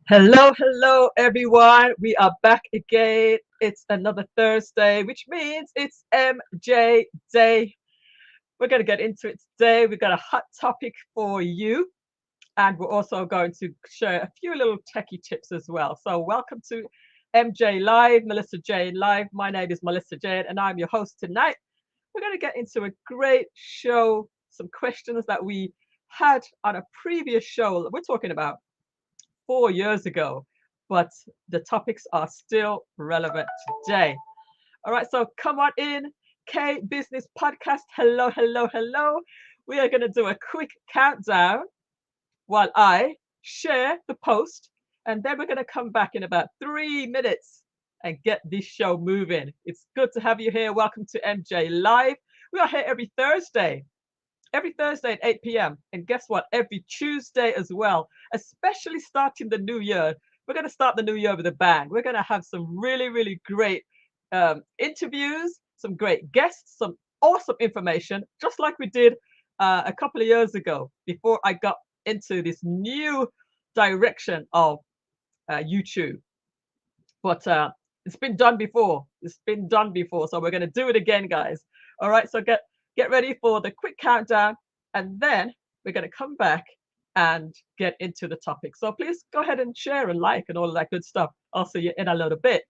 Hello, everyone. We are back again. It's another Thursday, which means it's MJ Day. We're going to get into it today. We've got a hot topic for you, and we're also going to share a few little techie tips as well. So, welcome to MJ Live, Millissa Jayne Live. My name is Millissa Jayne, and I'm your host tonight. We're going to get into a great show, some questions that we had on a previous show that we're talking about 4 years ago, but the topics are still relevant today. All right, so come on in, K Business Podcast. Hello. We are going to do a quick countdown while I share the post, and then we're going to come back in about 3 minutes and get this show moving. It's good to have you here. Welcome to MJ Live. We are here every Thursday at 8 p.m. And guess what? Every Tuesday as well, especially starting the new year. We're going to start the new year with a bang. We're going to have some really great interviews, some great guests, some awesome information, just like we did a couple of years ago before I got into this new direction of YouTube. But it's been done before. So we're going to do it again, guys. All right. So get ready for the quick countdown, and then we're going to come back and get into the topic. So please go ahead and share and like and all of that good stuff. I'll see you in a little bit.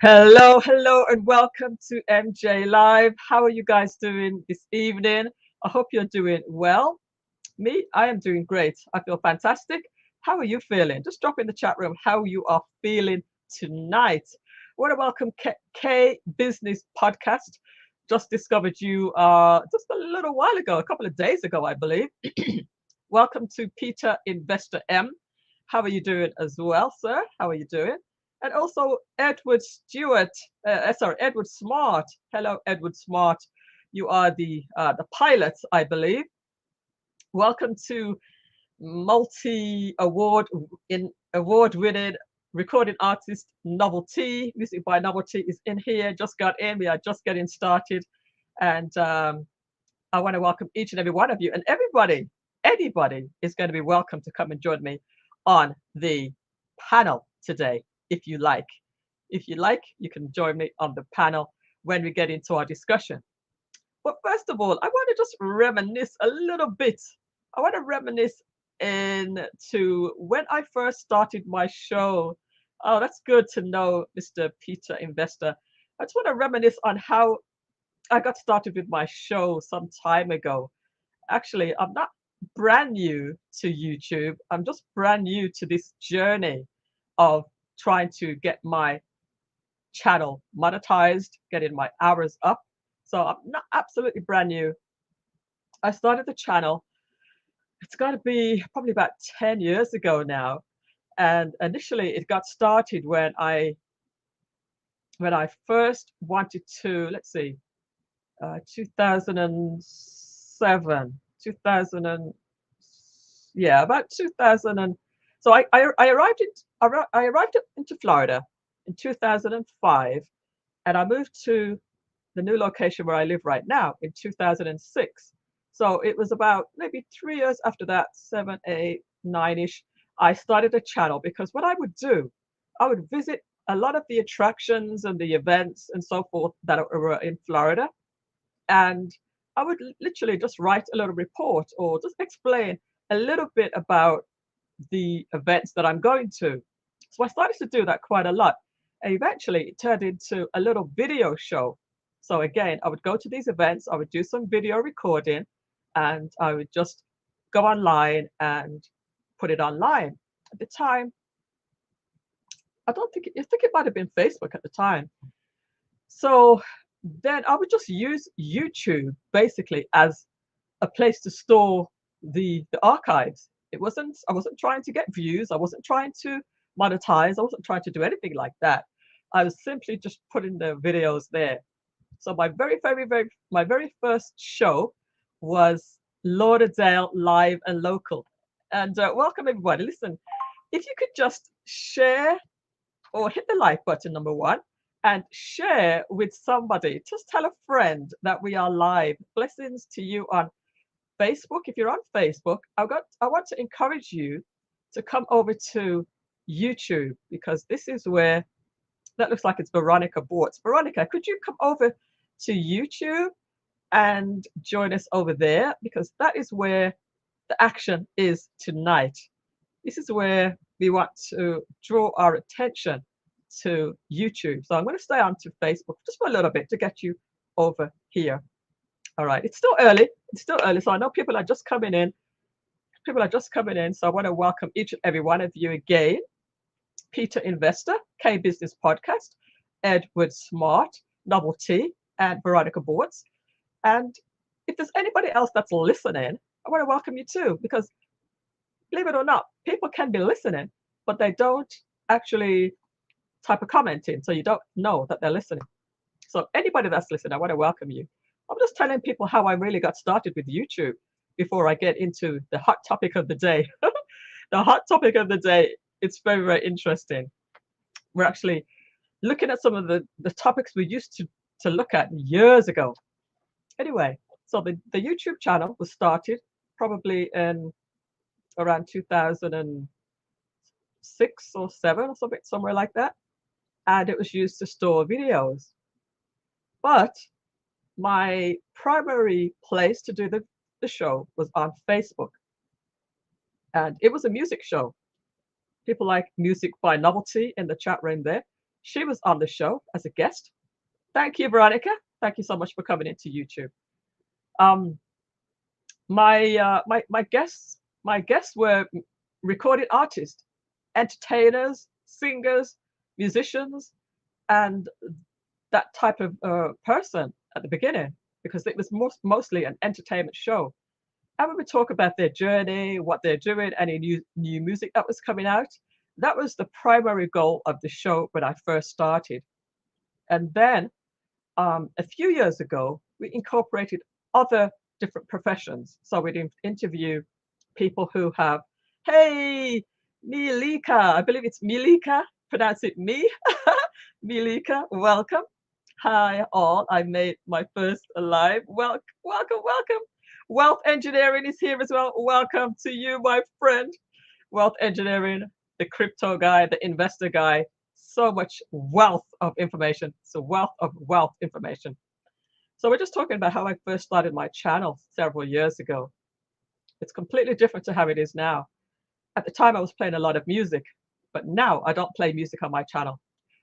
Hello, hello, and welcome to MJ Live. How are you guys doing this evening? I hope you're doing well. Me, I am doing great. I feel fantastic. How are you feeling? Just drop in the chat room how you are feeling tonight. I want to welcome K Business Podcast. Just discovered you just a little while ago, a couple of days ago, I believe. Welcome to Peter Investor M. How are you doing as well, sir? How are you doing? And also Edward Smart. Hello, Edward Smart. You are the pilot, I believe. Welcome to award-winning recording artist Novelty. Music by Novelty is in here. Just got in. We are just getting started, and I want to welcome each and every one of you, and anybody is going to be welcome to come and join me on the panel today. If you like, you can join me on the panel when we get into our discussion. But first of all, I want to just reminisce a little bit. I want to reminisce into when I first started my show. Oh, that's good to know, Mr. Peter Investor. I just want to reminisce on how I got started with my show some time ago. Actually, I'm not brand new to YouTube. I'm just brand new to this journey of trying to get my channel monetized, getting my hours up. So I'm not absolutely brand new. I started the channel, it's got to be probably about 10 years ago now. And initially it got started when I first wanted to, let's see, 2007, 2000 and yeah, about 2000 and so I arrived into Florida in 2005, and I moved to the new location where I live right now in 2006. So it was about maybe 3 years after that, 7, 8, 9-ish, I started a channel, because what I would do, I would visit a lot of the attractions and the events and so forth that were in Florida, and I would literally just write a little report or just explain a little bit about the events that I'm going to. So I started to do that quite a lot. And eventually it turned into a little video show. So again, I would go to these events, I would do some video recording, and I would just go online and put it online. At the time, I think it might have been Facebook at the time. So then I would just use YouTube basically as a place to store the archives. I wasn't trying to get views. I wasn't trying to monetize. I wasn't trying to do anything like that. I was simply just putting the videos there. So my very first show was Lauderdale Live and Local. And welcome everybody. Listen, if you could just share or hit the like button, number one, and share with somebody. Just tell a friend that we are live. Blessings to you on Facebook. If you're on Facebook, I want to encourage you to come over to YouTube, because this is where, that looks like it's Veronica Bortz. Veronica, could you come over to YouTube and join us over there? Because that is where the action is tonight. This is where we want to draw our attention to YouTube. So I'm going to stay on to Facebook just for a little bit to get you over here. All right, it's still early. So I know people are just coming in. So I want to welcome each and every one of you again. Peter Investor, K Business Podcast, Edward Smart, Novelty, and Veronica Boards. And if there's anybody else that's listening, I want to welcome you too, because believe it or not, people can be listening, but they don't actually type a comment in, so you don't know that they're listening. So anybody that's listening, I want to welcome you. I'm just telling people how I really got started with YouTube before I get into the hot topic of the day. The hot topic of the day, it's very, very interesting. We're actually looking at some of the topics we used to look at years ago. Anyway, so the YouTube channel was started probably in around 2006 or 7 or something, somewhere like that. And it was used to store videos. But my primary place to do the show was on Facebook. And it was a music show. People like Music by Novelty in the chat room there. She was on the show as a guest. Thank you, Veronica. Thank you so much for coming into YouTube. Um, my guests were recorded artists, entertainers, singers, musicians, and that type of person at the beginning, because it was mostly an entertainment show. And we would talk about their journey, what they're doing, any new music that was coming out. That was the primary goal of the show when I first started. And then a few years ago, we incorporated other different professions. So we'd interview people who have, hey, Millika, I believe it's Millika, pronounce it me. Millika, welcome. Hi, all. I made my first live. Welcome, welcome, welcome. Wealth Engineering is here as well. Welcome to you, my friend. Wealth Engineering, the crypto guy, the investor guy. So much wealth of information. So wealth information. So we're just talking about how I first started my channel several years ago. It's completely different to how it is now. At the time, I was playing a lot of music, but now I don't play music on my channel.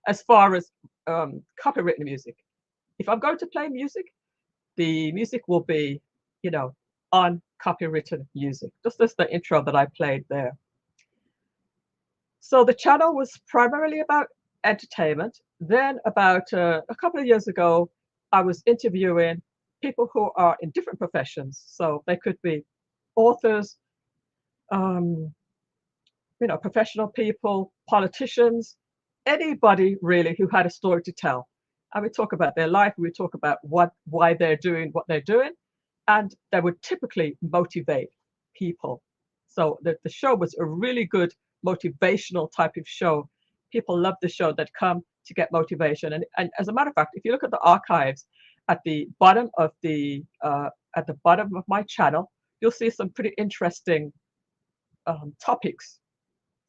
As far as copywritten music, if I'm going to play music, the music will be, on copywritten music. Just as the intro that I played there. So the channel was primarily about entertainment. Then about a couple of years ago, I was interviewing people who are in different professions. So they could be authors, um, professional people, politicians, anybody really who had a story to tell. And we talk about their life, we talk about why they're doing what they're doing, and they would typically motivate people. So the show was a really good motivational type of show. People love the show that come to get motivation. And as a matter of fact, if you look at the archives at the bottom of my channel, you'll see some pretty interesting topics,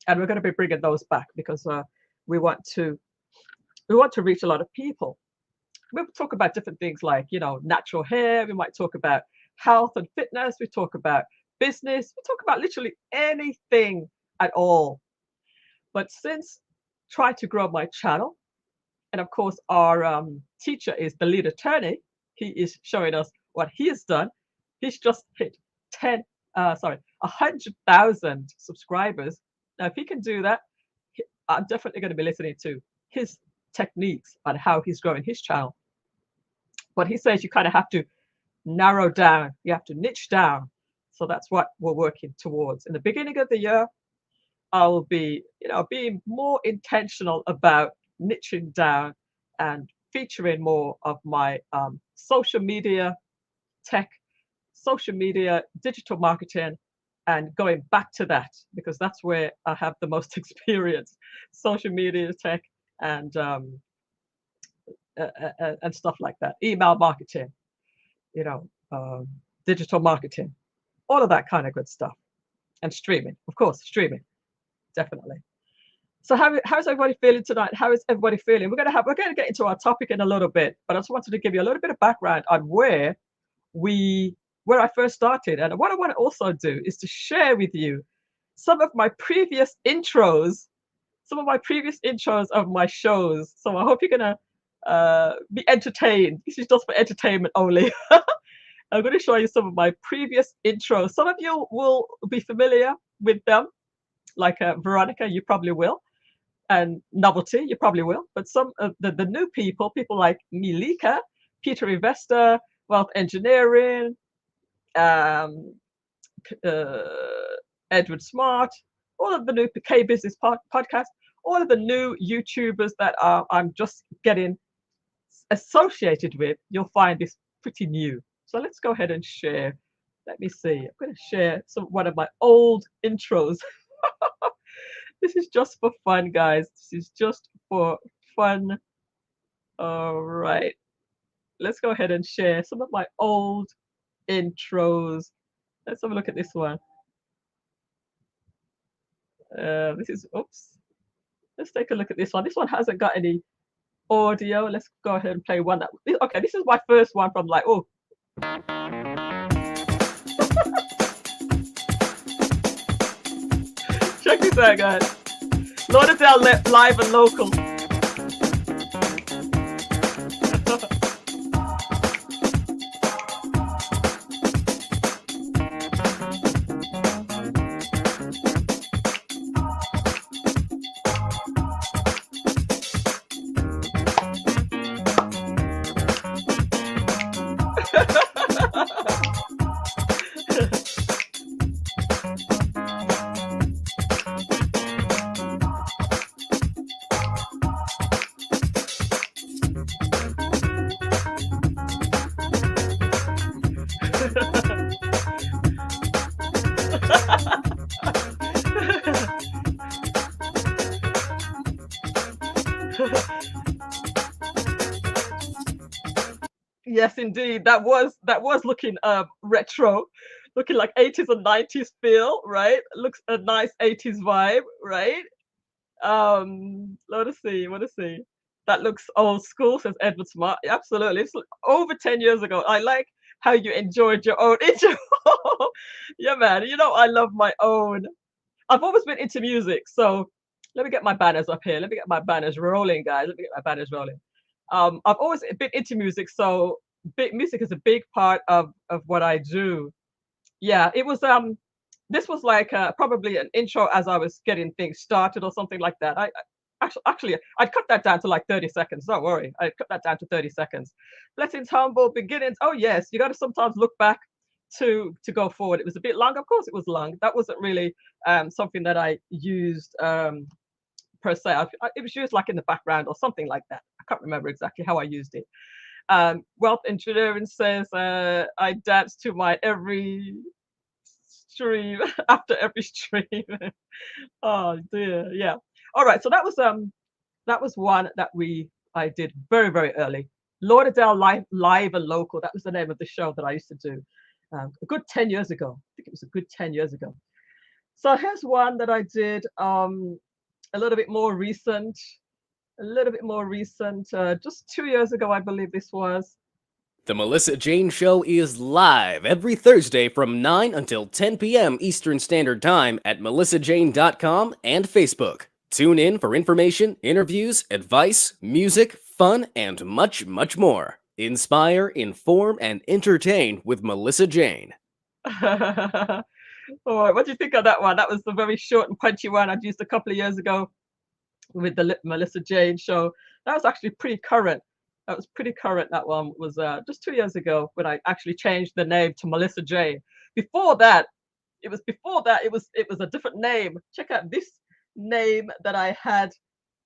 and we're going to be bringing those back because we want to reach a lot of people. We'll talk about different things like natural hair. We might talk about health and fitness. We talk about business. We talk about literally anything at all. But since trying to grow my channel, and of course our teacher is the lead attorney, he is showing us what he has done. He's just hit 100,000 subscribers. Now, if he can do that, I'm definitely going to be listening to his techniques on how he's growing his channel. But he says you kind of have to narrow down, you have to niche down. So that's what we're working towards. In the beginning of the year, I will be, being more intentional about niching down and featuring more of my social media tech, social media, digital marketing, and going back to that because that's where I have the most experience. Social media tech and stuff like that, email marketing, digital marketing, all of that kind of good stuff, and streaming, of course, streaming, definitely. So how's everybody feeling tonight? How is everybody feeling? We're going to get into our topic in a little bit, but I just wanted to give you a little bit of background on where I first started. And what I want to also do is to share with you some of my previous intros of my shows. So I hope you're going to be entertained. This is just for entertainment only. I'm going to show you some of my previous intros. Some of you will be familiar with them, like Veronica, you probably will, and Novelty, you probably will. But some of the new people like Millika, Peter Investor, Wealth Engineering, um, uh, Edward Smart, all of the new K Business podcast, all of the new YouTubers that I'm just getting associated with. You'll find this pretty new. So let's go ahead and share. Let me see. I'm going to share one of my old intros. This is just for fun, guys. This is just for fun. All right. Let's go ahead and share some of my old intros. Let's have a look at this one. This is, oops. Let's take a look at this one. This one hasn't got any audio. Let's go ahead and play one. Okay, this is my first one from like, oh. Check this out, guys. Lauderdale live and local. Yes, indeed. That was looking retro, looking like 80s and 90s feel, right? Looks a nice 80s vibe, right? Let us see, let us see. That looks old school, says Edward Smart. Absolutely. It's over 10 years ago. I like how you enjoyed your own intro. Yeah, man. You know, I love my own. I've always been into music, so let me get my banners up here. Let me get my banners rolling, guys. Let me get my banners rolling. I've always been into music, so music is a big part of what I do. Yeah, it was this was like probably an intro as I was getting things started or something like that. Actually I'd cut that down to like 30 seconds. Don't worry, I cut that down to 30 seconds. Blessings, humble beginnings. Oh yes, you got to sometimes look back to go forward. It was a bit long, of course it was long. That wasn't really something that I used per se. It was used like in the background or something like that. I can't remember exactly how I used it. Wealth Engineering says I dance to my every stream after every stream. Oh dear, yeah. All right, so that was one that I did very, very early. Lauderdale live and local. That was the name of the show that I used to do a good 10 years ago. I think it was a good 10 years ago. So here's one that I did a little bit more recent. Just 2 years ago, I believe this was. The Millissa Jayne Show is live every Thursday from 9 until 10 p.m. Eastern Standard Time at MelissaJayne.com and Facebook. Tune in for information, interviews, advice, music, fun, and much, much more. Inspire, inform, and entertain with Millissa Jayne. All right, what do you think of that one? That was the very short and punchy one I'd used a couple of years ago with the Millissa Jayne Show. That was actually pretty current. That was pretty current. That one was just 2 years ago when I actually changed the name to Millissa Jayne. Before that, it was a different name. Check out this name that I had.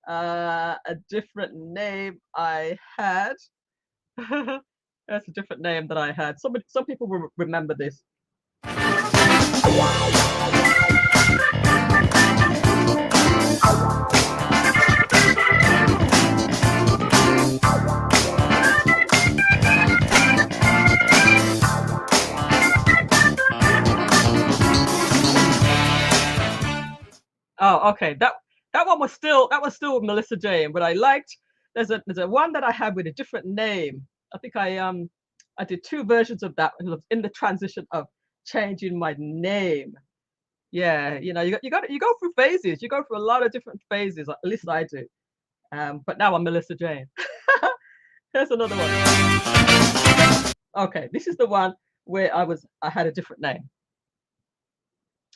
A different name I had. That's a different name that I had. Some people will remember this. Oh, okay. That one was still Millissa Jayne, but I liked there's a one that I had with a different name. I think I did two versions of that in the transition of changing my name. Yeah, you know, you go through phases. You go through a lot of different phases. At least I do. But now I'm Millissa Jayne. Here's another one. Okay, this is the one where I had a different name.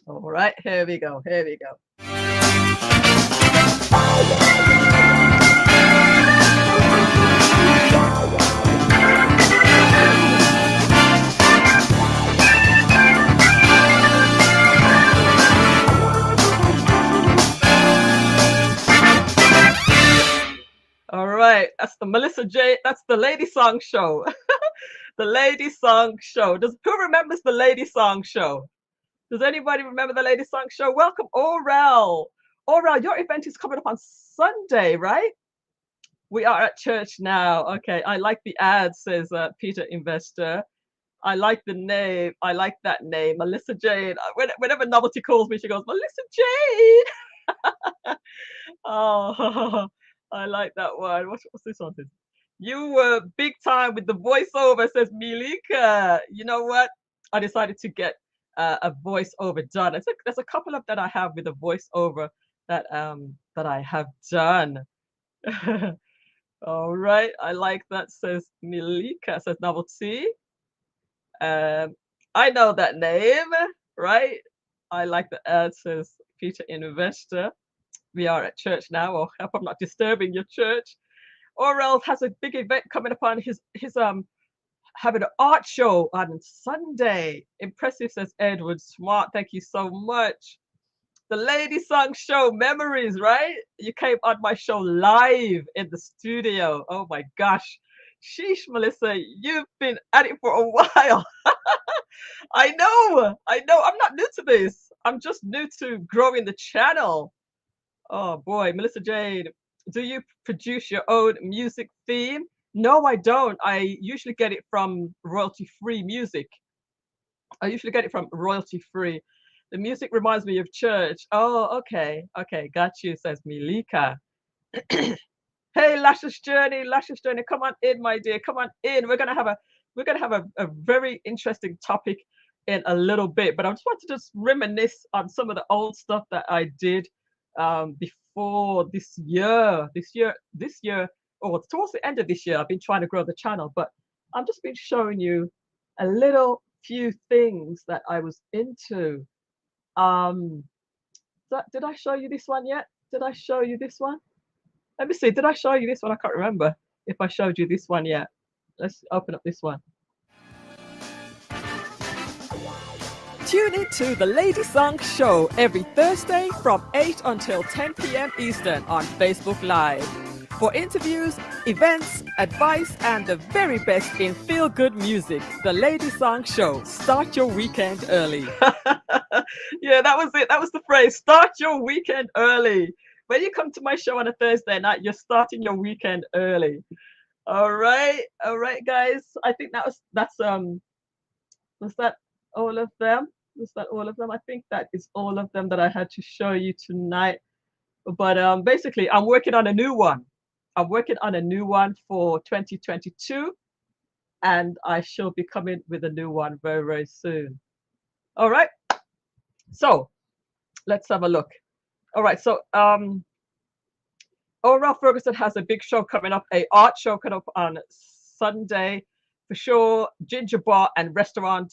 All right, here we go. Here we go. That's the Millissa Jayne. That's the Lady Song Show. The Lady Song Show. Who remembers the Lady Song Show? Does anybody remember the Lady Song Show? Welcome, Orel. Orel, your event is coming up on Sunday, right? We are at church now. Okay, I like the ad, says Peter Investor. I like the name. I like that name, Millissa Jayne. Whenever Novelty calls me, she goes, Millissa Jayne. Oh, I like that one. What's this one? You were big time with the voiceover, says Milika. You know what? I decided to get a voiceover done. There's a couple of that I have with a voiceover that I have done. All right, I like that, says Milika, says Novelty. I know that name, right? I like the ad, says Peter Investor. We are at church now. Or hope I'm not disturbing your church. Orel has a big event coming up on his having an art show on Sunday. Impressive, says Edward. Smart. Thank you so much. The Lady Song Show memories, right? You came on my show live in the studio. Oh my gosh. Sheesh, Millissa, you've been at it for a while. I know. I'm not new to this. I'm just new to growing the channel. Oh boy, Millissa Jayne, do you produce your own music theme? No, I don't. I usually get it from royalty-free music. I usually get it from royalty-free. The music reminds me of church. Oh, okay. Okay, got you, says Milika. Hey, Lashes Journey, come on in, my dear. Come on in. We're gonna have a very interesting topic in a little bit, but I just want to just reminisce on some of the old stuff that I did before this year, or towards the end of this year. I've been trying to grow the channel, but I'm just been showing you a little few things that I was into. Did I show you this one yet? Did I show you this one? Let me see. Did I show you this one? I can't remember if I showed you this one yet. Let's open up this one. Tune into the Lady Song Show every Thursday from 8 until 10 p.m. Eastern on Facebook Live. For interviews, events, advice, and the very best in feel-good music, the Lady Song Show. Start your weekend early. Yeah, that was it. That was the phrase. Start your weekend early. When you come to my show on a Thursday night, you're starting your weekend early. All right, guys. I think was that all of them? Was that all of them? I think that is all of them that I had to show you tonight. But basically, I'm working on a new one. I'm working on a new one for 2022, and I shall be coming with a new one very, very soon. All right. So let's have a look. All right. So Ralph Ferguson has a big show coming up, a art show coming up on Sunday for sure. Ginger Bar and Restaurant,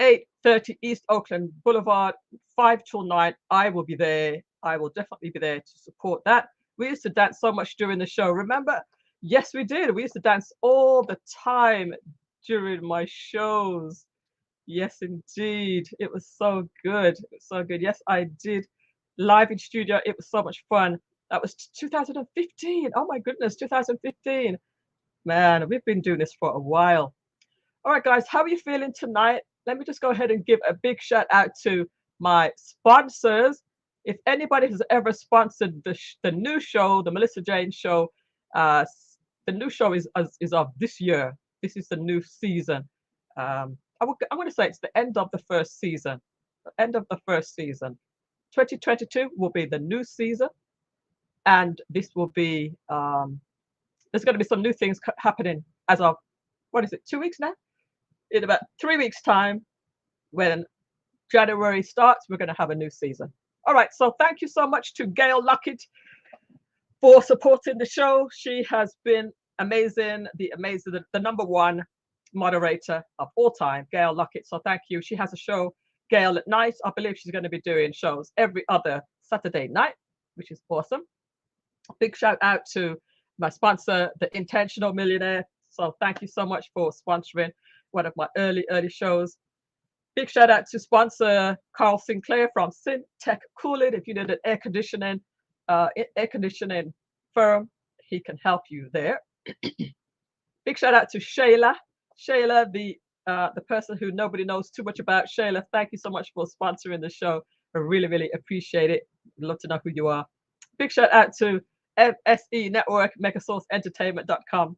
8:30 East Oakland Boulevard, 5 till 9. I will be there. I will definitely be there to support that. We used to dance so much during the show. Remember? Yes, we did. We used to dance all the time during my shows. Yes, indeed. It was so good. It was so good. Yes, I did. Live in studio. It was so much fun. That was 2015. Oh my goodness, 2015. Man, we've been doing this for a while. All right, guys, how are you feeling tonight? Let me just go ahead and give a big shout out to my sponsors. If anybody has ever sponsored the new show, the Millissa Jayne show, the new show is of this year. This is the new season. I'm going to say it's the end of the first season. The end of the first season. 2022 will be the new season. And this will be, there's going to be some new things happening as of, 2 weeks now? In about 3 weeks' time, when January starts, we're going to have a new season. All right, so thank you so much to Gail Lockett for supporting the show. She has been amazing, the number one moderator of all time, Gail Lockett. So thank you. She has a show, Gail at Night. I believe she's going to be doing shows every other Saturday night, which is awesome. Big shout out to my sponsor, The Intentional Millionaire. So thank you so much for sponsoring one of my early shows. Big shout out to sponsor Carl Sinclair from Syntech Cooling. If you need an air conditioning firm, he can help you there. Big shout out to Shayla. Shayla, the person who nobody knows too much about. Shayla, thank you so much for sponsoring the show. I really, really appreciate it. Love to know who you are. Big shout out to MSE Network, MegaSourceEntertainment.com.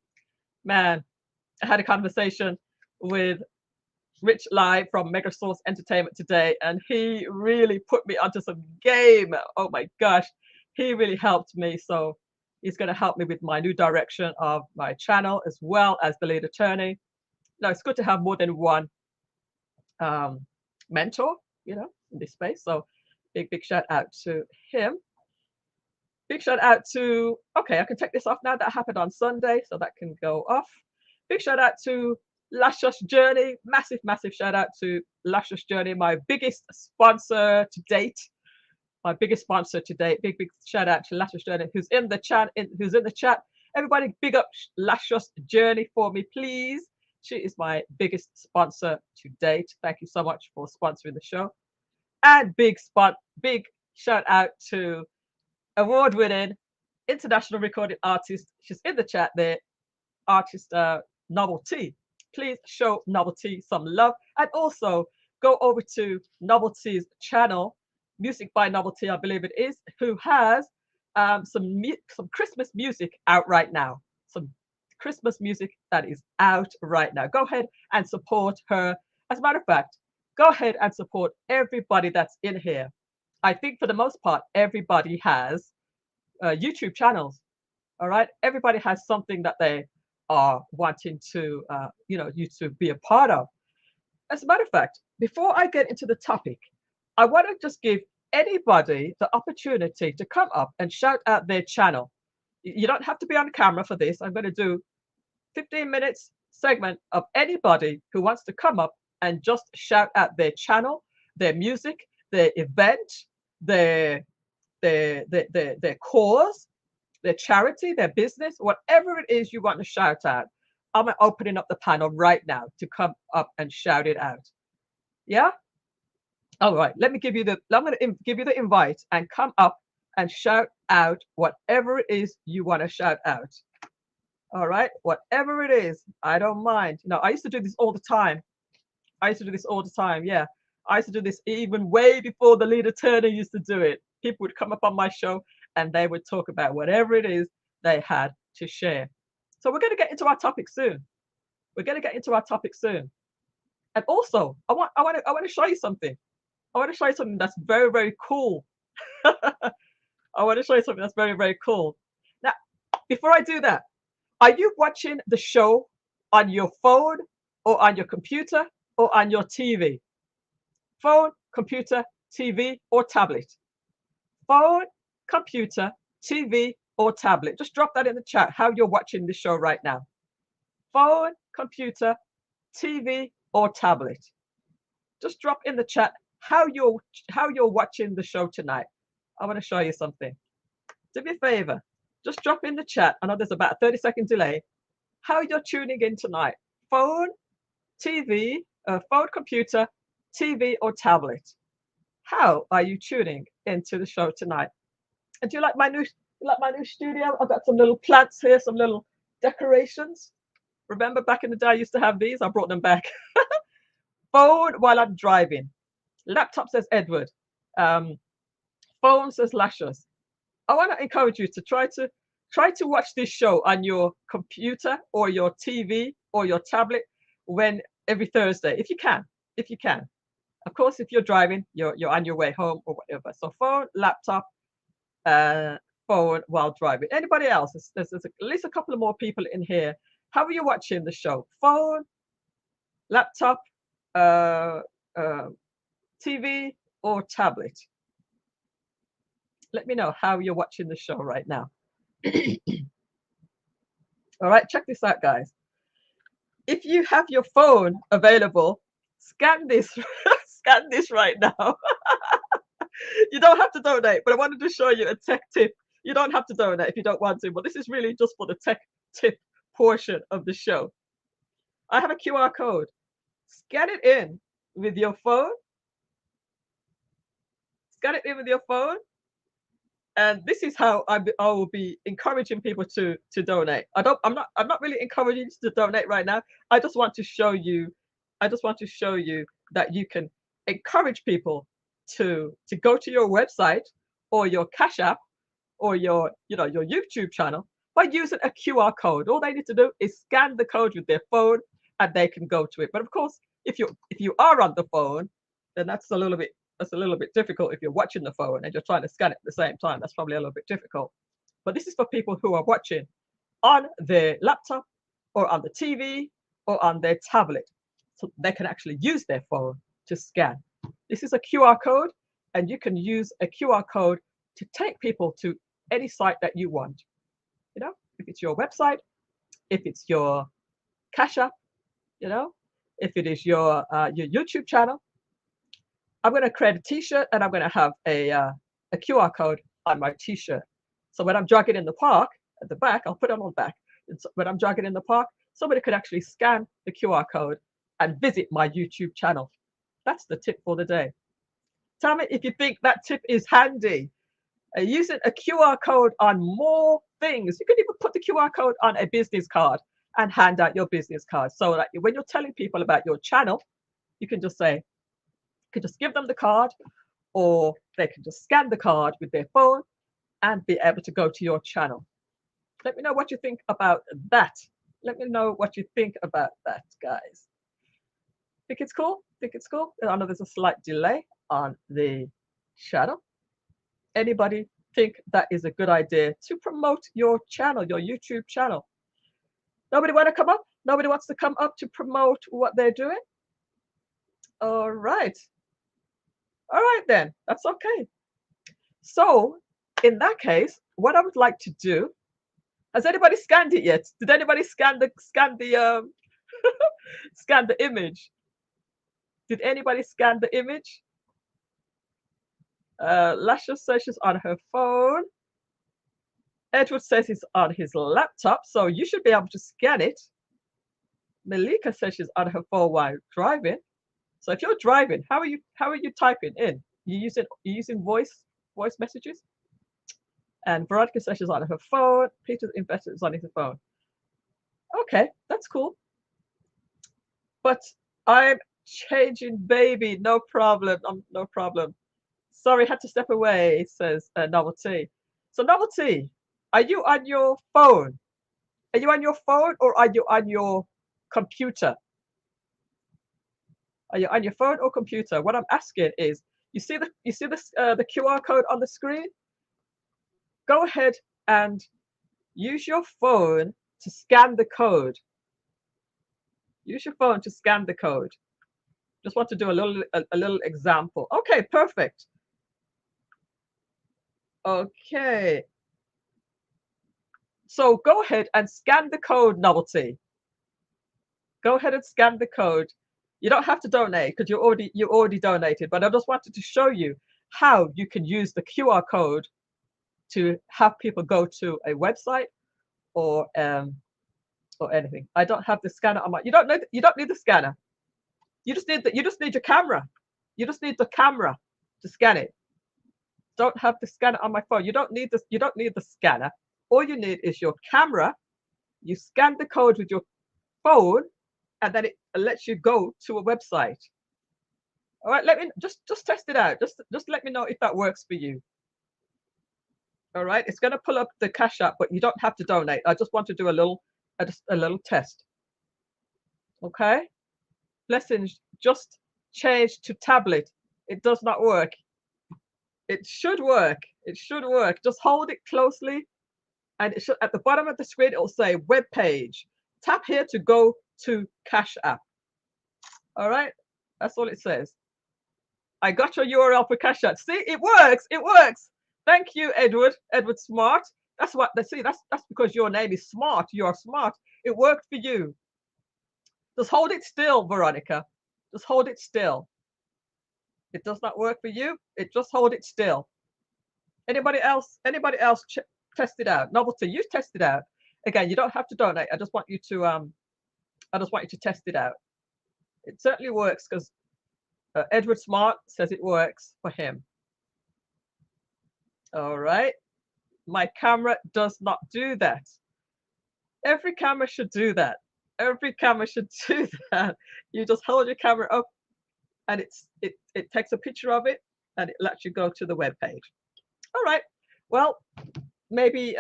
Man, I had a conversation with Rich Live from Megasource Entertainment today, and he really put me onto some game. Oh my gosh, he really helped me. So he's going to help me with my new direction of my channel as well as the lead attorney. Now, it's good to have more than one um, mentor, in this space. So big shout out to him. Big shout out to, okay, I can take this off now. That happened on Sunday, so that can go off. Big shout out to Luscious Journey. Massive, massive shout out to Luscious Journey, my biggest sponsor to date. My biggest sponsor to date. Big shout out to Luscious Journey, who's in the chat. Everybody, big up Luscious Journey for me, please. She is my biggest sponsor to date. Thank you so much for sponsoring the show. And big shout out to award-winning international recording artist. She's in the chat there, artist Novelty. Please show Novelty some love, and also go over to Novelty's channel, Music by Novelty, I believe it is, who has some Christmas music out right now. Some Christmas music that is out right now. Go ahead and support her. As a matter of fact, go ahead and support everybody that's in here. I think for the most part, everybody has YouTube channels. All right, everybody has something that they are wanting to, you to be a part of. As a matter of fact, before I get into the topic, I want to just give anybody the opportunity to come up and shout out their channel. You don't have to be on camera for this. I'm going to do 15 minutes segment of anybody who wants to come up and just shout out their channel, their music, their event, their cause, their charity, their business, whatever it is you want to shout out. I'm opening up the panel right now to come up and shout it out. Yeah? All right. I'm going to give you the invite and come up and shout out whatever it is you want to shout out. All right. Whatever it is, I don't mind. I used to do this all the time. Yeah. I used to do this even way before the lead attorney used to do it. People would come up on my show and they would talk about whatever it is they had to share. So we're going to get into our topic soon. And also, I want to show you something. I want to show you something that's very, very cool. I want to show you something that's very, very cool. Now, before I do that, are you watching the show on your phone or on your computer or on your TV? Phone, computer, TV, or tablet? Phone, computer, TV, or tablet? Just drop that in the chat how you're watching the show right now. Phone, computer, TV, or tablet? Just drop in the chat how you're watching the show tonight. I want to show you something. Do me a favor. Just drop in the chat. I know there's about a 30-second delay. How you're tuning in tonight? Phone, TV, phone, computer, TV, or tablet? How are you tuning into the show tonight? And do you like my new studio? I've got some little plants here, some little decorations. Remember back in the day I used to have these? I brought them back. Phone while I'm driving. Laptop says Edward. Phone says Lashes. I want to encourage you to try to watch this show on your computer or your TV or your tablet every Thursday, if you can. Of course, if you're driving, you're on your way home or whatever. So phone, laptop, phone while driving. Anybody else? There's at least a couple of more people in here. How are you watching the show? Phone, laptop, TV, or tablet? Let me know how you're watching the show right now. All right, check this out, guys. If you have your phone available, scan this right now. You don't have to donate, but I wanted to show you a tech tip. You don't have to donate if you don't want to, but this is really just for the tech tip portion of the show. I have a QR code. Scan it in with your phone. And this is how I will be encouraging people to donate. I'm not really encouraging you to donate right now. I just want to show you, I just want to show you that you can encourage people to go to your website or your Cash App or your YouTube channel by using a QR code. All they need to do is scan the code with their phone and they can go to it. But of course, if you are on the phone, then that's a little bit difficult. If you're watching the phone and you're trying to scan it at the same time, that's probably a little bit difficult. But this is for people who are watching on their laptop or on the TV or on their tablet. So they can actually use their phone to scan. This is a QR code, and you can use a QR code to take people to any site that you want. If it's your website, if it's your Cash App, you know, if it is your YouTube channel. I'm going to create a T-shirt, and I'm going to have a QR code on my T-shirt. So when I'm jogging in the park at the back, I'll put it on the back. And so when I'm jogging in the park, somebody could actually scan the QR code and visit my YouTube channel. That's the tip for the day. Tell me if you think that tip is handy. Using a QR code on more things. You can even put the QR code on a business card and hand out your business card. So that when you're telling people about your channel, you can just say, you can just give them the card, or they can just scan the card with their phone and be able to go to your channel. Let me know what you think about that. Let me know what you think about that, guys. Think it's cool? Think it's cool? I know there's a slight delay on the channel. Anybody think that is a good idea to promote your channel, your YouTube channel? Nobody want to come up? Nobody wants to come up to promote what they're doing? All right. All right, then. That's okay. So, in that case, what I would like to do, has anybody scanned it yet? Did anybody scan the scan the image? Did anybody scan the image? Lasha says she's on her phone. Edward says he's on his laptop, so you should be able to scan it. Malika says she's on her phone while driving. So if you're driving, how are you typing in? You using voice messages? And Veronica says she's on her phone. Peter's investor is on his phone. Okay, that's cool. But I'm changing baby, no problem. No problem. Sorry, had to step away, says Novelty. So Novelty, are you on your phone? Are you on your phone or are you on your computer? Are you on your phone or computer? What I'm asking is, you see the QR code on the screen? Go ahead and use your phone to scan the code. Use your phone to scan the code. Just want to do a little example. Okay, perfect. Okay. So go ahead and scan the code, Novelty. Go ahead and scan the code. You don't have to donate because you already donated, but I just wanted to show you how you can use the QR code to have people go to a website or anything. I don't have the scanner on my. You don't need the scanner. You just need your camera. You just need the camera to scan it. Don't have the scanner on my phone. You don't need the scanner. All you need is your camera. You scan the code with your phone, and then it lets you go to a website. All right, let me just test it out. Just let me know if that works for you. All right, it's going to pull up the Cash App, but you don't have to donate. I just want to do a little test. Okay, Blessings just changed to tablet. It does not work. It should work. It should work. Just hold it closely, and it should, at the bottom of the screen, it will say web page. Tap here to go to Cash App. All right, that's all it says. I got your URL for Cash App. See, it works. It works. Thank you, Edward. Edward Smart. That's what they see. That's because your name is Smart. You are smart. It worked for you. Just hold it still, Veronica. Just hold it still. It does not work for you. It just hold it still. Anybody else? Anybody else test it out? Novelty, you test it out. Again, you don't have to donate. I just want you to test it out. It certainly works because Edward Smart says it works for him. All right. My camera does not do that. Every camera should do that. Every camera should do that. You just hold your camera up and it takes a picture of it and it lets you go to the web page. All right. Well, maybe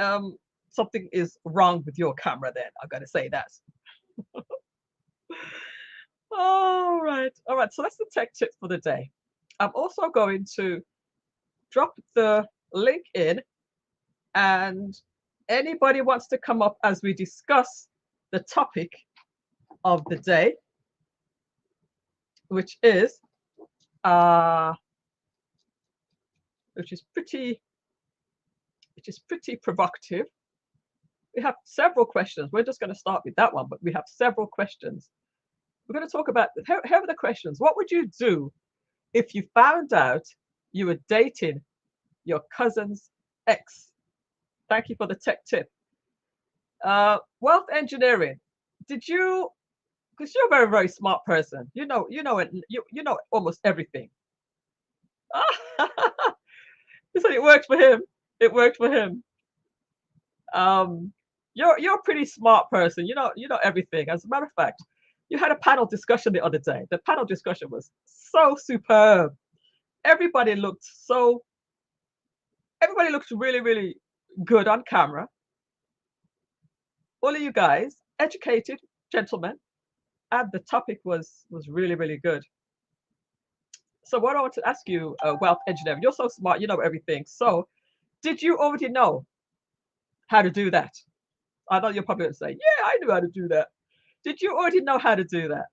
something is wrong with your camera then. I'm going to say that. All right. All right. So that's the tech tip for the day. I'm also going to drop the link in, and anybody wants to come up as we discuss the topic of the day, which is pretty provocative. We have several questions. We're just going to start with that one, but we have several questions. We're going to talk about, here are the questions. What would you do if you found out you were dating your cousin's ex? Thank you for the tech tip. Wealth engineering. Did you, because you're a very, very smart person. You know almost everything. He said it worked for him. It worked for him. You're a pretty smart person. You know everything. As a matter of fact, you had a panel discussion the other day. The panel discussion was so superb. Everybody looked really, really good on camera. All of you guys, educated gentlemen, and the topic was really, really good. So what I want to ask you, wealth engineer, you're so smart, you know everything. So did you already know how to do that? I know you're probably going to say, yeah, I knew how to do that. Did you already know how to do that?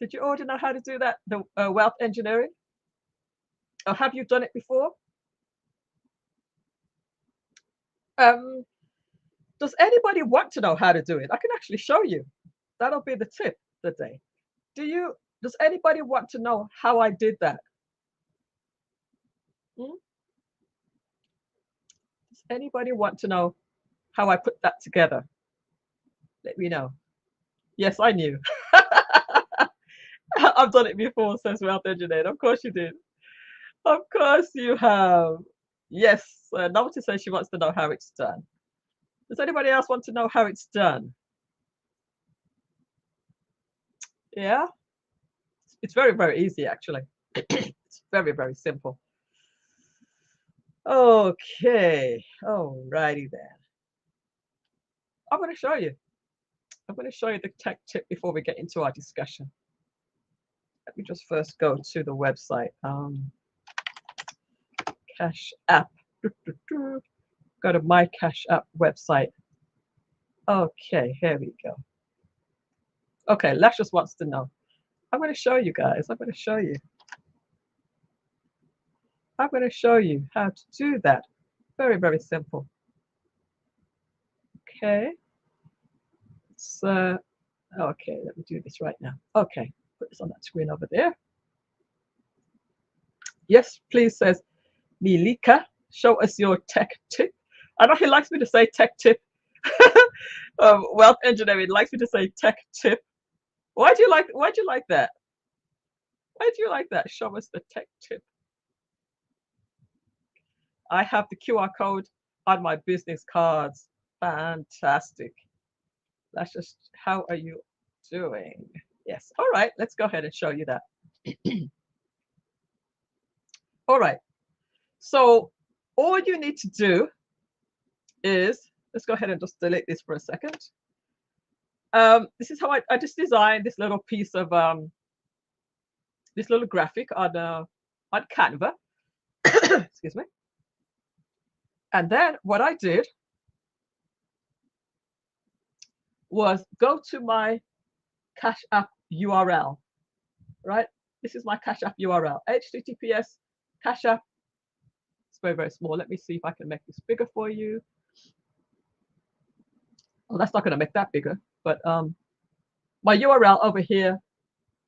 Did you already know how to do that, the wealth engineering? Or have you done it before? Does anybody want to know how to do it? I can actually show you. That'll be the tip of the day. Does anybody want to know how I did that? Does anybody want to know how I put that together? Let me know. Yes, I knew. I've done it before, says Wealth Engineer. Of course you did. Of course you have. Yes, Novelty says she wants to know how it's done. Does anybody else want to know how it's done? Yeah? It's very, very easy, actually. It's very, very simple. Okay. Alrighty then. I'm going to show you. I'm going to show you the tech tip before we get into our discussion. Let me just first go to the website. Cash App. Go to my Cash App website. Okay, here we go. Okay, Lesh just wants to know. I'm going to show you guys. I'm going to show you. I'm going to show you how to do that. Very, very simple. Okay. So, okay, let me do this right now. Okay, put this on that screen over there. Yes, please, says Millissa. Show us your tech tip. I know he likes me to say tech tip. Wealth engineering likes me to say tech tip. Why'd you like that? Why'd you like that? Show us the tech tip. I have the QR code on my business cards. Fantastic. That's just, how are you doing? Yes. All right, let's go ahead and show you that. All right. So all you need to do is, let's go ahead and just delete this for a second. This is how I just designed this little piece of this little graphic on Canva. Excuse me. And then what I did was go to my Cash App URL, right? This is my Cash App URL, https Cash App. It's very, very small. Let me see if I can make this bigger for you. Well, that's not going to make that bigger, but my URL over here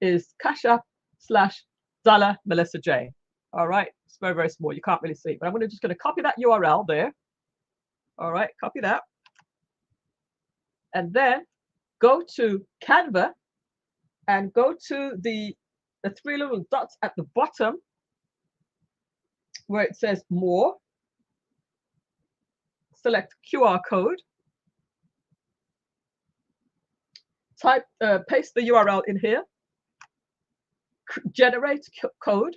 is Cash App / Millissa Jayne. All right, it's very, very small. You can't really see it, but I'm just going to copy that URL there. All right, copy that. And then go to Canva and go to the 3 little dots at the bottom where it says more. select QR code, paste the URL in here, generate code,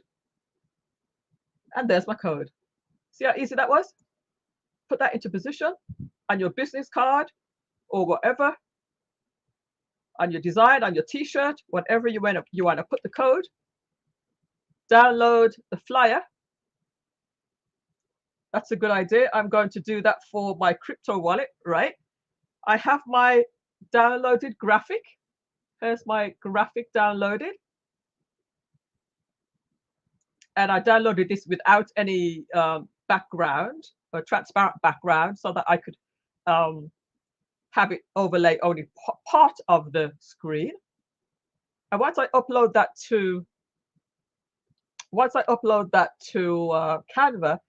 and there's my code. See how easy that was? Put that into position on your business card or whatever, on your design, on your t-shirt, whatever you want to put the code, download the flyer. That's a good idea. I'm going to do that for my crypto wallet, right? I have my downloaded graphic. Here's my graphic downloaded. And I downloaded this without any background or transparent background so that I could have it overlay only part of the screen. And once I upload that to Canva,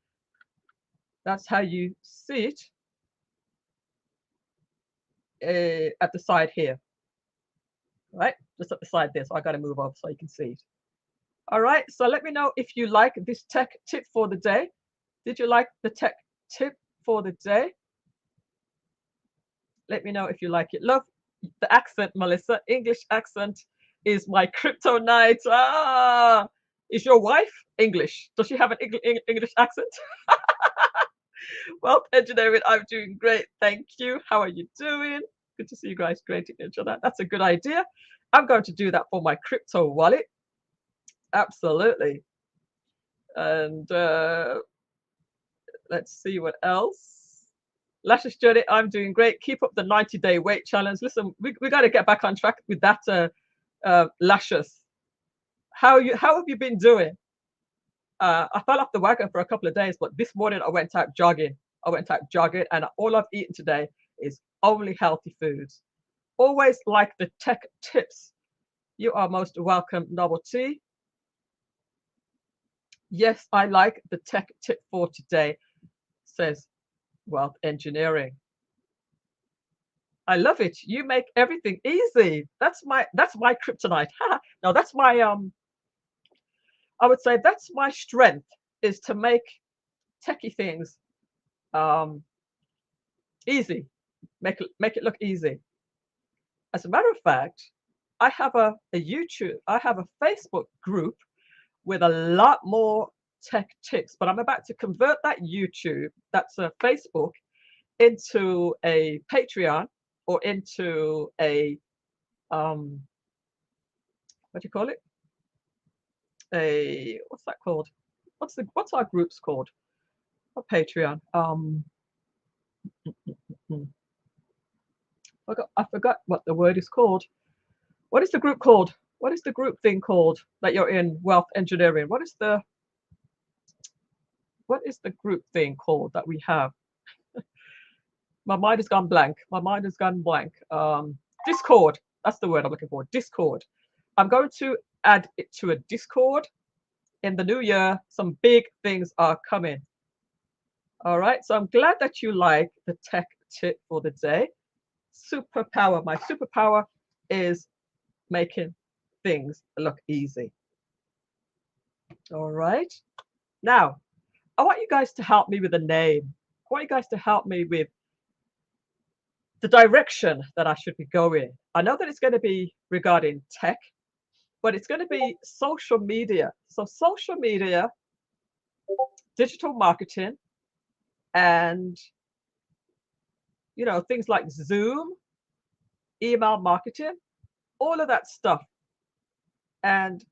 that's how you see it at the side here, right? Just at the side there. So I got to move over so you can see it. All right. So let me know if you like this tech tip for the day. Did you like the tech tip for the day? Let me know if you like it. Love the accent, Millissa. English accent is my kryptonite. Ah, is your wife English? Does she have an English accent? Wealth engineering, I'm doing great. Thank you. How are you doing? Good to see you guys greeting each other. That's a good idea. I'm going to do that for my crypto wallet. Absolutely. And let's see what else. Lashes Journey, I'm doing great. Keep up the 90-day weight challenge. Listen, we got to get back on track with that, Lashes. How have you been doing? I fell off the wagon for a couple of days, but this morning I went out jogging. And all I've eaten today is only healthy foods. Always like the tech tips. You are most welcome, Novelty. Yes, I like the tech tip for today, says Wealth Engineering. I love it. You make everything easy. That's my kryptonite. Now that's my I would say that's my strength, is to make techie things easy, make it look easy. As a matter of fact, I have a Facebook group with a lot more tech tips, but I'm about to convert that that's a Facebook, into a Patreon or into a what do you call it? What's that called? What's our groups called? A Patreon. I forgot what the word is called. What is the group called? What is the group thing called that you're in, Wealth Engineering? What is the group thing called that we have? My mind has gone blank. Discord. That's the word I'm looking for. Discord. I'm going to add it to a Discord in the new year. Some big things are coming. All right. So I'm glad that you like the tech tip for the day. Superpower. My superpower is making things look easy. All right. Now, I want you guys to help me with a name. I want you guys to help me with the direction that I should be going. I know that it's going to be regarding tech, but it's going to be social media. So social media, digital marketing, and things like Zoom, email marketing, all of that stuff. And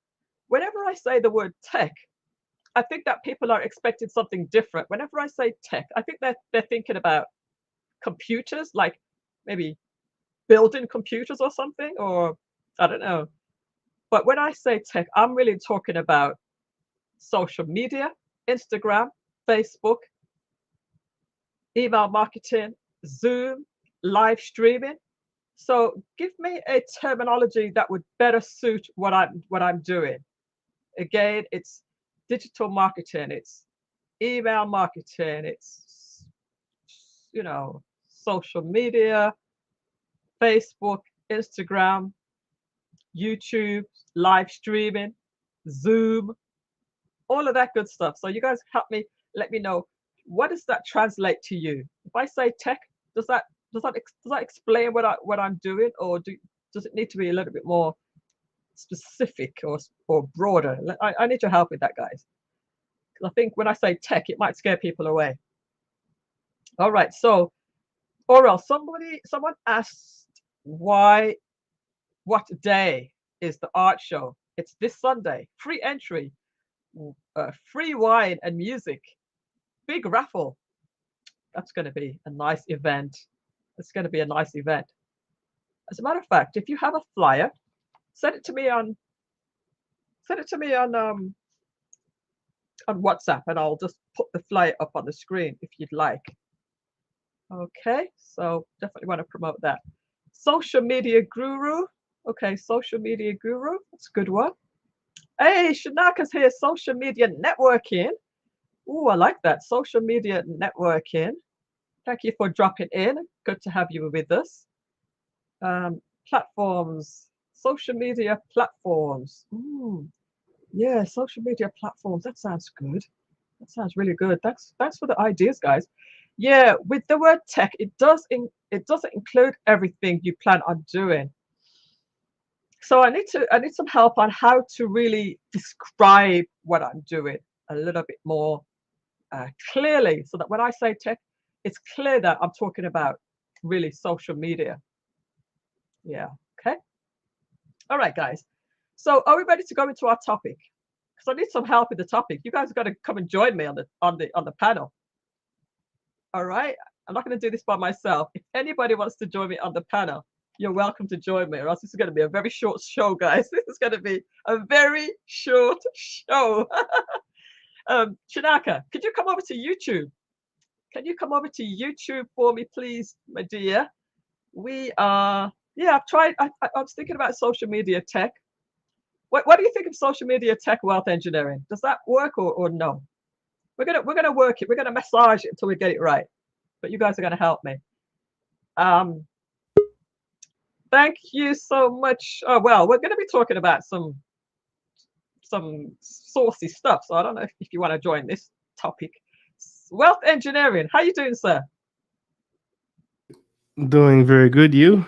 whenever I say the word tech, I think that people are expecting something different. Whenever I say tech, I think they're thinking about computers, like maybe building computers or something, or I don't know. But when I say tech, I'm really talking about social media, Instagram, Facebook, email marketing, Zoom, live streaming. So give me a terminology that would better suit what I'm doing. Again, it's digital marketing, it's email marketing, it's social media, Facebook, Instagram, YouTube, live streaming, Zoom, all of that good stuff. So you guys help me, let me know what does that translate to you? If I say tech, does that does that explain what I'm doing, or does it need to be a little bit more specific or broader? I need your help with that, guys. 'Cause I think when I say tech, it might scare people away. All right, so Orel, someone asked why what day is the art show? It's this Sunday. Free entry, free wine and music, big raffle. That's going to be a nice event. It's going to be a nice event. As a matter of fact, if you have a flyer, send it to me on send it to me on WhatsApp, and I'll just put the flyer up on the screen if you'd like. Okay, so definitely want to promote that. Social media guru. Okay, social media guru. That's a good one. Hey, Shanaka's here. Social media networking. Ooh, I like that. Social media networking. Thank you for dropping in. Good to have you with us. Platforms, social media platforms. Ooh, yeah, social media platforms. That sounds good. That sounds really good. Thanks for the ideas, guys. Yeah, with the word tech, it doesn't include everything you plan on doing. So I need some help on how to really describe what I'm doing a little bit more clearly, so that when I say tech, it's clear that I'm talking about really social media. Yeah. Okay. All right, guys. So are we ready to go into our topic? Because I need some help with the topic. You guys have got to come and join me on the panel. All right. I'm not going to do this by myself. If anybody wants to join me on the panel, you're welcome to join me, or else this is going to be a very short show, guys. This is going to be a very short show. Shanaka, could you come over to YouTube? Can you come over to YouTube for me, please, my dear? We are, yeah, I've tried, I was thinking about social media tech. What do you think of social media tech wealth engineering? Does that work or no? We're gonna work it. We're gonna massage it until we get it right. But you guys are gonna help me. Um, thank you so much. Oh well, we're gonna be talking about some saucy stuff. So I don't know if you want to join this topic. Wealth engineering. How you doing, sir? Doing very good. You?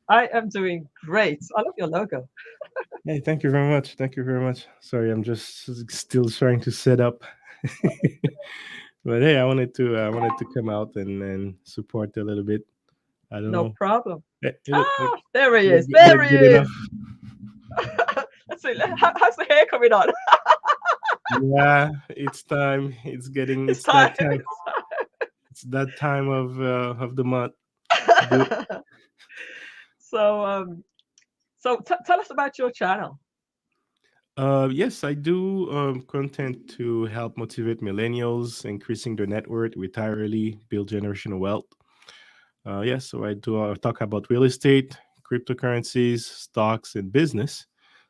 I am doing great. I love your logo. Hey, thank you very much. Thank you very much. Sorry, I'm just still trying to set up. But hey, I wanted to come out and support a little bit. I don't No know. problem. Look, Ah, there he look, is. There look he good is. enough. Let's see. How's the hair coming on? Yeah, it's time. It's getting. It's It's time. that time. It's that time of the month. Do so, tell us about your channel. Yes, I do content to help motivate millennials, increasing their net worth, retire early, build generational wealth. Yes, so I do talk about real estate, cryptocurrencies, stocks, and business.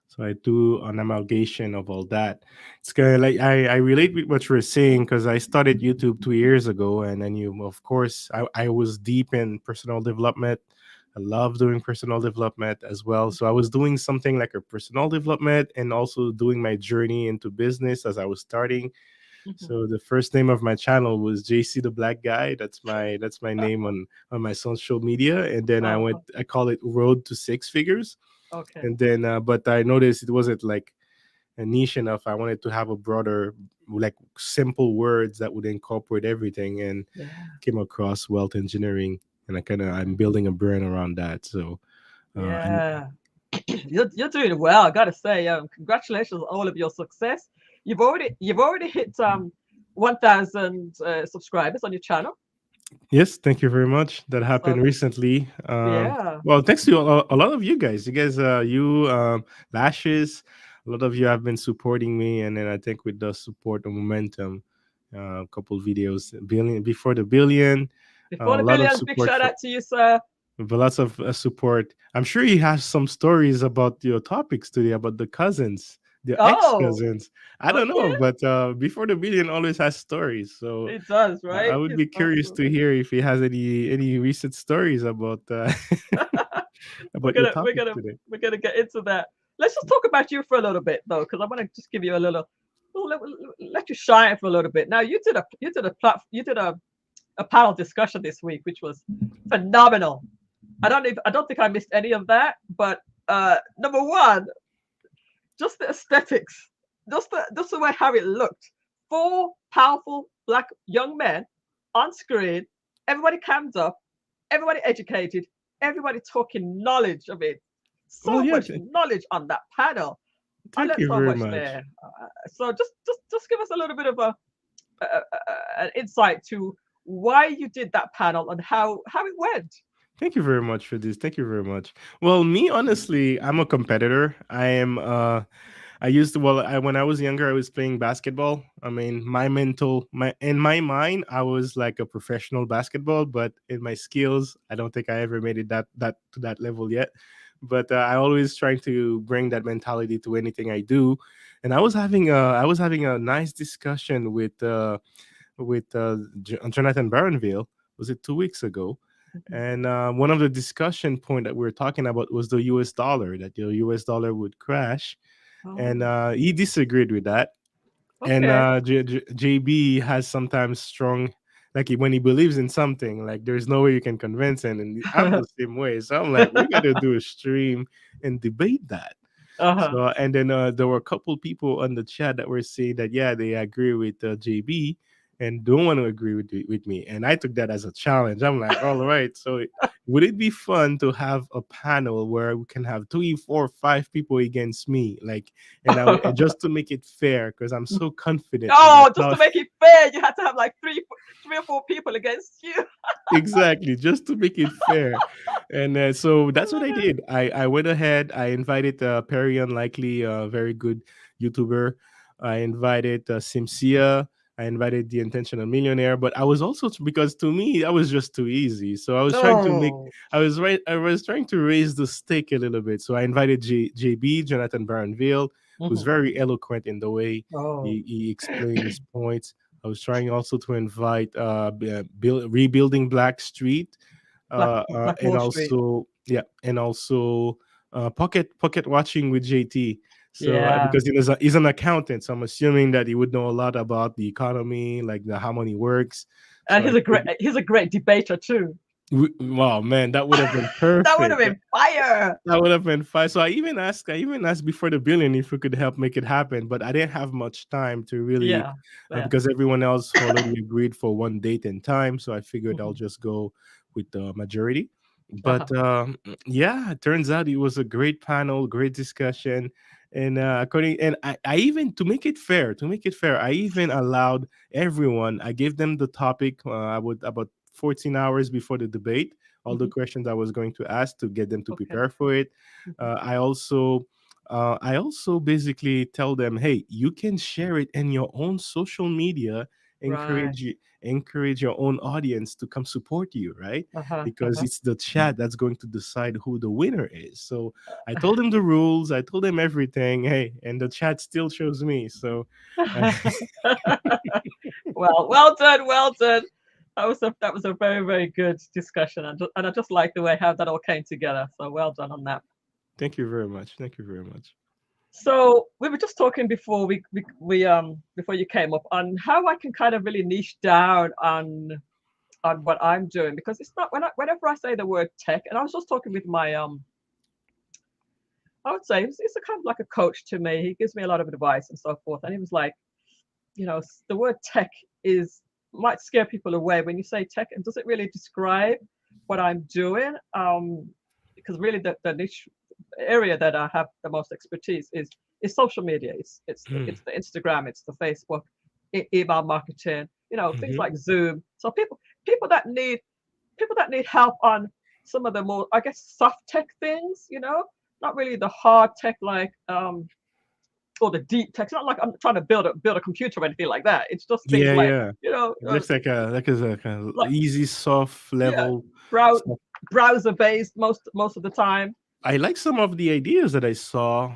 So I do an amalgamation of all that. It's kind of like I relate with what you were saying because I started YouTube 2 years ago, and then of course, I was deep in personal development. I love doing personal development as well. So I was doing something like a personal development and also doing my journey into business as I was starting. Mhm. So the first name of my channel was JC the Black Guy. That's my name on my social media. And then Oh, I call it Road to Six Figures. okay. And then but I noticed it wasn't like a niche enough. I wanted to have a broader, like simple words that would incorporate everything, and Yeah, came across wealth engineering, and I'm building a brand around that. So and yeah. You're doing well. I gotta say, congratulations on all of your success. You've already hit 1,000 subscribers on your channel. yes, thank you very much. That So happened recently. yeah, Well, thanks to a lot of you guys. You guys, Lashes, a lot of you have been supporting me, and then I think with the support and momentum, a couple videos, billion before the billion, before a the lot of billions, big support shout for out to you, sir. lots of support. I'm sure he has some stories about your topics today about the cousins, the ex Oh, cousins. I don't okay. know, but before the billion always has stories. So It does, I right? would It's be curious to absolutely. hear if he has any recent stories about we're about your gonna we're topic gonna today. we're gonna get into that. Let's just talk about you for a little bit though, because I want to just give you a little. let you shine for a little bit. Now you did a panel discussion this week, which was phenomenal. I don't think I missed any of that. But number one, just the aesthetics, just the way how it looked. Four powerful black young men on screen, everybody cammed up, everybody educated, everybody talking knowledge of it. Well, So yeah. much knowledge on that panel. I Thank learned you so very much much. there. So just give us a little bit of an insight to why you did that panel and how it went. Thank you very much for this. Thank you very much. Well, me honestly, I'm a competitor. I am. I used to. Well, when I was younger, I was playing basketball. I mean, my in my mind, I was like a professional basketball, but in my skills, I don't think I ever made it that to that level yet. But I always trying to bring that mentality to anything I do. And I was having a nice discussion with Jonathan Barronville. Was it 2 weeks ago? Mhm. And one of the discussion point that we were talking about was the U.S. dollar, that the U.S. dollar would crash, and Oh, he disagreed with that. And okay. JB has sometimes strong, like when he believes in something, like there's no way you can convince him. And I'm the same way, so I'm like, we got to do a stream and debate that. Uh-huh. So, and then there were a couple people on the chat that were saying that, yeah, they agree with JB and don't want to agree with me. And I took that as a challenge. I'm like, all right. So, would it be fun to have a panel where we can have 3, 4, 5 people against me? Like, and just to make it fair, because I'm so confident about Oh, just how to make it fair, you had to have like three or four people against you. exactly, just to make it fair. And so I that's what love I it. did. I went ahead, I invited Perry Unlikely, a very good YouTuber. I invited Simsia. I invited the Intentional Millionaire, but I was also, because to me that was just too easy. So I was trying to make, Oh. I was trying to raise the stake a little bit. So I invited JB, Jonathan Barronville, who's Mhm. very eloquent in the way Oh, he explained his points. I was trying also to invite rebuilding Black Street, Black and Wall Street. also, yeah, and also pocket watching with JT. So Yeah. because he's an accountant, so I'm assuming that he would know a lot about the economy, like how money works. And So I figured, he's a great debater too. wow, man, that would have been That would have perfect. been fire. That would have been fun. So I even asked before the billion if we could help make it happen, but I didn't have much time to really, Yeah. Yeah. because everyone else already agreed for one date and time. So I figured I'll Mhm. just go with the majority. Uh-huh. But yeah, it turns out it was a great panel, great discussion, and I even, to make it fair, I even allowed everyone. I gave them the topic. I would about 14 hours before the debate, all the Mhm. questions I was going to ask to get them to Okay. prepare for it. Mhm. I also basically tell them, hey, you can share it in your own social media, Right. encourage your own audience to come support you, right? Uh-huh. Because Uh-huh. it's the chat that's going to decide who the winner is. So I told them the rules, I told them everything. Hey, and the chat still chose me. So Well, well done, well done. That was a very, very good discussion, and I just like the way how that all came together. So well done on that. thank you very much. Thank you very much. So we were just talking before before you came up on how I can kind of really niche down on what I'm doing, because it's not whenever I say the word tech, and I was just talking with my I would say it's a kind of like a coach to me. He gives me a lot of advice and so forth, and he was like, the word tech is might scare people away when you say tech, and does it really describe what I'm doing? Because really the niche area that I have the most expertise is social media. It's the Instagram, it's the Facebook, email marketing, things Mhm. like Zoom. So people that need help on some of the more, I guess, soft tech things, not really the hard tech like or the deep tech. It's not like I'm trying to build a computer or anything like that. It's just things Yeah, like, yeah. It looks like a kind of like easy, soft yeah, level brow stuff. browser based most of the time. I like some of the ideas that I saw,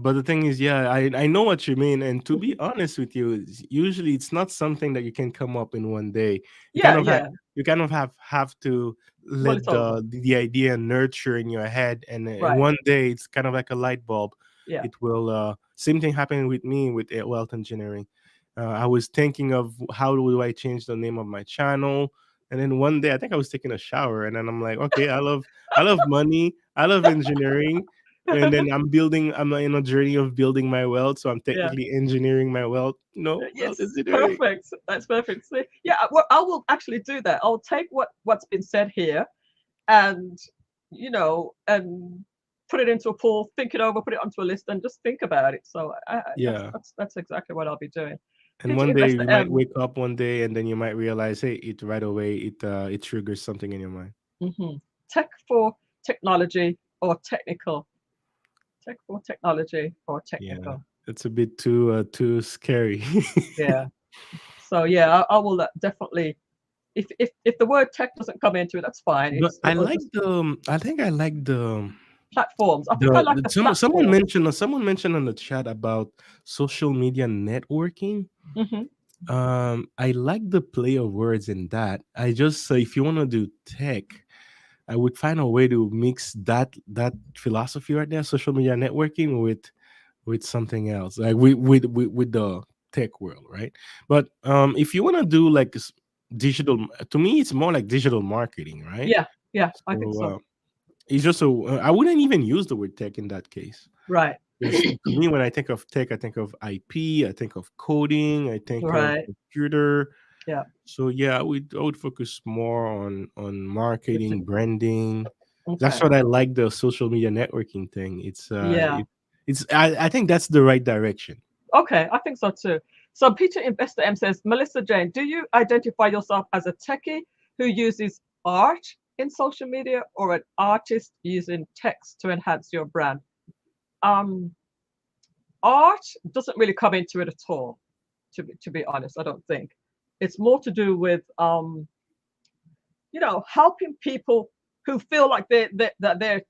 but the thing is, yeah, I know what you mean. And to be honest with you, usually it's not something that you can come up in one day. You kind Yeah, of yeah. you kind of have to Mull let it over. the idea nurture in your head, and Right. one day it's kind of like a light bulb. Yeah. It will. Same thing happened with me with wealth engineering. I was thinking of how do I change the name of my channel, and then one day I think I was taking a shower, and then I'm like, okay, I love money. I love engineering. And then I'm in a journey of building my wealth. So I'm Yeah. technically engineering my wealth. Wealth Yes, engineering. perfect. That's perfect. See, yeah, well, I will actually do that. I'll take what's been said here, and and put it into a pool, think it over, put it onto a list, and just think about it. So Yeah. that's exactly what I'll be doing. And Future one day investor you might wake up one day and then you might realize, hey, it right away it triggers something in your mind. Tech for technology or technical. Tech for technology or Yeah. technical. It's a bit too scary. Yeah. So yeah, I will definitely. If the word tech doesn't come into it, that's fine. But I It'll like just I think I like platforms. I think I like the the someone platform. mentioned on the chat about social media networking. Hmm. I like the play of words in that. I just say if you want to do tech, I would find a way to mix that philosophy right there, social media networking, with something else, like with the tech world, right? But if you want to do like digital, to me, it's more like digital marketing, right? Yeah, yeah, I think So so. it's just so I wouldn't even use the word tech in that case. Right, Because to me, when I think of tech, I think of IP, I think of coding, I think of right. computer. Yeah. So yeah, I would focus more on marketing, branding. That's Okay. what I like the social media networking thing. Yeah. I think that's the right direction. Okay, I think so too. So Peter Investor M says, Melissa Jayne, do you identify yourself as a techie who uses art in social media or an artist using text to enhance your brand? Um, Art doesn't really come into it at all, to be honest, I don't think. It's more to do with helping people who feel like that they're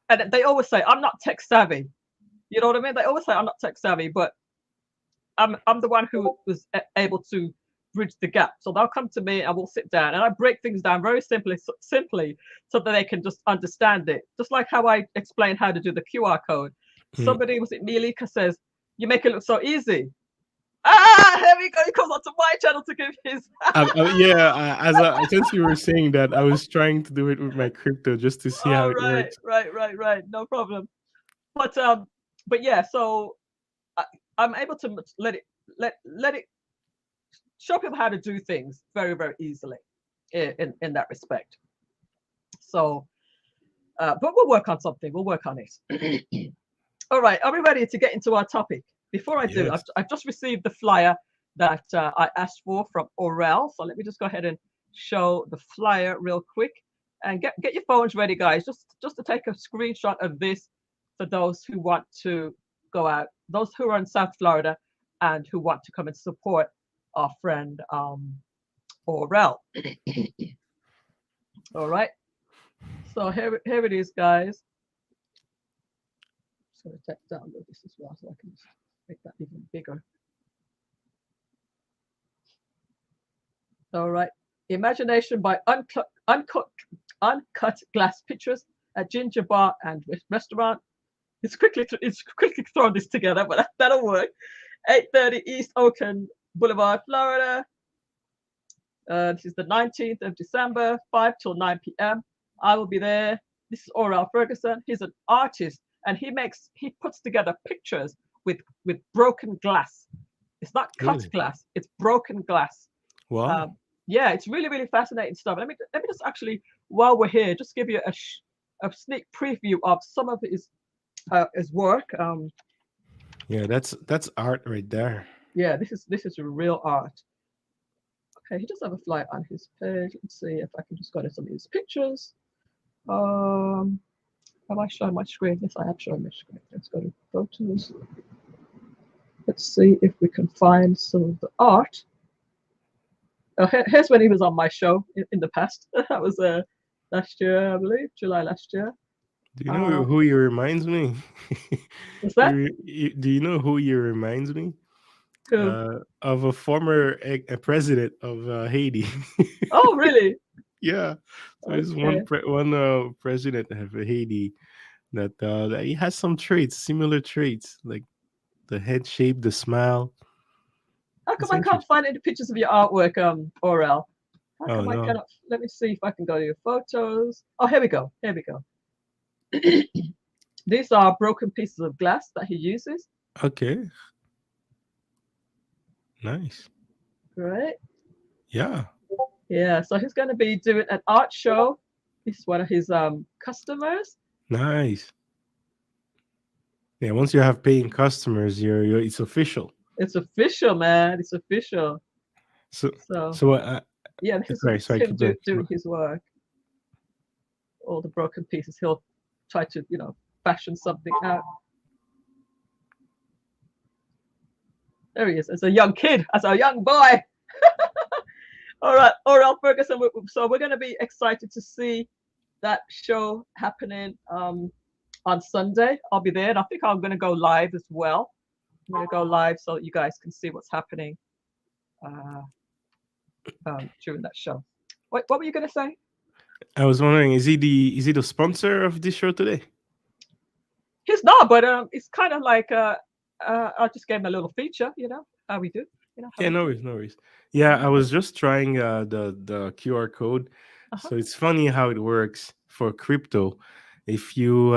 and they always say, I'm not tech savvy. You know what I mean? They always say I'm not tech savvy, but I'm the one who was able to bridge the gap. So they'll come to me and we'll sit down and I break things down very simply so that they can just understand it. Just like how I explained how to do the QR code. Mm. Somebody was it Millissa says, you make it look so easy. Ah, here we go. He comes onto my channel to give his. Yeah, since you were saying that, I was trying to do it with my crypto just to see how All it right, works. right. No problem. But yeah. So I, I'm able to let it show people how to do things very easily in that respect. So, but we'll work on something. We'll work on it. All right. Are we ready to get into our topic? Before I do, Yes. I've just received the flyer that I asked for from Orel. So let me just go ahead and show the flyer real quick and get your phones ready, guys. Just to take a screenshot of this for those who want to go out, those who are in South Florida and who want to come and support our friend Orel. All right. So here it is, guys. I'm just going to download this as well so I can just make that even bigger. All right. Imagination by uncut glass pictures at Ginger Bar and Restaurant. It's quickly thrown this together, but that'll work. 8:30 East Oakland Boulevard, Florida. This is the 19th of December, 5 till 9 p.m. I will be there. This is Orel Ferguson. He's an artist and he puts together pictures with broken glass. It's not cut Really? glass, it's broken glass. Wow. Yeah, it's really fascinating stuff. Let me just actually, while we're here, just give you a sneak preview of some of his work. Yeah, that's art right there. Yeah, this is real art. Okay, he does have a flyer on his page. Let's see if I can just go to some of his pictures. Um, have I shown my screen? Yes, I have shown my screen. Let's go to photos. Let's see if we can find some of the art. Here's when he was on my show in the past. That was last year, I believe, July last year. Do you know who he reminds me? What's that? Do you know who he reminds me? Who? Of a former president of Haiti. Oh, really? Yeah. So there's Okay. one president of Haiti that he has some traits, similar traits, like the head shape, the smile. How come It's I can't interesting. find any pictures of your artwork, Orel? How Oh come I no. cannot? Let me see if I can go to your photos. Oh, here we go. Here we go. These are broken pieces of glass that he uses. Okay. Nice. Right? Yeah. Yeah. So he's going to be doing an art show. This is one of his customers. Nice. Yeah. Once you have paying customers, you're it's official. It's official, man. It's official. So So so yeah, this is sorry. him Keep going. doing his work. All the broken pieces. He'll try to, fashion something out. There he is, as a young kid, as a young boy. All right, Orel Ferguson. So we're going to be excited to see that show happening on Sunday. I'll be there, and I think I'm going to go live as well. I'm going to go live so you guys can see what's happening uh, during that show. What were you going to say? I was wondering, is he the sponsor of this show today? He's not, but it's kind of like I just gave him a little feature. How we do. How Yeah, we no do. worries, no worries. Yeah, I was just trying the QR code. Uh-huh. So it's funny how it works for crypto. If you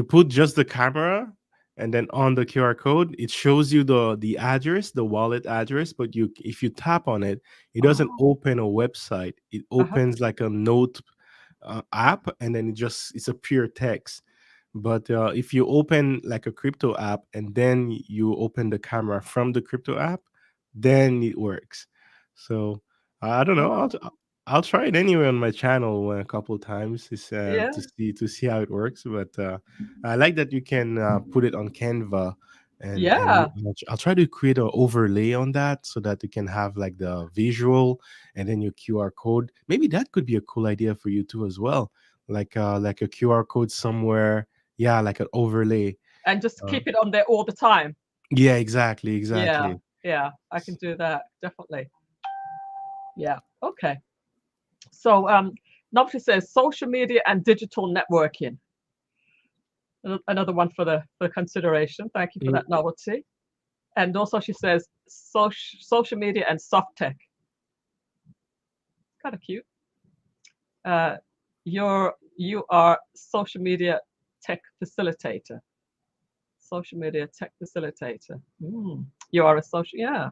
put just the camera and then on the QR code, it shows you the address, the wallet address, but if you tap on it, it doesn't Oh, open a website. It uh-huh. opens like a note app, and then it's a pure text. But if you open like a crypto app and then you open the camera from the crypto app, then it works. So I don't know. Oh, I'll try it anyway on my channel a couple of times yeah, to see how it works. But I like that you can put it on Canva, and yeah, I'll try to create an overlay on that so that you can have like the visual and then your QR code. Maybe that could be a cool idea for you too as well, like a QR code somewhere. Yeah, like an overlay. and just Uh, keep it on there all the time. yeah, exactly, Yeah, exactly. yeah, I can do that definitely. Yeah, okay. So, Nobby says social media and digital networking. Another one for consideration. Thank you for Mm, that novelty. And also, she says social media and soft tech. Kind of cute. Uh, you are social media tech facilitator. Social media tech facilitator. You are a social, yeah.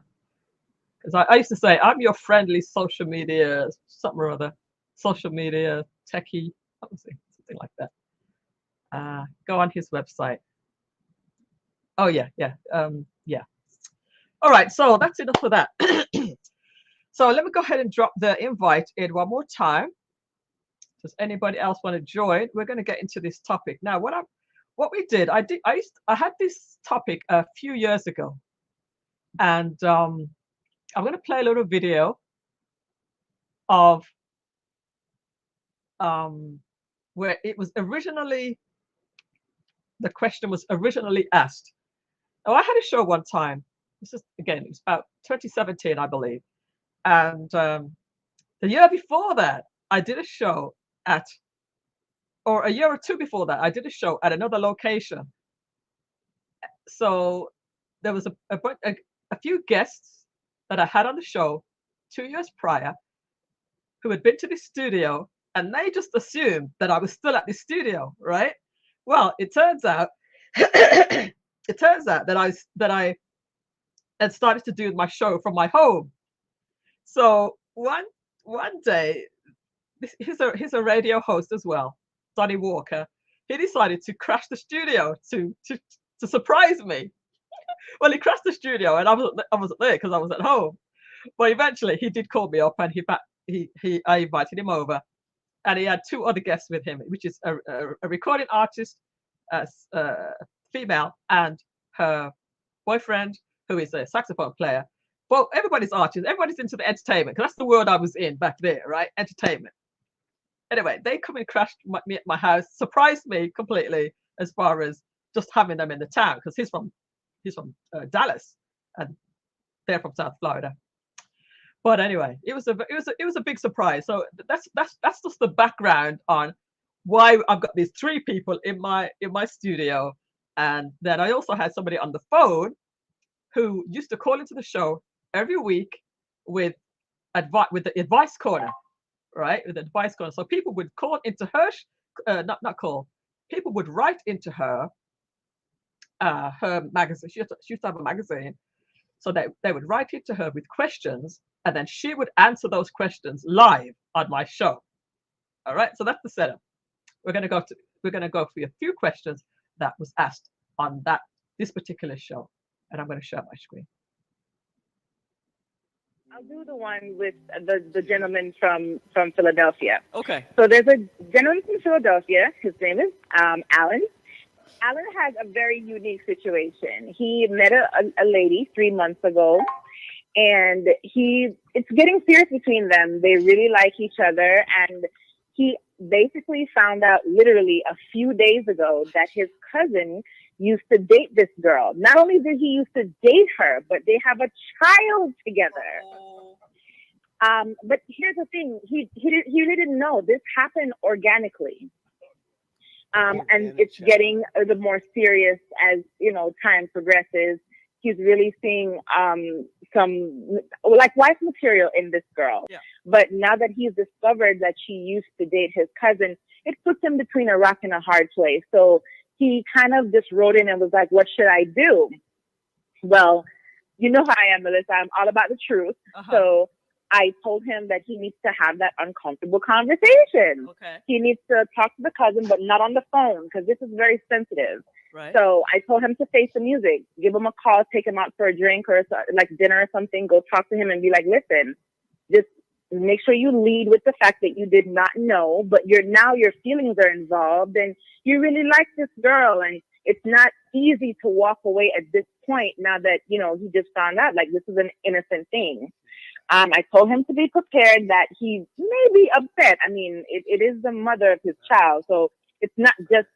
Because I used to say I'm your friendly social media something or other, social media techie. What was it? Something like that. Go on his website. Oh yeah, yeah, yeah. All right, so that's enough for that. So let me go ahead and drop the invite in one more time. Does anybody else want to join? We're going to get into this topic now. What we did, I had this topic a few years ago, and I'm going to play a little video of where it was originally the question was originally asked. Oh, I had a show one time. This is again, it was about 2017, I believe, and the year before that, I did a show at, or a year or two before that, I did a show at another location. So there was a few guests that I had on the show 2 years prior who had been to the studio, and they just assumed that I was still at the studio, right? Well, it turns out that I had started to do my show from my home. So one day, he's a radio host as well, Sonny Walker. He decided to crash the studio to surprise me. Well, he crashed the studio, and I wasn't there because I was at home. But eventually, he did call me up, and I invited him over, and he had two other guests with him, which is a recording artist, female, and her boyfriend, who is a saxophone player. Well, everybody's artists. Everybody's into the entertainment, because that's the world I was in back there, right? Entertainment. Anyway, they come and crashed me at my house, surprised me completely as far as just having them in the town, because he's from Dallas and they're from South Florida. But anyway, it was a big surprise. So that's just the background on why I've got these three people in my studio, and then I also had somebody on the phone who used to call into the show every week with the advice corner, right? With the advice corner. So people would call into her, not call. People would write into her magazine. She used to have a magazine, so they would write into her with questions, and then she would answer those questions live on my show. All right, so that's the setup. We're gonna go through a few questions that was asked on this particular show, and I'm gonna share my screen. I'll do the one with the gentleman from Philadelphia. Okay. So there's a gentleman from Philadelphia. His name is Alan. Alan has a very unique situation. He met a lady 3 months ago, and it's getting serious between them. They really like each other, and he basically found out literally a few days ago that his cousin used to date this girl. Not only did he used to date her, but they have a child together. But here's the thing: he really didn't know this happened organically. And it's getting the more serious as time progresses. He's really seeing some like wife material in this girl. Yeah. But now that he's discovered that she used to date his cousin, it puts him between a rock and a hard place. So he kind of just wrote in and was like, "What should I do?" Well, you know how I am, Millissa. I'm all about the truth. Uh-huh. So I told him that he needs to have that uncomfortable conversation. Okay. He needs to talk to the cousin, but not on the phone, because this is very sensitive. Right. So I told him to face the music, give him a call, take him out for a drink or like dinner or something, go talk to him and be like, "Listen, just make sure you lead with the fact that you did not know, but your feelings are involved and you really like this girl, and it's not easy to walk away at this point now that, he just found out, like, this is an innocent thing." I told him to be prepared that he may be upset. I mean, it is the mother of his child, so it's not just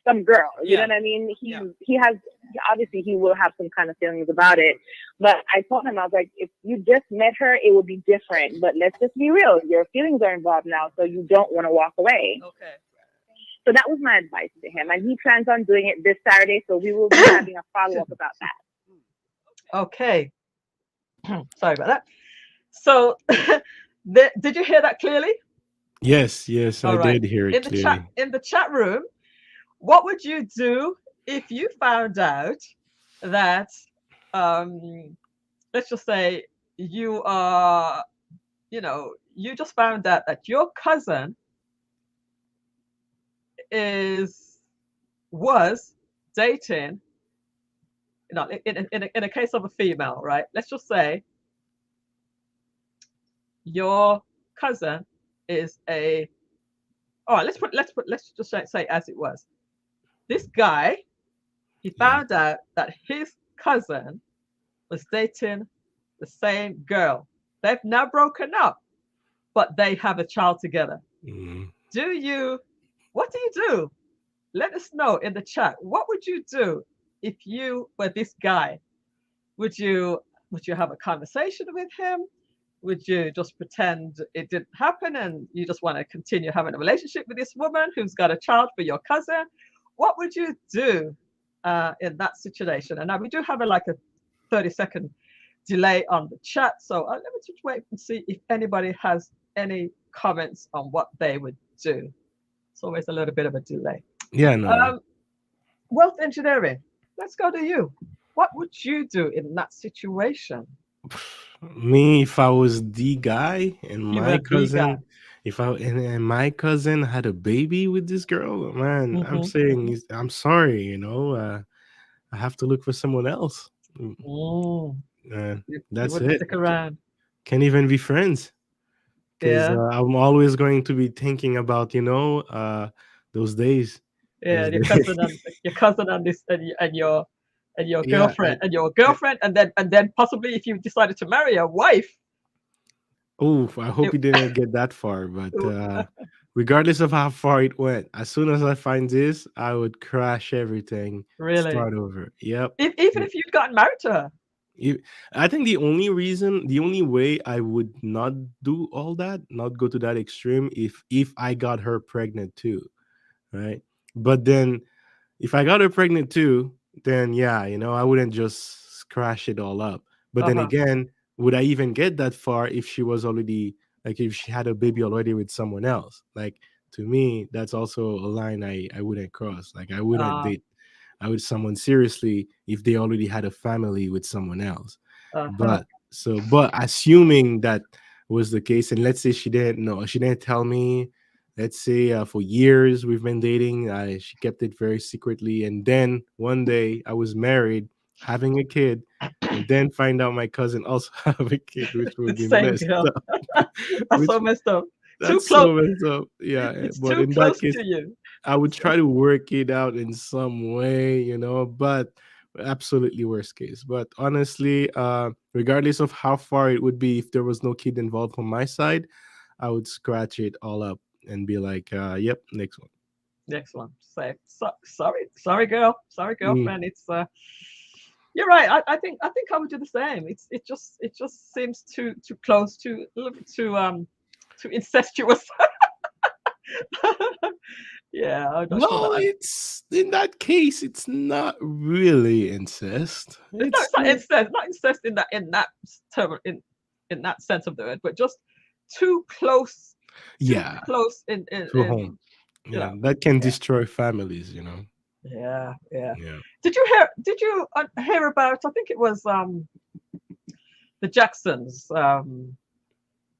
some girl. You know what I mean? He has, obviously he will have some kind of feelings about it. But I told him, I was like, if you just met her, it would be different. But let's just be real. Your feelings are involved now, so you don't want to walk away. Okay. So that was my advice to him. And he plans on doing it this Saturday, so we will be having a follow-up about that. Okay. Sorry about that. So, did you hear that clearly? Yes, All I right. did hear it clearly. In the chat room, what would you do if you found out that, let's just say you are, you just found out that your cousin was dating, in a case of a female, right? Let's just say your cousin is all right, let's just say as it was. This guy, he found out that his cousin was dating the same girl. They've now broken up, but they have a child together. Mm-hmm. What do you do? Let us know in the chat. What would you do if you were this guy? Would you have a conversation with him? Would you just pretend it didn't happen and you just want to continue having a relationship with this woman who's got a child for your cousin? What would you do in that situation? And now we do have a 30-second delay on the chat. So let me just wait and see if anybody has any comments on what they would do. It's always a little bit of a delay. Yeah, no. Wealth engineering. Let's go to you. What would you do in that situation? Me, if I was the guy and You my were the cousin, guy. if I and my cousin had a baby with this girl, man, I'm Mhm. saying, I'm sorry, I have to look for someone else. You That's wouldn't it. stick around. Can't even be friends because Yeah. I'm always going to be thinking about, those days. Yeah, Those your days. cousin and this and your Yeah, girlfriend and then possibly if you decided to marry a wife, Oh, I hope It- he didn't get that far, but Ooh, regardless of how far it went, as soon as I find this, I would crash everything, really? start over. Yep. Even if you'd gotten married to her. You- I think the only way I would not do all that, not go to that extreme, if I got her pregnant too, right? But then if I got her pregnant too, then yeah, I wouldn't just crash it all up. But then Uh-huh. again, would I even get that far if she was already like if she had a baby already with someone else? Like to me, that's also a line I wouldn't cross. Like I wouldn't Uh, date I would someone seriously if they already had a family with someone else. uh-huh. But assuming that was the case, and let's say she didn't know, she didn't tell me. Let's say for years we've been dating. She kept it very secretly, and then one day I was married, having a kid, and then find out my cousin also have a kid, which would be Same messed girl. up. That's which so messed up. Too That's close. so messed up. Yeah, It's but too in that close case, to you. I would try to work it out in some way, but absolutely worst case. But honestly, regardless of how far it would be, if there was no kid involved on my side, I would scratch it all up and be like, yep, next one. Next one. Say sorry, girl. Sorry, Mm. girlfriend. It's you're right. I think I would do the same. It just seems too close, too a little bit too incestuous. Yeah, I'm not sure that No, it's in that case, it's not really incest. it's It's not incest, not incest in that term in that sense of the word, but just too close, too yeah, close in in, to home. in you Yeah, know. that can Yeah, destroy families. yeah. Yeah. Did you hear about? I think it was the Jacksons,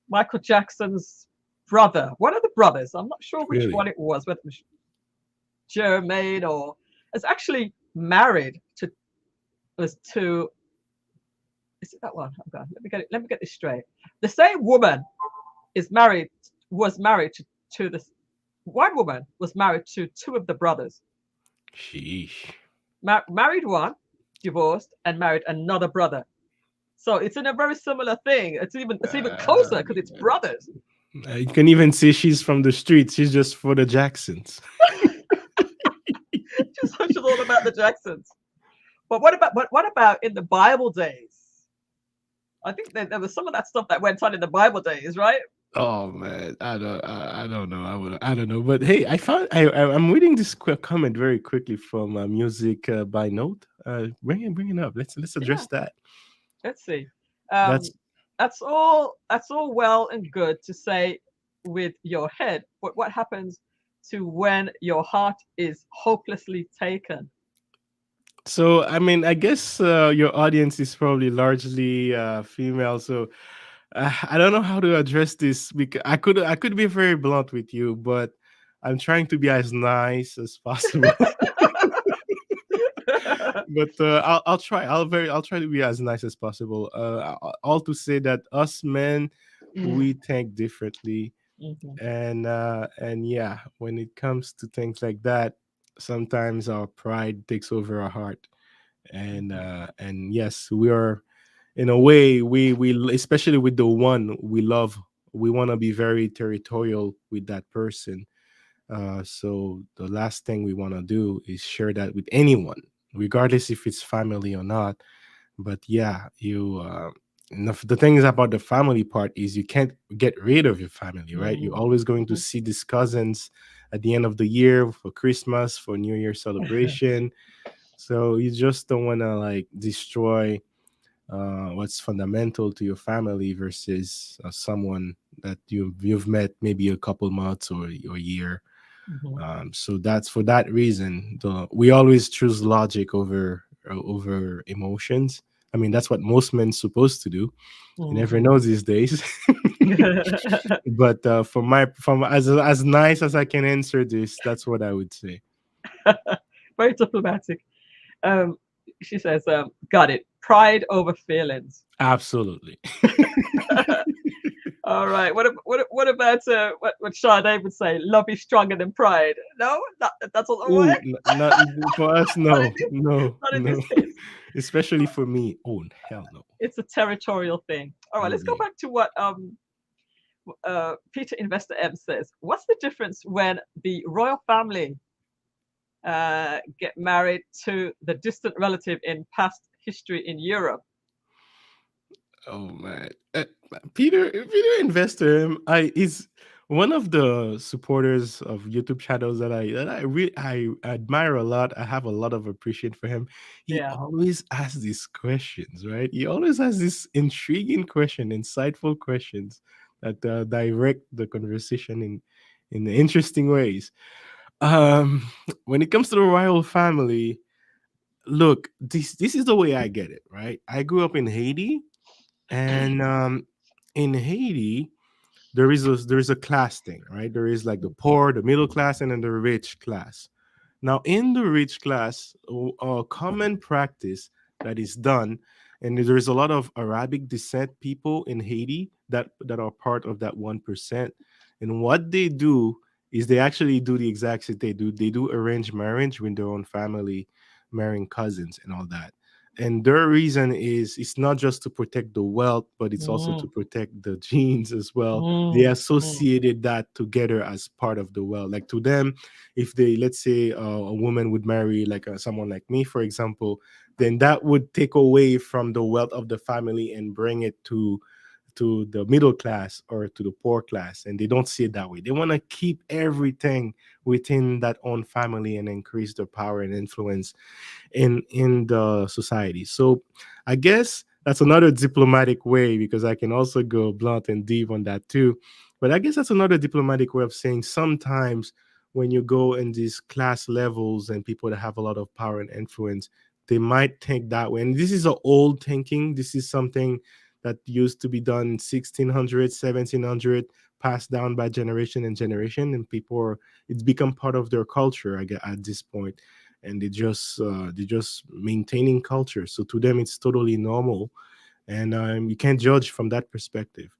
Michael Jackson's brother, one of the brothers. I'm not sure which Really? one it was, whether it was Jermaine or is actually married to was to is it that one? Oh God, let me get this straight. The same woman is married was married to this one woman was married to two of the brothers. Sheesh. Married one, divorced, and married another brother. So it's in a very similar thing. It's even closer Uh, because it's brothers. you can even say she's from the streets. She's just for the Jacksons. Just all about the Jacksons. But what about in the Bible days? I think there was some of that stuff that went on in the Bible days, right? Oh man, I don't know. I don't know. But hey, I'm reading this quick comment very quickly from music by note. Bring it up. Let's Yeah. address that. Let's see. That's Um, that's all well and good to say with your head, but what happens to when your heart is hopelessly taken? so. I mean, I guess your audience is probably largely female. So I don't know how to address this because I could be very blunt with you, but I'm trying to be as nice as possible. But I'll try. I'll try to be as nice as possible. All to say that us men, Mm, we think differently, mhm, and yeah, when it comes to things like that, sometimes our pride takes over our heart, mhm, and yes, we are in a way especially with the one we love, we want to be very territorial with that person. So the last thing we want to do is share that with anyone, regardless if it's family or not. But yeah, and the thing is about the family part is you can't get rid of your family, right? You're mhm, always going to mhm. see these cousins at the end of the year for Christmas, for New Year celebration. So you just don't want to like destroy what's fundamental to your family versus someone that you've met maybe a couple months or a year. Mhm, So that's for that reason. We always choose logic over emotions. I mean, that's what most men supposed to do. You never mhm. know these days. But from as nice as I can answer this, that's what I would say. Very diplomatic. Um, she says, "Got it. Pride over feelings." Absolutely. All right. What about what Sade would say? Love is stronger than pride. No, that's all the way. Ooh, not for us. Not in No, this, no, not in no. this case. Especially for me. Oh hell no. It's a territorial thing. All right. Let's go Mm-mm. back to what Peter Investor M says, "What's the difference when the royal family get married to the distant relative in past history in Europe?" Oh man, Peter Investor, I is one of the supporters of YouTube channels that I really I admire a lot. I have a lot of appreciation for him. He Yeah. always asks these questions, right? He always has this intriguing question, insightful questions that direct the conversation in interesting ways. Um, when it comes to the royal family, look, this is the way I get it, right? I grew up in Haiti, and in Haiti, there is a class thing, right? There is like the poor, the middle class, and then the rich class. Now, in the rich class, a common practice that is done, and there is a lot of Arabic descent people in Haiti that are part of that 1%. And what they do is they actually do the exact same they do. They do arranged marriage with their own family, marrying cousins and all that. And their reason is it's not just to protect the wealth, but it's also Mm, to protect the genes as well. They mm, mm. associated that together as part of the wealth. Like to them, if they, let's say a woman would marry like someone like me, for example, then that would take away from the wealth of the family and bring it to the middle class or to the poor class, and they don't see it that way. They want to keep everything within that own family and increase their power and influence in the society. So I guess that's another diplomatic way, because I can also go blunt and deep on that too. But I guess that's another diplomatic way of saying sometimes when you go in these class levels and people that have a lot of power and influence, they might think that way. And this is a old thinking. This is something that used to be done in 1600, 1700, passed down by generation and generation, and people are, it's become part of their culture, I guess, at this point. And they just maintaining culture, so to them it's totally normal, and you can't judge from that perspective.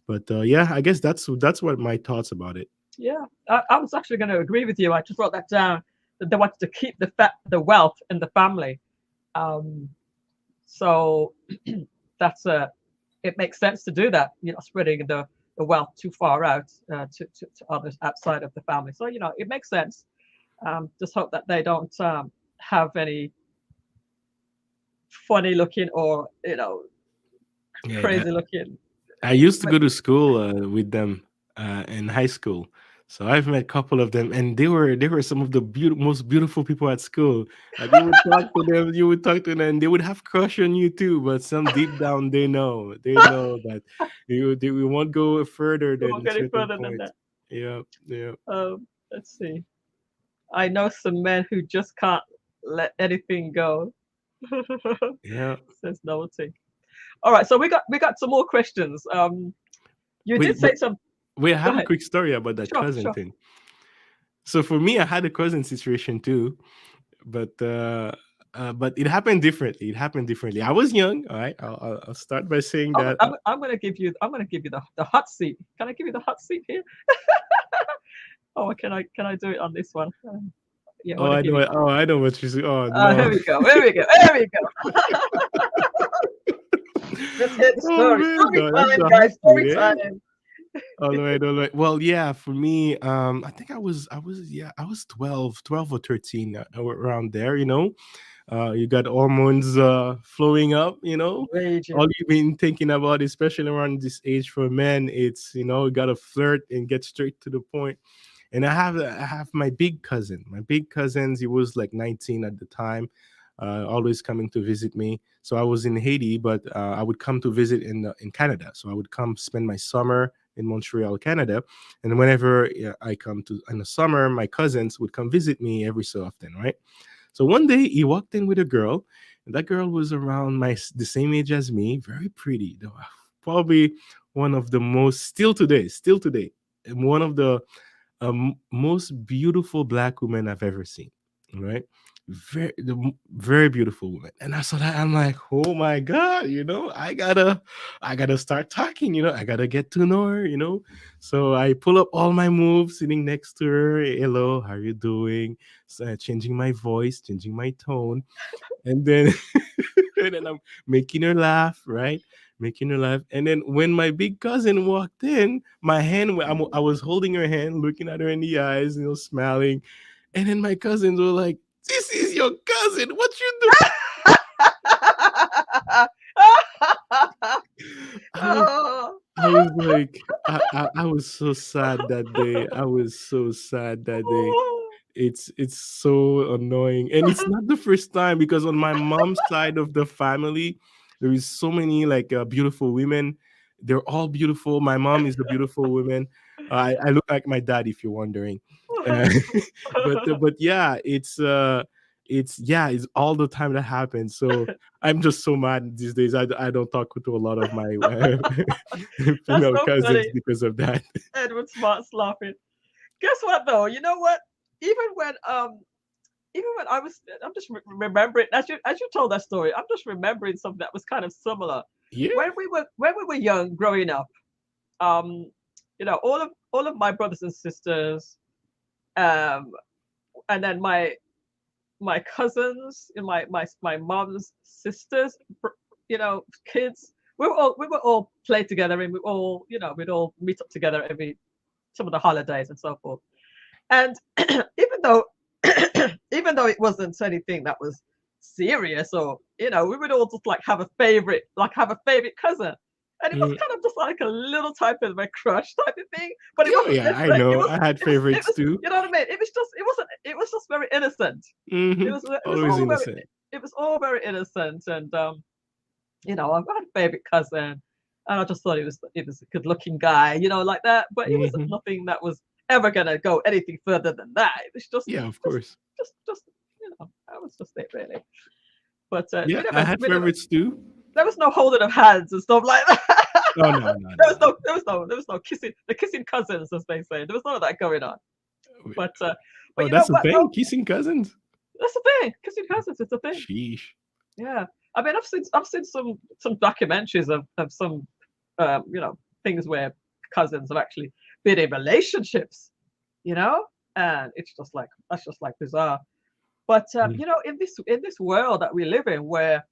But yeah, I guess that's what my thoughts about it. Yeah, I was actually going to agree with you. I just wrote that down, that they wanted to keep the wealth in the family. Um, so that's it makes sense to do that. Spreading the wealth too far out to others outside of the family. So it makes sense. Just hope that they don't have any funny looking or Yeah, crazy looking. I used to go to school with them in high school, so I've met a couple of them, and they were some of the most beautiful people at school. Like you would talk to them, and they would have crush on you too. But some deep down, they know that we won't go further We than won't a get any certain further than point. that. Yeah, yeah, Let's see. I know some men who just can't let anything go. yeah. Says Novelty. All right, so we got some more questions. You did Wait, say some. wait. I Go have a ahead. quick story about that Sure, cousin sure. thing. So for me, I had a cousin situation too, but it happened differently. It happened differently. I was young. All right, I'll start by saying I'm, that. I'm, I'm going to give you. I'm going to give you the hot seat. Can I give you the hot seat here? Oh, can I do it on this one? Yeah, I Oh, want to I give know. you. Oh, I know what she's. Oh Here no. we go. Here we go. Here we go. Let's hear the Oh story. man, Story no, that's time, the hot guys. seat, Story eh? time. All right, all right. Well, yeah, for me, I think I was 12 or 13, around there. You got hormones flowing up. All Raging. you've been thinking about, especially around this age for men, it's you got to flirt and get straight to the point. And I have my big cousin. My big cousins. He was like 19 at the time. Always coming to visit me. So I was in Haiti, but I would come to visit in Canada. So I would come spend my summer in Montreal, Canada. And whenever I come to in the summer, my cousins would come visit me every so often, right? So one day he walked in with a girl, and that girl was around the same age as me, very pretty, though. Probably one of the most still today, and one of the most beautiful black women I've ever seen. Right, very beautiful woman. And I saw that, I'm like, oh my god, I gotta start talking. I gotta get to know her. So I pull up all my moves, sitting next to her. Hello, how you doing? So, changing my voice, changing my tone, and then and then I'm making her laugh, right? making her laugh. And then when my big cousin walked in, I was holding her hand, looking at her in the eyes, smiling. And then my cousins were like, "This is your cousin. What you do?" I was Oh. I was like, I was so sad that day. I was so sad that day. It's so annoying, and it's not the first time, because on my mom's side of the family, there is so many like beautiful women. They're all beautiful. My mom is a beautiful woman. I look like my dad, if you're wondering. Uh, but yeah, it's all the time that happens. So I'm just so mad these days. I don't talk to a lot of my That's female so cousins funny. because of that. Edward Smart's laughing. Guess what though? You know what? Even when I'm just remembering as you told that story. I'm just remembering something that was kind of similar. Yeah. When we were young, growing up, um, all of my brothers and sisters, um, and then my cousins, and my mom's sisters, kids. We were all play together, and we'd all meet up together every some of the holidays and so forth. And even though even though it wasn't anything that was serious, or we would all just like have a favorite cousin. And it was Mm. kind of just like a little type of a crush type of thing, but it Oh wasn't yeah, I necessarily. It know. was I had it favorites was too. you know what I mean. It was just very innocent. It Hmm. was Always all very innocent. it was all very innocent. And I had a favorite cousin, and I just thought it was a good looking guy, like that. But it wasn't Hmm. nothing that was ever gonna go anything further than that. It was just Yeah, of just course. just that was just it really. But Yeah, I had favorites too. there was no holding of hands and stuff like that. Oh no, no, there no, was no there was no there was no kissing cousins, as they say. There was none of that going on. no. But Oh, you know that's the what thing. though? Kissing cousins. That's the thing. Kissing cousins is the thing. Sheesh. Yeah. I mean, I've seen some documentaries of some things where cousins have actually been in relationships, you know, and it's just like that's just like bizarre. But Mm. in this world that we live in, where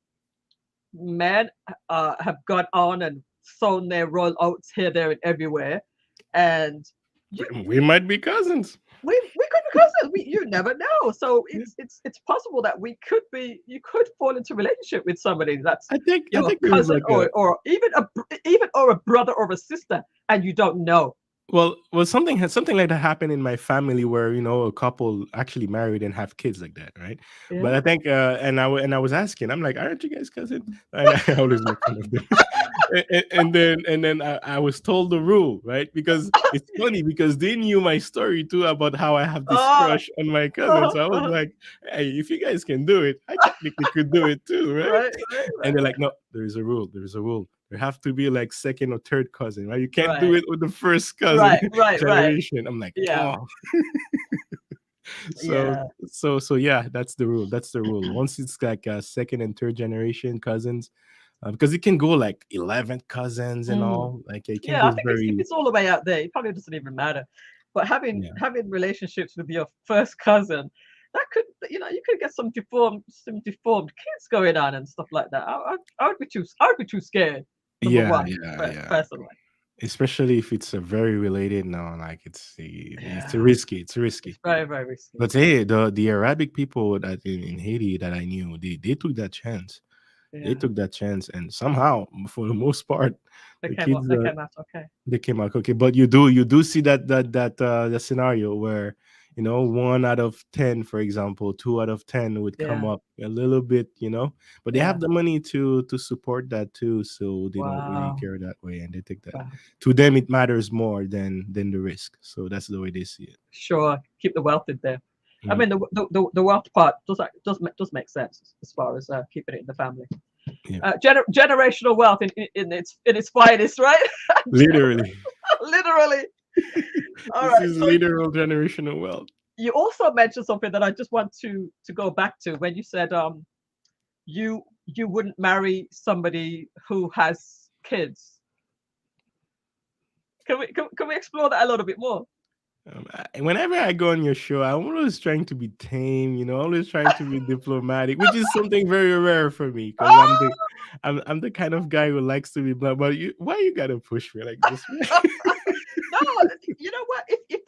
men have gone on and sown their roll oats here, there, and everywhere, and you We might be cousins. we could be cousins. You never know. So Yeah. it's possible that you could fall into a relationship with somebody that's I your think there is cousin, like a or even a brother or a sister, and you don't know. well, something like that happened in my family, where a couple actually married and have kids like that, right? But Yeah. I think and I was asking, I'm like, aren't you guys cousins? And I always make fun of them. And then I was told the rule, right? Because it's funny, because they knew my story too, about how I have this Oh, crush on my cousin. So I was like, hey, if you guys can do it, I technically could do it too, right? right, right, And right, they're like, no, there is a rule. There is a rule. There have to be like second or third cousin, right? You can't do right, it with the first cousin right, right, right. generation. I'm like, Yeah, oh, so yeah. so yeah, that's the rule. That's the rule. Once it's like second and third generation cousins, because it can go like 11 cousins and Mm. all. Like it can Yeah, I go think if very, it's all the way out there, it probably doesn't even matter. But having yeah, having relationships with your first cousin, that could, you could get some deformed kids going on and stuff like that. I would be too scared. Number yeah, one, yeah, yeah. personally. Especially if it's a very related. No, like it's Yeah, risky. It's risky. it's very, very risky. But hey, the Arabic people that in Haiti that I knew, they took that chance. They Yeah, took that chance, and somehow, for the most part, they the came kids up. They came out okay. they came out okay. But you do see that scenario where, 1 out of 10, for example, 2 out of 10 would come Yeah. up a little bit, but they Yeah. have the money to support that too, so they don't really Wow. care that way, and they take that. Wow. To them, it matters more than the risk. So that's the way they see it. Sure. Keep the wealth in there. I Mm, mean, the wealth part does make sense as far as keeping it in the family. yeah, Generational wealth in its finest, right? literally. Literally. All This right. is So literal generational wealth. you also mentioned something that I just want to go back to, when you said you wouldn't marry somebody who has kids. Can we explore that a little bit more? Whenever I go on your show, I'm always trying to be tame, always trying to be diplomatic, which is something very rare for me because Oh, I'm the kind of guy who likes to be blunt. But why you gotta push me like this, man? no, you know what? If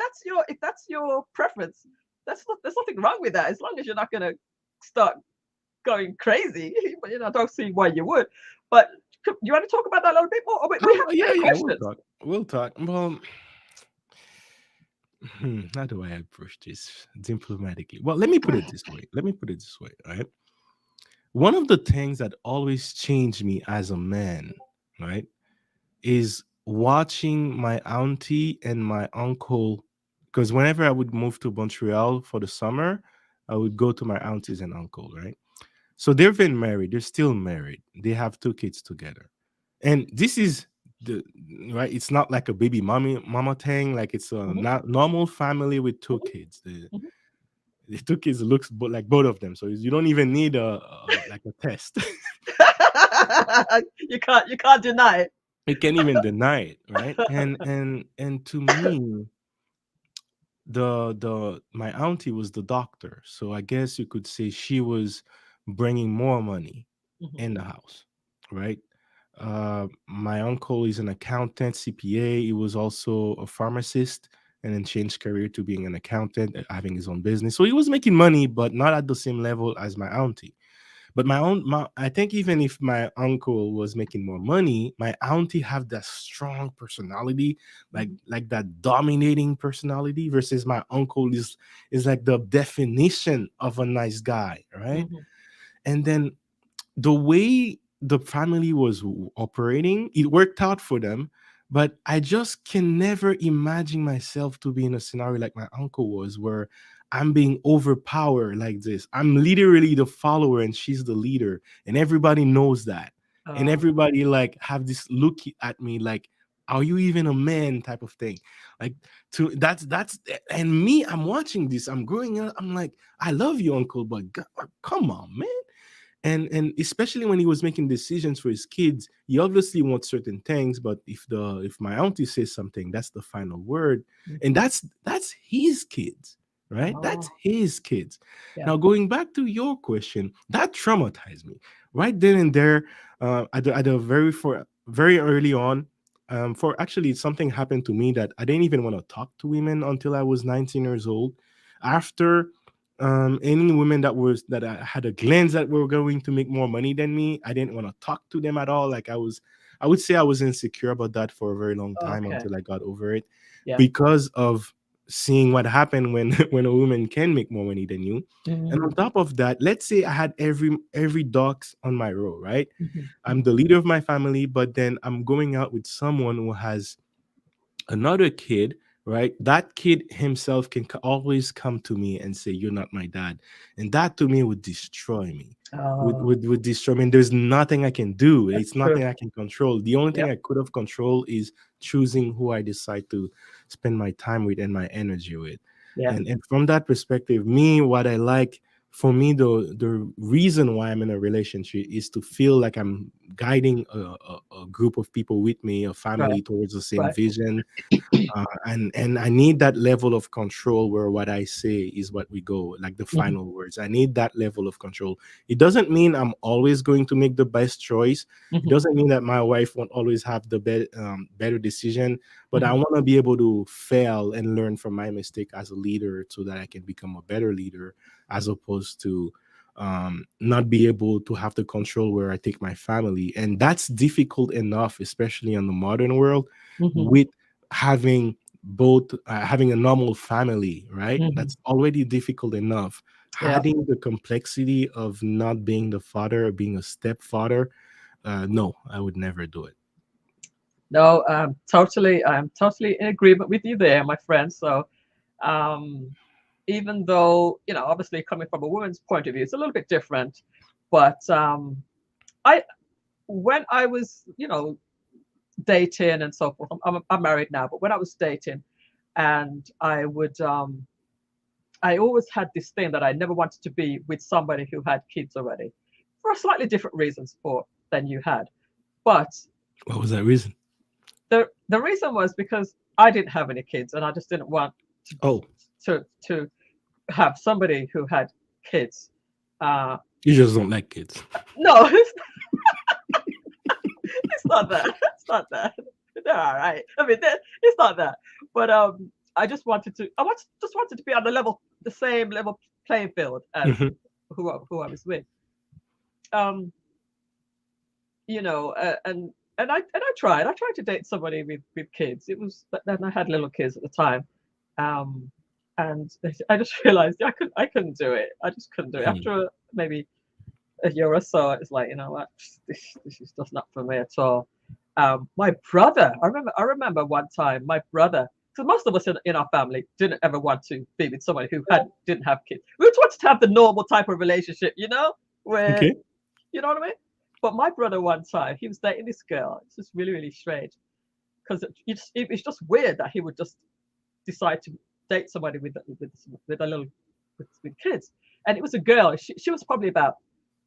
that's your preference, there's nothing wrong with that as long as you're not gonna start going crazy. But I don't see why you would. But you want to talk about that a little bit more? Or we have Yeah, many yeah, we'll questions. talk. We'll talk. Well, how do I approach this diplomatically? Well, let me put it this way. All right. One of the things that always changed me as a man, right, is watching my auntie and my uncle. Because whenever I would move to Montreal for the summer, I would go to my aunties and uncle, right? So they've been married. They're still married. They have two kids together, and this is the right. It's not like a baby mama thing. Like it's a Mhm, not normal family with two mhm, kids. The, mhm. the two kids looks like both of them. So you don't even need like a test. You can't deny it. You can't even deny it, right? And to me, the my auntie was the doctor, so I guess you could say she was bringing more money Mhm, in the house, right? My uncle is an accountant, CPA. He was also a pharmacist, and then changed career to being an accountant, having his own business. So he was making money, but not at the same level as my auntie. But I think even if my uncle was making more money, my auntie have that strong personality, mhm, like that dominating personality, versus my uncle is like the definition of a nice guy, right? mhm. And then the way the family was operating, it worked out for them. But I just can never imagine myself to be in a scenario like my uncle was, where I'm being overpowered like this. I'm literally the follower and she's the leader, and everybody knows that. And Uh, everybody like have this look at me like, are you even a man type of thing? Like to that's and me, I'm watching this, I'm growing up, I'm like, I love you, uncle, but God, come on, man. And especially when he was making decisions for his kids, he obviously wants certain things, but if my auntie says something, that's the final word. And mhm. that's his kids, right? That's Oh, his kids. yeah. Now, going back to your question, that traumatized me right then and there. At the very early on, for actually something happened to me that I didn't even want to talk to women until I was 19 years old. After any women that I had a glance that were going to make more money than me, I didn't want to talk to them at all. Like I would say I was insecure about that for a very long time Okay. until I got over it, Yeah. because of seeing what happened when when a woman can make more money than you. And on Mhm, top of that, let's say I had every ducks on my row, right? mhm, I'm the leader of my family, but then I'm going out with someone who has another kid, right? That kid himself can always come to me and say, "You're not my dad," and that to me would destroy me. Oh, Would destroy me. And there's nothing I can do. that's It's true. nothing I can control. The only thing Yep. I could have control is choosing who I decide to spend my time with and my energy with. Yeah. And from that perspective, me, what I like, for me, the reason why I'm in a relationship is to feel like I'm guiding a group of people with me, a Right. family towards the same Right. vision. And I need that level of control where what I say is what we go, like the Mhm, final words. I need that level of control. It doesn't mean I'm always going to make the best choice. It mhm, doesn't mean that my wife won't always have the better decision, but I mhm. want to be able to fail and learn from my mistake as a leader so that I can become a better leader, as opposed to not be able to have the control where I take my family. And that's difficult enough, especially in the modern world, Mhm. with having having a normal family, right? Mhm. That's already difficult enough. Yeah. Adding the complexity of not being the father or being a stepfather, no, I would never do it. No, I'm totally in agreement with you there, my friend. So, um, even though, obviously coming from a woman's point of view, it's a little bit different. But I, when I was, dating and so forth, I'm married now, but when I was dating, and I always had this thing that I never wanted to be with somebody who had kids already, for slightly different reasons for than you had. But What was that reason? the reason was because I didn't have any kids and I just didn't want Oh, to have somebody who had kids. you just don't like kids. No, it's not that. It's not that. They're all right. I mean, it's not that. But I just wanted to. Just wanted to be on the same level playing field as Mhm. who I was with. Um, and I tried. I tried to date somebody with kids. But then I had little kids at the time, um, and I just realized I couldn't do it. I just couldn't do it. Mhm. After maybe a year or so, it's like, you know what, this is just not for me at all. My brother, I remember one time my brother, because most of us in our family didn't ever want to be with somebody who didn't have kids. We just wanted to have the normal type of relationship, where Okay. you know what I mean. But my brother one time he was dating this girl. It's just really really strange because it's just weird that he would just decide to date somebody with a little with kids, and it was a girl. She was probably about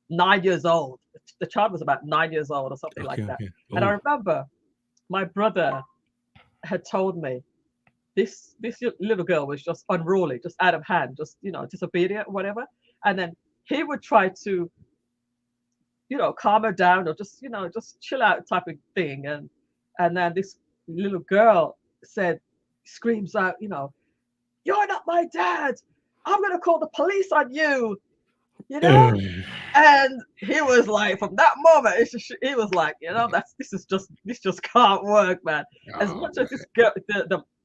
9 years old. The child was about 9 years old or something like Okay. that. Okay. And I Oh. remember my brother had told me this little girl was just unruly, just out of hand, just disobedient or whatever. And then he would try to calm her down or just chill out type of thing. And then this little girl screams out, "You're not my dad. I'm gonna call the police on you." You know, Uh, And he was like, from that moment, he was like, this just can't work, man. As oh, much as this girl,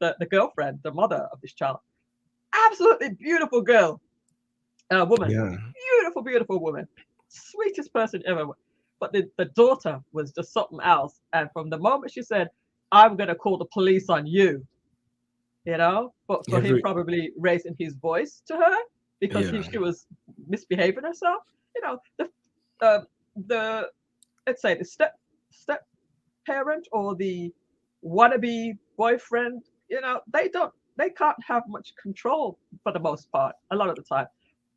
the girlfriend, the mother of this child, absolutely beautiful girl, woman, yeah. beautiful, beautiful woman, sweetest person ever. But the daughter was just something else. And from the moment she said, "I'm gonna call the police on you," but for him Every probably raising his voice to her because yeah. she was misbehaving herself. Uh, the let's say the step parent or the wannabe boyfriend, they can't have much control for the most part, a lot of the time,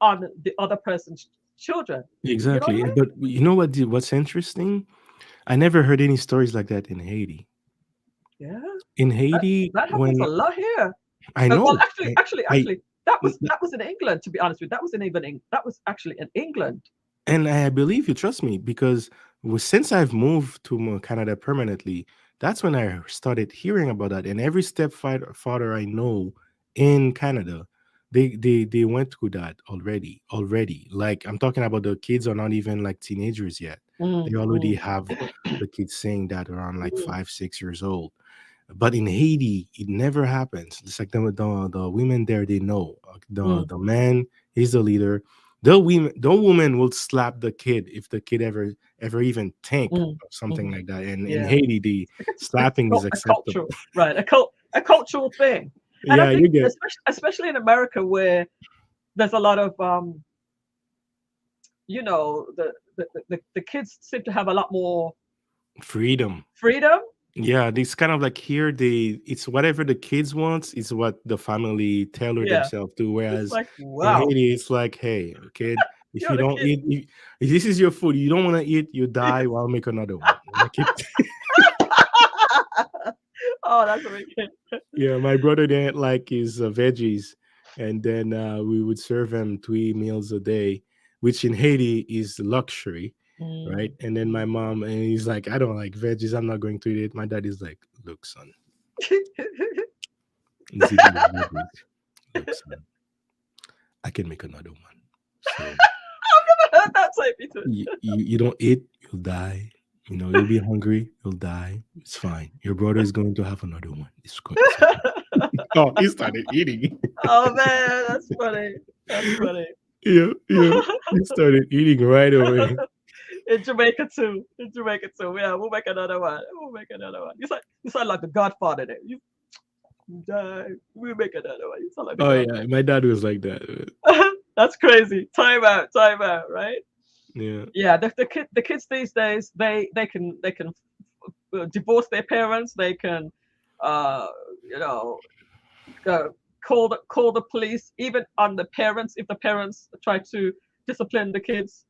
on the other person's children. You know what I Exactly. mean? But you know what's interesting? I never heard any stories like that in Haiti. Yeah, In that, Haiti, that happens a when lot here. I Well, know, I actually, that was in England. To be honest with you, that was in even that was actually in England. and I believe you, trust me, because since I've moved to Canada permanently, that's when I started hearing about that. And every stepfather I know in Canada, they went through that already. Like I'm talking about the kids are not even like teenagers yet. Mm, They already mm, have the kids saying that around like mm, 5, 6 years old. But in Haiti, it never happens. It's like the women there, they know. mm, The man, he's the leader. The woman will slap the kid if the kid ever even think mm, of something mm. like that. And in Yeah. Haiti, the It's slapping is a acceptable. cultural, right? A cultural thing, and I Yeah, think you get especially in America where there's a lot of the kids seem to have a lot more freedom. freedom. Yeah, this kind of like here, it's whatever the kids wants is what the family tailor Yeah, themselves to. it's Whereas like in wow, Haiti, it's like, hey, kid, if you're you the don't kid. eat, if this is your food, you don't want to eat, you die. Well, I'll make another one. Like it, Oh, that's wicked. yeah, my brother didn't like his veggies, and then we would serve him 3 meals a day, which in Haiti is luxury, right? Mm, And then my mm. mom, and he's like, I don't like veggies. I'm not going to eat it. My dad is like, look, son, he's eating the veggies. Look, son, I can make another one. So That's like me too. you don't eat, you'll die. You'll be hungry, you'll die. It's fine. Your brother is going to have another one. It's good. It's okay. Oh, he started eating. Oh man, that's funny. That's funny. Yeah, yeah. He started eating right away. In Jamaica too. In Jamaica too. Yeah, we'll make another one. We'll make another one. You sound like the Godfather there. You die. We'll make another one. You sound like the Oh yeah, Godfather. my dad was like that. That's crazy. Time out, right? Yeah, Yeah, the kids these days they can divorce their parents. They can, uh, you know, call the police even on the parents if the parents try to discipline the kids.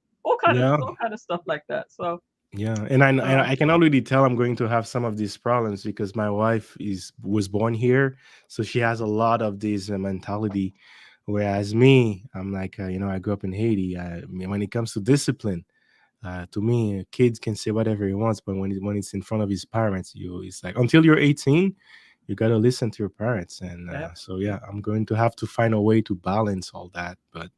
yeah, All kind of stuff like that. So Yeah, and I can already tell I'm going to have some of these problems because my wife was born here, so she has a lot of this mentality. Whereas me, I'm like, I grew up in Haiti. When it comes to discipline, to me, kids can say whatever he wants, but when it's in front of his parents, it's like until you're 18, you gotta listen to your parents. And Yep. so yeah, I'm going to have to find a way to balance all that. But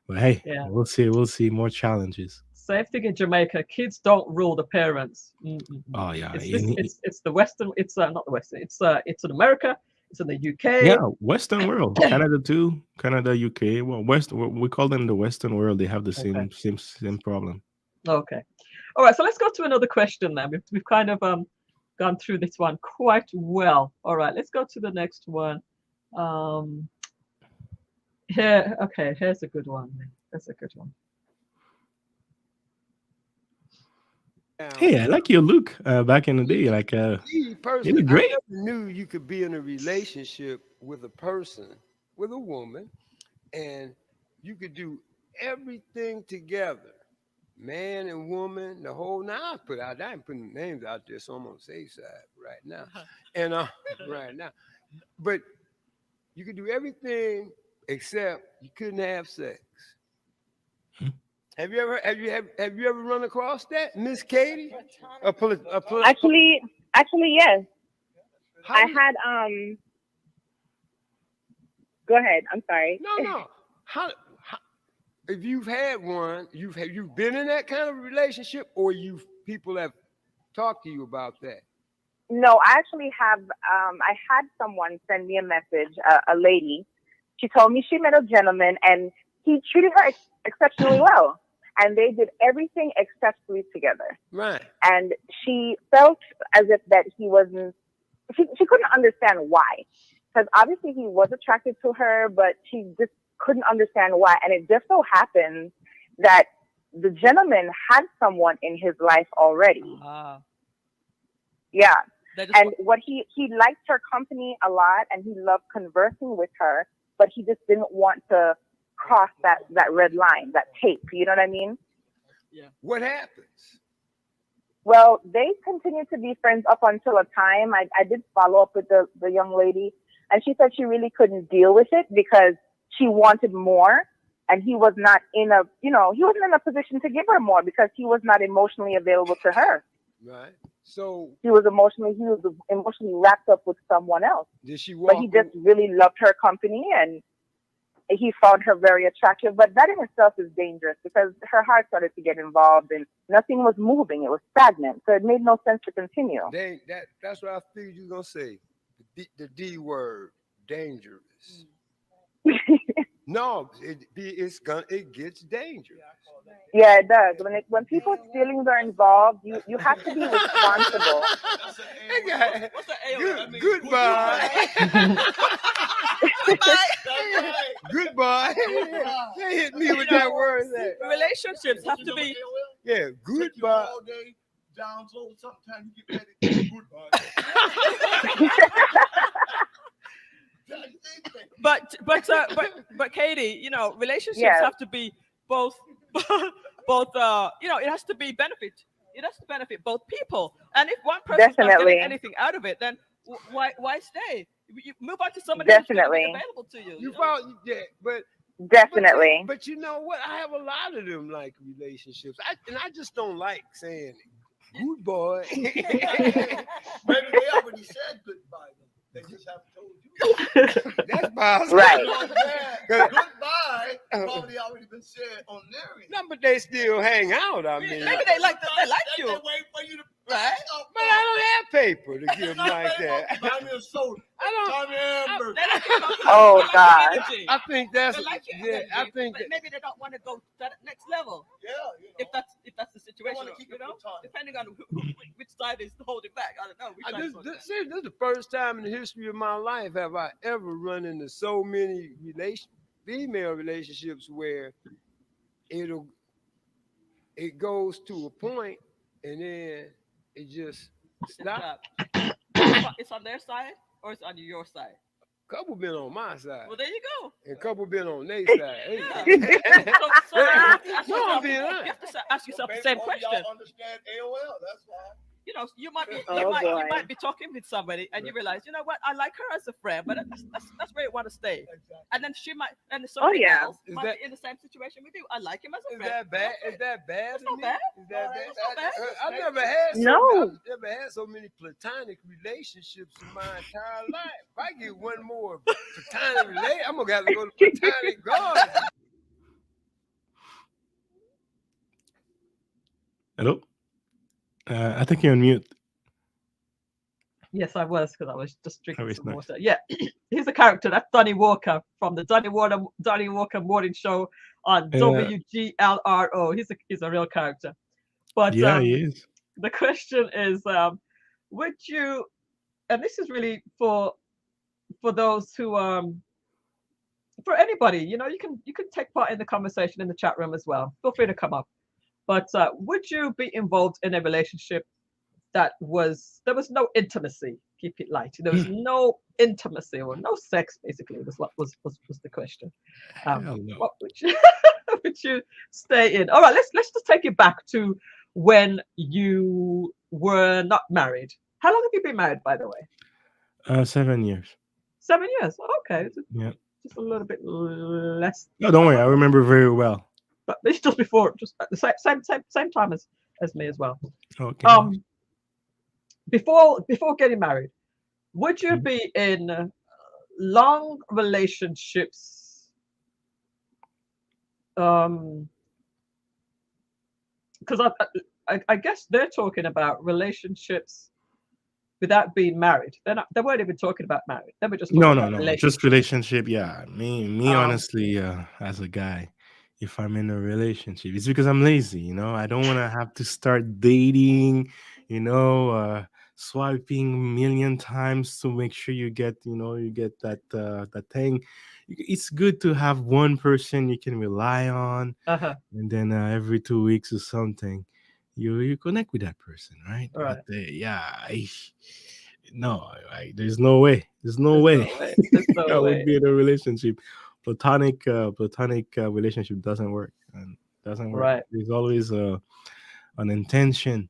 hey, Yeah. we'll see. We'll see more challenges. Same thing in Jamaica. Kids don't rule the parents. Oh yeah, It's this. It's the Western. It's not the Western. It's in America. It's in the yeah, UK. Western world, Canada too, Canada, UK. Well, we call them the Western world. They have the Okay. same problem. Okay. All right. So let's go to another question then. We've kind of gone through this one quite well. All right. Let's go to the next one. Here. Okay. Here's a good one. That's a good one. Hey, I like your look back in the day. Like, Me you personally, look I great. never knew you could be in a relationship with a person, with a woman, and you could do everything together, man and woman, the whole. Now I ain't putting names out there, so I'm on the safe side right now, and right now, but you could do everything except you couldn't have sex. Have you ever run across that, Miss Katie? Actually, yes. How I was- had Go ahead. I'm sorry. no. How if you've had one, you've been in that kind of relationship, or people have talked to you about that? No, I actually have. I had someone send me a message. A lady. She told me she met a gentleman and he treated her exceptionally well, and they did everything except sleep together. Right. And she felt as if that he wasn't. She couldn't understand why, because obviously he was attracted to her, but she just couldn't understand why. And it just so happened that the gentleman had someone in his life already. Yeah. And what he liked her company a lot, and he loved conversing with her, but he just didn't want to cross that red line, that tape. You know what I mean? Yeah. What happens? Well, they continued to be friends up until a time. I did follow up with the young lady, and she said she really couldn't deal with it because she wanted more, and he was not he wasn't in a position to give her more because he was not emotionally available to her. Right. So he was emotionally wrapped up with someone else. Did she walk? But he just really loved her company, and he found her very attractive. But that in itself is dangerous because her heart started to get involved, and nothing was moving. It was stagnant, so it made no sense to continue. That's what I figured you were gonna say. The D word, dangerous. No, it gets dangerous. Yeah, it does. When people's feelings are involved, you have to be responsible. What's the goodbye. Goodbye. They hit me with that word. Relationships have to be. Yeah, goodbye. All day down, so sometimes you get ready to goodbye. But Katie, relationships have to be both it has to be benefit. It has to benefit both people. And if one person's not getting anything out of it, then why stay? You move on to somebody who's going to be available to you. You found but definitely. But you know what? I have a lot of them like relationships. I just don't like saying it. Good boy. Maybe they already said goodbye. They just haven't told you. That's possible. Right. Goodbye probably already been said on their end. No, but they still hang out. I mean, maybe they like you. They wait for you to right. But I don't have paper to give them like that. Buy me a soda. Oh God. I think that's I think maybe they don't want to go to that next level. Yeah. If that's the situation, depending on which side is holding back. I don't know. This is the first time in the history of my life have I ever run into so many female relationships where it goes to a point and then it just stops. It's on their side or it's on your side? couple been on my side. Well, there you go. And a couple been on their side. Yeah. Hey. So you have to ask No, I'm yourself, being you honest. have to ask yourself the Maybe same both of question. y'all understand AOL. That's why. You know, you might be Oh, you boy. might be talking with somebody and you realize, you know what, I like her as a friend, but that's where you want to stay. Exactly. And then she might, and somebody yeah. else Is might that- be in the same situation with you. I like him as a Is friend. that bad? Is that bad? That's to not me? bad. Is that No, bad? that's not bad. I've never had No. I've never had so many platonic relationships in my entire life. If I get one more platonic relationship, I'm gonna have to go to platonic garden. Hello. I think you're on mute. Yes, I was, because I was just drinking it's some nice. water. Yeah, he's a character. That's Donnie Walker from the Donnie Walker Morning Show on Yeah. WGLRO. He's a real character. But Yeah, he is. the question is, would you? And this is really for those who for anybody. You know, you can take part in the conversation in the chat room as well. Feel free to come up. But would you be involved in a relationship there was no intimacy? Keep it light. There was no intimacy or no sex. Basically, was what was the question. Hell no. What would you would you stay in? All right, let's just take it back to when you were not married. How long have you been married, by the way? 7 years. 7 years. Okay, Yeah. just a little bit less. No, don't worry. I remember very well. But it's just before, just at the same time as me as well. Okay. Before getting married, would you be in long relationships? Because I guess they're talking about relationships without being married. They weren't even talking about marriage. They were just talking about No. relationships. Just relationship. Yeah. Me. Um, Honestly, as a guy, if I'm in a relationship, it's because I'm lazy. You know, I don't want to have to start dating. You know, swiping a million times to make sure you get that thing. It's good to have one person you can rely on, uh-huh. and then every 2 weeks or something, you connect with that person, right? Right. But there's no way. There's no way. There's no I way. would be in a relationship. Platonic relationship doesn't work. And doesn't work. Right. There's always an intention.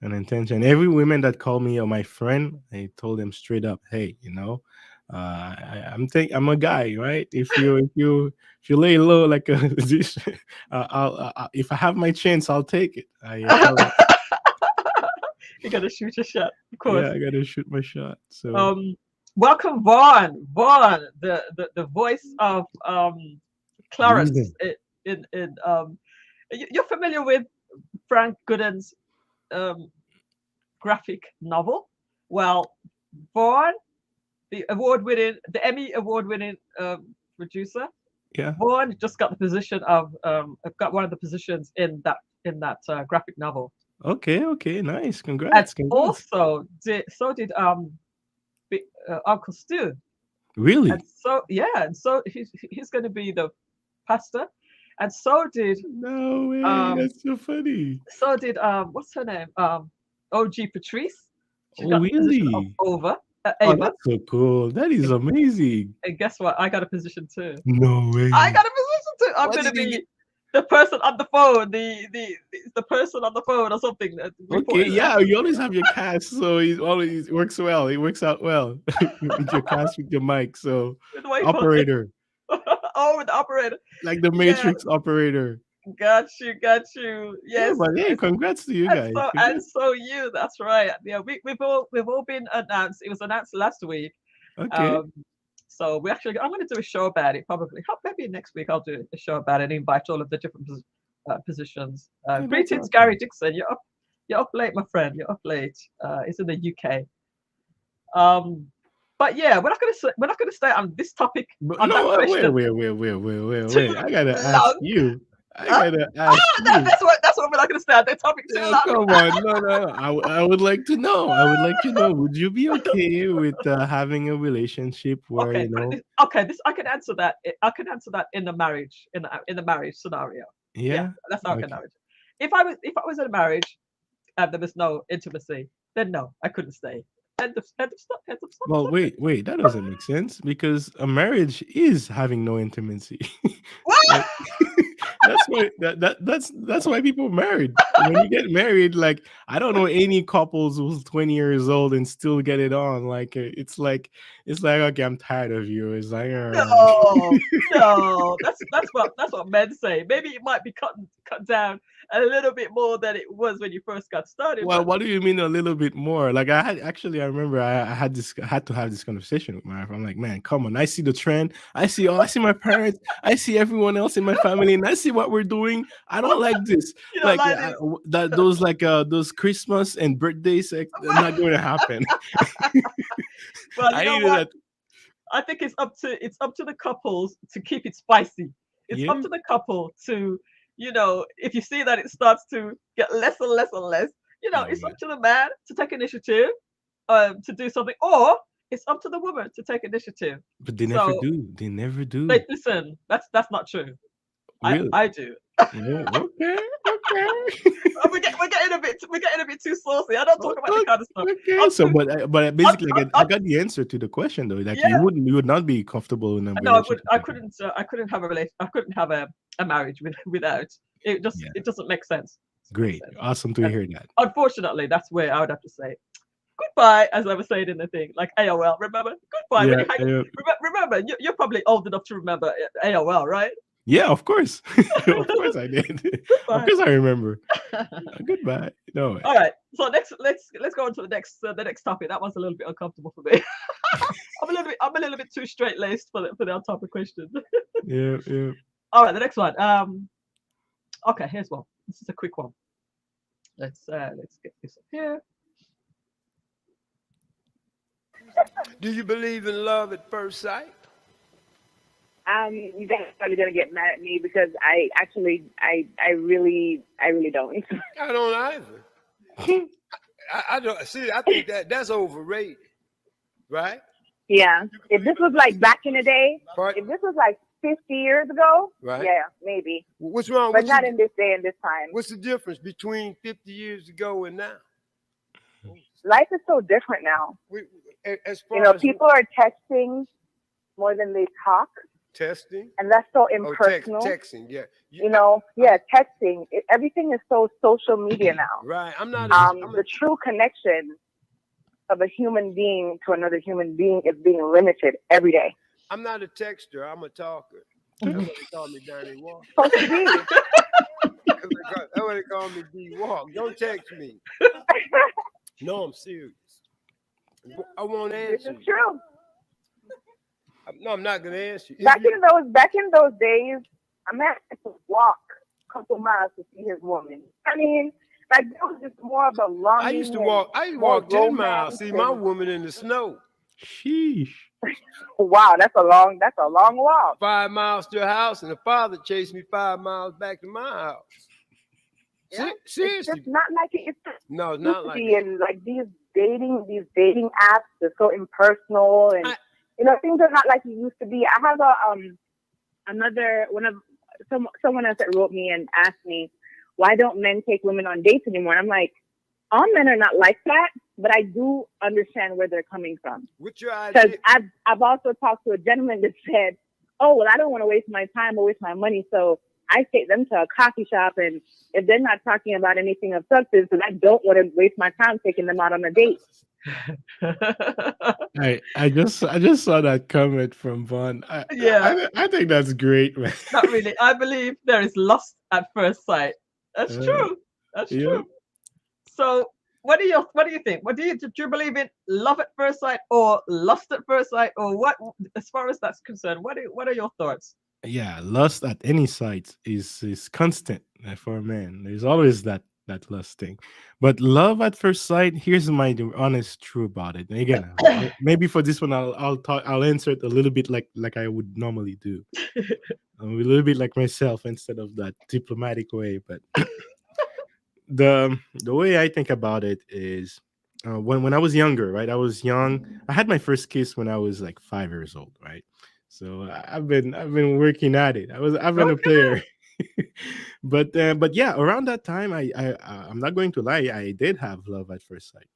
An intention. Every woman that called me or my friend, I told them straight up, hey, I'm a guy, right? If you lay low like a if I have my chance, I'll take it. Tell them, You gotta shoot your shot, of course. yeah, I gotta shoot my shot. So Welcome, Vaughn. Vaughn, the voice of Clarence in you're familiar with Frank Gooden's graphic novel? Well, Vaughn, the Emmy award-winning producer, yeah. Vaughn just got the position of got one of the positions in that graphic novel. Okay, nice. And Congrats. also did Uncle Stu. Really? And so he's going to be the pastor, and so did No way. That's so funny. so did what's her name, OG Patrice. She Oh, got the position of really? Ava. Oh, that's so cool. That is amazing. And guess what? I got a position too. No way. I got a position too. I'm What going to did he be the person on the phone, the person on the phone or something. Okay, yeah, you always have your cast, so it works well. It works out well with your cast with your mic. So operator, Oh, with the operator. like the Yeah. Matrix operator. Got you. Yeah, Yes. but hey, congrats to you guys. And so you, that's right. Yeah, we've all been announced. It was announced last week. Okay. So I'm going to do a show about it probably. Maybe next week I'll do a show about it and invite all of the different positions. that's Greetings, awesome. Gary Dixon. You're up late, my friend. You're up late. It's in the UK. But yeah, we're not going to stay on this topic. But on no, that question. wait. I gotta Too ask long. you. I gotta ask you. That's what we're not going to stay on that topic too Yeah, long. come on, no. I would like to know. Would you be okay with having a relationship where Okay, this I can answer that. I can answer that in the marriage in the marriage scenario. Yeah. That's how I can Okay. marriage. If I was in a marriage and there was no intimacy, then no, I couldn't stay. End of Well, subject. wait, that doesn't make sense because a marriage is having no intimacy. What? Like that's why people married. When you get married, like I don't know any couples who's 20 years old and still get it on. Like it's like okay, I'm tired of you. It's like No, no. That's what men say. Maybe it might be cut down a little bit more than it was when you first got started, Well, but what do you mean a little bit more? Like I remember I had to have this conversation with my wife. I'm like, man, come on. I see the trend. I see my parents. I see everyone else in my family, and I see what we're doing. I don't like this. you know, Like like this. that those Christmas and birthdays are not going to happen. Well, you I know needed what? that. I think it's up to the couples to keep it spicy. It's up Yeah, to the couple to, if you see that it starts to get less and less and less, oh it's yeah, up to the man to take initiative, to do something, or it's up to the woman to take initiative. but they never So, do. They never do. they listen. That's not true. I Really? I do. Yeah. Okay. Okay. We're getting a bit too saucy. I don't talk about the Okay. kind of stuff. Okay. I'm So, too. but I'm, basically, I'm, I I'm, got the answer to the question though. Like yeah. you would not be comfortable in a No, I would. relationship I like that. couldn't. I couldn't have a relation. I couldn't have a marriage without. It just. Yeah. It doesn't make sense. Doesn't make Great. sense. Awesome to And hear that. unfortunately, that's where I would have to say goodbye, as I was saying in the thing, like AOL. Remember goodbye when Yeah. you hang. Remember, you're probably old enough to remember AOL, right? Yeah. Of course. Of course I did. Of Goodbye. course I remember. Goodbye. No. All right. So let's go on to the next topic. That one's a little bit uncomfortable for me. I'm a little bit too straight laced for that type of question. Yeah. Yeah. All right, the next one. Okay, here's one. This is a quick one. Let's get this up here. Do you believe in love at first sight? You guys are probably gonna get mad at me because I really don't. I don't either. I don't see. I think that's overrated, right? Yeah. If this was like back in the day, Part, if this was like 50 years ago, right? yeah, maybe. What's wrong? But not in this day and this time. What's the difference between 50 years ago and now? Life is so different now. As far as People are texting more than they talk, testing, and that's so oh, impersonal. texting, yeah. Texting. Everything is so social media now. Right. I'm not. The true connection of a human being to another human being is being limited every day. I'm not a texter. I'm a talker. That's what they call me, Danny Walk. Supposed to be. That's what they call me, D Walk. Don't text me. No, I'm serious. I won't This answer. is true. No, I'm not gonna answer. Back in those days, a man had to walk a couple miles to see his woman. I mean, like that was just more of a longing. I used to walk 10 miles, see my woman in the snow. Sheesh. Wow, that's a long walk. 5 miles to her house, and the father chased me 5 miles back to my house. Yeah. Seriously. It's just not like it. No, it's not like that. And like these dating apps are so impersonal, and things are not like it used to be. I have someone else that wrote me and asked me, why don't men take women on dates anymore? And I'm like, all men are not like that, but I do understand where they're coming from. What's your idea? Because I've also talked to a gentleman that said, oh, well, I don't want to waste my time or waste my money, so I take them to a coffee shop, and if they're not talking about anything of substance, then I don't want to waste my time taking them out on a date. I just saw that comment from Vaughn. I think that's great, man. Not really. I believe there is lust at first sight. That's true. That's true. So, what do you think? Do you believe in love at first sight or lust at first sight, or what? As far as that's concerned, what are your thoughts? Yeah, lust at any site is constant for a man. There's always that lust thing, but love at first sight. Here's my honest truth about it. And again, maybe for this one, I'll answer it a little bit like I would normally do, a little bit like myself instead of that diplomatic way. But the way I think about it is when I was younger, right? I was young. I had my first kiss when I was like 5 years old, right? So I've been working at it. I've been a player. But yeah, around that time, I'm not going to lie, I did have love at first sight.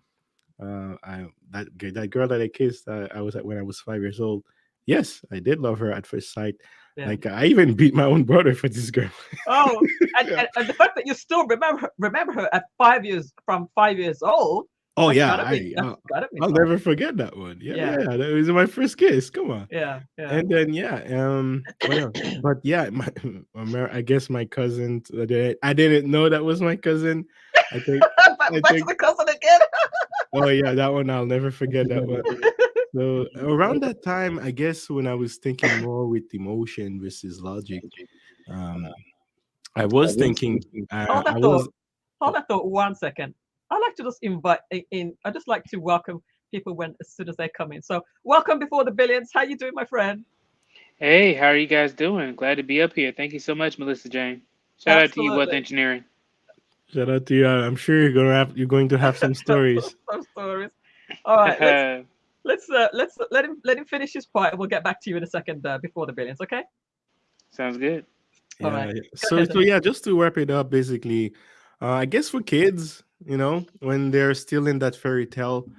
That girl that I kissed, I was when I was 5 years old. Yes, I did love her at first sight. Yeah. Like I even beat my own brother for this girl. Oh, and, Yeah. and the fact that you still remember her at 5 years from 5 years old, Oh that's yeah, gotta be that's gotta be I'll fun. never forget that one. Yeah, Yeah, yeah, that was my first kiss. Come on. yeah, yeah. And then yeah, what else? But yeah, I guess my cousin. I didn't know that was my cousin. I think. I Back to think. the cousin again. Oh yeah, that one I'll never forget that one. So around that time, I guess when I was thinking more with emotion versus logic, um, I was thinking. Hold I that thought. was. Hold that thought 1 second. I like to just invite in. I just like to welcome people when as soon as they come in. So welcome before the billions. How you doing, my friend? Hey, how are you guys doing? Glad to be up here. Thank you so much, Melissa Jane. Shout out to you, Wealth Absolutely. Engineering. Shout out to you. I'm sure you're going to have some stories. Some stories. All right, let's let him finish his part, and we'll get back to you in a second before the billions. Okay. Sounds good. All Yeah. right. Yeah. Go So ahead. so yeah, just to wrap it up, basically, I guess for kids, when they're still in that fairy tale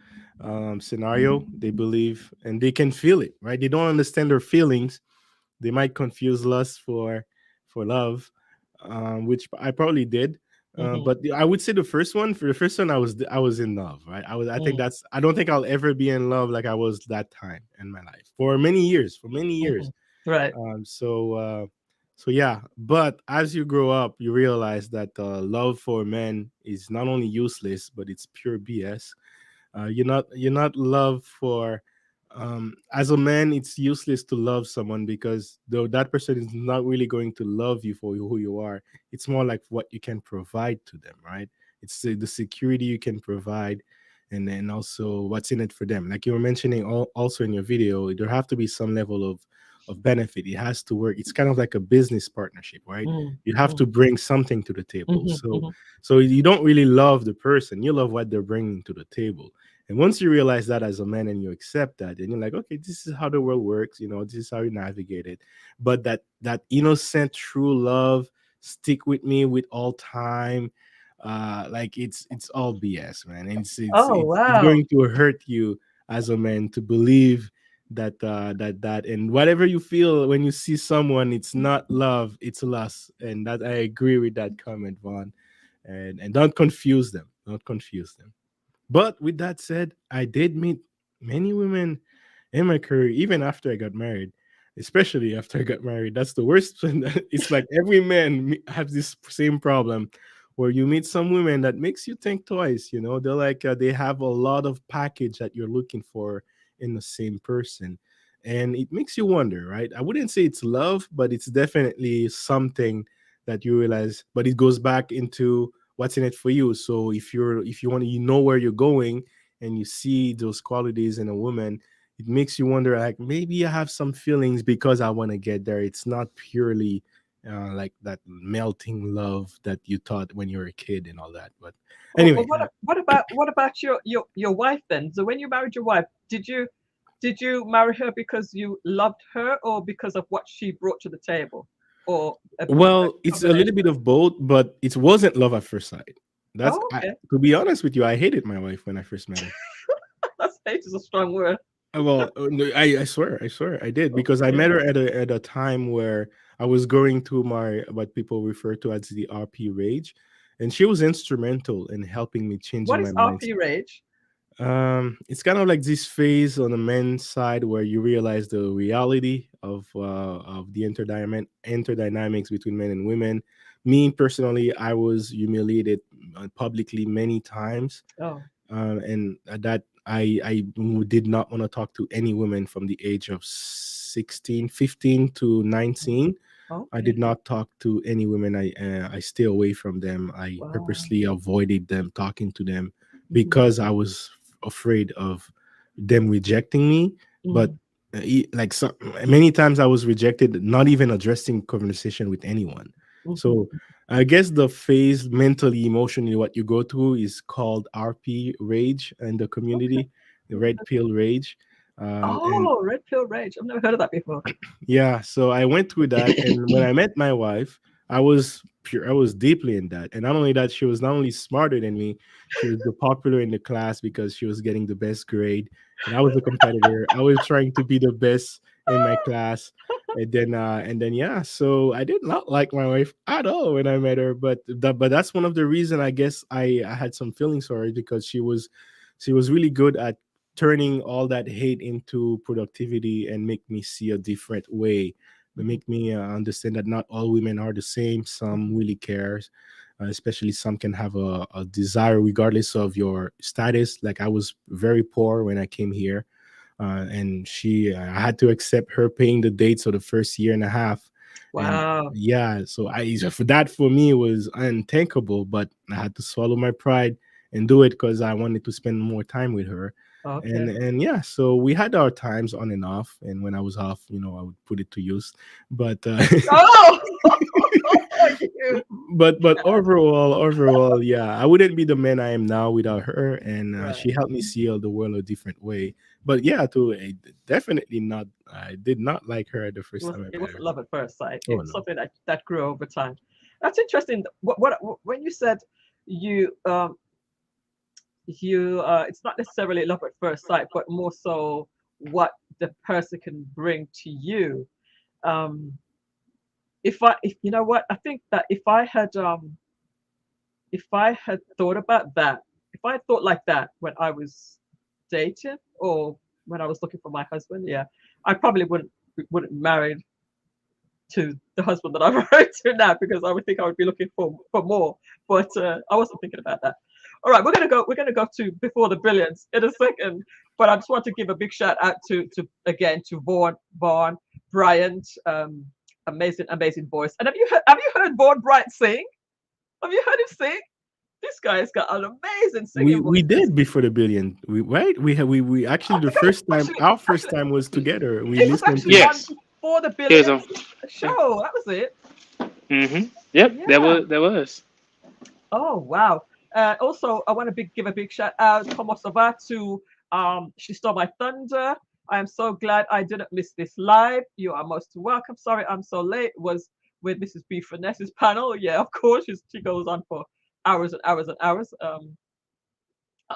scenario, they believe and they can feel it, right? They don't understand their feelings. They might confuse lust for love, which I probably did. Mm-hmm. But I would say for the first one, I was in love, right? I think Mm-hmm. I don't think I'll ever be in love like I was that time in my life for many years, for many Mm-hmm. years. Right. So yeah, but as you grow up, you realize that love for men is not only useless, but it's pure BS. You're not love for as a man. It's useless to love someone because though that person is not really going to love you for who you are. It's more like what you can provide to them, right? It's the security you can provide, and then also what's in it for them. Like you were mentioning also in your video, there have to be some level of benefit. It has to work. It's kind of like a business partnership, right? You have Mm-hmm. to bring something to the table. So Mm-hmm. so you don't really love the person, you love what they're bringing to the table. And once you realize that as a man and you accept that, then you're like, okay, this is how the world works. This is how you navigate it. But that innocent, true love, stick with me with all time. Like it's all BS, man. And Oh it's wow. going to hurt you as a man to believe that and whatever you feel when you see someone, it's not love, it's lust. And that I agree with that comment, Vaughn. And don't confuse them. Don't confuse them. But with that said, I did meet many women in my career, even after I got married. Especially after I got married, that's the worst. It's like every man has this same problem, where you meet some women that makes you think twice. They're like they have a lot of package that you're looking for in the same person, and it makes you wonder, right? I wouldn't say it's love, but it's definitely something that you realize. But it goes back into what's in it for you. So if you want to, where you're going, and you see those qualities in a woman, it makes you wonder, like, maybe I have some feelings because I want to get there. It's not purely like that melting love that you thought when you were a kid and all that. But Well, anyway, what about your wife then? So when you married your wife, did you marry her because you loved her or because of what she brought to the table, or a well, it's a little combination? bit of both, but it wasn't love at first sight. Oh, okay. To be honest with you, I hated my wife when I first met her. That's hate is a strong word. Well, no, I swear, I did, because I Yeah. met her at a time where I was going through my what people refer to as the RP rage, and she was instrumental in helping me changing What my is mindset. RP rage? It's kind of like this phase on the men's side where you realize the reality of the interdynamics between men and women. Me personally, I was humiliated publicly many times, Oh, and that did not want to talk to any women from the age of 16, 15 to 19. I okay. did not talk to any women. I stay away from them. I Wow. purposely avoided them, talking to them, Mhm, because I was afraid of them rejecting me. But mhm, like, so many times I was rejected, not even addressing conversation with anyone. mhm. So I guess the phase mentally, emotionally, what you go through is called RP rage in the Okay. community, the red Okay. pill rage. And Oh, red pill rage. I've never heard of that before. yeah, so I went through that, and when I met my wife, I was pure. I was deeply in that, and not only that, she was not only smarter than me, she was the popular in the class because she was getting the best grade, and I was a competitor. I was trying to be the best in my class, and then yeah. So I did not like my wife at all when I met her, but that's one of the reason I guess I had some feelings for her because she was really good at turning all that hate into productivity and make me see a different way, but make me understand that not all women are the same. Some really cares, especially some can have a desire regardless of your status. Like I was very poor when I came here, and I had to accept her paying the dates for the first year and a half. And Wow. yeah, so I for that for me was unthinkable, but I had to swallow my pride and do it because I wanted to spend more time with her. Okay. And yeah, so we had our times on and off, and when I was off, I would put it to use. But Oh, you. but Yeah. overall, yeah, I wouldn't be the man I am now without her, and Right. she helped me see the world a different way. But yeah, to definitely not. I did not like her the It first was time I it met wasn't her. love at first sight. Oh It was no. something that grew over time. That's interesting. When you said you it's not necessarily love at first sight, but more so what the person can bring to you. Um, if you know what, I think that if I had thought about that, if I had thought like that when I was dating or when I was looking for my husband, yeah, I probably wouldn't marry to the husband that I'm married to now because I would think I would be looking for more. But I wasn't thinking about that. All right, we're gonna go to Before the Brilliance in a second. But I just want to give a big shout out to again to Vaughn Bryant, amazing voice. And have you heard Vaughn Bryant sing? Have you heard him sing? This guy's got an amazing We singing we voice. did before the billion. We right? We I actually the think first time actually our first actually time was together. We it was listened actually to on Yes, Before the he was on. Billions Yeah. show. That was it. Yep, that Yeah. was that was. Oh wow! Also, I want to give a big shout out, como ça va, to She Stole My Thunder. I am so glad I didn't miss this live. You are most welcome. Sorry I'm so late. It was with Mrs. B Finesse's panel. Yeah, of course, she goes on for hours and hours and hours.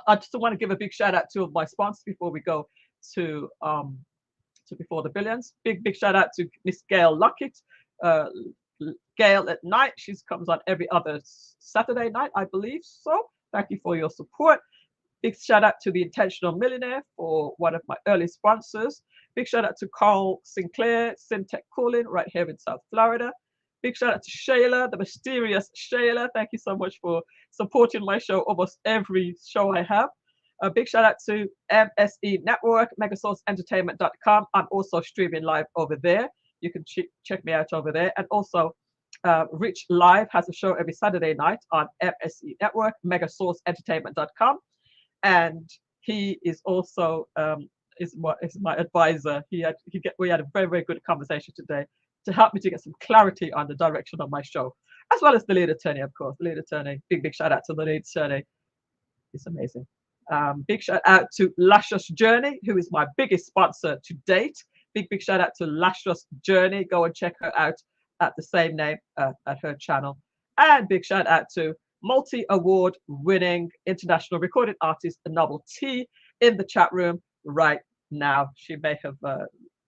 I just want to give a big shout out to my sponsors before we go to um, to Before the Billions. Big shout out to Miss Gail Lockett. Uh, Gail at night. She comes on every other Saturday night, I believe. So thank you for your support. Big shout out to the Intentional Millionaire for one of my early sponsors. Big shout out to Carl Sinclair, Syntech Calling, right here in South Florida. Big shout out to Shayla, the mysterious Shayla. Thank you so much for supporting my show almost every show I have. A big shout out to MSE Network, megasourceentertainment.com. I'm also streaming live over there. You can check me out over there. And also, Rich Live has a show every Saturday night on MSE Network, megasourceentertainment.com. And he is also is my advisor. We had a very good conversation today to help me to get some clarity on the direction of my show, as well as the lead attorney, of course. The lead attorney, big shout out to the lead attorney. It's amazing. Big shout out to Lascious Journey, who is my biggest sponsor to date. Big shout out to Lascious Journey. Go and check her out at the same name at her channel. And big shout out to multi-award winning international recording artist Novel T in the chat room right now. She may have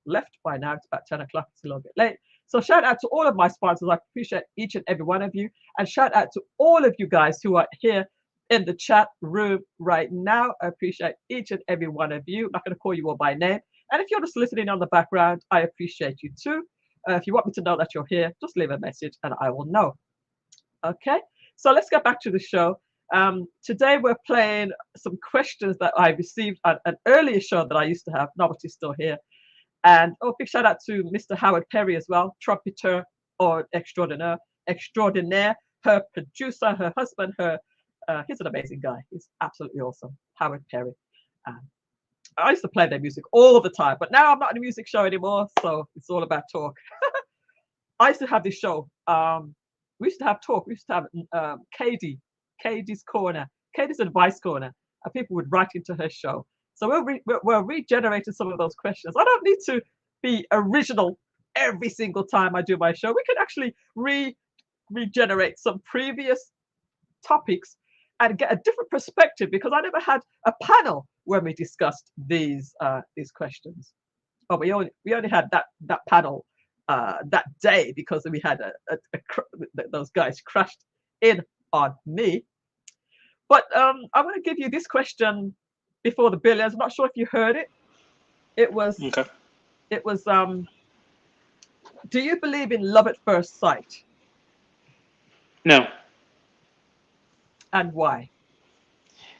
left by now. It's about 10 o'clock. It's a little bit late. So shout out to all of my sponsors. I appreciate each and every one of you. And shout out to all of you guys who are here in the chat room right now. I appreciate each and every one of you. I'm not going to call you all by name. And if you're just listening on the background, I appreciate you too. If you want me to know that you're here, just leave a message and I will know. Okay, so let's get back to the show. Today we're playing some questions that I received at an earlier show that I used to have. Novelty's still here. And big shout out to Mr. Howard Perry as well, trumpeter or extraordinaire, her producer, her husband, he's an amazing guy. He's absolutely awesome. Howard Perry. I used to play their music all the time, but now I'm not in a music show anymore, so it's all about talk. I used to have this show. We used to have talk. We used to have Katie's Corner, Katie's Advice Corner, and people would write into her show. So we're regenerating some of those questions. I don't need to be original every single time I do my show. We can actually regenerate some previous topics and get a different perspective, because I never had a panel when we discussed these questions. Oh, we only had that panel that day because we had those guys crashed in on me. But I want to give you this question before the billions. I'm not sure if you heard it. It was Okay. it was do you believe in love at first sight, No. and why?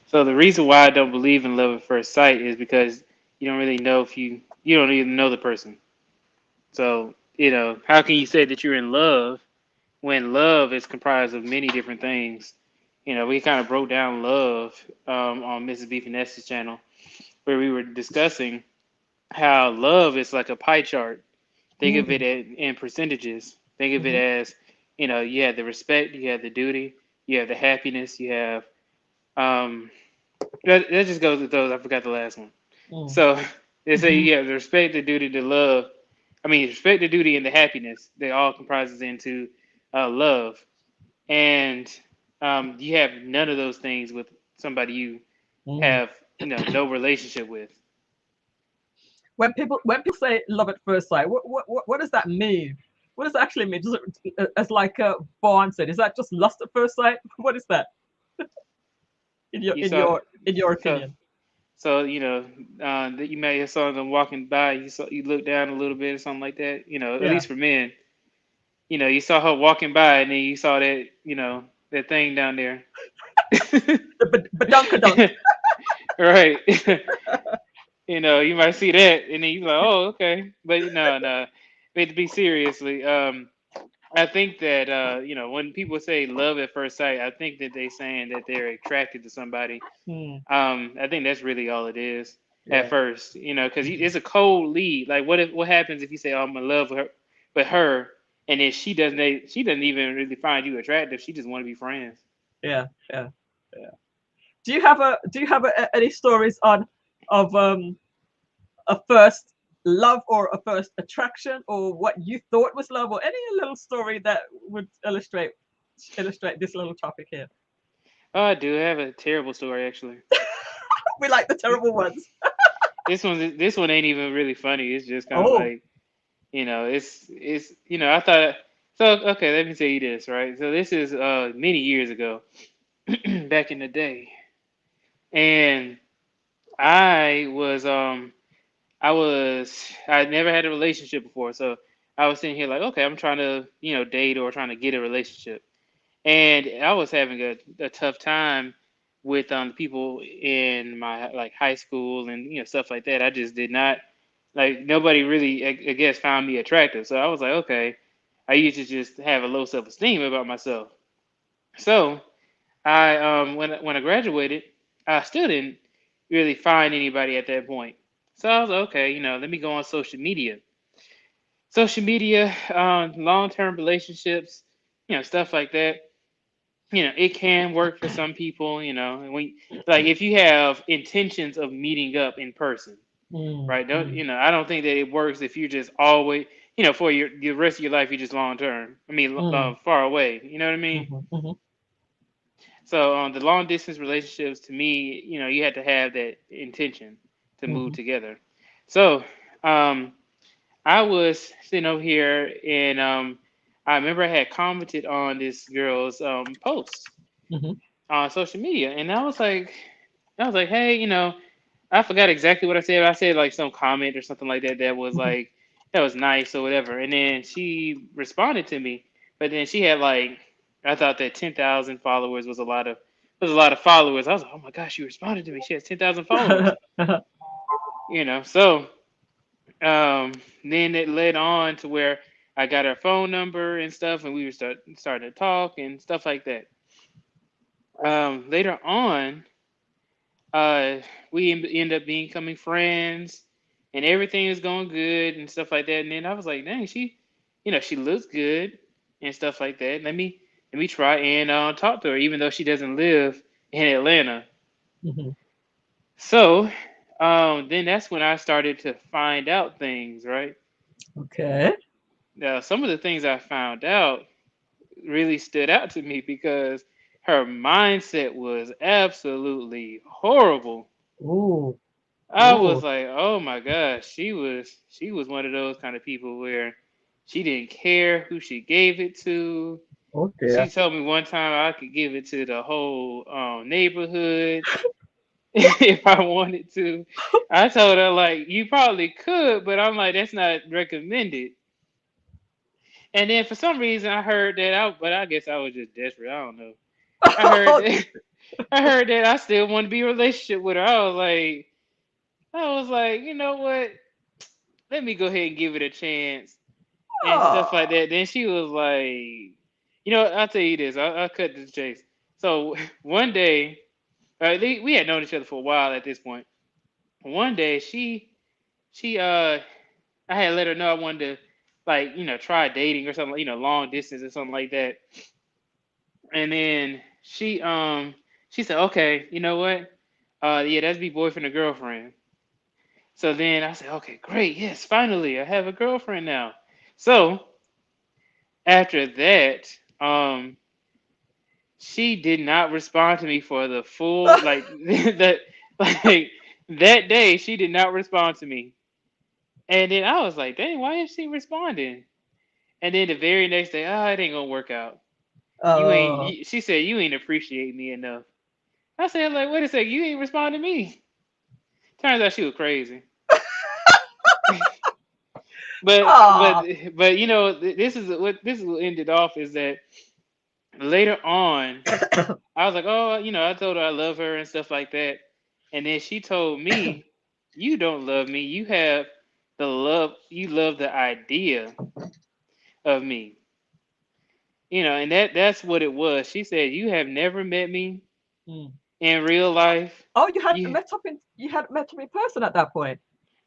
So the reason why I don't believe in love at first sight is because you don't really know if you don't even know the person. So, how can you say that you're in love when love is comprised of many different things? We kind of broke down love on Mrs. B Finesse's channel, where we were discussing how love is like a pie chart. Think of it in percentages. Think of it Mm-hmm. as, you have the respect, you have the duty, you have the happiness, you have um that just goes with those. I forgot the last one. Mm. So they say Mhm. you have the respect, the duty, the love. I mean, respect, the duty, and the happiness. They all comprises into love. And you have none of those things with somebody you Mm. have, no relationship with. When people say love at first sight, what does that mean? What does that actually mean? Does it, as like Vaughn said, is that just lust at first sight? What is that in your You in saw your in your so opinion? so that you may have saw them walking by. You look down a little bit or something like that. At Yeah. least for men. You saw her walking by, and then you saw that that thing down there. The badunkadunk. Right. You might see that, and then you're like, oh, okay. But no. But to be seriously, I think that when people say love at first sight, I think that they saying that they're attracted to somebody. Hmm. I think that's really all it is at Yeah. first, because it's a cold lead. Like, what happens if you say, oh, I'm in love with her, and then she doesn't even really find you attractive. She just want to be friends. Yeah. Yeah. Yeah. Do you have any stories on of a first love or a first attraction, or what you thought was love, or any little story that would illustrate this little topic here? Oh, I do have a terrible story actually. We like the terrible ones. This one ain't even really funny. It's just kind of Oh. like it's I thought so. Okay, let me tell you this, right? So this is many years ago, back in the day, and I was I never had a relationship before, so I was sitting here like, okay, I'm trying to date or trying to get a relationship, and I was having a tough time with people in my like high school and stuff like that. I just did not like nobody really I guess found me attractive, so I was like, okay, I used to just have a low self esteem about myself. So I when I graduated, I still didn't really find anybody at that point. So I was like, okay, let me go on social media. Social media, long term relationships, stuff like that. It can work for some people, and when like if you have intentions of meeting up in person, Mm, right? Don't mm, I don't think that it works if you just always, for your rest of your life, you're just long term. I mean, mm, far away. You know what I mean? mhm, mhm, So the long distance relationships, to me, you had to have that intention to move mhm, together. So um, I was sitting over here, and I remember I had commented on this girl's post mhm, on social media, and I was like, hey, I forgot exactly what I said. I said like some comment or something like that that was mhm. like that was nice or whatever. And then she responded to me, but then she had like I thought that 10,000 followers was a lot of followers. I was like, oh my gosh, she responded to me. She has 10,000 followers. So then it led on to where I got her phone number and stuff, and we were starting to talk and stuff like that. Later on, uh, we end up becoming friends, and everything is going good and stuff like that. And then I was like, dang, she looks good and stuff like that. Let me try and talk to her, even though she doesn't live in Atlanta. Mhm. So then that's when I started to find out things, right? Okay. Now, some of the things I found out, really stood out to me because her mindset was absolutely horrible. Ooh. I was Ooh. like, oh my gosh, she was one of those kind of people where she didn't care who she gave it to. Oh She dear. told me one time I could give it to the whole neighborhood if I wanted to. I told her like you probably could, but I'm like that's not recommended. And then for some reason I heard that out, but I guess I was just desperate. I don't know. I heard that I heard that I still want to be in a relationship with her. I was like, you know what? Let me go ahead and give it a chance and stuff like Oh. that. Then she was like, you know, I'll tell you this. I'll cut this chase. So one day, we had known each other for a while at this point. One day, she I had let her know I wanted to, like, try dating or something, long distance or something like that. And then she said, okay, you know what? Yeah, that's be boyfriend or girlfriend. So then I said, okay, great, yes, finally, I have a girlfriend now. So after that, she did not respond to me for the full like that like that day. She did not respond to me, and then I was like, dang, why is she responding? And then the very next day, it ain't gonna work out. Oh. She said you ain't appreciate me enough. I said like, wait a second, you ain't respond to me. Turns out she was crazy. But but Oh. but this is what ended off is that later on I was like, oh, I told her I love her and stuff like that. And then she told me, you don't love me. You love the idea of me. And that's what it was. She said, you have never met me Hmm. in real life. Oh, you had You met up in you had met him in person at that point.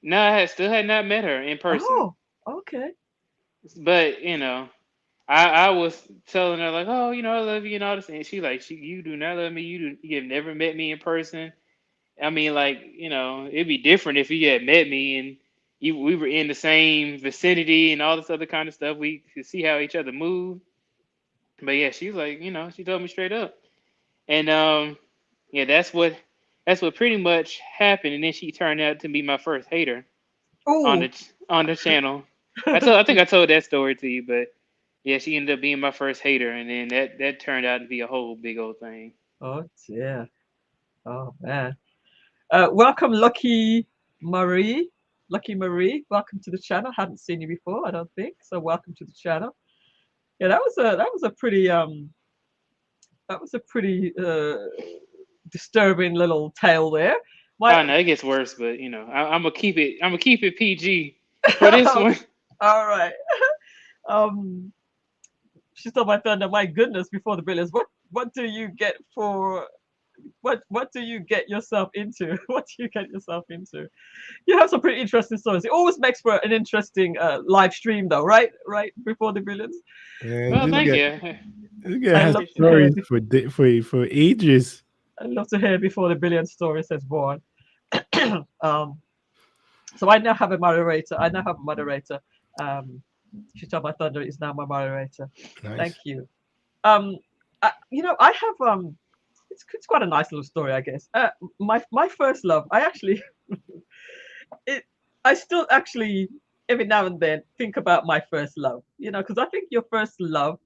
No, I still had not met her in person. Oh, okay. But, I was telling her like, oh, I love you and all this, and you do not love me. You have never met me in person. I mean, like, it'd be different if you had met me and we were in the same vicinity and all this other kind of stuff. We could see how each other move. But yeah, she's like, she told me straight up. And yeah, that's what pretty much happened. And then she turned out to be my first hater on Oh. the channel. I think I told that story to you, but yeah, she ended up being my first hater, and then that turned out to be a whole big old thing. Oh dear. Oh man. Welcome, Lucky Marie. Lucky Marie, welcome to the channel. Hadn't seen you before, I don't think. So welcome to the channel. Yeah, that was a pretty disturbing little tale there. My Oh no, it gets worse, but I'm gonna keep it PG for this one. all right. Um, she stole my thunder. My goodness, before the billions, what do you get for what do you get yourself into? What do you get yourself into? You have some pretty interesting stories. It always makes for an interesting live stream, though, right? Right before the billions. And Well, this thank guy, you. this guy I has love Appreciate to it. hear. stories for ages. I love to hear before the billion story says born. um, so I now have a moderator. Um, Shitaba Thunder is now my moderator. Thank Nice. you. I have it's quite a nice little story, I guess. My first love, I actually it I still actually every now and then think about my first love, because I think your first love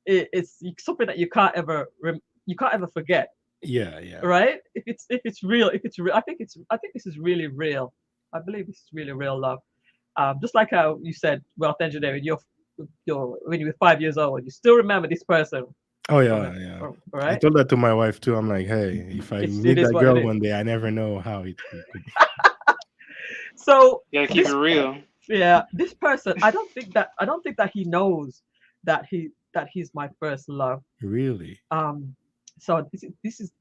is something that you can't ever forget, Yeah, yeah. right? If it's real, I think this is really real. I believe this is really real love. Just like how you said, wealth engineering, your when you were 5 years old, you still remember this person Oh from yeah, it, yeah. I right? told that to my wife too. I'm like, hey, if I It meet is that what it girl is. one day, I never know how it could. So Gotta keep it this, real. yeah, this person, I don't think that he knows that he's my first love. Really? Um, so this is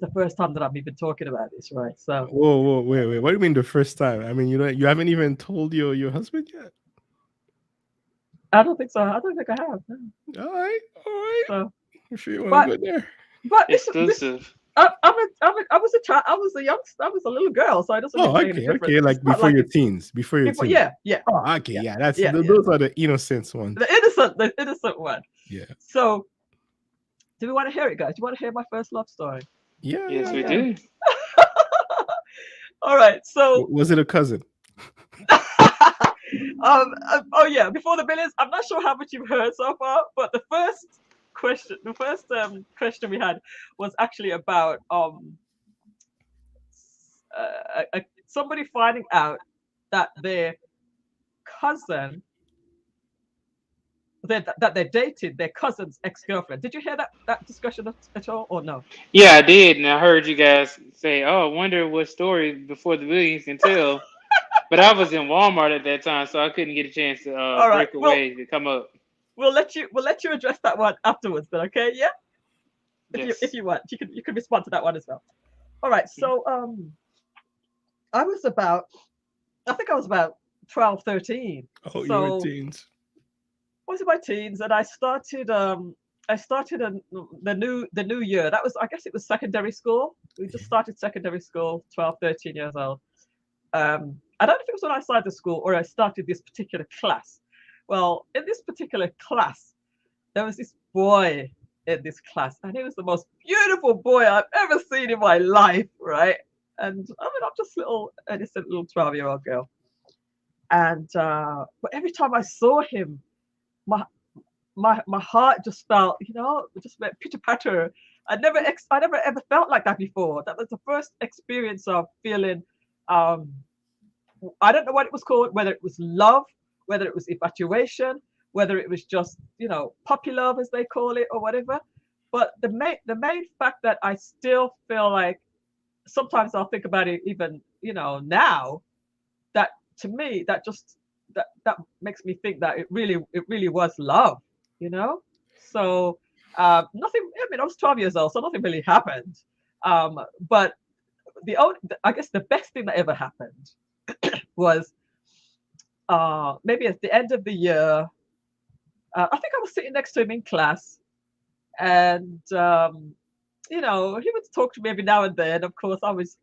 the first time that I'm even talking about this, right? So Whoa, whoa, wait. What do you mean the first time? I mean, you haven't even told your husband yet. I don't think so. I don't think I have. No. All right, all right. So, If you want to but go there. but this Exclusive. I was a child. I was a youngster. I was a little girl, so it doesn't Oh, really make any okay, difference. okay. It's Like not before like your it's teens. Before your before. teens. Yeah, yeah, Oh, okay, yeah, yeah. That's yeah, yeah. those are the innocent ones. The innocent one. Yeah, So, do we want to hear it, guys? Do you want to hear my first love story? yeah, Yes, yeah, we yeah. do. All right. So, Was it a cousin? oh yeah. Before the millions, I'm not sure how much you've heard so far, but the first question we had was actually about somebody finding out that their cousin that they dated their cousin's ex-girlfriend. Did you hear that discussion at all, or no? Yeah, I did, and I heard you guys say, "Oh, I wonder what story before the millions can tell." But I was in Walmart at that time, so I couldn't get a chance to All right. break away to come up. We'll let you address that one afterwards, then, okay? Yeah. If Yes. you want, you can respond to that one as well. All right. So I was about I think I was about 12, 13. Oh, you were So teens. I was in my teens, and I started the new year. That was, I guess it was secondary school. We just started secondary school, 12, 13 years old. I don't know if it was when I started school or I started this particular class. Well, in this particular class, there was this boy in this class, and he was the most beautiful boy I've ever seen in my life, right? And I mean, I'm just little innocent little 12-year-old girl. And but every time I saw him, my my heart just felt, it just went pitter patter. I never ever felt like that before. That was the first experience of feeling. Um, I don't know what it was called, whether it was love, whether it was infatuation, whether it was just, puppy love as they call it or whatever. But the main fact that I still feel like sometimes I'll think about it even, now, that to me that makes me think that it really was love, you know. So nothing. I mean, I was 12 years old, so nothing really happened. But I guess the best thing that ever happened was maybe at the end of the year. I think I was sitting next to him in class, and he would talk to me every now and then. Of course, I was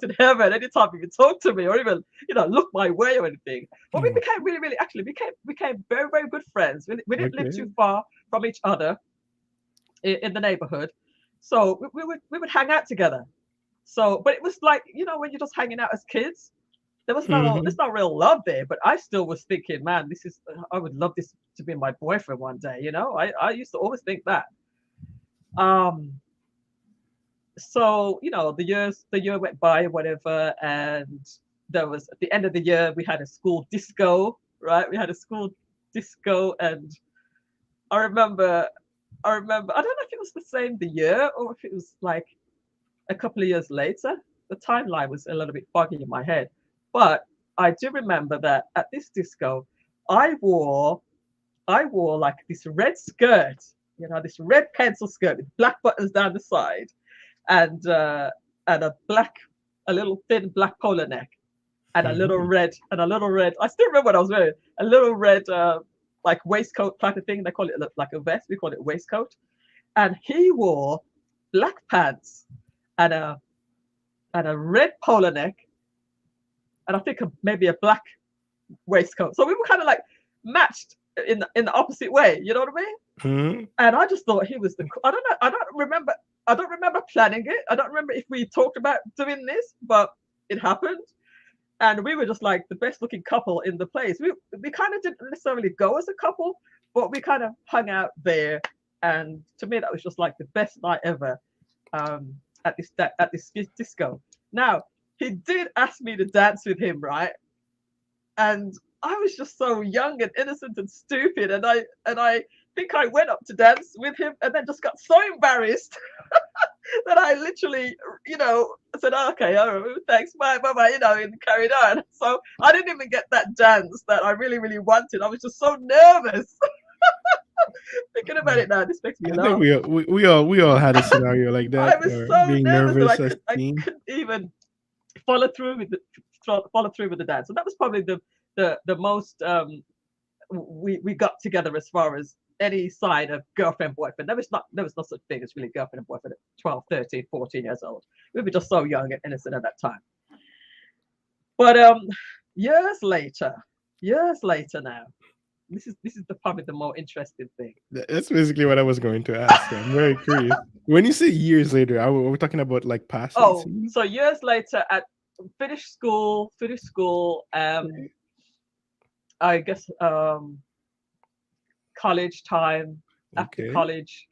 in heaven anytime he would talk to me or even look my way or anything. But we Hmm. became really, really actually became very, very good friends. We didn't live Okay. too far from each other in the neighborhood, so we would hang out together. So, but it was like, when you're just hanging out as kids, there's Hmm. no real love there. But I still was thinking, man, I would love this to be my boyfriend one day. I used to always think that. Um, so the year went by, whatever, and there was, at the end of the year, we had a school disco, right? We had a school disco, and I remember, I don't know if it was the same the year or if it was like a couple of years later. The timeline was a little bit foggy in my head, but I do remember that at this disco, I wore I wore like this red skirt, this red pencil skirt with black buttons down the side, and and a little thin black polo neck, and a little red. I still remember what I was wearing. A little red, like waistcoat type of thing. They call it like a vest. We call it waistcoat. And he wore black pants and a red polo neck, and I think maybe a black waistcoat. So we were kind of like matched in the opposite way. You know what I mean? Hmm. And I just thought he was I don't know. I don't remember planning it. I don't remember if we talked about doing this, but it happened. And we were just like the best looking couple in the place. We kind of didn't necessarily go as a couple, but we kind of hung out there. And to me, that was just like the best night ever at this disco. Now, he did ask me to dance with him, right? And I was just so young and innocent and stupid, and I think I went up to dance with him, and then just got so embarrassed that I literally, said, oh, "Okay, all right, thanks, bye, bye, bye," and carried on. So I didn't even get that dance that I really, really wanted. I was just so nervous. Thinking about it now, this makes me I think laugh. we all had a scenario like I that, was or so being nervous that nervous as I teen. couldn't even follow through with the dance. So that was probably the most we got together as far as any sign of girlfriend boyfriend. There was no such thing as really girlfriend and boyfriend at 12, 13, 14 years old. We were just so young and innocent at that time. But years later now, this is probably the more interesting thing. That's basically what I was going to ask. I'm very curious. When you say years later, are we talking about like past? Oh, so years later, at finished school. I guess college time. After college.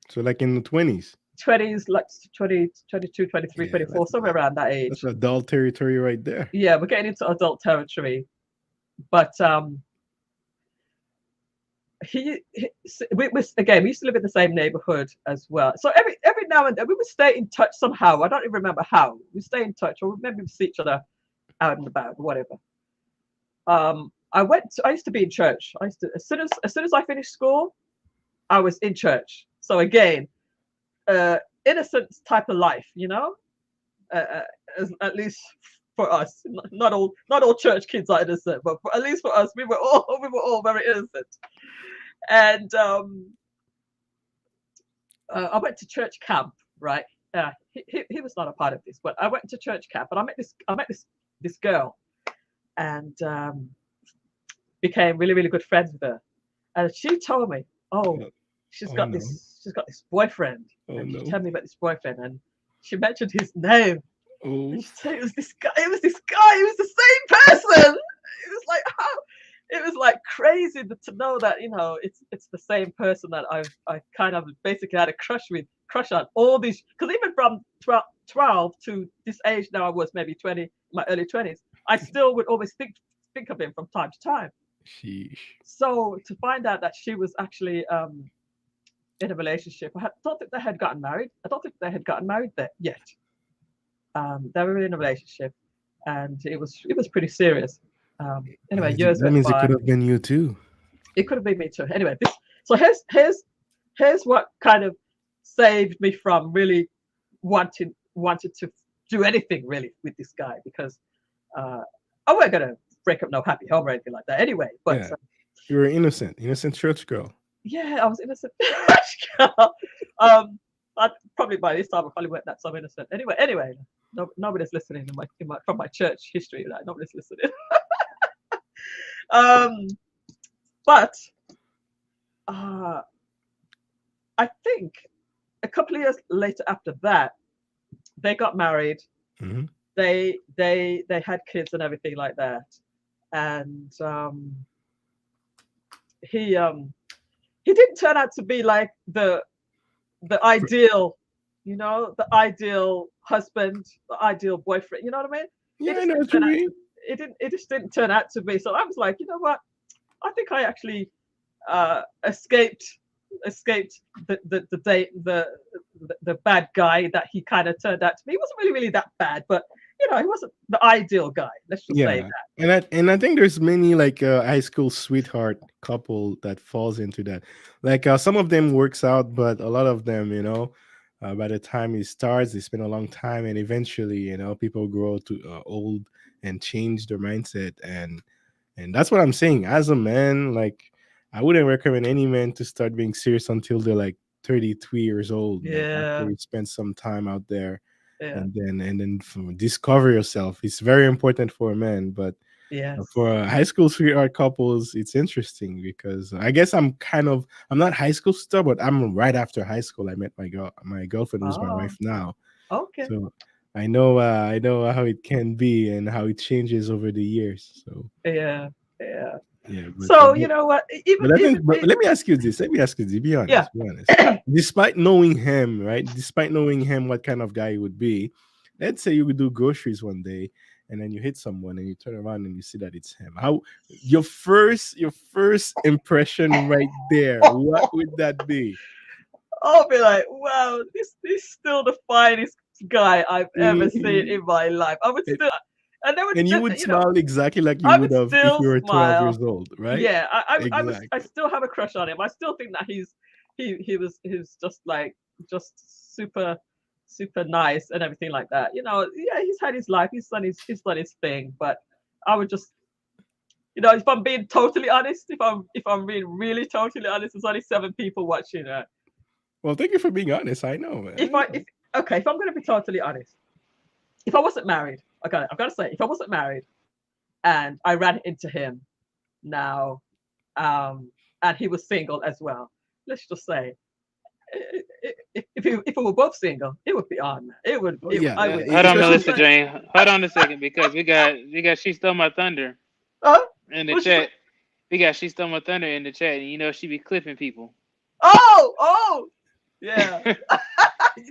So like in the 20s. 20s, like 20, 22, 23, 24, somewhere around that age. That's adult territory right there. Yeah, we're getting into adult territory. But we used to live in the same neighborhood as well. So every now and then we would stay in touch somehow. I don't even remember how. We stay in touch, or maybe we see each other out and about, whatever. I used to be in church. As soon as I finished school, I was in church. So again, innocent type of life, at least for us. Not all church kids are innocent, but at least for us, we were all very innocent. And I went to church camp, right? He was not a part of this, but I went to church camp, and I met this girl, and became really, really good friends with her. And she told me, she's got this boyfriend. And she told me about this boyfriend, and she mentioned his name. And she said it was this guy. It was the same person. It was like it was like crazy to know that it's the same person that I kind of basically had a crush on all these. Because even from 12 to this age now, I was maybe 20, my early 20s. I still would always think of him from time to time. Sheesh. So to find out that she was actually in a relationship, I don't think they had gotten married. I don't think they had gotten married yet. They were in a relationship, and it was pretty serious. Anyway, years that went means by. It could have been you too. It could have been me too. Anyway, so here's what kind of saved me from really wanted to do anything really with this guy, because I wasn't gonna break up no happy home or anything like that. Anyway, but you were innocent church girl. Yeah, I was innocent church girl. I probably by this time I probably weren't that so innocent. Anyway, nobody's listening from my church history. Like, nobody's listening. But I think a couple of years later after that, they got married. Mm-hmm. They had kids and everything like that, and he didn't turn out to be like the ideal, the ideal husband, the ideal boyfriend. You know what I mean? Yeah, I know what you mean. It just didn't turn out to be. So I was like, you know what? I think I actually escaped the bad guy that he kind of turned out to be. He wasn't really that bad, but he wasn't the ideal guy. Let's just say that. And I think there's many like high school sweetheart couple that falls into that. Like some of them works out, but a lot of them, by the time it starts, they spend a long time, and eventually, people grow to old and change their mindset, and that's what I'm saying. As a man, like, I wouldn't recommend any man to start being serious until they're like 33 years old. Yeah. After you spend some time out there. Yeah. And then discover yourself. It's very important for a man, but for high school sweetheart couples, it's interesting because I guess I'm not high school star, but I'm right after high school. I met my girlfriend, who's my wife now. Okay. So I know how it can be and how it changes over the years. So yeah. So you know what? But let me ask you this. Be honest. Yeah. Be honest. Despite knowing him, right? Despite knowing him, what kind of guy he would be, let's say you would do groceries one day, and then you hit someone, and you turn around and you see that it's him. How your first impression right there? What would that be? I'll be like, wow, this is still the finest guy I've ever seen in my life. I would still. And you would smile exactly like you would have if you were 12 years old, right? Yeah, I still have a crush on him. I still think that he was just super nice and everything like that. He's had his life, he's done his thing, but I would just, You know, if I'm being totally honest, if I'm being really totally honest, there's only 7 people watching. Well, thank you for being honest. I know, man. If okay, if I'm going to be totally honest, if I wasn't married, I've got to say, if I wasn't married and I ran into him now, and he was single as well, let's just say, if we were both single, it would be on. It would. Oh, yeah, I yeah, would. Hold on, especially Millissa Jane. Hold on a second because we got she stole my thunder Huh? in the What's she chat. We got she stole my thunder in the chat, and you know she be clipping people. Oh, yeah. it,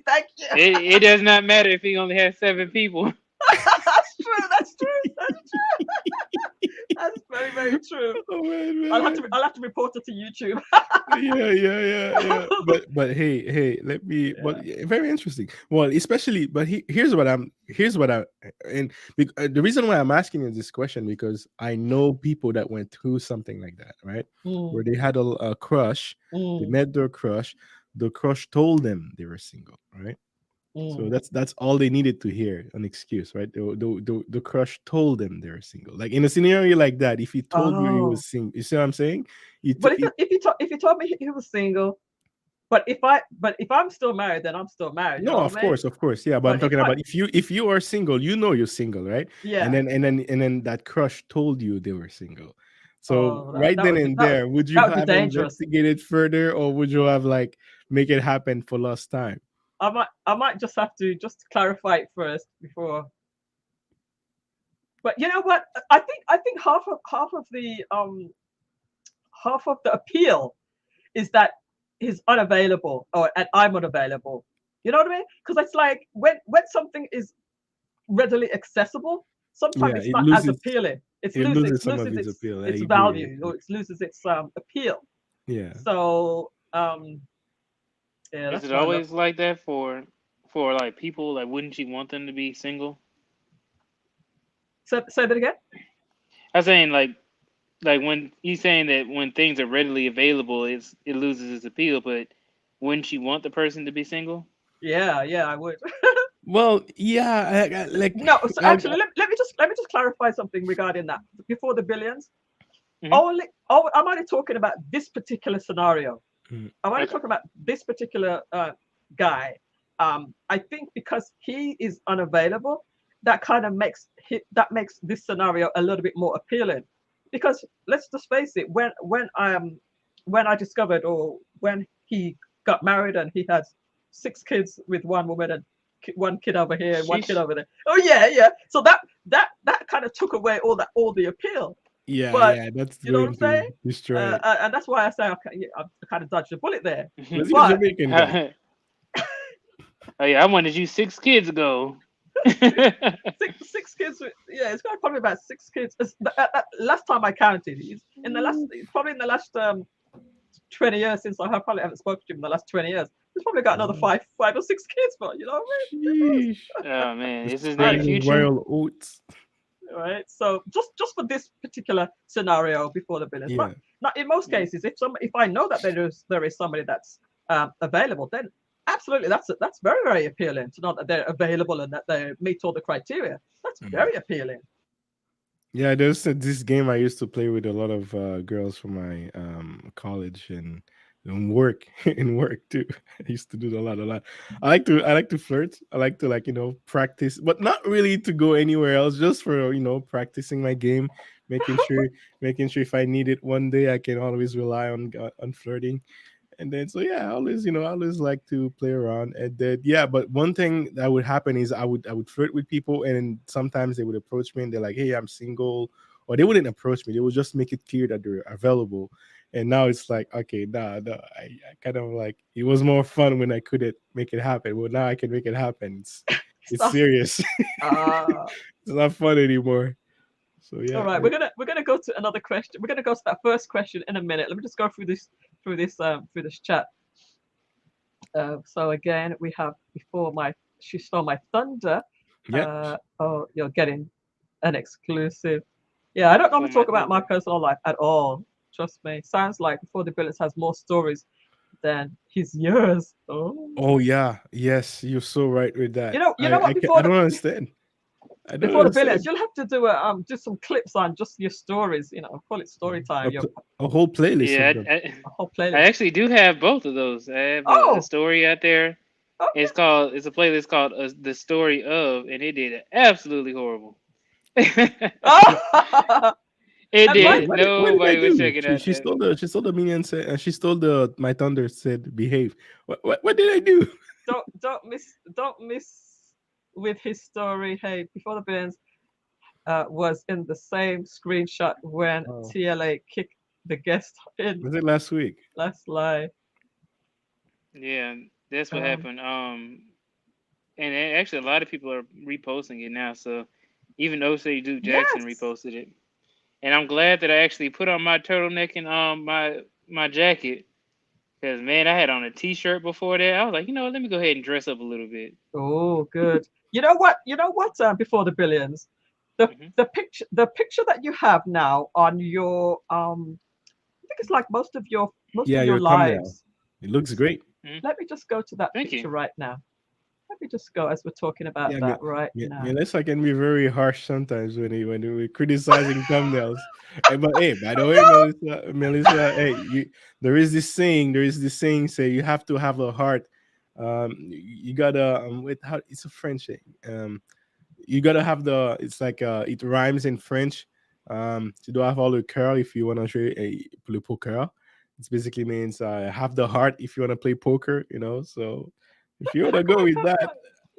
Thank you. it does not matter if he only has 7 people. That's true. That's true. That's very, very true. Oh man, I'll have to report it to YouTube. yeah. But hey, let me. But very interesting. Well, especially, but here's what and the reason why I'm asking you this question because I know people that went through something like that, right? Where they had a crush, they met their crush, the crush told them they were single, right? So that's all they needed to hear, an excuse, right? The crush told them they were single. Like in a scenario like that, if he told you he Oh. was single, you see what I'm saying? But if you told me he was single, but if I'm still married, then I'm still married. You no, know of what I mean? course, yeah. But I'm But if talking I about if you are single, you know you're single, right? yeah. And then that crush told you they were single. So Oh, right then and there, would you that would be have dangerous. investigated further, or would you have like make it happen for lost time? I might just have to just clarify it first before. But you know what? I think half of the appeal is that he's unavailable or and I'm unavailable. You know what I mean? Because it's like when something is readily accessible, sometimes Yeah, it's not as appealing. it loses some of its appeal. I its agree. value or it loses its appeal. Yeah. So yeah, Is that's it why I love. always like that for like people? Like, wouldn't you want them to be single? Say that again. I'm saying like when he's saying that when things are readily available, it loses its appeal. But wouldn't you want the person to be single? Yeah, I would. Well, yeah, like No, so actually, let me just clarify something regarding that. Before the billions, Mhm. I'm only talking about this particular scenario. Mm. I'm only Okay. talking about this particular guy. I think because he is unavailable, that kind of makes this scenario a little bit more appealing. Because let's just face it, when I discovered or when he got married and he had 6 kids with one woman and one kid over here and one kid Sheesh. over there. Oh yeah. So that kind of took away all the appeal. But yeah, that's you know what going I'm to saying? destroy it. And that's why I say I kind of dodged the bullet there. Was he a But Jamaican guy? Oh yeah, I wanted you 6 kids ago. six kids. Yeah, it's got probably about 6 kids. Last time I counted, probably in the last 20 years since I probably haven't spoken to him in the last 20 years. He's probably got another 5 or 6 kids, but you know what I mean? Sheesh. Oh man, is his Right. name Future? Royal oats. Right. So just for this particular scenario before the billions, Yeah. but not in most cases, if I know that there is somebody that's available, then absolutely that's very, very appealing to know that they're available and that they meet all the criteria. That's very appealing. Yeah, there's this game I used to play with a lot of girls from my college and work in work too. I used to do it a lot. I like to flirt. I like to practice, but not really to go anywhere else. Just for practicing my game, making sure if I need it one day, I can always rely on flirting. And then so yeah, I always like to play around. And then yeah, but one thing that would happen is I would flirt with people, and sometimes they would approach me and they're like, "Hey, I'm single," or they wouldn't approach me. They would just make it clear that they're available. And now it's like, okay, nah, no, I kind of like it was more fun when I couldn't make it happen. Well, now I can make it happen. It's So, serious. uh, It's not fun anymore. So yeah. all right, we're gonna go to another question. We're gonna go to that first question in a minute. Let me just go through this chat. So again, we have she stole my thunder. Yeah. Oh, you're getting an exclusive. Yeah, I don't normally Before my talk about my thunder. personal life at all. Trust me. Sounds like Before the Billions has more stories than his years. Oh, Oh yeah. Yes, you're so right with that. you know what? Before I the don't understand. I don't Before the understand. billions, you'll have to do some clips on just your stories. Call it story time. A, Your pl- a whole playlist Yeah, of them. a whole I playlist. actually do have both of those. I have a Oh, story out there. okay. It's a playlist called "The Story of," and it did absolutely horrible. It And my did. What did I Nobody was do? checking She out she that. stole the minion said she stole the my thunder said behave. What did I do? don't miss with his story. Hey, before the billions was in the same screenshot when Oh, TLA kicked the guest in was it last week? last lie. Yeah, that's what Um, happened. Actually, a lot of people are reposting it now. So even OC Duke Jackson yes. reposted it, and I'm glad that I actually put on my turtleneck and my jacket because man, I had on a t-shirt before that. I was like, let me go ahead and dress up a little bit. Oh, good. You know what? Before the billions, the Hmm. the picture that you have now on your I think it's like most Yeah, of your your thumbnail. lives. It looks great. Hmm. Let me just go to that Thank picture you. right now. Let me just go as we're talking about Yeah, that right now. Melissa can be very harsh sometimes when we're criticizing thumbnails. But hey, by the way, Melissa, hey, there is this saying, say you have to have a heart. You gotta wait, how it's a French thing. You gotta have it's like it rhymes in French. Tu dois avoir le cœur if you wanna jouer pour le poker. It basically means have the heart if you wanna play poker. So if you wanna go with that,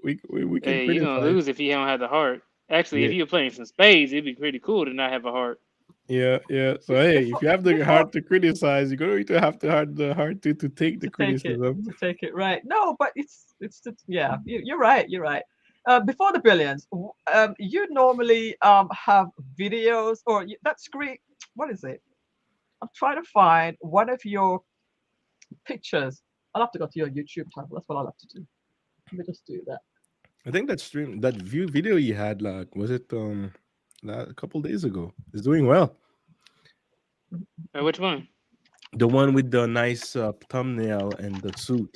we can Hey, you're gonna criticize. lose if you don't have the heart. Actually, if Yeah, you were playing some spades, it'd be pretty cool to not have a heart. yeah, yeah. So hey, if Before you have the before heart to criticize, you're going to have the heart to take the criticism. to take it right. No, but yeah. You're right. You're right. Before the billions, you normally have videos or that screen. What is it? I'm trying to find one of your pictures. I'll have to go to your YouTube channel. That's what I'll have to do. Let me just do that. I think that view video you had, like, was it a couple days ago? It's doing well. Which one? The one with the nice thumbnail and the suit.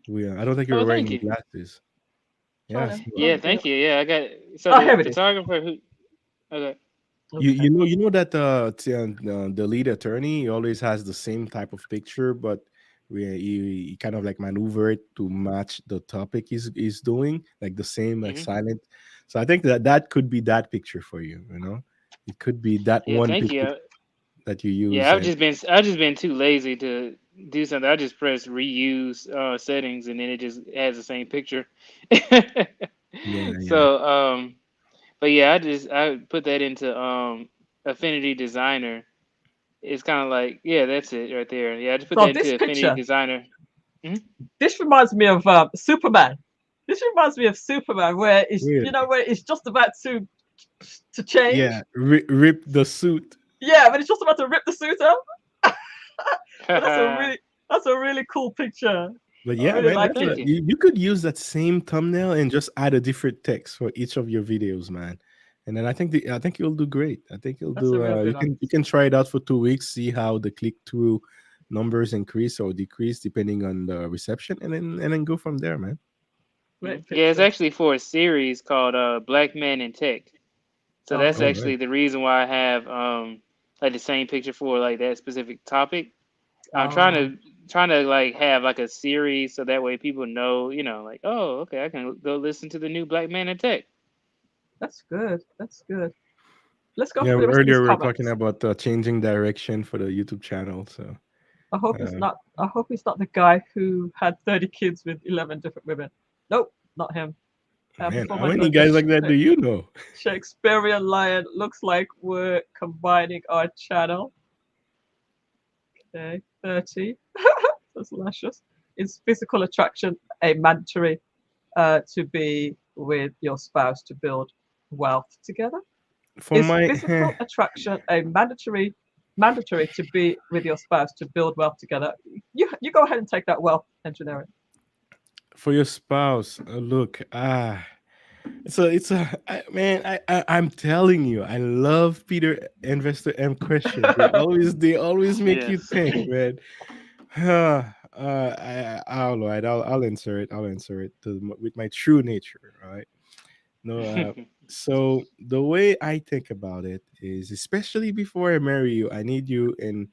I don't think you Oh, were thank wearing you. glasses. Trying Yes. to Yeah, get thank up. you. Yeah, I got so Oh, the here it is. photographer who. Okay. Okay. You know that the lead attorney, he always has the same type of picture, but he kind of like maneuver it to match the topic he's doing, like the same, like Hmm. silent. So I think that could be that picture for you. It could be that Yeah, one thank picture you. that you Yeah, use. I've And just been too lazy to do something. I just press reuse settings and then it just has the same picture. yeah, yeah. So but yeah, I put that into Affinity Designer. It's kind of like yeah, that's it right there. Yeah, I just put So that this into Affinity picture, Designer. Hmm. this reminds me of Superman. This reminds me of Superman, where Really? where it's just about to change. Yeah, rip the suit. Yeah, but it's just about to rip the suit off. But that's a really cool picture. But I yeah, really man, Oh, like that's thank it. you. you could use that same thumbnail and just add a different text for each of your videos, man. And then I think you'll do great. I think you'll That's a do. real good one. You can try it out for 2 weeks, see how the click through numbers increase or decrease depending on the reception, and then go from there, man. Mhm. Great Yeah, it's picture. actually for a series called Black Men in Tech. So that's Okay. All right. actually the reason why I have like the same picture for like that specific topic. I'm Oh, trying to like have like a series so that way people know, like, oh, okay, I can go listen to the new Black Man in Tech. that's good. That's good. Let's go Yeah, through the rest of these earlier we were talking comments. about changing direction for the YouTube channel. So, I hope he's um, not. I hope he's not the guy who had 30 kids with 11 different women. Nope, not him. man, Before how my many birthday, guys like that do you know? Shakespearean Lion looks like we're combining our channel. Okay, 30. That's luscious. Is physical attraction a mandatory to be with your spouse to build wealth together? For Is my, physical attraction a mandatory to be with your spouse to build wealth together? You go ahead and take that wealth engineering. for your spouse, look, man. I'm telling you, I love Peter Investor M question. They always make you Yes. think, man. All right, I'll answer it. I'll answer it with my true nature. All right. No. So the way I think about it is, especially before I marry you, I need you in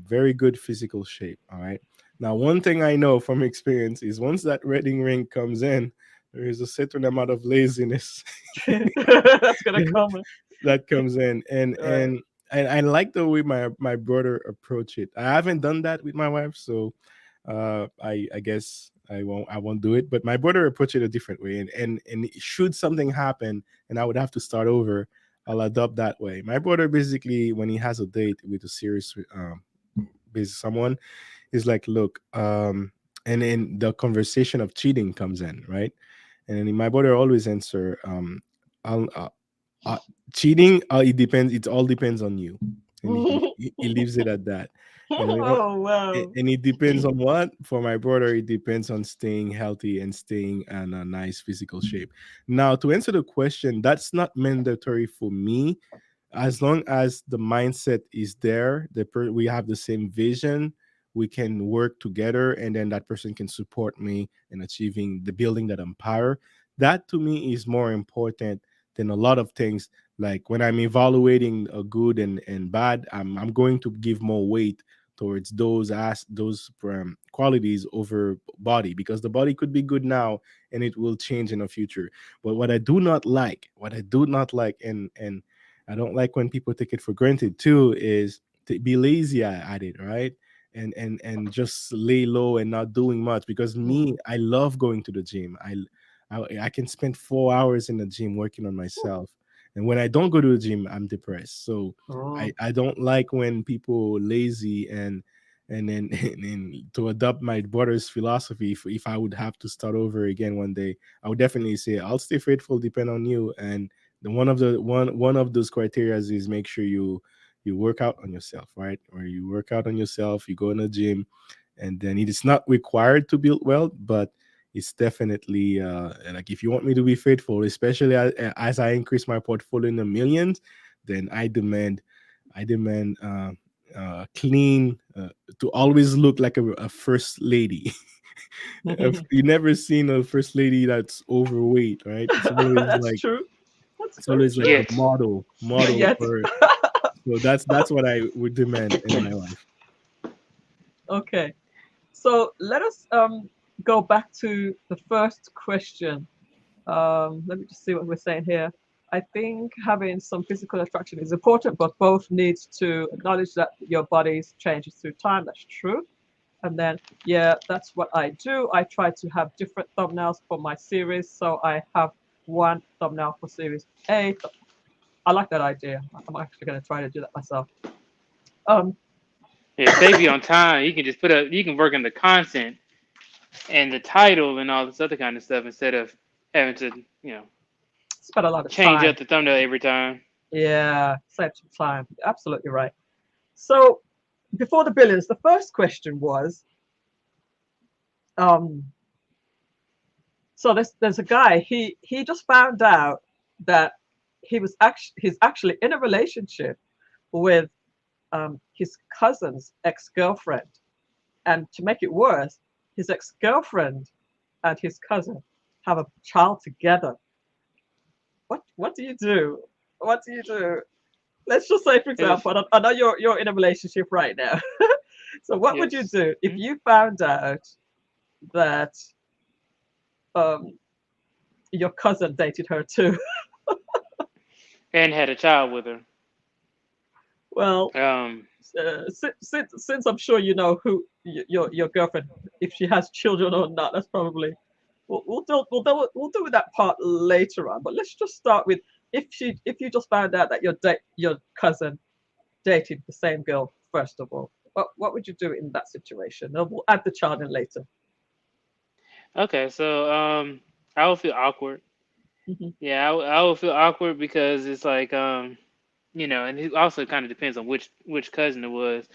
very good physical shape. All right. Now, one thing I know from experience is once that wedding ring comes in, there is a certain amount of laziness That's gonna come. that comes in, Right. and I like the way my brother approach it. I haven't done that with my wife, so I guess I won't do it. But my brother approach it a different way, and should something happen and I would have to start over, I'll adopt that way. My brother basically, when he has a date with a serious with someone, is like, look, and then the conversation of cheating comes in, right? And then my brother always answer, I'll, uh, cheating, it depends, it all depends on you, and he leaves it at that. And Oh wow. and it depends on what. For my brother, it depends on staying healthy and staying in a nice physical shape. Now, to answer the question, that's not mandatory for me. As long as the mindset is there, we have the same vision, we can work together, and then that person can support me in achieving the building that empire. That to me is more important than a lot of things. Like when I'm evaluating a good and bad, I'm going to give more weight towards those qualities over body, because the body could be good now and it will change in the future. But what I do not like, and I don't like when people take it for granted too, is to be lazy at it, right? And just lay low and not doing much. Because me, Mhm. I love going to the gym. I can spend 4 hours in the gym working on myself. And when I don't go to the gym, I'm depressed. So Oh. I don't like when people lazy, and then and to adopt my brother's philosophy, if I would have to start over again one day, I would definitely say I'll stay faithful, depend on you. And one of those criteria is make sure you work out on yourself, right? Or you work out on yourself, you go in a gym, and then it is not required to build wealth, but it's definitely like, if you want me to be faithful, especially as I increase my portfolio in the millions, then I demand clean, to always look like a first lady. You never seen a first lady that's overweight, right? That's true. That's It's very always like true. a Yet. model Yet. for. So that's what I would demand in my life. Okay. So let us go back to the first question. Let me just see what we're saying here. I think having some physical attraction is important, but both needs to acknowledge that your body's changes through time. That's true. And then, yeah, that's what I do. I try to have different thumbnails for my series. So I have one thumbnail for series 8. I like that idea. I'm actually going to try to do that myself. Um, Yeah, save you on time. You can just you can work in the content and the title and all this other kind of stuff instead of having to, spend a lot of change time. up the thumbnail every time. Yeah, save some time. Absolutely right. So before the billions, the first question was, um, so there's a guy. He just found out that he's actually in a relationship with his cousin's ex-girlfriend, and to make it worse, his ex-girlfriend and his cousin have a child together. What do you do? What do you do? Let's just say, for It is, example, I know you're in a relationship right now. So what would you yes. do if Mhm. you found out that um, your cousin dated her too? And had a child with her. Well, Um, since I'm sure you know who your girlfriend, if she has children or not, that's probably we'll do with that part later on. But let's just start with, if you just found out that your cousin dated the same girl first of all. What would you do in that situation? And we'll add the child in later. okay, so I would feel awkward. Mhm. Yeah, I would feel awkward because it's like, and it also kind of depends on which cousin it was.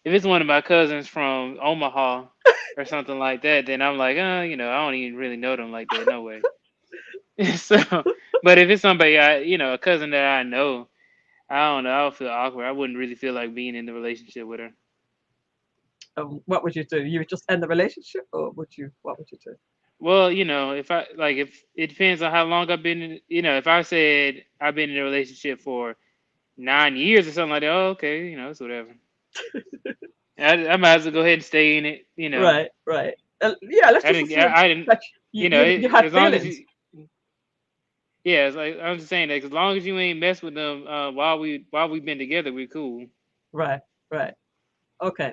If it's one of my cousins from Omaha or something like that, then I'm like, I don't even really know them like that. No way. So, but if it's somebody a cousin that I know, I don't know. I would feel awkward. I wouldn't really feel like being in the relationship with her. What would you do? You would just end the relationship, or what would you do? Well, if if it depends on how long I've been in, if I said I've been in a relationship for 9 years or something like that, oh, okay, it's whatever. I might as well go ahead and stay in it. Right, right. Yeah, let's I just didn't, assume I didn't, that you had as long as feelings. you, yeah, it's like I'm just saying that as long as you ain't mess with them while we've been together, we're cool. Right, right. Okay.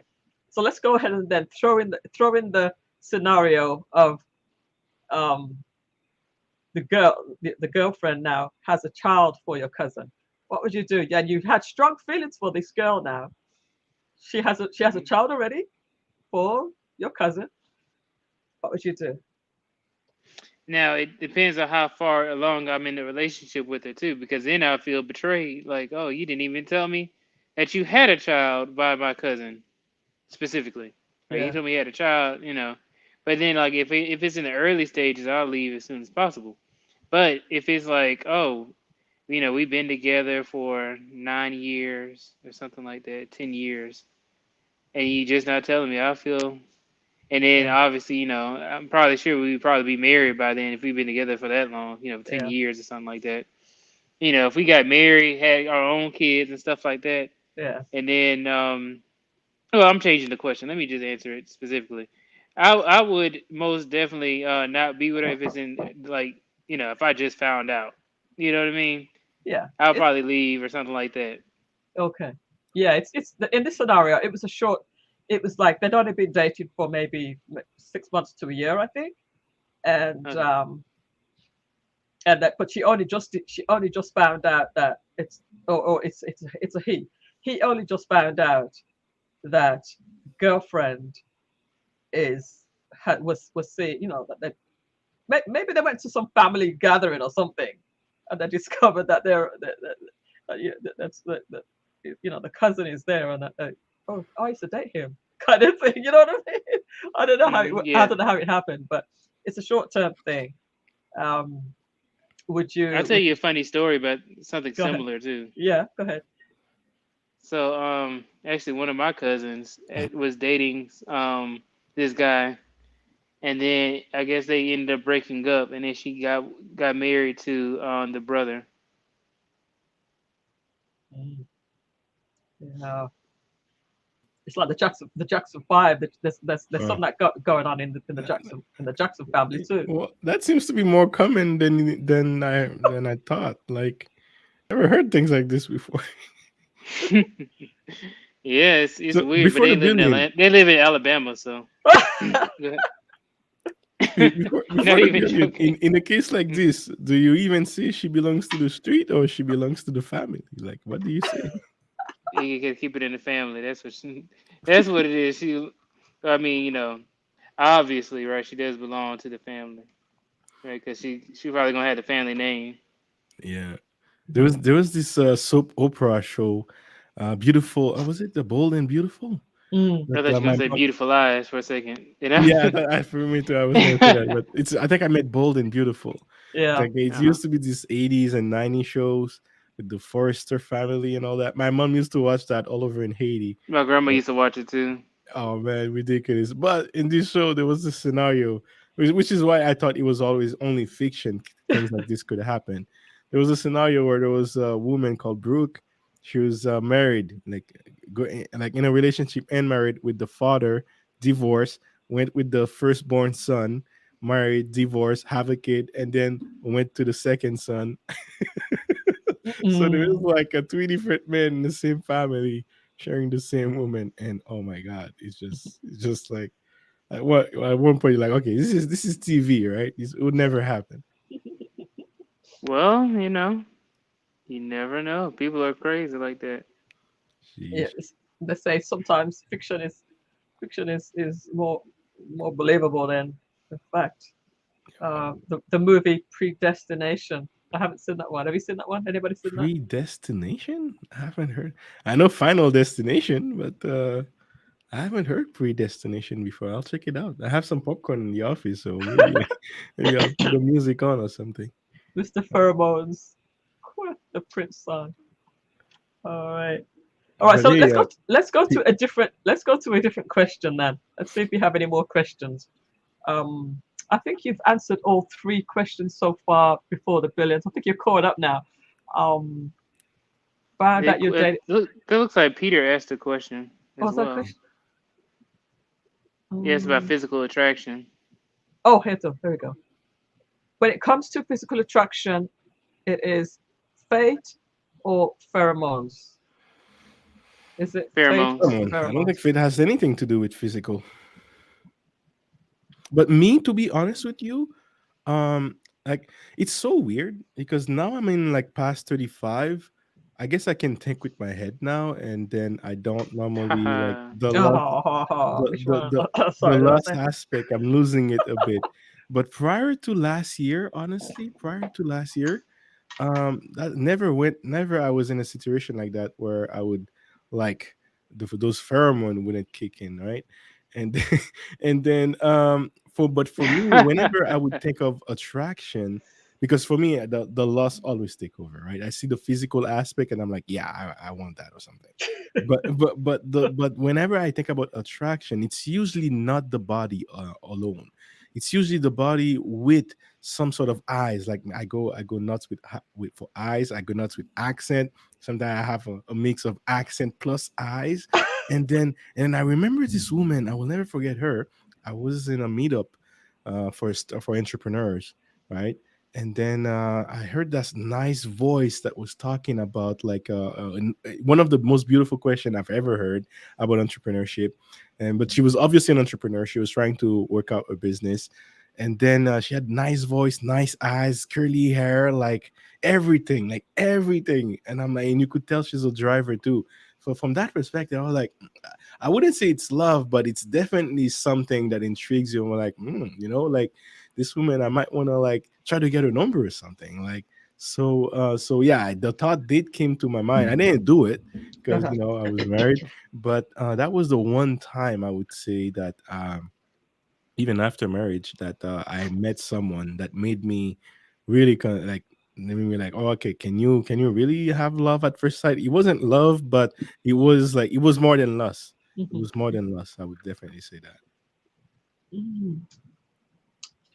So let's go ahead and then throw in the scenario of um the girlfriend now has a child for your cousin. What would you do? And you've had strong feelings for this girl now. She has a child already for your cousin. What would you do? Now it depends on how far along I'm in the relationship with her too, because then I feel betrayed. Like, oh, you didn't even tell me that you had a child by my cousin specifically. Like, you Yeah, told me you had a child. But then, like, if it's in the early stages, I'll leave as soon as possible. But if it's like, oh, we've been together for 9 years or something like that, 10 years, and you just not telling me, I feel. And then yeah, obviously, I'm probably sure we'd probably be married by then if we've been together for that long, 10 yeah, years or something like that. If we got married, had our own kids and stuff like that, yeah. and then, well, I'm changing the question. Let me just answer it specifically. I would most definitely not be with her if it's in like, if I just found out. You know what I mean? Yeah. I'll It's probably leave or something like that. okay. Yeah, in this scenario, it was a short. It was like they'd only been dating for maybe 6 months to a year, I think, and Okay. but she only just found out that it's a he. He only just found out that girlfriend was saying, that maybe they went to some family gathering or something, and they discovered that yeah, that's the cousin is there, and oh, I used to date him, kind of thing. You know what I mean? I don't know I Yeah. don't know how it happened, but it's a short term thing. Um, would I'll you tell would you you a funny story about something go ahead? similar too. Yeah, go ahead. So, actually, one of my cousins was dating this guy, and then I guess they ended up breaking up, and then she got married to the brother. Mm, yeah. It's like the Jackson Five. There's Uh, something that going on in the Jackson family too. well, that seems to be more common than I thought. Like, never heard things like this before. Yeah, it's So weird, but before the billion, They live in Alabama, so go ahead. before Not the even billion, joking. in a case like this, do you even say she belongs to the street or she belongs to the family? Like, what do you say? You can keep it in the family. That's what it is. I mean, obviously, right? She does belong to the family, right? Because she probably gonna have the family name. Yeah, there was this soap opera show, beautiful. Was it the Bold and Beautiful? Mm, I That thought you were gonna my say mom. beautiful eyes for a second. Yeah, for me too. I was gonna say that, but it's. I think I meant Bold and Beautiful. It's yeah. like it Uh-huh. used to be these 80s and 90s shows with the Forrester family and all that. My mom used to watch that all over in Haiti. My grandma But, used to watch it too. oh man, ridiculous! But in this show, there was this scenario, which is why I thought it was always only fiction. Things like this could happen. There was a scenario where there was a woman called Brooke. She was married, like in a relationship and married with the father, divorced, went with the firstborn son, married, divorced, have a kid, and then went to the second son. So there is Mm. like a three different men in the same family sharing the same woman, and oh my god, it's just like at one point you're like, okay, this is TV, right? It would never happen. Well, you never know. People are crazy like that. Yeah. Jeez. They say sometimes fiction is more believable than the fact. The movie Predestination. I haven't seen that one. Have you seen that one? Anybody seen that? Predestination? I haven't heard. I know Final Destination, but I haven't heard Predestination before. I'll check it out. I have some popcorn in the office, so maybe maybe I'll put the music on or something. Mr. Pheromones, the Prince song. All right. All right. But So hey, let's go to a different question then. Let's see if you have any more questions. Um, I think you've answered all three questions so far before the billions. I think you're caught up now. Um, Found It, that you're it, dating. look, that looks like Peter asked a question What as was that well. question? Yeah, it's about Um, physical attraction. oh, heads up. There we go. When it comes to physical attraction, it is fate or pheromones. Is it fate or Pheromones. Come on, I don't think pheromones? it has anything to do with physical. But me, to be honest with you, like it's so weird because now I'm in like past 35. I guess I can think with my head now, and then I don't normally like Haha. Which the one? the the Sorry, lust that's it. aspect. I'm losing it a bit. But prior to last year, honestly, prior to last year, that never I was in a situation like that where I would like those pheromone wouldn't kick in, right? And and then for me, whenever I would think of attraction, because for me the lust always take over, right? I see the physical aspect and I'm like, yeah, I want that or something. But whenever I think about attraction, it's usually not the body alone. It's usually the body with some sort of eyes. Like I go nuts with for eyes. I go nuts with accent. Sometimes I have a mix of accent plus eyes. And I remember this woman. I will never forget her. I was in a meetup for entrepreneurs, right? And then I heard that nice voice that was talking about like one of the most beautiful question I've ever heard about entrepreneurship. And but she was obviously an entrepreneur. She was trying to work out a business, and then she had nice voice, nice eyes, curly hair, like everything. And I'm like, and you could tell she's a driver too. So from that perspective, I was like, I wouldn't say it's love, but it's definitely something that intrigues you. And we're like, like this woman, I might want to like try to get her number or something. Like, so yeah, the thought did came to my mind. I didn't do it because Uh-huh. I was married, but that was the one time I would say that even after marriage that I met someone that made me really kind of like made me like, oh, okay, can you really have love at first sight? It wasn't love, but it was more than lust. It Mhm. was more than lust. I would definitely say that. Mm.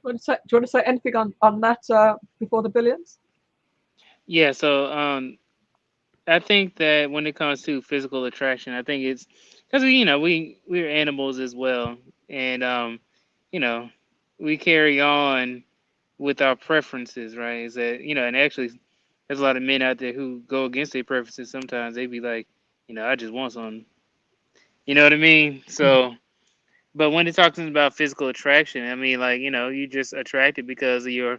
Do you want to say anything on that before the billions? Yeah, so I think that when it comes to physical attraction, I think it's because we're animals as well, and you know, we carry on with our preferences, right? Is that and actually, there's a lot of men out there who go against their preferences. Sometimes they be like, I just want something. You know what I mean? Mhm. So, but when it's talking about physical attraction, I mean, like you just attracted because of your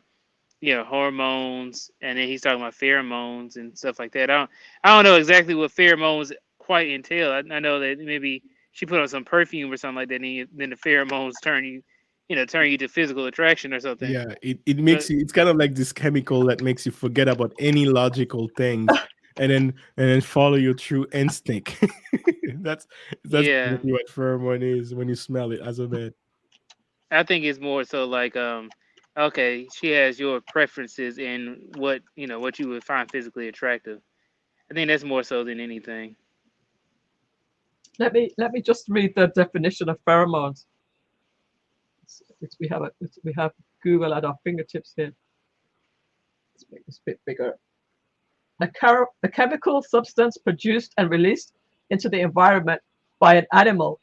hormones, and then he's talking about pheromones and stuff like that. I don't know exactly what pheromones quite entail. I know that maybe she put on some perfume or something like that, and then the pheromones turn you to physical attraction or something. Yeah, it makes But you. It's kind of like this chemical that makes you forget about any logical things, and then follow your true instinct. that's that's yeah, basically what pheromone is when you smell it as a man. I think it's more so like okay, she has your preferences in what you would find physically attractive. I think that's more so than anything. Let me just read the definition of pheromones. We have Google at our fingertips here. Let's make this a bit bigger. A chemical substance produced and released into the environment by an animal,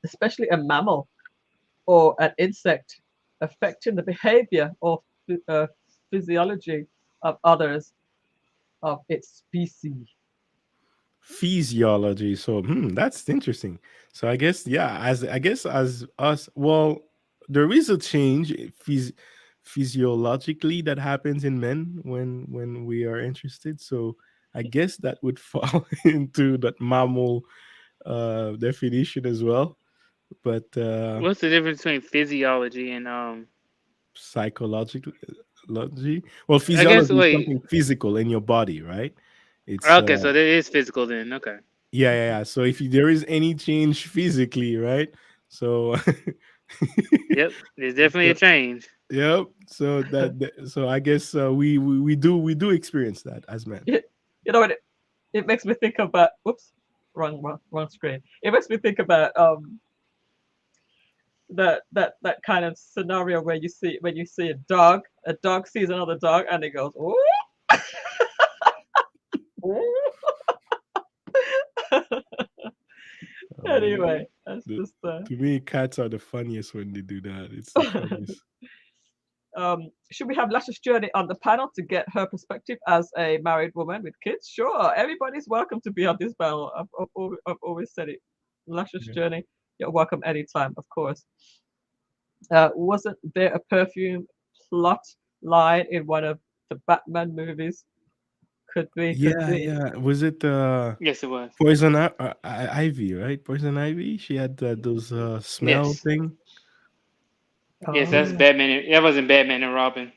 especially a mammal or an insect, affecting the behavior or uh, physiology of others of its species. Physiology. So that's interesting. So I guess yeah, as us, well, there is a change physiologically that happens in men when we are interested. So I guess that would fall into that mammal definition as well. But What's the difference between physiology and psychologically, well, I guess physiology is wait. something physical in your body, right? It's Okay, so that is physical then. Okay. yeah. So if there is any change physically, right? So, Yep. There's definitely a so change. yep. So I guess we do experience that as men. You know what? It makes me think about. Whoops, wrong screen. It makes me think about that kind of scenario where you see when you see a dog sees another dog and it goes, "Ooh." Anyway, that's The- just To me, cats are the funniest when they do that. It's the funniest. should we have Lasha's journey on the panel to get her perspective as a married woman with kids? Sure, everybody's welcome to be on this panel. I've always said it. Lasha's Yeah. journey, you're welcome anytime, of course. Wasn't there a perfume plot line in one of the Batman movies? Could be. Yeah, yeah. Was it Yes, it was. Poison Ivy, right? Poison Ivy. She had those smell Yes. thing. Yes, that's Oh. Batman. That wasn't Batman and Robin.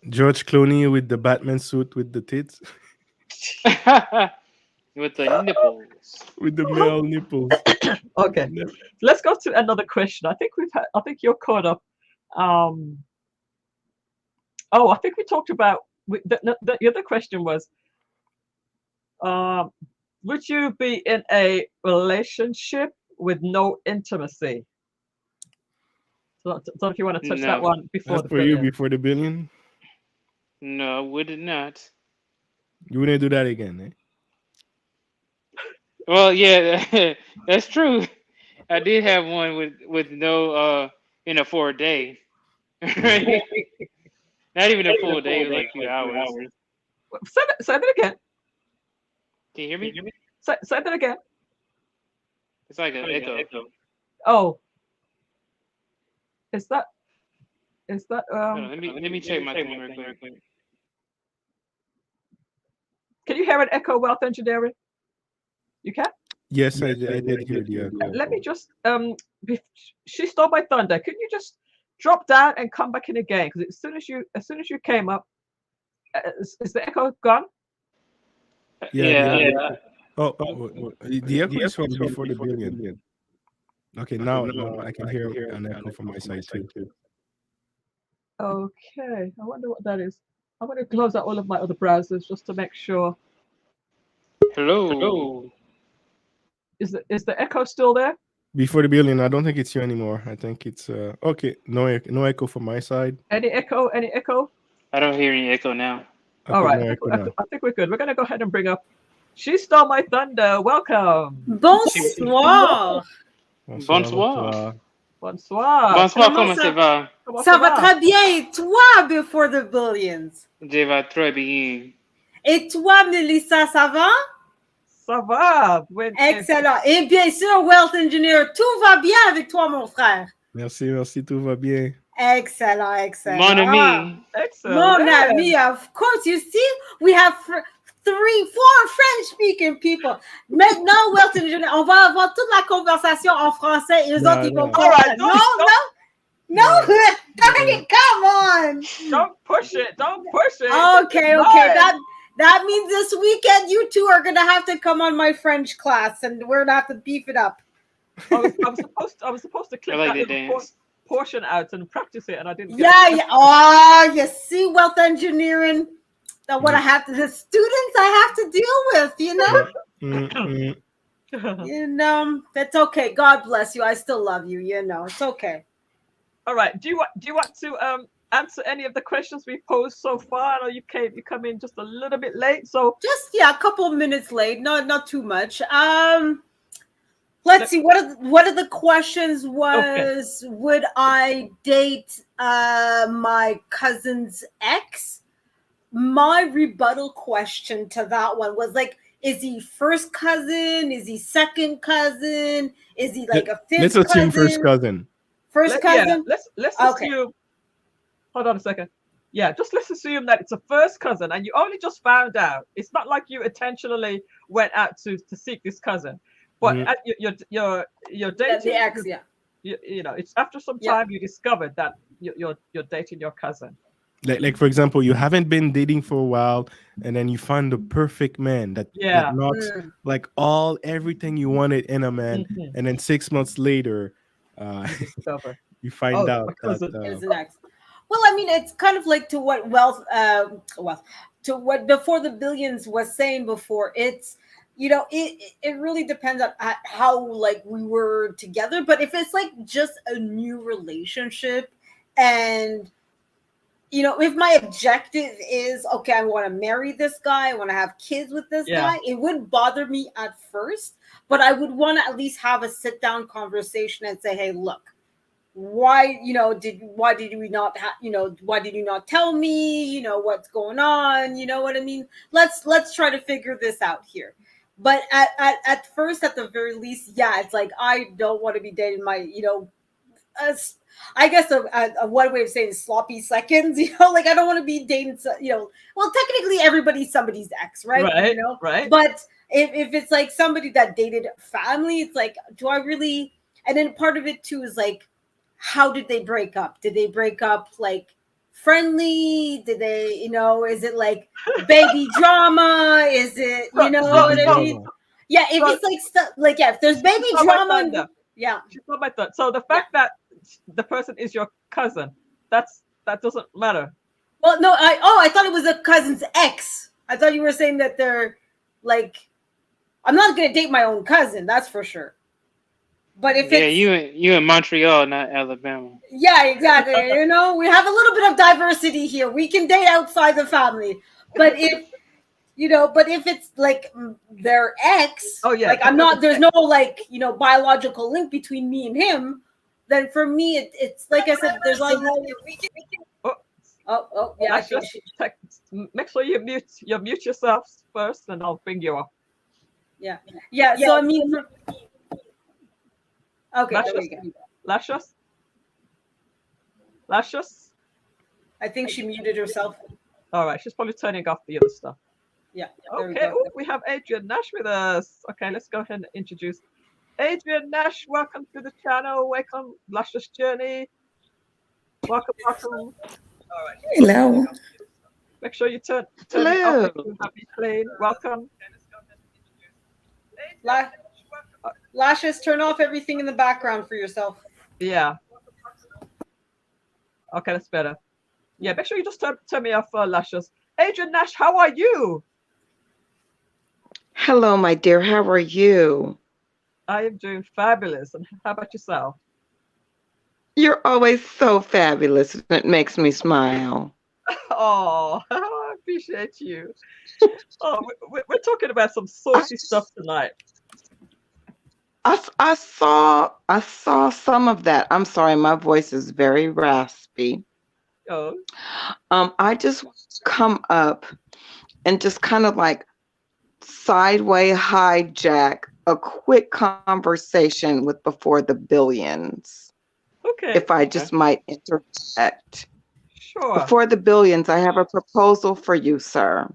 George Clooney with the Batman suit with the tits, With the nipples. with the male nipples. Okay, let's go to another question. I think you're caught up. Oh, I think we talked about the other question was, would you be in a relationship with no intimacy? So if you want to touch that No. one before That's the for you billion. before the billion. No, would it not? You wouldn't do that again, eh? Well, yeah, that's true. I did have one with no for a day. Right? Not even a full day, it was like a few hours. Say that again. Can you hear me? Say that again. It's like an echo. Oh, is that Hold on, let me check my thing real quick. Can you hear an echo, Wealth Engineering? You can? Yes, I did hear the echo. Let me just she stole my thunder. Can you just drop down and come back in again? Because as soon as you came up, is the echo gone? Yeah. Oh, the echo is from before the billion. Okay, now I can hear an echo from my side too. Okay, I wonder what that is. I'm going to close out all of my other browsers just to make sure. Hello. Is the echo still there? Before the billion, I don't think it's you anymore. I think it's okay. No echo from my side. Any echo? Any echo? I don't hear any echo now. Okay, All right, no echo now. I think we're good. We're going to go ahead and bring up. She stole my thunder. Welcome. Bonsoir. Bonsoir. Bonsoir. Bonsoir, Comment comment ça va? Ça va très bien. Et toi, Before the Billions? Je vais très bien. Et toi, Millissa, ça va? Ça va. Excellent. Et bien sûr, Wealth Engineer, tout va bien avec toi, mon frère. Merci, tout va bien. Excellent, excellent. Mon ami. Excellent. Mon ami, of course. You see, we have 4 French-speaking people. Maintenant, Wealth Engineer, on va avoir toute la conversation en français. Et eux autres, ils vont comprendre. No. Darn it, come on. Don't push it. Okay. That means this weekend you two are gonna have to come on my French class, and we're gonna have to beef it up. I was supposed to clip that little portion out and practice it, and I didn't. Yeah. Oh, you see, Wealth Engineering. That what I have to the students I have to deal with. You know, that's okay. God bless you. I still love you. You know, it's okay. All right. Do you want to answer any of the questions we posed so far? I know you come in just a little bit late, so just a couple of minutes late. Not too much. Let's see. What are the questions? Was would I date my cousin's ex? My rebuttal question to that one was like, is he first cousin? Is he second cousin? Is he like a fifth cousin? Let's assume first cousin. First cousin? Yeah, let's assume. Hold on a second. Yeah, just let's assume that it's a first cousin, and you only just found out. It's not like you intentionally went out to seek this cousin, but you're dating the ex. Yeah. You know, it's after some time you discovered that you're dating your cousin. Like for example, you haven't been dating for a while, and then you find the perfect man that knocks like everything you wanted in a man, and then 6 months later. You find out that is an ex. Well, I mean, it's kind of like to what to what Before the Billions was saying before. It's it really depends on how like we were together. But if it's like just a new relationship, and if my objective is, okay, I want to marry this guy, I want to have kids with this guy, it would bother me at first, but I would want to at least have a sit down conversation and say, hey, look, why did we not why did you not tell me, what's going on, what I mean? Let's try to figure this out here. But at first, at the very least, it's like, I don't want to be dating my, I guess a one way of saying sloppy seconds, like I don't want to be dating, well, technically everybody's somebody's ex, right? Right. But if it's like somebody that dated family, it's like, do I really? And then part of it too is like, how did they break up? Did they break up like friendly? Did they, is it like baby drama? Is it, what I mean? Yeah, if it's like stuff like, if there's baby drama, She's not my thought. So the fact that the person is your cousin, that doesn't matter. Well, no, I thought it was a cousin's ex. I thought you were saying that they're like, I'm not gonna date my own cousin, that's for sure. But if it's you in Montreal, not Alabama. Yeah, exactly. We have a little bit of diversity here. We can date outside the family. But if it's like their ex, like I'm not, there's no like, biological link between me and him, then for me, it's like I said, there's like, make sure you mute yourself first, and I'll bring you up. Yeah. So I mean, okay, there we go. Lascious. I think she muted herself. All right, she's probably turning off the other stuff. Yeah. Okay. We have Adrian Nash with us. Okay, let's go ahead and introduce Adrian Nash. Welcome to the channel. Welcome, Lascious Journey. Welcome. All right. Hello. Make sure you turn Hello. it off if you have it playing. Welcome. Lascious, turn off everything in the background for yourself. Yeah. Okay, that's better. Yeah, make sure you just turn me off, Lascious. Adrian Nash, how are you? Hello, my dear. How are you? I am doing fabulous. And how about yourself? You're always so fabulous. It makes me smile. Oh, I appreciate you. Oh, we're talking about some saucy stuff tonight. I saw some of that. I'm sorry, my voice is very raspy. Oh. I just want to come up and just kind of like sideways hijack a quick conversation with Before the Billions. Okay. If I just might interject. Sure. Before the Billions, I have a proposal for you, sir.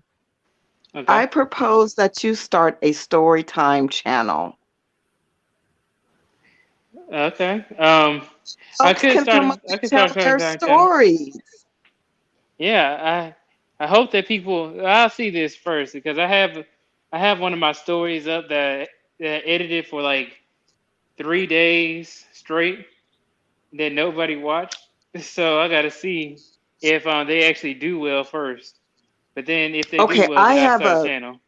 Okay. I propose that you start a story time channel. Okay. I could tell their stories. Yeah, I hope that people, I'll see this first, because I have one of my stories up that edited for like 3 days straight that nobody watched. So I got to see if they actually do well first. But then if they do well, then I start a channel.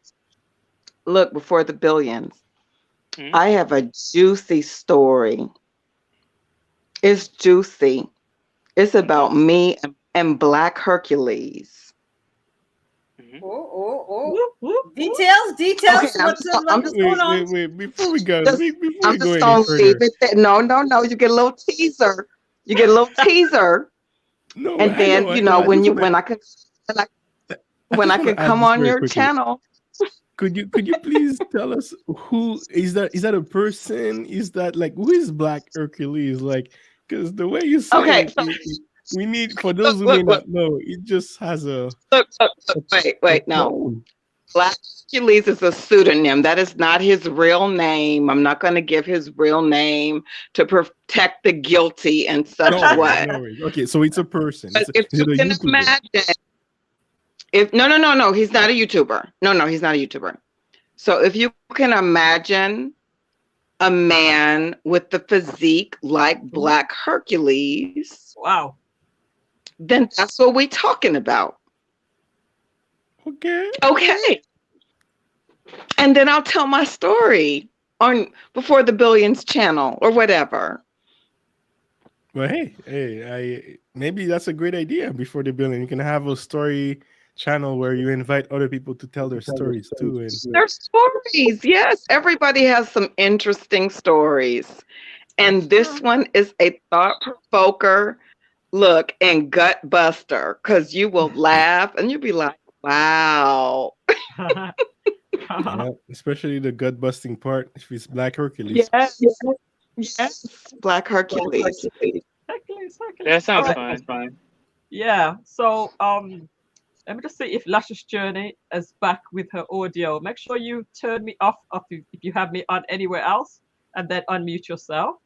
Look, Before the Billions, Mm-hmm. I have a juicy story. It's juicy. It's about me and Black Hercules. Mm-hmm. Details. Okay, what's going on? Wait. Before we go, I'm just gonna leave it there. No. You get a little teaser. No, and then when I can come on your channel. Could you please tell us who is that? Is that a person? Is that like, who is Black Hercules? Like, because the way you say it, we need, for those who may not know, it just has a wait, no. Black Hercules is a pseudonym. That is not his real name. I'm not going to give his real name to protect the guilty in such a way. Okay, so it's a person. If you can imagine, no, he's not a YouTuber. No, he's not a YouTuber. So if you can imagine a man with the physique like Black Hercules, wow, then that's what we're talking about. Okay. and then I'll tell my story on Before the Billions channel or whatever. Well, hey, maybe that's a great idea. Before the Billion, you can have a story channel where you invite other people to tell their stories too. And Their stories, yes. Everybody has some interesting stories. And this one is a thought provoker, look, and gut buster, because you will laugh and you'll be like, wow. yeah, especially the gut busting part if it's Black Hercules. Yes. Yes. Black Hercules. Hercules. That sounds All right. fun. Yeah. So let me just see if Lashes Journey is back with her audio. Make sure you turn me off if you have me on anywhere else, and then unmute yourself.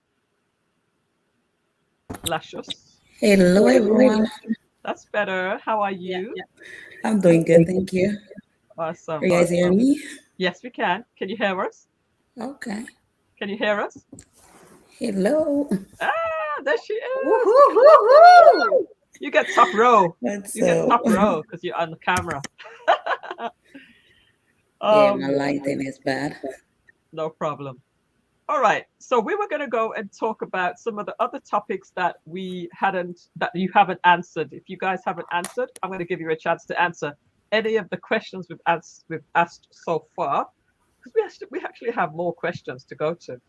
Lashes. Hello, everyone. That's better. How are you? I'm doing good, thank you. Awesome. Are you guys hearing me? Yes, we can. Can you hear us? Okay. Can you hear us? Hello. Ah, there she is. Woohoo! You get top row. What's You get up? top row because you're on the camera. Yeah, my lighting is bad. No problem. All right. So we were going to go and talk about some of the other topics that you haven't answered. If you guys haven't answered, I'm going to give you a chance to answer any of the questions we've asked so far, because we actually have more questions to go to.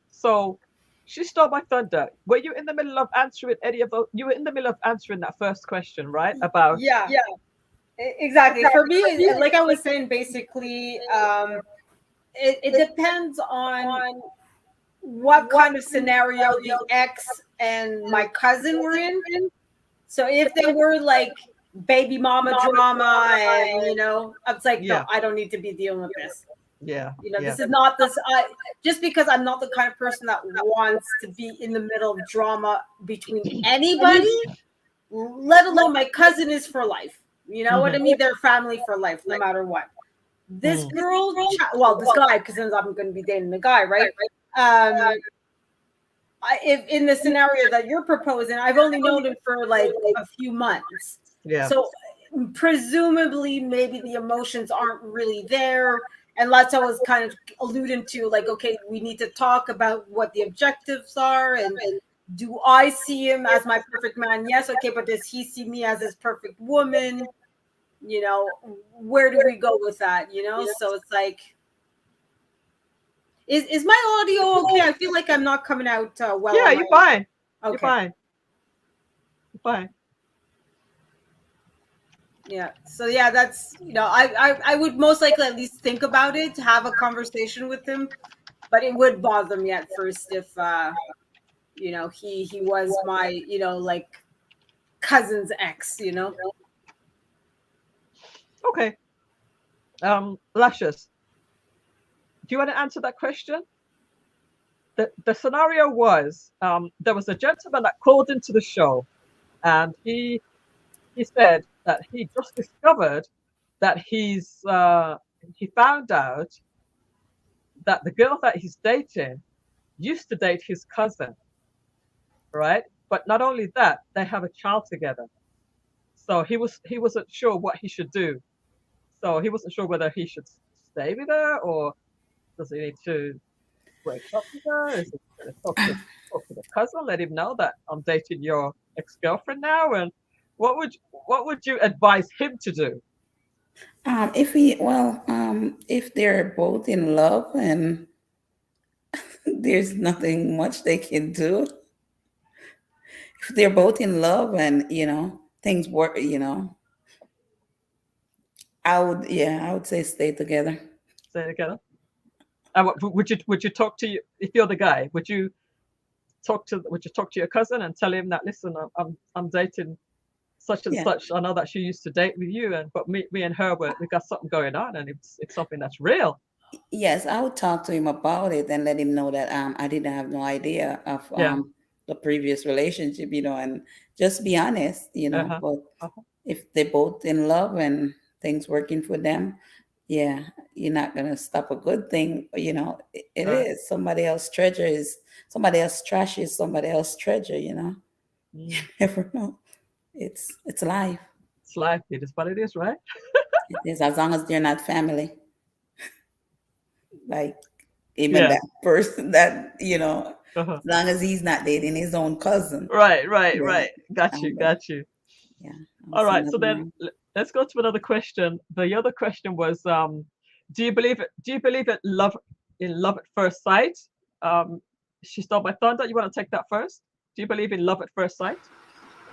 So she stole my thunder. Were you in the middle of answering any of those? You were in the middle of answering that first question, right? About Yeah. Exactly. For me, like I was saying, basically, it depends on what kind of scenario the ex and my cousin were in. So if they were like baby mama drama, and I was like, no, I don't need to be dealing with this. This is not this. Just because I'm not the kind of person that wants to be in the middle of drama between anybody, let alone my cousin is for life. You know what I mean? They're family for life, no matter what. This girl, this guy, because then I'm going to be dating the guy, right? If in the scenario that you're proposing, I've only known him for like a few months. Yeah. So presumably, maybe the emotions aren't really there. And that's what I was kind of alluding to, like, okay, we need to talk about what the objectives are, and do I see him as my perfect man? Yes, okay, but does he see me as his perfect woman? Where do we go with that? So it's like, is my audio okay? I feel like I'm not coming out well. Yeah, you're fine. Okay. You're fine. You're fine. Yeah. So yeah, that's I would most likely at least think about it, have a conversation with him, but it would bother me at first if he was my like cousin's ex. Okay. Lashes, do you want to answer that question? The scenario was there was a gentleman that called into the show, and he said that he just discovered that he found out that the girl that he's dating used to date his cousin, right? But not only that, they have a child together. So he wasn't sure what he should do. So he wasn't sure whether he should stay with her, or does he need to break up with her? Is he going to talk to the cousin, let him know that I'm dating your ex-girlfriend now? And what would you advise him to do? If they're both in love and there's nothing much they can do. If they're both in love and things work, I would say stay together. Stay together. Would you talk to if you're the guy? Would you talk to your cousin and tell him that, listen, I'm dating such and such. I know that she used to date with you, but me and her, we got something going on, and it's something that's real. Yes, I would talk to him about it and let him know that I didn't have no idea of the previous relationship, and just be honest, But if they're both in love and things working for them, you're not gonna stop a good thing. It is somebody else's treasure is somebody else's trash is somebody else's treasure. You never know. It's life. It's life. It is what it is, right? It is, as long as they're not family. like even that person that, Uh-huh. as long as he's not dating his own cousin. Right. Yeah. Got you. Got you. Yeah. All right. So then let's go to another question. The other question was, do you believe it? Do you believe in love at first sight? She stole my thunder. You want to take that first? Do you believe in love at first sight?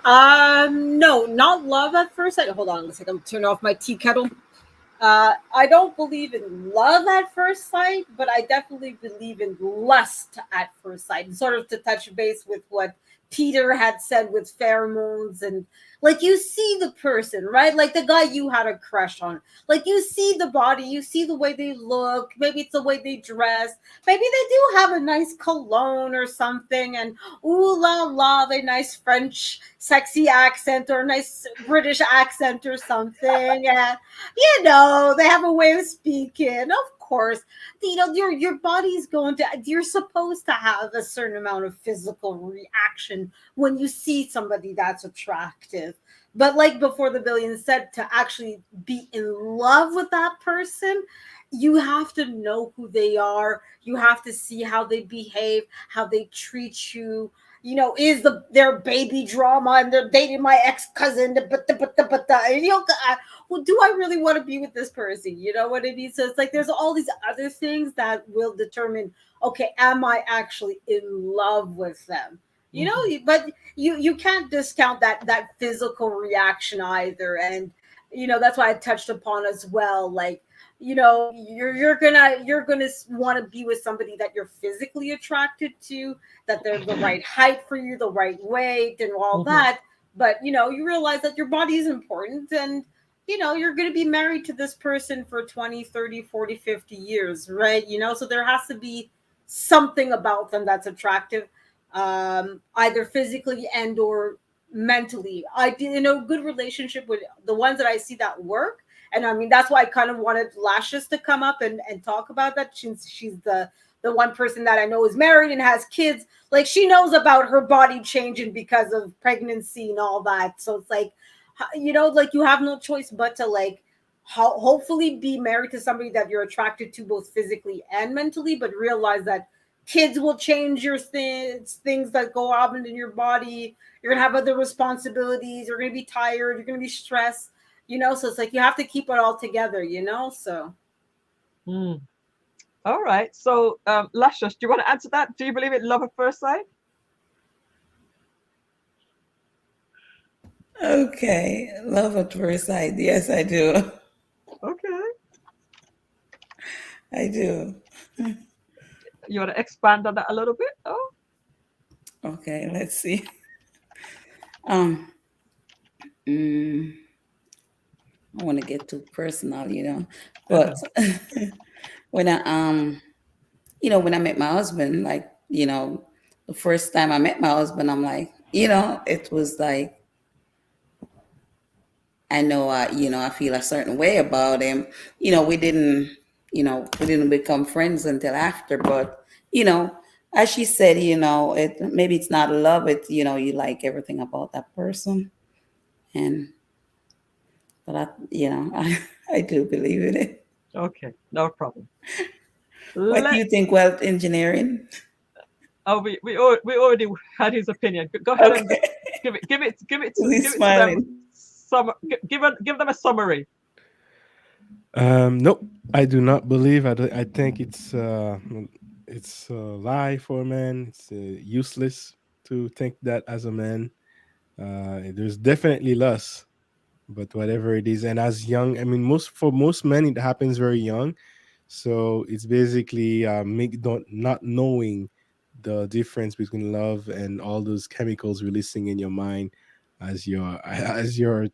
No, not love at first sight. Hold on a second. I'm turning off my tea kettle. I don't believe in love at first sight, but I definitely believe in lust at first sight. And sort of to touch base with what Peter had said with pheromones, and like you see the person, right? Like the guy you had a crush on. Like you see the body, you see the way they look, maybe it's the way they dress, maybe they do have a nice cologne or something, and ooh la la, a nice French sexy accent or a nice British accent or something. And they have a way of speaking. Of course, your body's going to, you're supposed to have a certain amount of physical reaction when you see somebody that's attractive. But like before the billion said, to actually be in love with that person, you have to know who they are. You have to see how they behave, how they treat you. Is their baby drama and they're dating my ex-cousin, well, do I really want to be with this person? You know what I mean? So it's like there's all these other things that will determine, okay, am I actually in love with them? But you can't discount that physical reaction either. And that's why I touched upon as well, like, you're gonna want to be with somebody that you're physically attracted to, that they're the right height for you, the right weight, and all that. But you realize that your body is important, and you're going to be married to this person for 20, 30, 40, 50 years, right? So there has to be something about them that's attractive, either physically and or mentally. Good relationship with the ones that I see that work. And I mean, that's why I kind of wanted Lashes to come up and talk about that, since she's the one person that I know is married and has kids. Like, she knows about her body changing because of pregnancy and all that. So it's like, like you have no choice but to hopefully be married to somebody that you're attracted to both physically and mentally, but realize that kids will change your things that go on in your body. You're gonna have other responsibilities. You're gonna be tired. You're gonna be stressed. So it's like you have to keep it all together. So. All right. So, Lashes, do you want to answer that? Do you believe in love at first sight? Okay, love at first sight. Yes, I do. Okay. I do. You want to expand on that a little bit? Oh. Okay, let's see. I want to get too personal, but when I when I met my husband, like, the first time I met my husband, I'm like, it was like, I know, I feel a certain way about him. We didn't become friends until after, but, as she said, maybe it's not love, it's, you like everything about that person. But I do believe in it. Okay, no problem. What do you think, wealth engineering? Oh, we already had his opinion. Go ahead and give it to them. Give them a summary. Nope, I do not believe. I think it's a lie for a man. It's useless to think that as a man. There's definitely lust, but whatever it is, and as young, I mean, most men, it happens very young. So it's basically not knowing the difference between love and all those chemicals releasing in your mind as your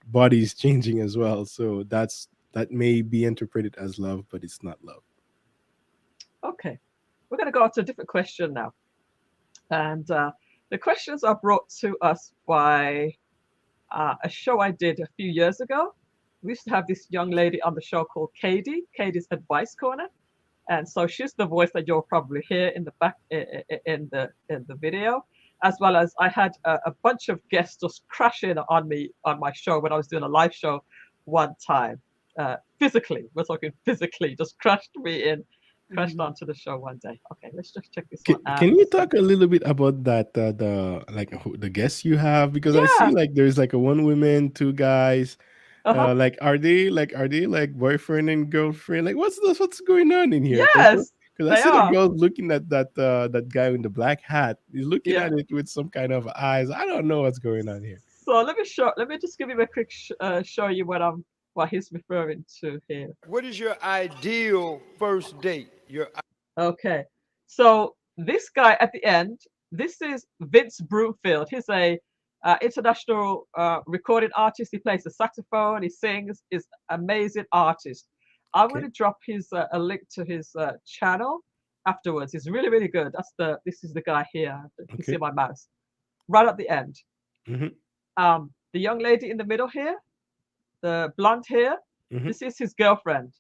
body is changing as well. So that may be interpreted as love, but it's not love. Okay, we're going to go on to a different question now, and the questions are brought to us by a show I did a few years ago. We used to have this young lady on the show called Katie's Advice Corner. And so she's the voice that you'll probably hear in the back in the video, as well as I had a bunch of guests just crash in on me on my show when I was doing a live show one time. Physically, we're talking physically, just crashed me in crashed onto the show one day. Okay, let's just check this Can, one out. can you talk a little bit about that the guests you have, because I see Yeah. like there's like a one woman, two guys. Uh-huh. Are they like boyfriend and girlfriend? Like what's going on in here? Yes, Because I they see the are. girl looking at that guy in the black hat. He's looking Yeah. at it with some kind of eyes. I don't know what's going on here. So let me just give you a quick show you what he's referring to here. What is your ideal first date? Okay, so this guy at the end, this is Vince Broomfield. He's a international recording artist. He plays the saxophone. He sings. Is amazing artist. I'm going to drop his a link to his channel afterwards. He's really really good. This is the guy here. You can see my mouse right at the end. The young lady in the middle here, the blonde hair. This is his girlfriend.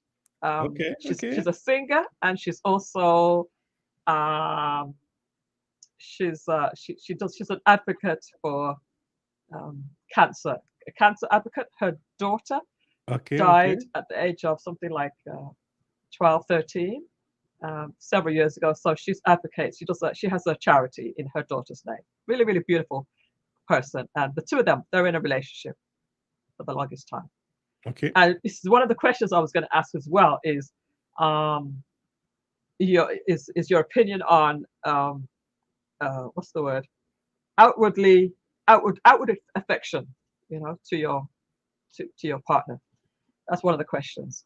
She's a singer, and she's also she's an advocate for cancer. A cancer advocate. Her daughter died at the age of something like 12, 13, several years ago. So she's advocates. She has a charity in her daughter's name. Really, really beautiful person. And the two of them, they're in a relationship for the longest time. Okay. And this is one of the questions I was going to ask as well is your opinion on what's the word? Outward affection, to your partner. That's one of the questions.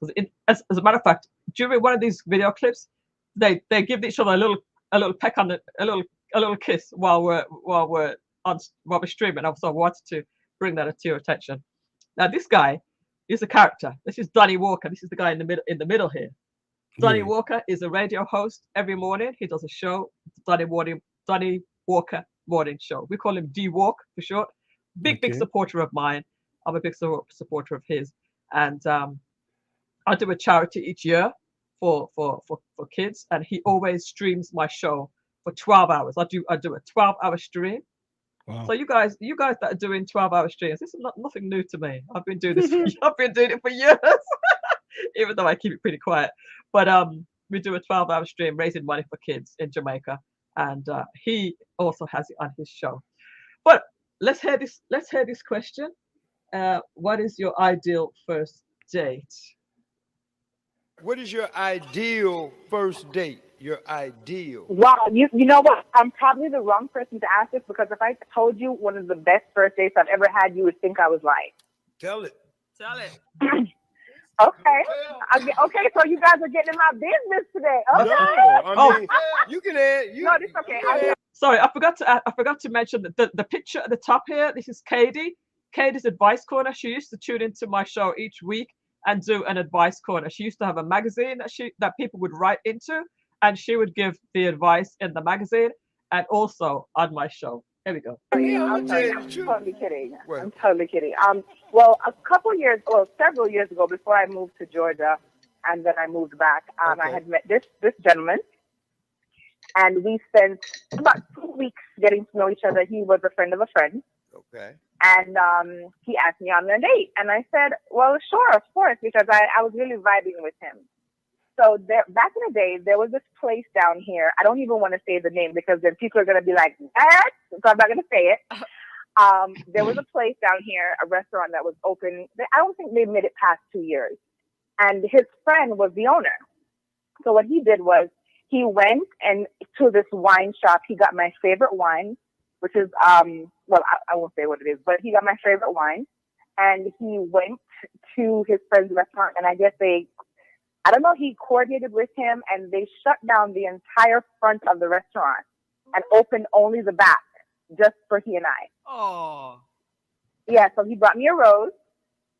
As a matter of fact, during one of these video clips, they give each other a little peck on a little kiss while we're streaming. I wanted to bring that to your attention. Now this guy is a character. This is Donnie Walker. This is the guy in the middle here. Donnie Walker is a radio host every morning. He does a show, Donnie Walker Morning Show. We call him D Walk for short. Big supporter of mine. I'm a big supporter of his. And I do a charity each year for kids, and he always streams my show for 12 hours. I do a 12-hour stream. Wow. So you guys that are doing 12-hour streams, this is nothing new to me. I've been doing this. I've been doing it for years, even though I keep it pretty quiet. But we do a 12-hour stream raising money for kids in Jamaica, and he also has it on his show. But let's hear this question. What is your ideal first date? What is your ideal first date? Your ideal. Wow, you know what? I'm probably the wrong person to ask this, because if I told you one of the best first dates I've ever had, you would think I was lying. Tell it. Okay, so you guys are getting in my business today. Okay. No, I mean, you can add. No, it's okay. Sorry, I forgot to mention that the picture at the top here. This is Katie. Katie's Advice Corner. She used to tune into my show each week and do an advice corner. She used to have a magazine that people would write into, and she would give the advice in the magazine and also on my show. Here we go. I'm totally kidding. I'm totally kidding. Well, several years ago, before I moved to Georgia, and then I moved back, I had met this gentleman, and we spent about 2 weeks getting to know each other. He was a friend of a friend. Okay. And he asked me on a date, and I said, well, sure, of course, because I was really vibing with him. So back in the day, there was this place down here. I don't even want to say the name, because then people are going to be like, what? So I'm not going to say it. There was a place down here, a restaurant that was open. I don't think they made it past 2 years. And his friend was the owner. So what he did was he went and to this wine shop. He got my favorite wine, which is, I won't say what it is, but he got my favorite wine. And he went to his friend's restaurant, and I guess he coordinated with him, and they shut down the entire front of the restaurant and opened only the back just for he and I. Oh. Yeah, so he brought me a rose.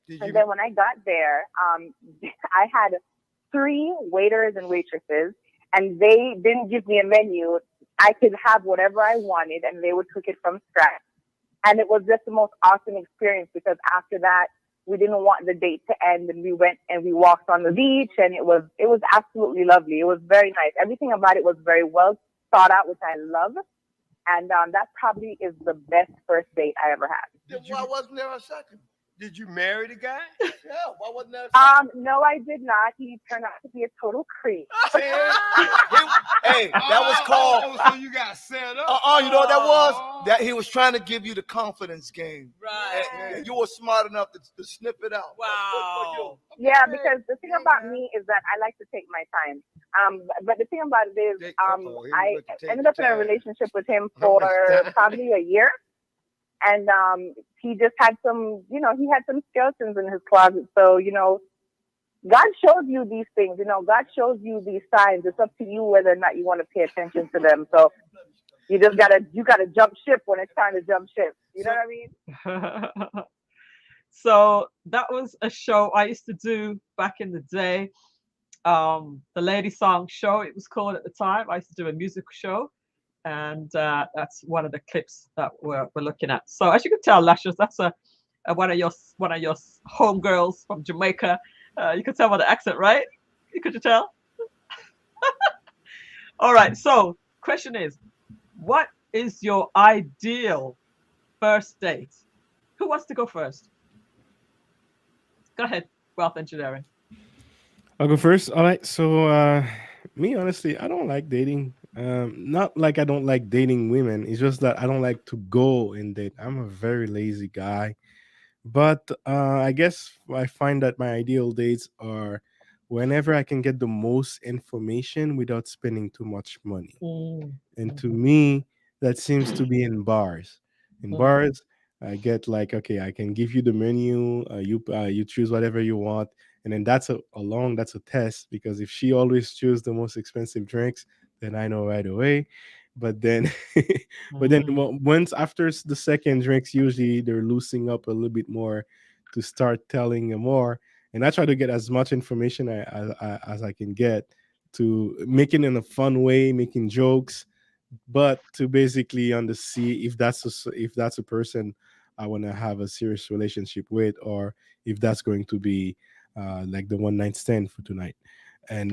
And then when I got there, I had 3 waiters and waitresses, and they didn't give me a menu. I could have whatever I wanted, and they would cook it from scratch. And it was just the most awesome experience, because after that, we didn't want the date to end, and we went and we walked on the beach, and it was absolutely lovely. It was very nice. Everything about it was very well thought out, which I love. And that probably is the best first date I ever had. Why wasn't there a second? Did you marry the guy? Yeah, why wasn't that? No, I did not. He turned out to be a total creep. Hey, that was called. Oh, so you got set up. You know what that was? That he was trying to give you the confidence game. Right. And you were smart enough to snip it out. Wow. Yeah, because the thing about me is that I like to take my time. But the thing about it is, I ended up in a relationship with him for probably a year. And he just had some, he had some skeletons in his closet. So, God shows you these things. God shows you these signs. It's up to you whether or not you want to pay attention to them. So you just gotta jump ship when it's time to jump ship. You know what I mean? So that was a show I used to do back in the day. The Lady Song Show, it was called at the time. I used to do a music show. And that's one of the clips that we're looking at. So as you can tell, Lashes, that's one of your homegirls from Jamaica. You can tell by the accent, right? Could you tell? All right. So question is, what is your ideal first date? Who wants to go first? Go ahead, Wealth Engineering. I'll go first. All right. So me, honestly, I don't like dating. Not like I don't like dating women. It's just that I don't like to go and date. I'm a very lazy guy. But I guess I find that my ideal dates are whenever I can get the most information without spending too much money. And to me, that seems to be in bars. In bars, I get like, okay, I can give you the menu. You choose whatever you want, and then that's a test, because if she always chooses the most expensive drinks, then I know right away. But then, once after the second drinks, usually they're loosening up a little bit more to start telling you more. And I try to get as much information as I can get, to make it in a fun way, making jokes, but to basically see if that's a person I want to have a serious relationship with, or if that's going to be like the one night stand for tonight. And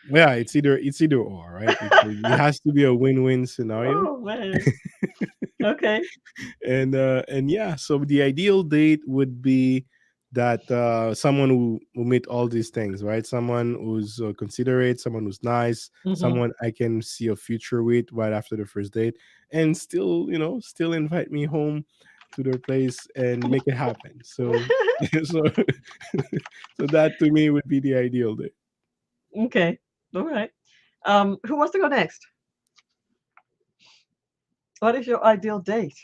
yeah, it's either or, right? It has to be a win-win scenario. Oh man. Okay. And yeah, so the ideal date would be that someone who meet all these things, right? Someone who's considerate, someone who's nice, someone I can see a future with right after the first date, and still invite me home to their place and make it happen. So so so that to me would be the ideal date. Okay. All right. Who wants to go next? What is your ideal date?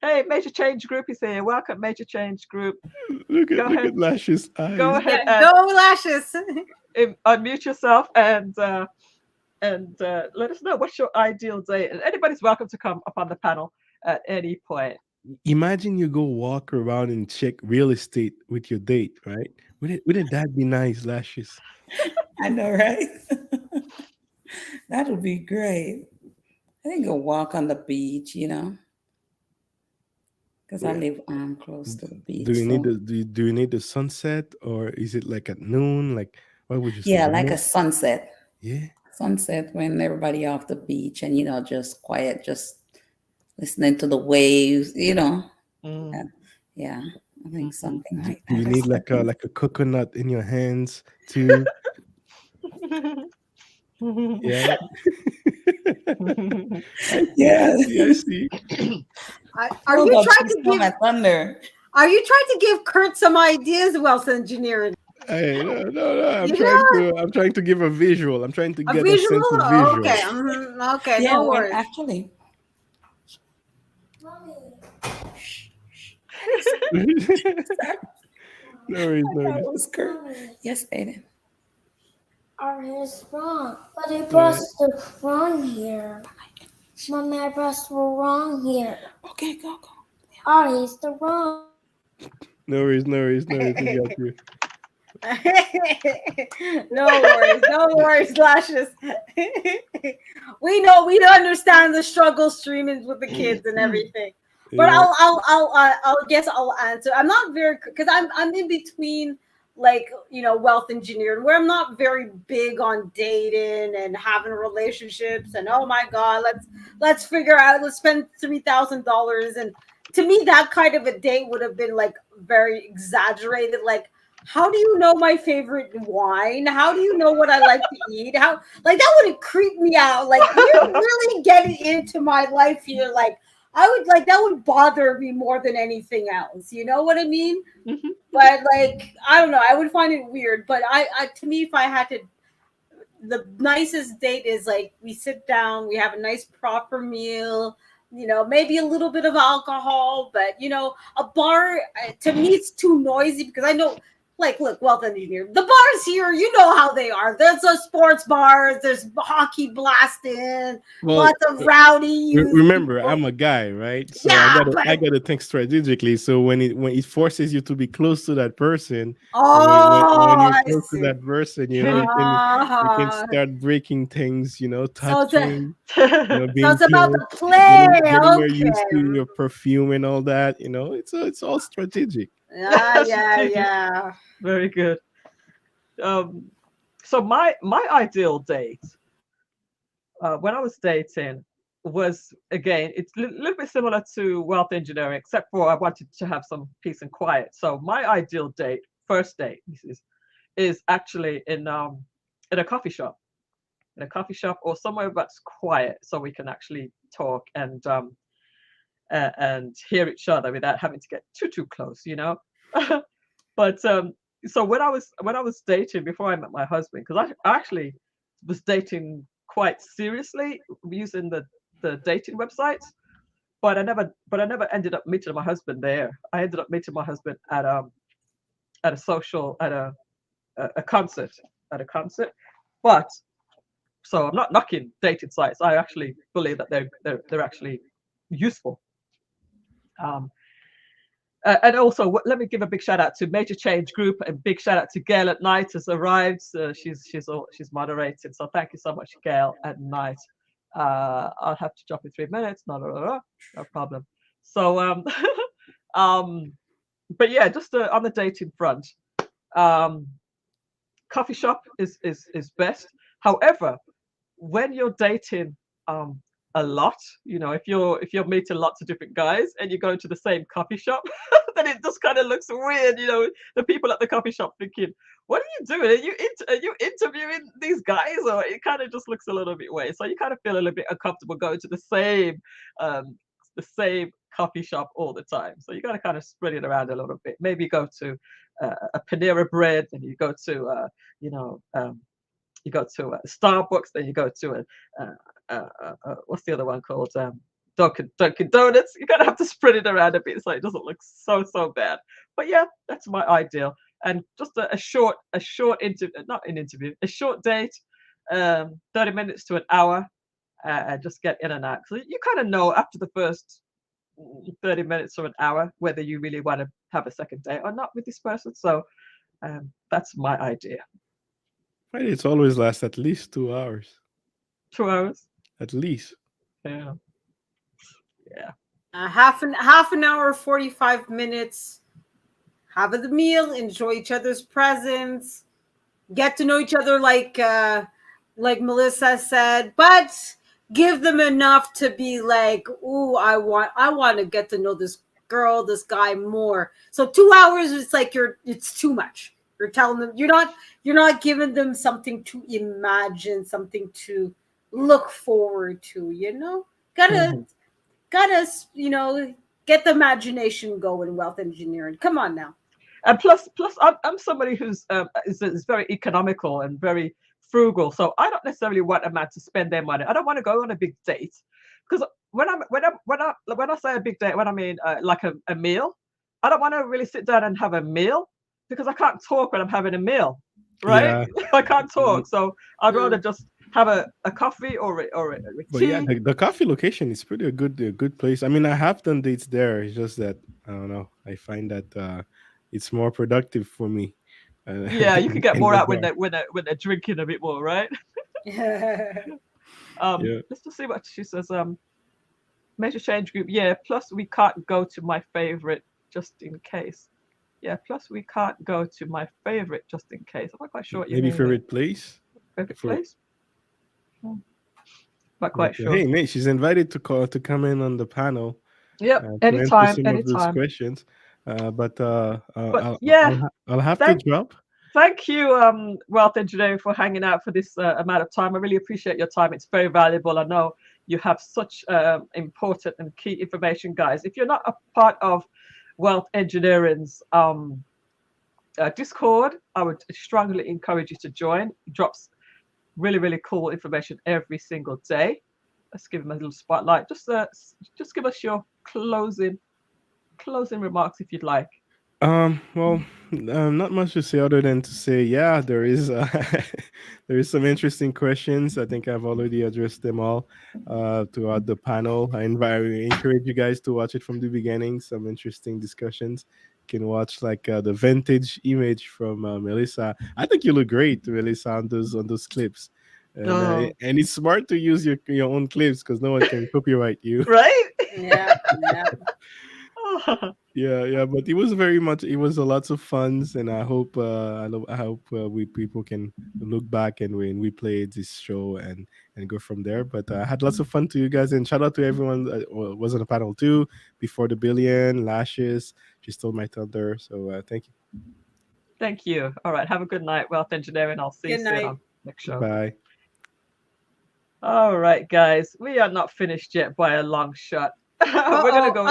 Hey, Major Change Group is here. Welcome, Major Change Group. Look at Lashes' eyes. Go ahead. Go Lashes. Unmute yourself and let us know what's your ideal date. And anybody's welcome to come up on the panel at any point. Imagine you go walk around and check real estate with your date, right? Wouldn't that be nice, Lashes? I know, right? That would be great. I think go walk on the beach, because I live close to the beach. Do you need the sunset, or is it like at noon? Like, what would you say? Yeah, like a sunset. Yeah. Sunset when everybody off the beach and just quiet, just listening to the waves, Yeah, I think something like that. You need like a coconut in your hands too. Yeah. I see. Are you trying to give thunder? Are you trying to give Kurt some ideas, Wealth Engineering? Hey, no. I'm trying to give a visual. I'm trying to get a sense of visual. Okay. Okay. Yeah, no worries. Actually. No worries. Kurt. Yes, Aiden. It's wrong, but I pressed the wrong here. Mommy, I pressed the wrong here. Okay, go. It's the wrong. No worries. We got you. No worries, Lashes. We understand the struggle streaming with the kids and everything. But Yeah. I'll guess I'll answer. I'm not very, because I'm in between, like, Wealth Engineering, where I'm not very big on dating and having relationships and, oh my God, let's figure out, let's spend $3,000 and to me, that kind of a date would have been like very exaggerated. Like, how do you know my favorite wine? How do you know what I like to eat? How, like, that would have creeped me out. Like, you're really getting into my life here. Like, I would like that would bother me more than anything else. You know what I mean? But like, I don't know. I would find it weird. But I to me, if I had to, the nicest date is like we sit down, we have a nice proper meal, you know, maybe a little bit of alcohol, but you know, a bar to me it's too noisy because I know, like, look, Wealth Engineer, the bars here, you know how they are. There's a sports bars, there's hockey blasting, lots of rowdy youth. Remember, I'm a guy, right? So Yeah, I gotta think strategically. So when it forces you to be close to that person, when you're I close to see. that person, you know, you can start breaking things, you know, So touching, being it's about close, the play. getting more Okay. used to your perfume and all that. You know, it's all strategic. Yeah. Very good. So my ideal date, when I was dating, was again it's a little bit similar to Wealth Engineering, except for I wanted to have some peace and quiet. So my ideal date, first date, is actually in a coffee shop, or somewhere that's quiet, so we can actually talk and hear each other without having to get too close, you know. But so when I was dating before I met my husband, because I actually was dating quite seriously using the dating websites, but I never ended up meeting my husband there. I ended up meeting my husband at a social at a concert But so I'm not knocking dating sites. I actually believe that they're actually useful. And also, let me give a big shout out to Major Change Group, and big shout out to Gail at Night has arrived. She's moderated, so thank you so much, Gail at Night. I'll have to jump in 3 minutes. No problem. So but yeah, just on the dating front, coffee shop is best. However, when you're dating a lot, you know, if you're meeting lots of different guys and you go to the same coffee shop, then it just kind of looks weird, you know. The people at the coffee shop thinking, "What are you doing? Are you interviewing these guys?" Or it kind of just looks a little bit weird. So you kind of feel a little bit uncomfortable going to the same coffee shop all the time. So you got to kind of spread it around a little bit. Maybe go to a Panera Bread, and you go to you know. You go to Starbucks, then you go to what's the other one called? Dunkin' Donuts. You're gonna have to spread it around a bit so it doesn't look so bad. But yeah, that's my ideal. And just a short interview, not an interview, a short date, 30 minutes to an hour, and just get in and out. So you kind of know after the first 30 minutes or an hour whether you really want to have a second date or not with this person. So that's my idea. Right, it's always lasts at least 2 hours. 2 hours? At least. Yeah. Half an hour, 45 minutes. Have the meal, enjoy each other's presence, get to know each other like Millissa said, but give them enough to be like, ooh, I want to get to know this girl, this guy more. So 2 hours, it's like it's too much. You're telling them you're not giving them something to imagine, something to look forward to, you know? Gotta, you know, get the imagination going, Wealth Engineering. Come on now. And plus, I'm somebody who's is very economical and very frugal. So I don't necessarily want a man to spend their money. I don't want to go on a big date, because when I say a big date, when I mean like a meal, I don't want to really sit down and have a meal, because I can't talk when I'm having a meal, right? Yeah. I can't talk, so I'd rather just have a coffee or a tea. But yeah, the coffee location is pretty a good place. I mean, I have done dates there. It's just that I don't know. I find that it's more productive for me. Yeah, you can get in more the out when bar. they're drinking a bit more, right? Yeah. Let's just see what she says. Major Change Group. Yeah, plus we can't go to my favorite just in case. Yeah, plus we can't go to my favorite just in case. I'm not quite sure what you Maybe mean. favorite place. Favorite place? Not quite sure. Hey, mate, she's invited to come in on the panel. Yep. to answer Anytime. some of those Anytime. questions. But But yeah, I'll have to thank drop. thank you, Wealth Engineering, for hanging out for this amount of time. I really appreciate your time. It's very valuable. I know you have such important and key information, guys. If you're not a part of Wealth Engineering's Discord, I would strongly encourage you to join. He drops really, really cool information every single day. Let's give him a little spotlight. Just give us your closing remarks if you'd like. Well, not much to say other than to say, yeah, there is there is some interesting questions. I think I've already addressed them all throughout the panel. I encourage you guys to watch it from the beginning. Some interesting discussions. You can watch like the vintage image from Millissa. I think you look great, Millissa, on those clips. And it's smart to use your own clips because no one can copyright you. Right? Yeah. Yeah, but it was a lots of funs, and I hope we people can look back and when we play this show and go from there. But I had lots of fun to you guys, and shout out to everyone that was on the panel too. Before the billion, Lashes, she stole my thunder. So thank you. Thank you. All right. Have a good night, Wealth Engineering. I'll see you soon on next show. Bye. All right, guys. We are not finished yet by a long shot. We're gonna go.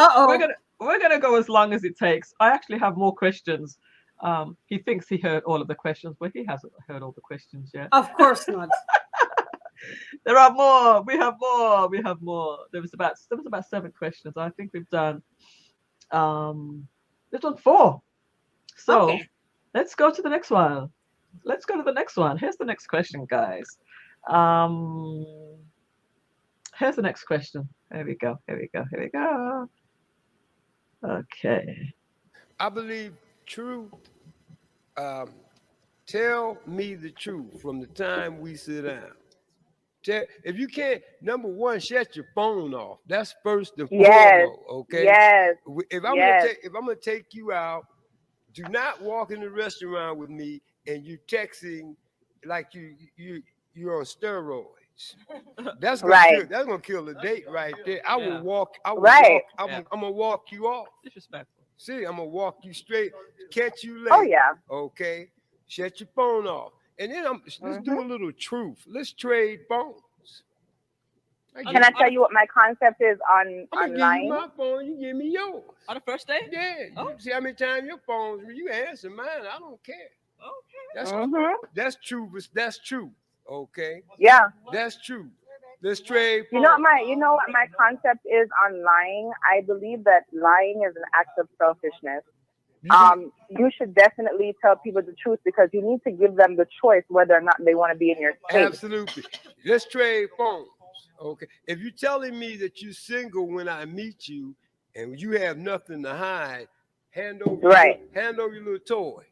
We're gonna go as long as it takes. I actually have more questions. He thinks he heard all of the questions, but he hasn't heard all the questions yet. Of course not. There are more. We have more. We have more. There was about 7 questions. I think we've done 4. So let's go to the next one. Here's the next question, guys. Here's the next question. Here we go. Okay. I believe truth. Tell me the truth from the time we sit down. If you can't, number one, shut your phone off. That's first and foremost. Okay. Yes. If I'm gonna take you out, do not walk in the restaurant with me and you texting like you're on steroids. That's gonna kill the date right there. I will walk. I'm gonna walk you off. Disrespectful. See, I'm gonna walk you straight, catch you later. Oh yeah. Okay. Shut your phone off, and then let's do a little truth. Let's trade phones. Can I tell you what my concept is on I'm gonna give you my phone. You give me yours. On the first day? Yeah. You see how many times your phone's you answer mine. I don't care. Okay. That's true. That's true. Okay. Yeah. That's true. Let's trade. You know what my concept is on lying? I believe that lying is an act of selfishness. You should definitely tell people the truth because you need to give them the choice whether or not they want to be in your state. Absolutely. Let's trade phones. Okay. If you're telling me that you're single when I meet you and you have nothing to hide, hand over your little toy.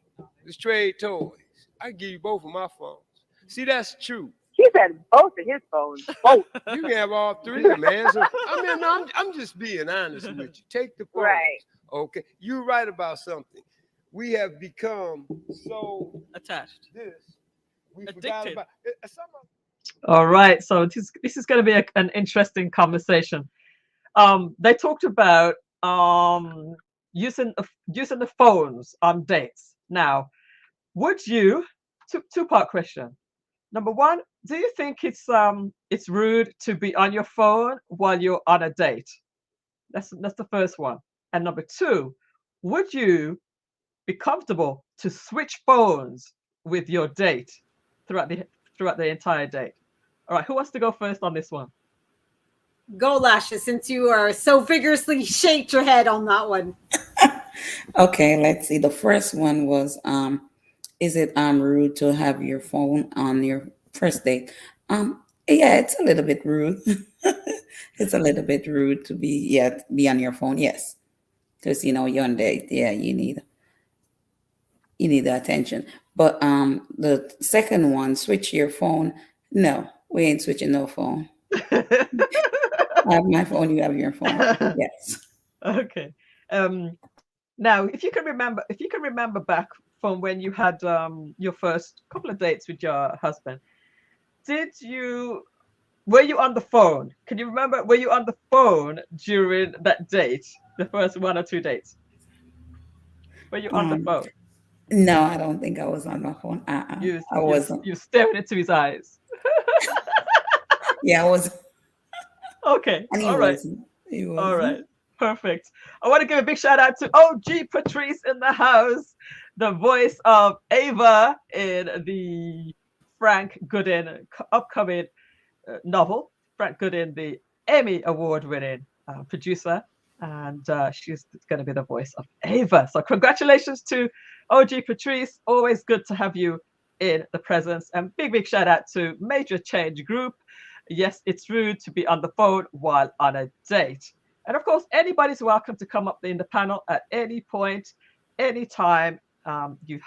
Let's trade toys. I give you both of my phones. See, that's true. He said both of his phones. Both. You can have all 3, man. So, I'm just being honest with you. Take the phones. Right. Okay. You're right about something. We have become so attached. We forgot about All right. So this is going to be an interesting conversation. They talked about using the phones on dates. Now, would you? Two-part question. Number one, do you think it's rude to be on your phone while you're on a date? That's the first one. And number two, would you be comfortable to switch phones with your date throughout the entire date? All right, who wants to go first on this one? Go, Lashes, since you are so vigorously shaked your head on that one. Okay, let's see. The first one was is it rude to have your phone on your first date? Yeah, it's a little bit rude. It's a little bit rude to be on your phone, yes. Because you're on date. Yeah, you need the attention. But the second one, switch your phone. No, we ain't switching no phone. I have my phone, you have your phone. Yes. Okay. Now, if you can remember back from when you had your first couple of dates with your husband, were you on the phone? Can you remember? Were you on the phone during that date, the first 1 or 2 dates? Were you on the phone? No, I don't think I was on my phone. I wasn't. You staring into his eyes. Yeah, I was. Okay. And he All right. wasn't. He wasn't. All right. Perfect. I want to give a big shout out to OG Patrice in the house, the voice of Ava in the Frank Gooden upcoming novel. Frank Gooden, the Emmy Award winning producer, and she's going to be the voice of Ava. So congratulations to OG Patrice. Always good to have you in the presence. And big shout out to Major Change Group. Yes, it's rude to be on the phone while on a date. And of course, anybody's welcome to come up in the panel at any point, anytime. You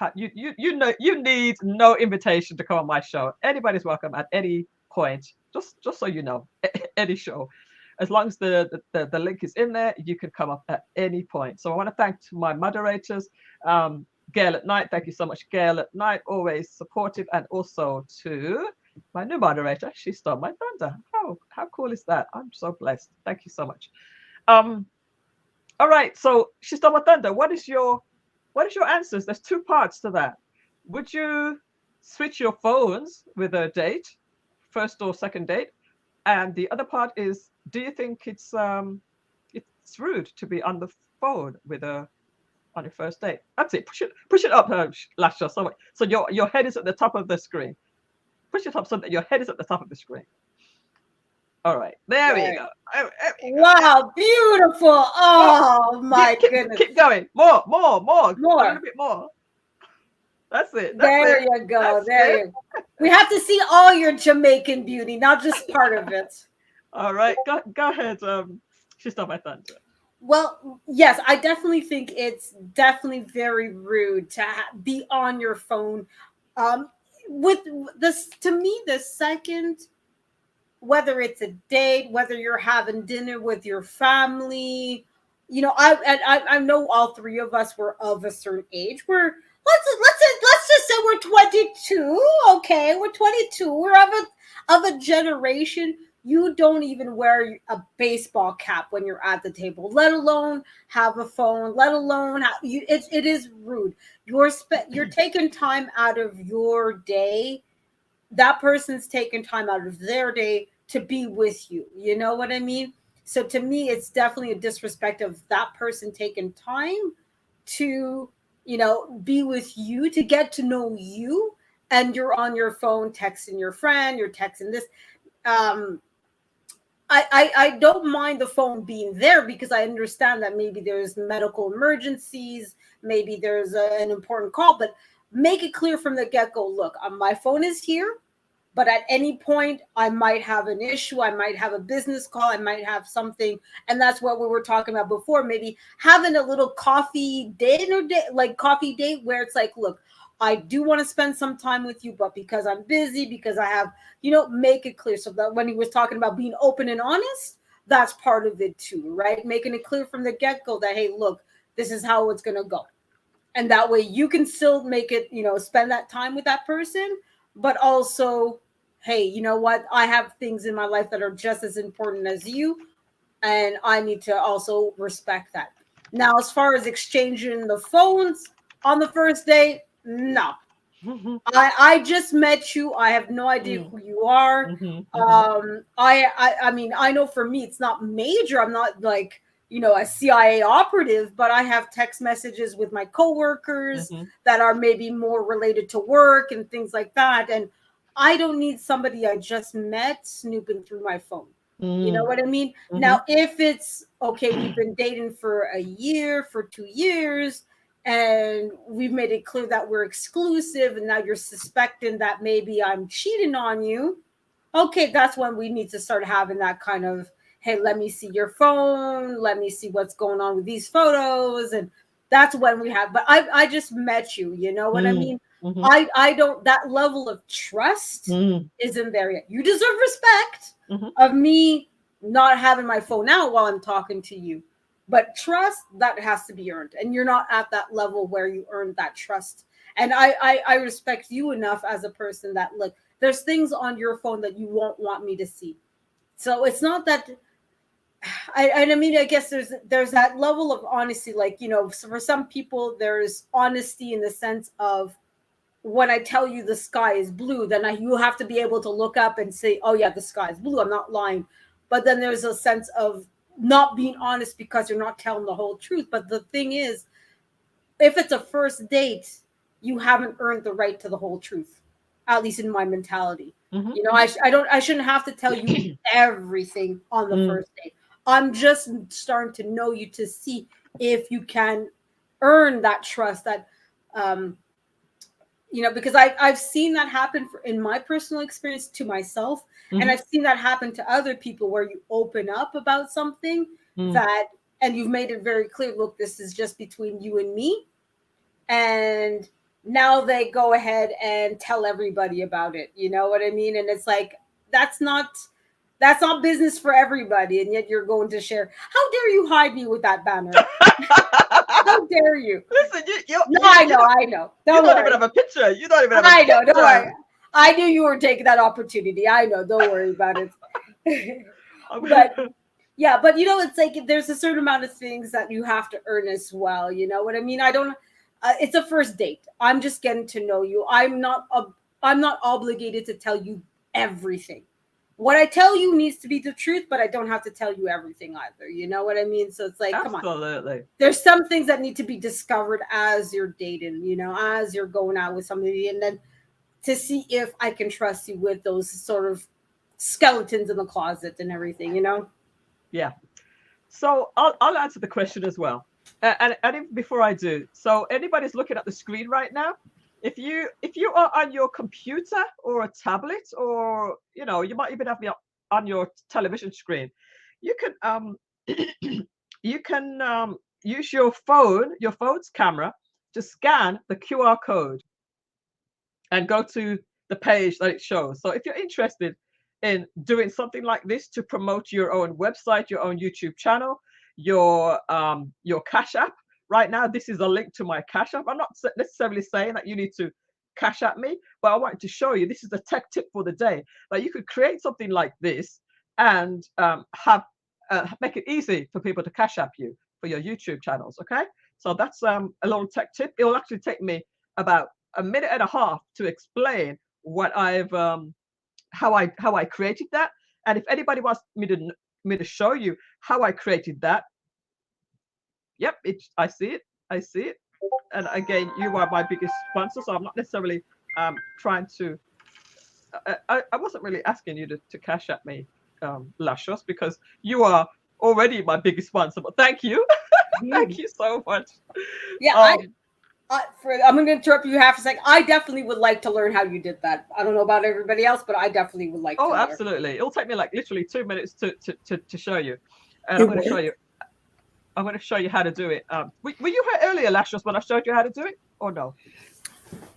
need no invitation to come on my show. Anybody's welcome at any point. Just so you know, any show. As long as the link is in there, you can come up at any point. So I want to thank my moderators, Gail at Night. Thank you so much, Gail at Night, always supportive, and also to my new moderator. She stole my thunder. How cool is that? I'm so blessed. Thank you so much. All right, so she stole my thunder. What is your answers? There's 2 parts to that. Would you switch your phones with a date, first or second date? And the other part is, do you think it's rude to be on the phone on your first date? That's it. Push it up, Lasha. So your head is at the top of the screen. Push it up so that your head is at the top of the screen. All right, there we go. Wow, beautiful. Oh my goodness. Keep going. More. A little bit more. That's it. There you go. You go. We have to see all your Jamaican beauty, not just part of it. All right, go ahead. She stole my thunder. Well, yes, I definitely think it's definitely very rude to be on your phone. With this, to me, the second, whether it's a date, whether you're having dinner with your family, I know all 3 of us were of a certain age. Let's just say we're 22. Okay, we're 22. We're of a generation. You don't even wear a baseball cap when you're at the table, let alone have a phone, let alone it is rude. You're taking time out of your day. That person's taking time out of their day to be with you. You know what I mean? So to me, it's definitely a disrespect of that person taking time to, be with you, to get to know you, and you're on your phone texting your friend, you're texting this. I don't mind the phone being there because I understand that maybe there's medical emergencies, maybe there's an important call, but make it clear from the get-go, look, my phone is here, but at any point I might have an issue, I might have a business call, I might have something, and that's what we were talking about before, maybe having a little coffee date where it's like, look, I do want to spend some time with you, but because I'm busy, because I have, make it clear. So that when he was talking about being open and honest, that's part of it too, right? Making it clear from the get-go that, hey, look, this is how it's going to go. And that way you can still make it, spend that time with that person, but also, hey, you know what? I have things in my life that are just as important as you, and I need to also respect that. Now, as far as exchanging the phones on the first date, no. I just met you. I have no idea who you are. I mean, I know for me, it's not major. I'm not like, a CIA operative, but I have text messages with my coworkers that are maybe more related to work and things like that. And I don't need somebody I just met snooping through my phone. You know what I mean? Now, if it's okay, we've been dating for a year, for 2 years, and we've made it clear that we're exclusive, and now you're suspecting that maybe I'm cheating on you. Okay, that's when we need to start having that kind of, hey, let me see your phone, let me see what's going on with these photos. And that's when we have, but I just met you, you know what I mean? I don't, that level of trust isn't there yet. You deserve respect of me not having my phone out while I'm talking to you. But trust, that has to be earned. And you're not at that level where you earned that trust. And I respect you enough as a person that, look, there's things on your phone that you won't want me to see. So it's not that I mean, I guess there's that level of honesty, like, you know, so for some people there's honesty in the sense of, when I tell you the sky is blue, then you have to be able to look up and say, oh yeah, the sky is blue, I'm not lying. But then there's a sense of not being honest because you're not telling the whole truth. But the thing is, if it's a first date, you haven't earned the right to the whole truth, at least in my mentality. You know, I shouldn't have to tell you everything on the first date. I'm just starting to know you to see if you can earn that trust, that you know, because I've seen that happen in my personal experience to myself, and I've seen that happen to other people, where you open up about something that, and you've made it very clear, look, this is just between you and me, and now they go ahead and tell everybody about it. You know what I mean? And it's like, that's not business for everybody, and yet you're going to share. How dare you hide me with that banner? How dare you? Listen, I know. Don't even have a picture. You don't even have a picture. I know. Don't worry. I knew you were taking that opportunity. I know. Don't worry about it. But yeah, but you know, it's like there's a certain amount of things that you have to earn as well. You know what I mean? I don't. It's a first date. I'm just getting to know you. I'm not obligated to tell you everything. What I tell you needs to be the truth, but I don't have to tell you everything either. You know what I mean? So it's like, come on. Absolutely. There's some things that need to be discovered as you're dating, you know, as you're going out with somebody, and then to see if I can trust you with those sort of skeletons in the closet and everything, you know? Yeah. So I'll answer the question as well. And even before I do, so anybody's looking at the screen right now, if you are on your computer or a tablet, or you know, you might even have me on your television screen, you can you can use your phone's camera to scan the QR code and go to the page that it shows. So if you're interested in doing something like this to promote your own website, your own YouTube channel, your Cash App. Right now, this is a link to my Cash App. I'm not necessarily saying that you need to Cash App me, but I wanted to show you, this is a tech tip for the day, that you could create something like this and make it easy for people to Cash App you for your YouTube channels. Okay, so that's a little tech tip. It will actually take me about a minute and a half to explain what I've how I created that. And if anybody wants me to show you how I created that, yep, I see it. And again, you are my biggest sponsor, so I'm not necessarily trying to. I wasn't really asking you to Cash at me, Lashos, because you are already my biggest sponsor. But thank you, thank you so much. Yeah, I'm going to interrupt you half a second. I definitely would like to learn how you did that. I don't know about everybody else, but I definitely would like to learn. Absolutely. It'll take me like literally 2 minutes to show you. And I'm going to show you. I'm going to show you how to do it. Were you here earlier, Lashos, when I showed you how to do it, or no?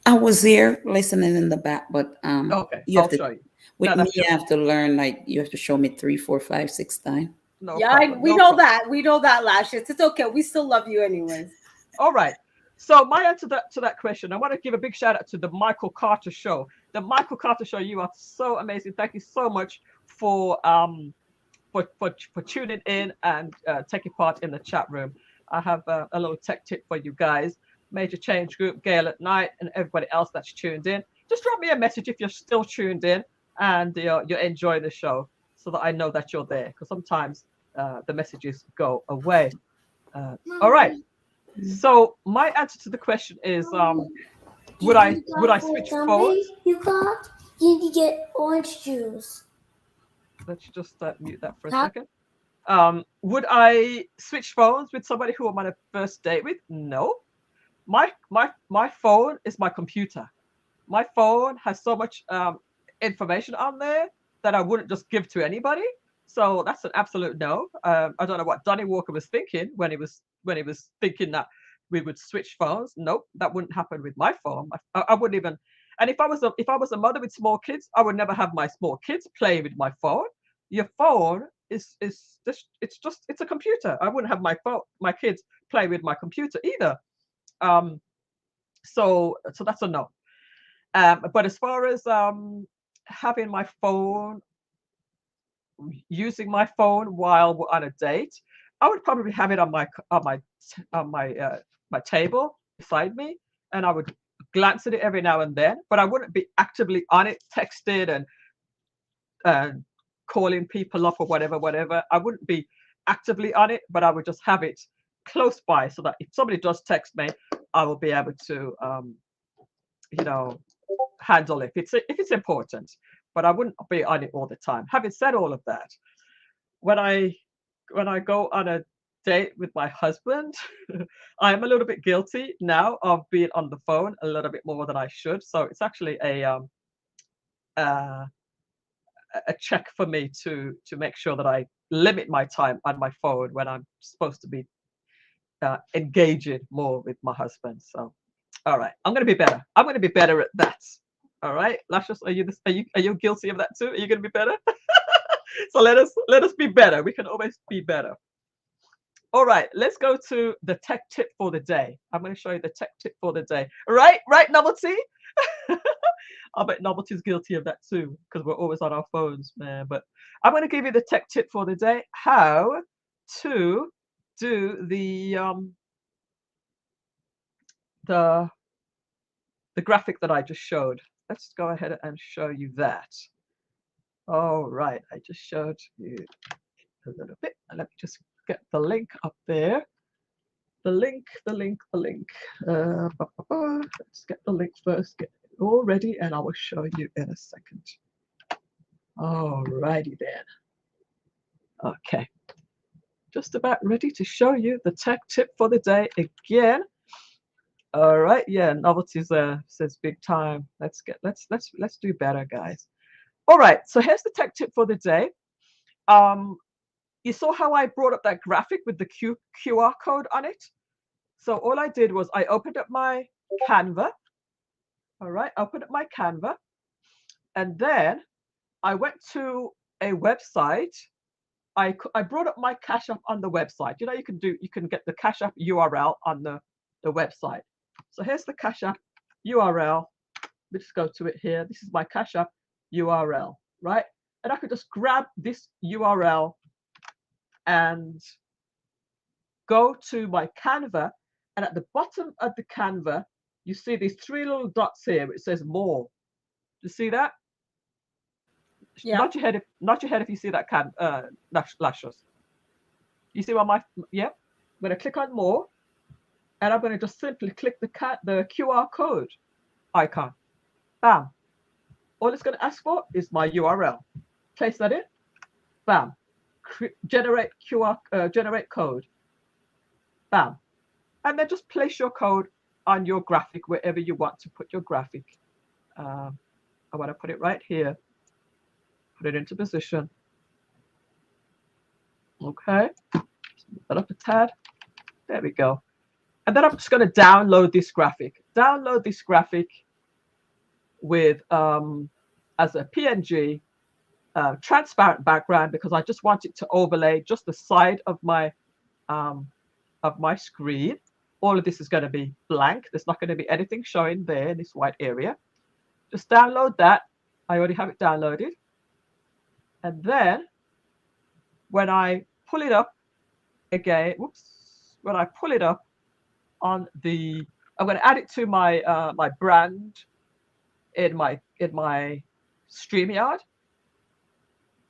I was here listening in the back, but okay, I'll show you. With me, you have to learn, like, you have to show me 3, 4, 5, 6 times. No yeah, problem, we know that. We know that, Lashos. It's okay. We still love you anyways. All right. So my answer to that question, I want to give a big shout out to the Michael Carter Show. The Michael Carter Show, you are so amazing. Thank you so much for tuning in and taking part in the chat room. I have a little tech tip for you guys. Major Change Group, Gail at Night, and everybody else that's tuned in. Just drop me a message if you're still tuned in and you're enjoying the show, so that I know that you're there, because sometimes the messages go away. All right. So my answer to the question is, would I switch phones? You need to get orange juice. Let's just mute that for a second. Would I switch phones with somebody who I'm on a first date with? No. My phone is my computer. My phone has so much information on there that I wouldn't just give to anybody. So that's an absolute no. I don't know what Donnie Walker was thinking when he was thinking that we would switch phones. Nope, that wouldn't happen with my phone. I wouldn't even. And if I was a mother with small kids, I would never have my small kids play with my phone. Your phone is just it's a computer. I wouldn't have my kids play with my computer either. So that's a no. But as far as having my phone using my phone while we're on a date, I would probably have it on my table beside me, and I would glance at it every now and then, but I wouldn't be actively on it, texted and calling people up or whatever. I wouldn't be actively on it, but I would just have it close by so that if somebody does text me, I will be able to, handle it if it's important. But I wouldn't be on it all the time. Having said all of that, when I go on a date with my husband, I'm a little bit guilty now of being on the phone a little bit more than I should. So it's actually a check for me to make sure that I limit my time on my phone when I'm supposed to be engaging more with my husband. So, all right, I'm going to be better. I'm going to be better at that. All right, Lashes, are you guilty of that too? Are you going to be better? So let us be better. We can always be better. All right, let's go to the tech tip for the day. I'm going to show you the tech tip for the day. Right, Novelty? I bet Novelty's guilty of that too, because we're always on our phones, man. But I'm going to give you the tech tip for the day: how to do the graphic that I just showed. Let's go ahead and show you that. All right, I just showed you a little bit. And let me just get the link up there. The link. Let's get the link first. Get it all ready, and I will show you in a second. All righty then. Okay. Just about ready to show you the tech tip for the day again. All right, yeah, Novelty's says big time. Let's do better, guys. All right, so here's the tech tip for the day. You saw how I brought up that graphic with the QR code on it. So all I did was I opened up my Canva. All right, opened up my Canva, and then I went to a website. I brought up my Cash App on the website. You know, you can get the Cash App URL on the website. So here's the Cash App URL. Let's go to it here. This is my Cash App URL, right? And I could just grab this URL and go to my Canva. And at the bottom of the Canva, you see these three little dots here. It says more. You see that? Yeah. Nod your head if you see that, Lashes. You see what yeah? I'm going to click on more. And I'm going to just simply click the QR code icon. Bam. All it's going to ask for is my URL. Place that in. Bam. Generate code. Bam. And then just place your code on your graphic wherever you want to put your graphic. I want to put it right here. Put it into position. Okay. Move that up a tad. There we go. And then I'm just going to download this graphic. Download this graphic with as a PNG, transparent background, because I just want it to overlay just the side of my screen. All of this is going to be blank. There's not going to be anything showing there in this white area. Just download that. I already have it downloaded. And then when I pull it up again, when I pull it up on I'm going to add it to my my brand in my StreamYard.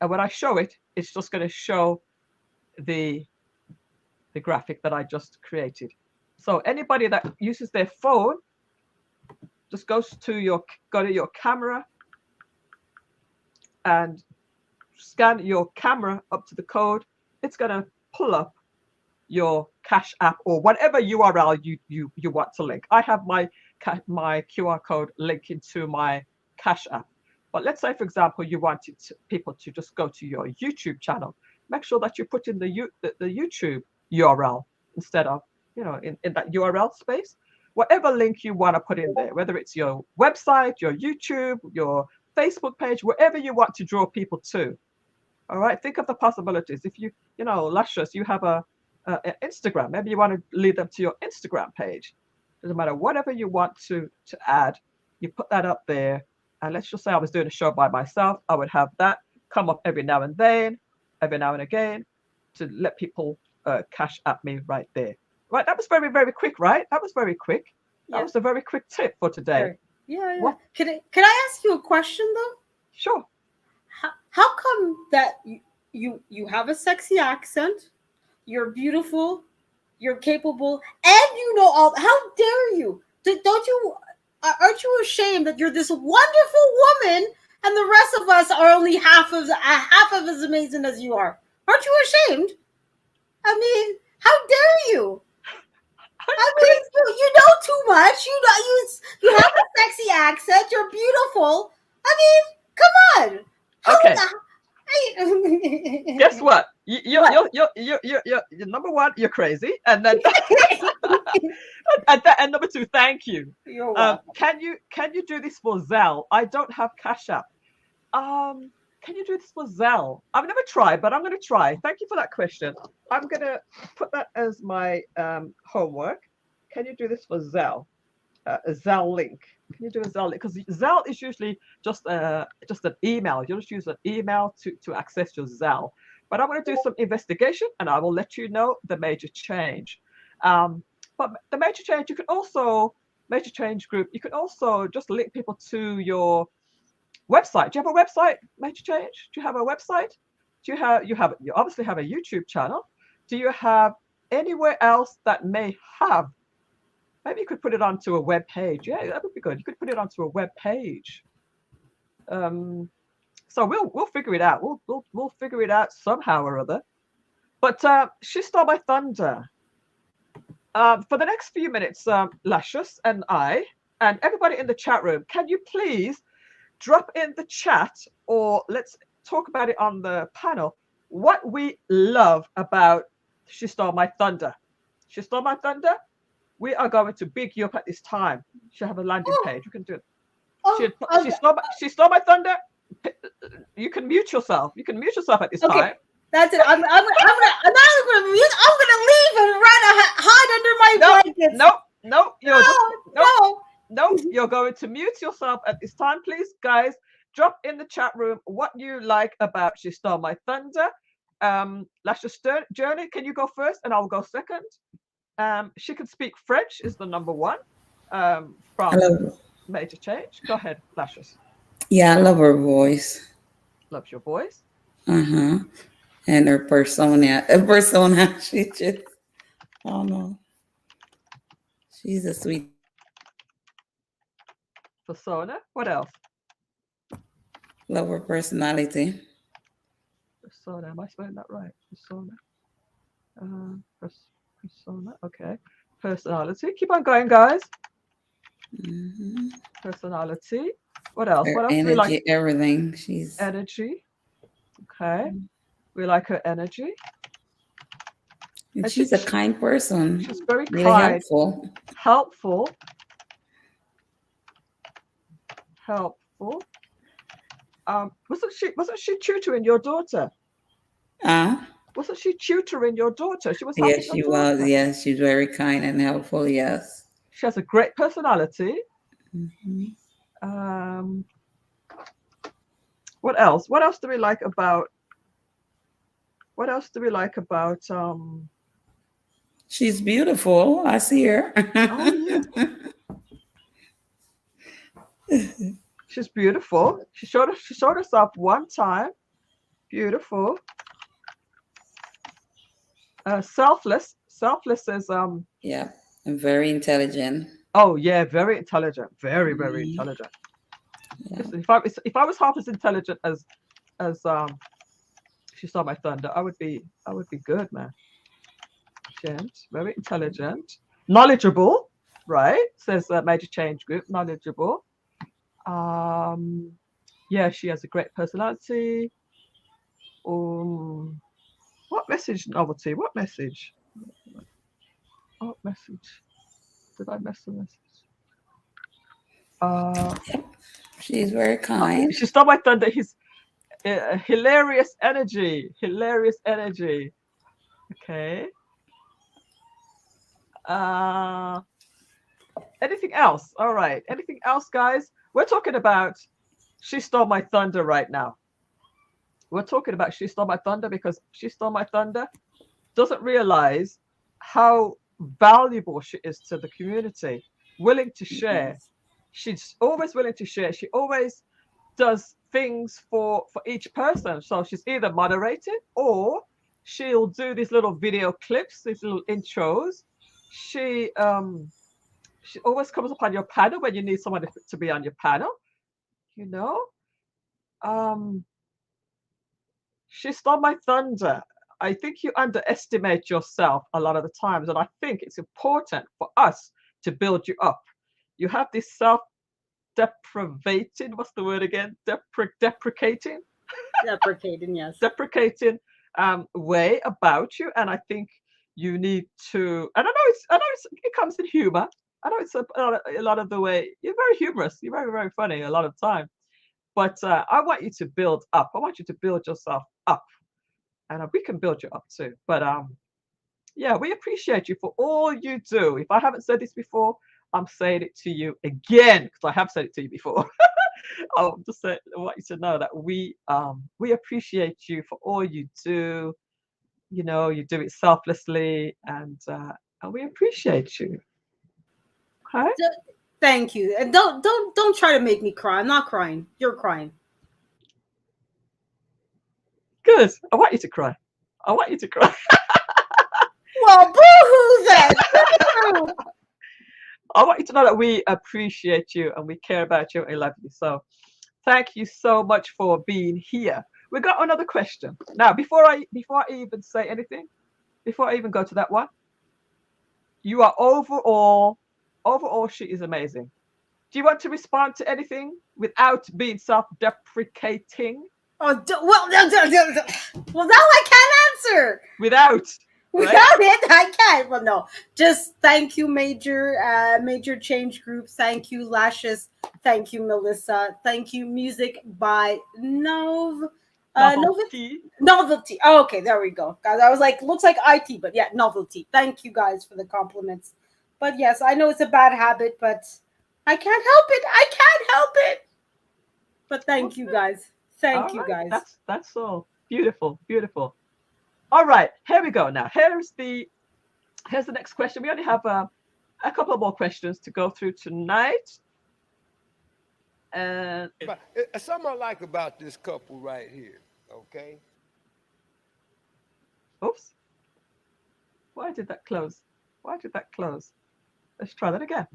And when I show it, it's just going to show the graphic that I just created. So anybody that uses their phone, just go to your camera and scan your camera up to the code. It's going to pull up your Cash App or whatever URL you want to link. I have my QR code linking to my Cash App. But let's say, for example, you wanted people to just go to your YouTube channel. Make sure that you put in the YouTube URL instead of, in that URL space. Whatever link you want to put in there, whether it's your website, your YouTube, your Facebook page, wherever you want to draw people to. All right, think of the possibilities. If Luscious, you have a Instagram. Maybe you want to lead them to your Instagram page. Doesn't matter, whatever you want to add, you put that up there. And let's just say I was doing a show by myself, I would have that come up every now and then, every now and again, to let people cash at me right there. Right, that was very, very quick, right? That was very quick. That was a very quick tip for today. Yeah. What? Can I ask you a question though? Sure. How come that you have a sexy accent, you're beautiful, you're capable, and you know all? How dare you? Don't you? Aren't you ashamed that you're this wonderful woman, and the rest of us are only half of as amazing as you are? Aren't you ashamed? I mean, how dare you? I mean, you know too much. You have a sexy accent. You're beautiful. I mean, come on. Okay. How Guess what? You're number one. You're crazy, and then and number two, thank you. You're welcome. Can you do this for Zelle? I don't have Cash App. Can you do this for Zelle? I've never tried, but I'm going to try. Thank you for that question. I'm going to put that as my homework. Can you do this for Zelle? A Zelle link. Can you do a Zelle link? Because Zelle is usually just an email. You just use an email to access your Zelle. But I'm going to do some investigation, and I will let you know the major change. But the major change, major change group, you can also just link people to your website. Do you have a website, Major Change? Do you have a website? You obviously have a YouTube channel. Do you have anywhere else that may have? Maybe you could put it onto a web page. Yeah, that would be good. You could put it onto a web page. So we'll figure it out. We'll figure it out somehow or other. But She Stole My Thunder. For the next few minutes, Lascious and I and everybody in the chat room, can you please drop in the chat, or let's talk about it on the panel, what we love about She Stole My Thunder. She Stole My Thunder. We are going to big you up at this time. She'll have a landing page. You can do it. She stole my thunder. You can mute yourself. You can mute yourself at this time. That's it. I'm not gonna mute. I'm gonna leave and hide under my blankets. No, you're going to mute yourself at this time, please, guys. Drop in the chat room what you like about She Stole My Thunder. Lascious Journey, can you go first, and I'll go second. She can speak French is the number one from Major Change. Go ahead, Lascious. Yeah, I love her voice. Loves your voice. And her persona. She just, I don't know. She's a sweet persona. What else? Love her personality. Persona. Am I spelling that right? Persona. Persona. Okay. Personality. Keep on going, guys. Personality. What else? What else energy, do we like? Everything. She's energy. Okay. We like her energy. And she's a kind person. She's very really kind. Helpful. Wasn't she tutoring your daughter? Wasn't she tutoring your daughter? She was. Yes, she was. Yes, she's very kind and helpful. Yes. She has a great personality. What else? What else do we like about? She's beautiful. I see her. She's beautiful. She showed us up one time. Beautiful. Selfless. Selfless is yeah, and very intelligent. Oh yeah, very intelligent. Very, very intelligent. Yeah. If I was half as intelligent as She Stole My Thunder, I would be good, man. Very intelligent, knowledgeable, right? Says Major Change Group, knowledgeable. Yeah, she has a great personality. What message, Novelty? What message? What message? Did I miss the message? She's very kind. She Stole My Thunder. He's hilarious energy. Hilarious energy. Okay. Anything else? All right. Anything else, guys? We're talking about She Stole My Thunder right now. we're talking about She Stole My Thunder because She Stole My Thunder doesn't realize how valuable she is to the community, willing to share. She's always willing to share. She always does things for each person. So she's either moderating or she'll do these little video clips, these little intros. She always comes up on your panel when you need someone to be on your panel. You know, She Stole My Thunder. I think you underestimate yourself a lot of the times, and I think it's important for us to build you up. You have this self-deprivating, what's the word again? Deprecating? Deprecating, yes. Deprecating way about you, and I think you need to. And it comes in humor. I know it's a lot of the way you're very humorous. You're very, very funny a lot of time. But I want you to build up. I want you to build yourself up, and we can build you up too. But yeah, we appreciate you for all you do. If I haven't said this before, I'm saying it to you again because I have said it to you before. I'll just say, I want you to know that we appreciate you for all you do. You know, you do it selflessly, and we appreciate you. Okay. Thank you. And don't try to make me cry. I'm not crying. You're crying. Good. I want you to cry. I want you to cry. Well, boo-hoo then. I want you to know that we appreciate you and we care about you and love you. So thank you so much for being here. We got another question. Now, before I even say anything, before I even go to that one, you are overall, she is amazing. Do you want to respond to anything without being self-deprecating? Oh, well, now I can't answer. Without it, I can't. Well, no. Just thank you, major change groups. Thank you, Lashes. Thank you, Millissa. Thank you, music by Novelty. Novelty. Oh, okay, there we go. Guys, I was like, looks like IT, but yeah, Novelty. Thank you guys for the compliments. But yes, I know it's a bad habit, but I can't help it. I can't help it. But thank you guys. Thank you guys. That's all. Beautiful, beautiful. All right, here we go. Now, here's the next question. We only have a couple more questions to go through tonight. And something I like about this couple right here, okay? Oops. Why did that close? Why did that close? Let's try that again.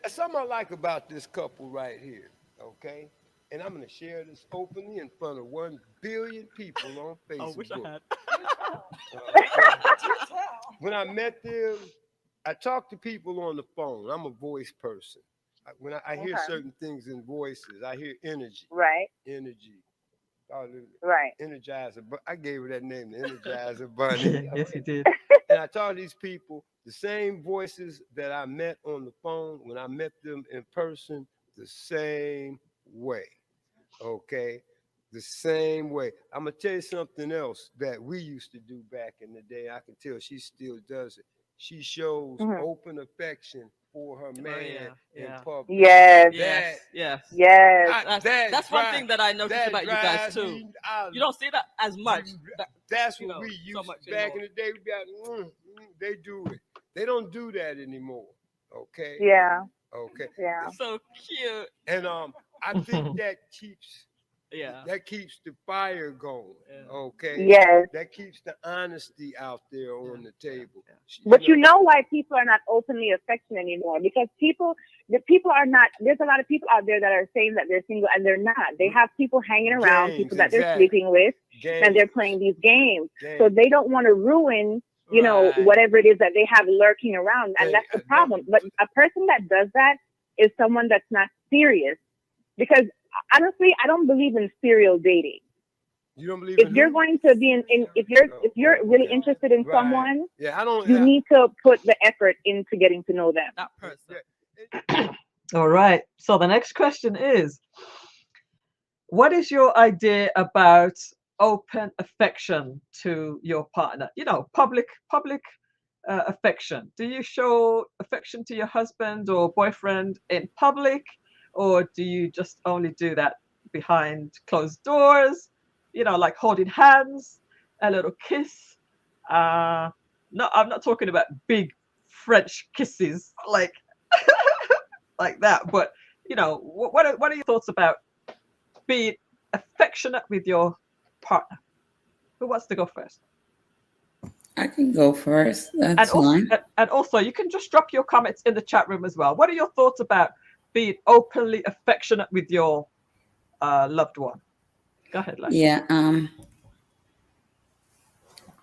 Something I like about this couple right here, okay? And I'm going to share this openly in front of 1 billion people on Facebook. I wish I had. When I met them, I talk to people on the phone. I'm a voice person. When I hear certain things in voices, I hear energy. Right. Energy. Right. Energizer. But I gave her that name, the Energizer Bunny. Yes, you did. And I talk to these people, the same voices that I met on the phone, when I met them in person, the same way. Okay, the same way. I'm gonna tell you something else that we used to do back in the day. I can tell she still does it. She shows open affection for her man in public. Yes. Yes. That's one thing that I noticed about you guys too. You don't see that as much. That's what we used to back in the day. We got they do it. They don't do that anymore. Okay. Yeah. Okay. Yeah. It's so cute. And I think that keeps the fire going. Okay. Yes. That keeps the honesty out there on the table. But you know why people are not openly affectionate anymore? Because people are not. There's a lot of people out there that are saying that they're single and they're not. They have people hanging around, people that they're sleeping with, and they're playing these games. So they don't want to ruin, you know, whatever it is that they have lurking around, and that's the problem. But a person that does that is someone that's not serious. Because honestly, I don't believe in serial dating. You don't believe if you're going to be if you're really interested in someone, you need to put the effort into getting to know them. That person. All right. So the next question is, what is your idea about open affection to your partner? You know, public affection. Do you show affection to your husband or boyfriend in public, or do you just only do that behind closed doors, like holding hands, a little kiss. No, I'm not talking about big French kisses like like that, but what are your thoughts about being affectionate with your partner? Who wants to go first? I can go first. That's And fine. also, you can just drop your comments in the chat room as well. What are your thoughts about being openly affectionate with your loved one? Go ahead, Lashes. Yeah.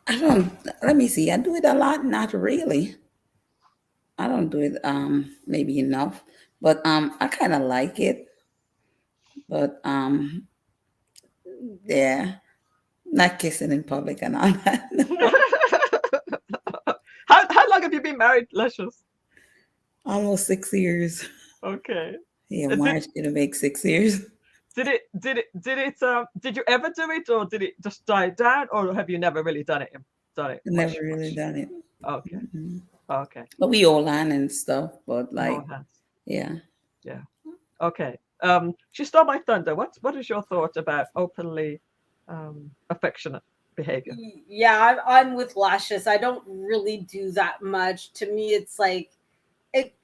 I don't. Let me see. I do it a lot. Not really. I don't do it. Maybe enough, but I kind of like it. But yeah, not kissing in public and all that. How long have you been married, Lashes? Almost 6 years. Okay. Yeah, March gonna make 6 years. Did you ever do it, or did it just die down, or have you never really done it? Never really done it. Okay. Mm-hmm. Okay. But we hold on and stuff. But like, Hold hands. yeah. Yeah. Okay. She stole my thunder. What is your thought about openly affectionate behavior? Yeah, I'm with Lashes. I don't really do that much. To me, it's like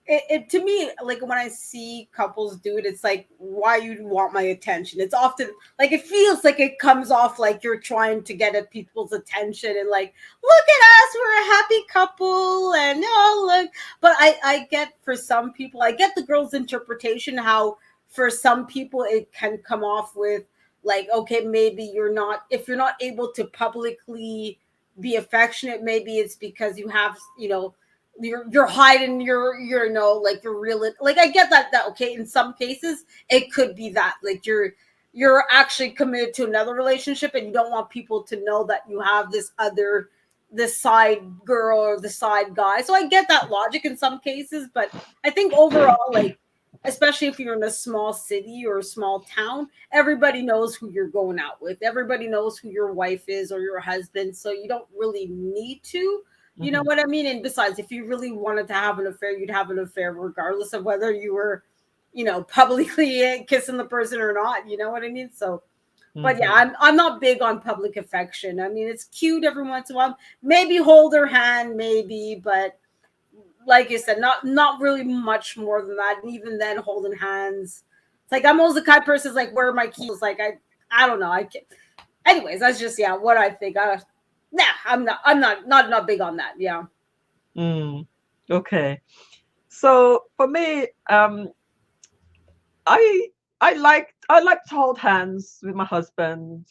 it to me, like when I see couples do it, it's like, why you want my attention? It's often like, it feels like it comes off like you're trying to get at people's attention and like, look at us, we're a happy couple, and oh look. But I get, for some people, I get the girl's interpretation, how for some people it can come off with like, okay, maybe if you're not able to publicly be affectionate, maybe it's because you have, you're hiding your like your real, like, I get that okay, in some cases it could be that like you're actually committed to another relationship and you don't want people to know that you have this side girl or the side guy. So I get that logic in some cases, but I think overall, like, especially if you're in a small city or a small town, everybody knows who you're going out with, everybody knows who your wife is or your husband, so you don't really need to. You know what I mean? And besides, if you really wanted to have an affair, you'd have an affair regardless of whether you were, publicly kissing the person or not. You know what I mean? So, but yeah, I'm not big on public affection. I mean, it's cute every once in a while. Maybe hold her hand, maybe, but like you said, not really much more than that. And even then, holding hands, it's like, I'm always the kind of person who's like, where are my keys? Like, I don't know. I can't. Anyways, that's just what I think. I'm not big on that. Yeah. Okay. So for me, I like to hold hands with my husband.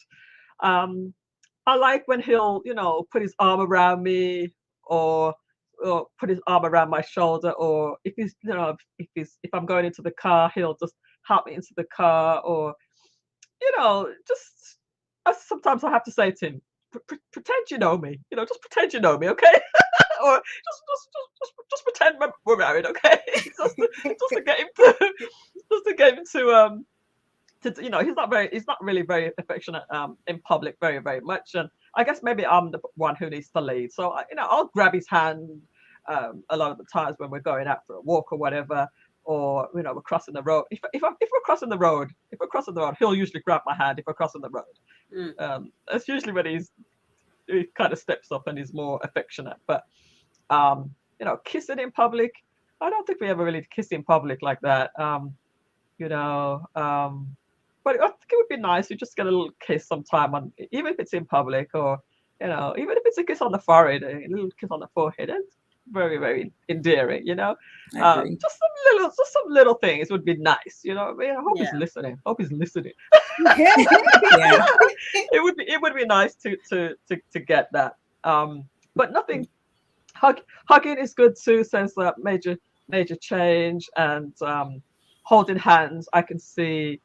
I like when he'll, put his arm around me, or put his arm around my shoulder, or if he's, if I'm going into the car, he'll just help me into the car, or just sometimes I have to say to him, pretend you know me, just pretend you know me, okay? Or just pretend we're married, okay? just to get him to he's not really very affectionate in public very, very much, and I guess maybe I'm the one who needs to lead. So I'll grab his hand a lot of the times when we're going out for a walk or whatever, or we're crossing the road. If we're crossing the road, he'll usually grab my hand if we're crossing the road. That's usually when he kind of steps up and is more affectionate. But kissing in public, I don't think we ever really kiss in public like that. But I think it would be nice to just get a little kiss sometime, even if it's in public, or even if it's a kiss on the forehead, a little kiss on the forehead. It's very, very endearing. Just some little things would be nice. I hope he's listening. Yeah. It would be nice to get that. But nothing. Hugging is good too, since that major change, and holding hands, I can see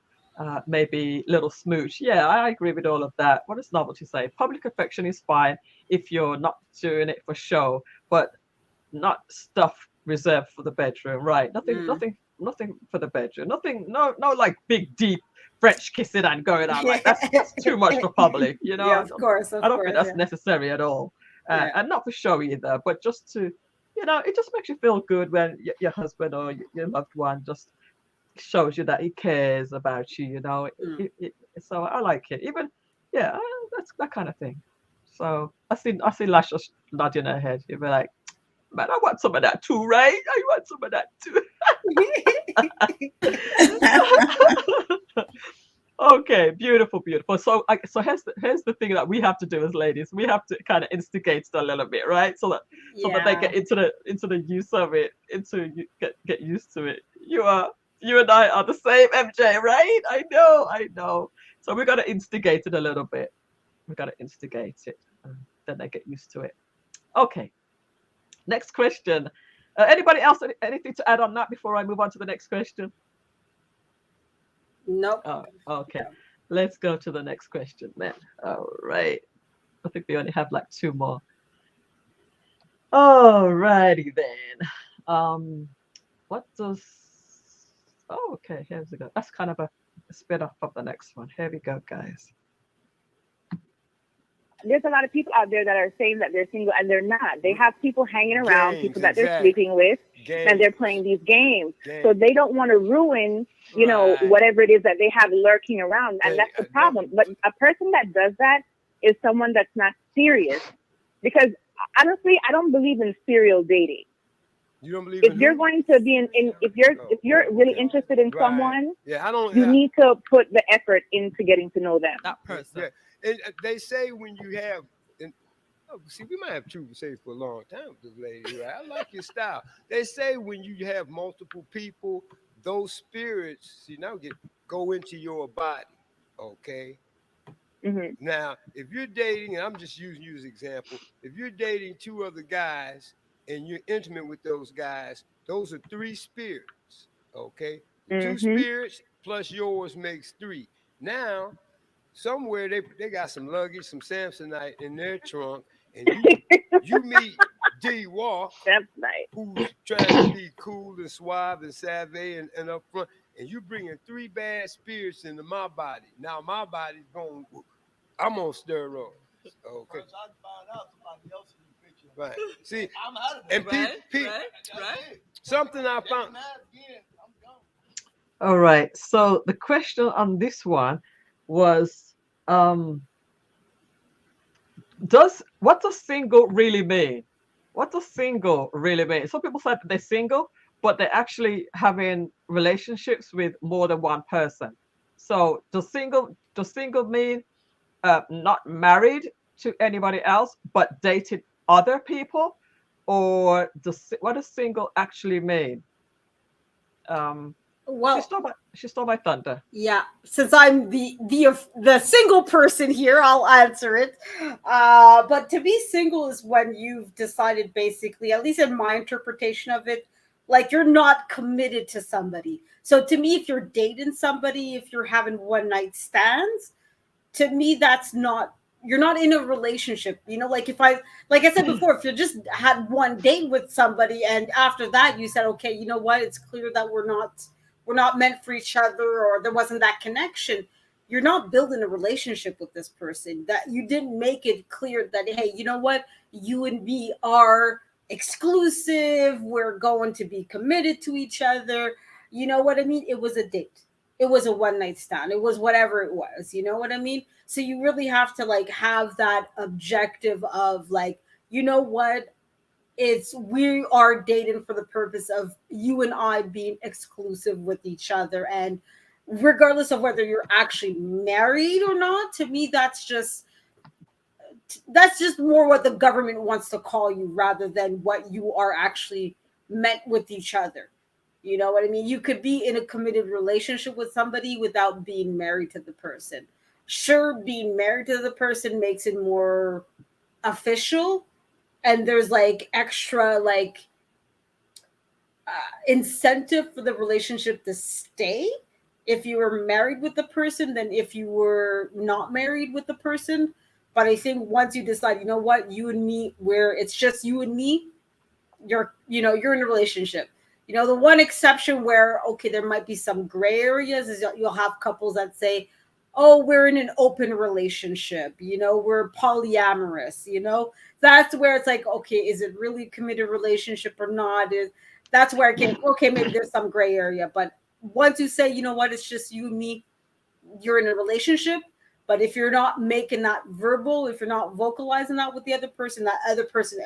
maybe little smooch. Yeah, I agree with all of that. What does Novelty say? Public affection is fine if you're not doing it for show, but not stuff reserved for the bedroom, right? Nothing for the bedroom. No like big deep French kissing and going on. Like that's too much for public, Yeah, of course. I don't think that's necessary at all. And not for show either, but just to, it just makes you feel good when your husband or your loved one just shows you that he cares about you. So I like it. Even yeah, that's that kind of thing. So I see Lasha nodding her head. You'll be like, man, I want some of that too, right? I want some of that too. Okay, beautiful, beautiful. So here's the thing that we have to do as ladies. We have to kind of instigate it a little bit, right? So that they get into the use of it, get used to it. You and I are the same, MJ, right? I know. So we gotta instigate it a little bit. We gotta instigate it, and then they get used to it. Okay. Next question. Anybody else anything to add on that before I move on to the next question? Nope. Oh, okay. Let's go to the next question then. All right. I think we only have like two more. All righty then. What does... Oh, okay. Here's we go. That's kind of a spin off of the next one. Here we go, guys. There's a lot of people out there that are saying that they're single and they're not. They have people hanging around, people that they're sleeping with, and they're playing these games. So they don't want to ruin, whatever it is that they have lurking around. And that's the problem. But a person that does that is someone that's not serious. Because honestly, I don't believe in serial dating. You don't believe if you're going to be if you're really interested in someone, you need to put the effort into getting to know them. That person. Yeah. And they say when you have, see, we might have truth to say for a long time with this lady. Right? I like your style. They say when you have multiple people, those spirits, go into your body. Okay. Mm-hmm. Now, if you're dating, and I'm just using you as an example, if you're dating two other guys and you're intimate with those guys, those are three spirits. Okay. Mm-hmm. Two spirits plus yours makes three. Now, somewhere they got some luggage, some Samsonite in their trunk, and you meet D Walk, who's trying to be cool and suave and savvy and up front, and you bringing three bad spirits into my body. Now my body's I'm gonna stir up. Okay. Right. See, I'm out of and right. Something I found. All right. So the question on this one was, what does single really mean? What does single really mean? Some people say that they're single, but they're actually having relationships with more than one person. So does single mean not married to anybody else, but dated other people? Or what does single actually mean? Well, she stole my thunder. Yeah, since I'm the single person here, I'll answer it. But to be single is when you've decided, basically, at least in my interpretation of it, like you're not committed to somebody. So to me, if you're dating somebody, if you're having one night stands, to me that's not, you're not in a relationship. Like like I said before, if you just had one date with somebody and after that you said, okay, you know what, it's clear that we're not meant for each other, or there wasn't that connection, you're not building a relationship with this person. That you didn't make it clear that, hey, you know what, you and me are exclusive, we're going to be committed to each other. You know what I mean? It was a date, it was a one night stand, it was whatever it was. You know what I mean? So you really have to like have that objective of like, you know what, we are dating for the purpose of you and I being exclusive with each other. And regardless of whether you're actually married or not, to me, that's just more what the government wants to call you rather than what you are actually meant with each other. You know what I mean? You could be in a committed relationship with somebody without being married to the person. Sure, being married to the person makes it more official, and there's like extra like incentive for the relationship to stay if you were married with the person than if you were not married with the person. But I think once you decide, you know what, you and me, where it's just you and me, you're in a relationship. The one exception where, okay, there might be some gray areas is you'll have couples that say, oh, we're in an open relationship, we're polyamorous, that's where it's like, okay, is it really a committed relationship or not? That's where I can, okay, maybe there's some gray area, but once you say, you know what, it's just you and me, you're in a relationship. But if you're not making that verbal, if you're not vocalizing that with the other person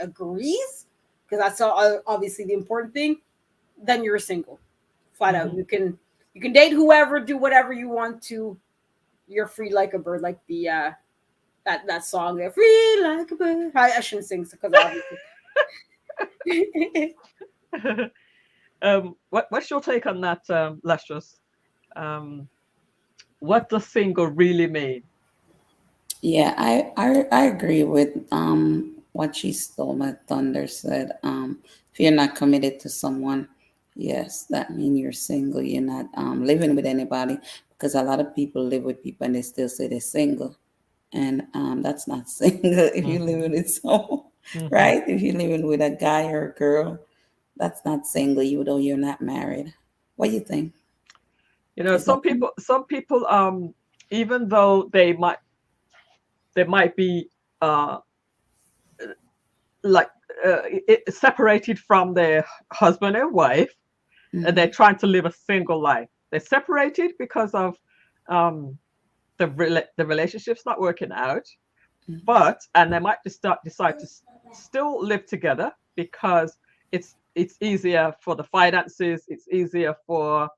agrees, because that's obviously the important thing, then you're single, flat out. You can date whoever, do whatever you want to. You're free like a bird, like the that song there, free like a bird. I shouldn't sing because obviously. What's your take on that, Lustrous? What does single really mean? Yeah, I agree with what she stole my thunder said. If you're not committed to someone, yes, that means you're single. You're not living with anybody, because a lot of people live with people and they still say they're single, and that's not single. If you're living with someone, right? If you're living with a guy or a girl, that's not single, even though you're not married. What do you think? You know, some people, even though they might be separated from their husband and wife, and they're trying to live a single life. They're separated because of the relationship's not working out, and they might just decide to still live together because it's easier for the finances, it's easier for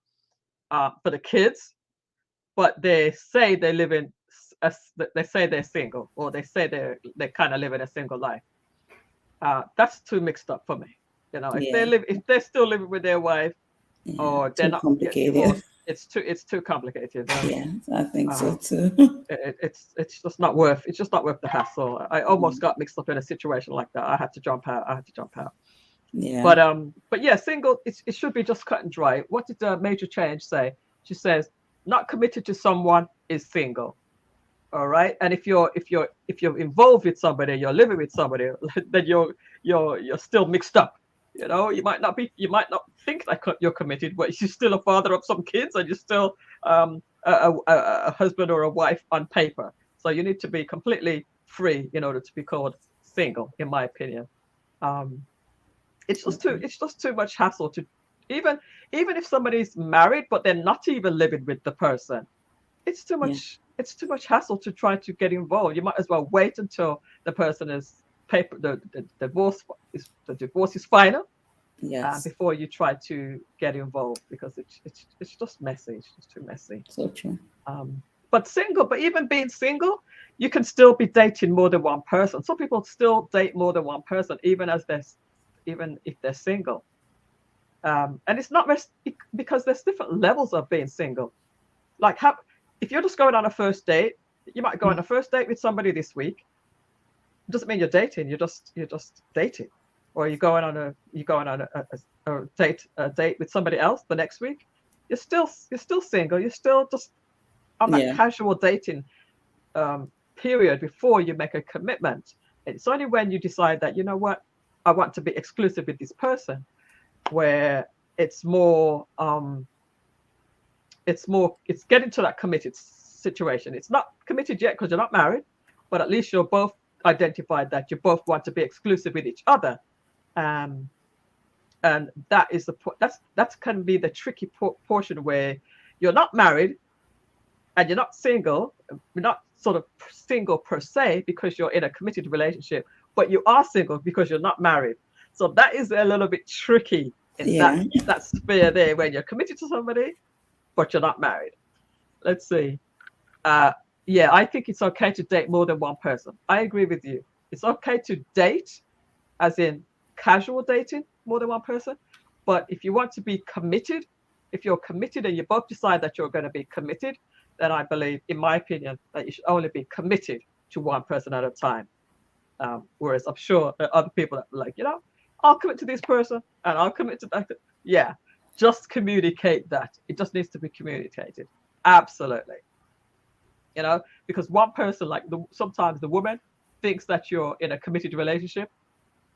the kids, but they say they live in they say they're single, or they say they kind of live in a single life. That's too mixed up for me. You know, if they're still living with their wife, or they're not complicated. Divorced, it's too complicated. Yeah, I think so too. It's just not worth the hassle. I almost got mixed up in a situation like that. I had to jump out. Yeah. But yeah, single. It should be just cut and dry. What did Major Change say? She says, not committed to someone is single. All right. And if you're involved with somebody, you're living with somebody, then you're still mixed up. You know, you might not think that you're committed, but you're still a father of some kids, and you're still a husband or a wife on paper. So you need to be completely free in order to be called single, in my opinion. It's just too much hassle to even if somebody's married but they're not even living with the person. It's too much. Yeah. It's too much hassle to try to get involved. You might as well wait until the person is the divorce is final. Yes. Before you try to get involved, because it's just messy. It's just too messy. So true. But even being single, you can still be dating more than one person. Some people still date more than one person, even if they're single. And it's not because there's different levels of being single. Like if you're just going on a first date, you might go on a first date with somebody this week. It doesn't mean you're dating. You're just dating, or you're going on a date with somebody else the next week. You're still single. You're still just on that casual dating period before you make a commitment. It's only when you decide that, you know what, I want to be exclusive with this person, where it's getting to that committed situation. It's not committed yet because you're not married, but at least you're both identified that you both want to be exclusive with each other. And that is that can be the tricky portion, where you're not married and you're not single. You're not sort of single per se because you're in a committed relationship, but you are single because you're not married. So that is a little bit tricky in that sphere there, when you're committed to somebody but you're not married. Let's see. I think it's okay to date more than one person. I agree with you. It's okay to date, as in casual dating, more than one person. But if you want to be committed, if you're committed and you both decide that you're going to be committed, then I believe, in my opinion, that you should only be committed to one person at a time. Whereas I'm sure there are other people that are like, you know, I'll commit to this person and I'll commit to that. Yeah. Just communicate that. It just needs to be communicated. Absolutely. You know, because one person, like sometimes the woman thinks that you're in a committed relationship,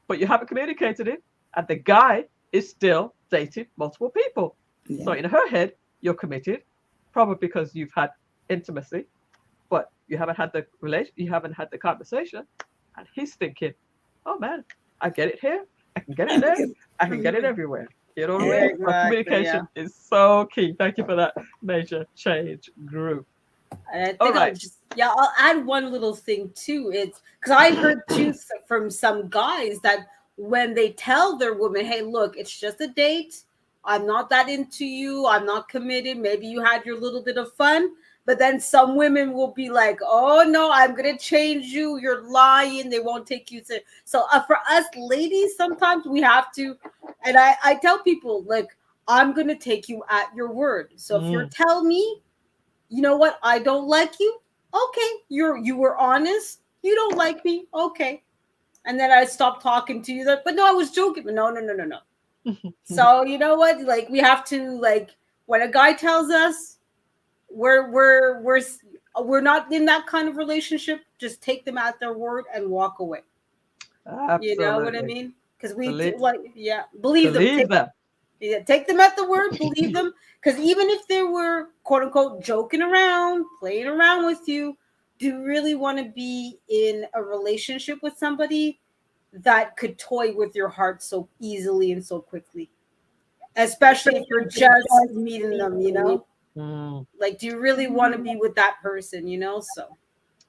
but you haven't communicated it, and the guy is still dating multiple people. Yeah. So in her head, you're committed, probably because you've had intimacy, but you haven't had the conversation, and he's thinking, oh man, I get it here, I can get it there, I can get it everywhere. You know what I mean? So communication is so key. Thank you for that major change group. And I think I'll add one little thing too. It's because I heard too from some guys that when they tell their woman, "Hey, look, it's just a date. I'm not that into you. I'm not committed. Maybe you had your little bit of fun." But then some women will be like, "Oh no, I'm gonna change you. You're lying. They won't take you to." So for us ladies, sometimes we have to. And I tell people, like, I'm gonna take you at your word. So if you're telling me, you know what, I don't like you, okay, you were honest. You don't like me, okay. And then I stopped talking to you. But no, I was joking. But no. So you know what? Like we have to, like, when a guy tells us we're not in that kind of relationship, just take them at their word and walk away. Absolutely. You know what I mean? Because believe them. Take them at the word, believe them. Because even if they were quote unquote joking around, playing around with you, do you really want to be in a relationship with somebody that could toy with your heart so easily and so quickly? Especially if you're just meeting them, you know? Like, do you really want to be with that person, you know? So,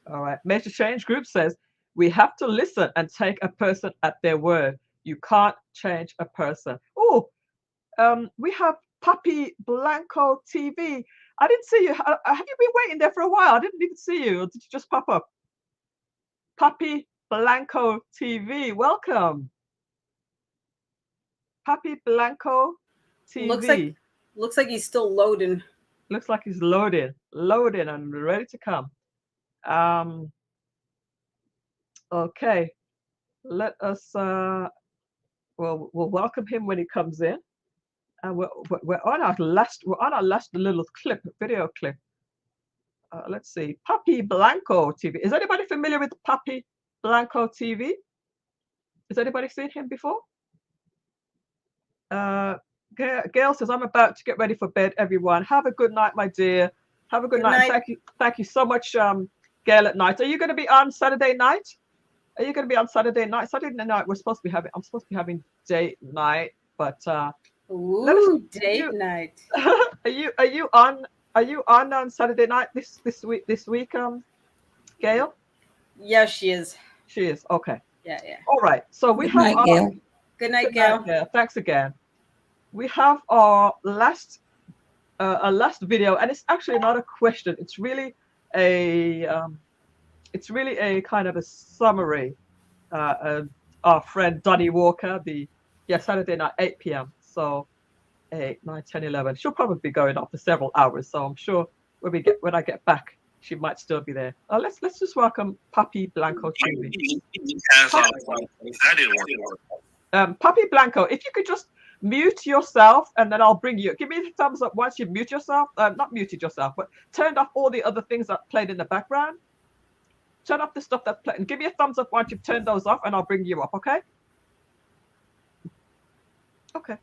all right. Major Change Group says we have to listen and take a person at their word. You can't change a person. Oh, we have Papi Blanco TV. I didn't see you. Have you been waiting there for a while? I didn't even see you. Or did you just pop up? Papi Blanco TV. Welcome. Papi Blanco TV. Looks like he's still loading. Looks like he's loading and ready to come. Okay. Let us we'll welcome him when he comes in. And we're on our last little video clip. Let's see, Papi Blanco TV. Is anybody familiar with Papi Blanco TV? Has anybody seen him before? Gail says, I'm about to get ready for bed, everyone. Have a good night, my dear. Have a good night. Thank you so much, Gail at night. Are you going to be on Saturday night? I'm supposed to be having date night, but date night. Are you on Saturday night this week, Gail? Yeah, she is. She is. Okay. Yeah. All right. So we have Gail. Good night, Gail. Thanks again. We have our last video, and it's actually not a question. It's really a kind of a summary. Our friend Donnie Walker, Saturday night, 8 p.m. So 8, 9, 10, 11. She'll probably be going on for several hours. So I'm sure when I get back, she might still be there. Let's just welcome Papi Blanco TV. Papi Blanco, if you could just mute yourself, and then I'll bring you. Give me the thumbs up once you've muted yourself. Not muted yourself, but turned off all the other things that played in the background. Turn off the stuff that played, and give me a thumbs up once you've turned those off, and I'll bring you up. Okay? Okay,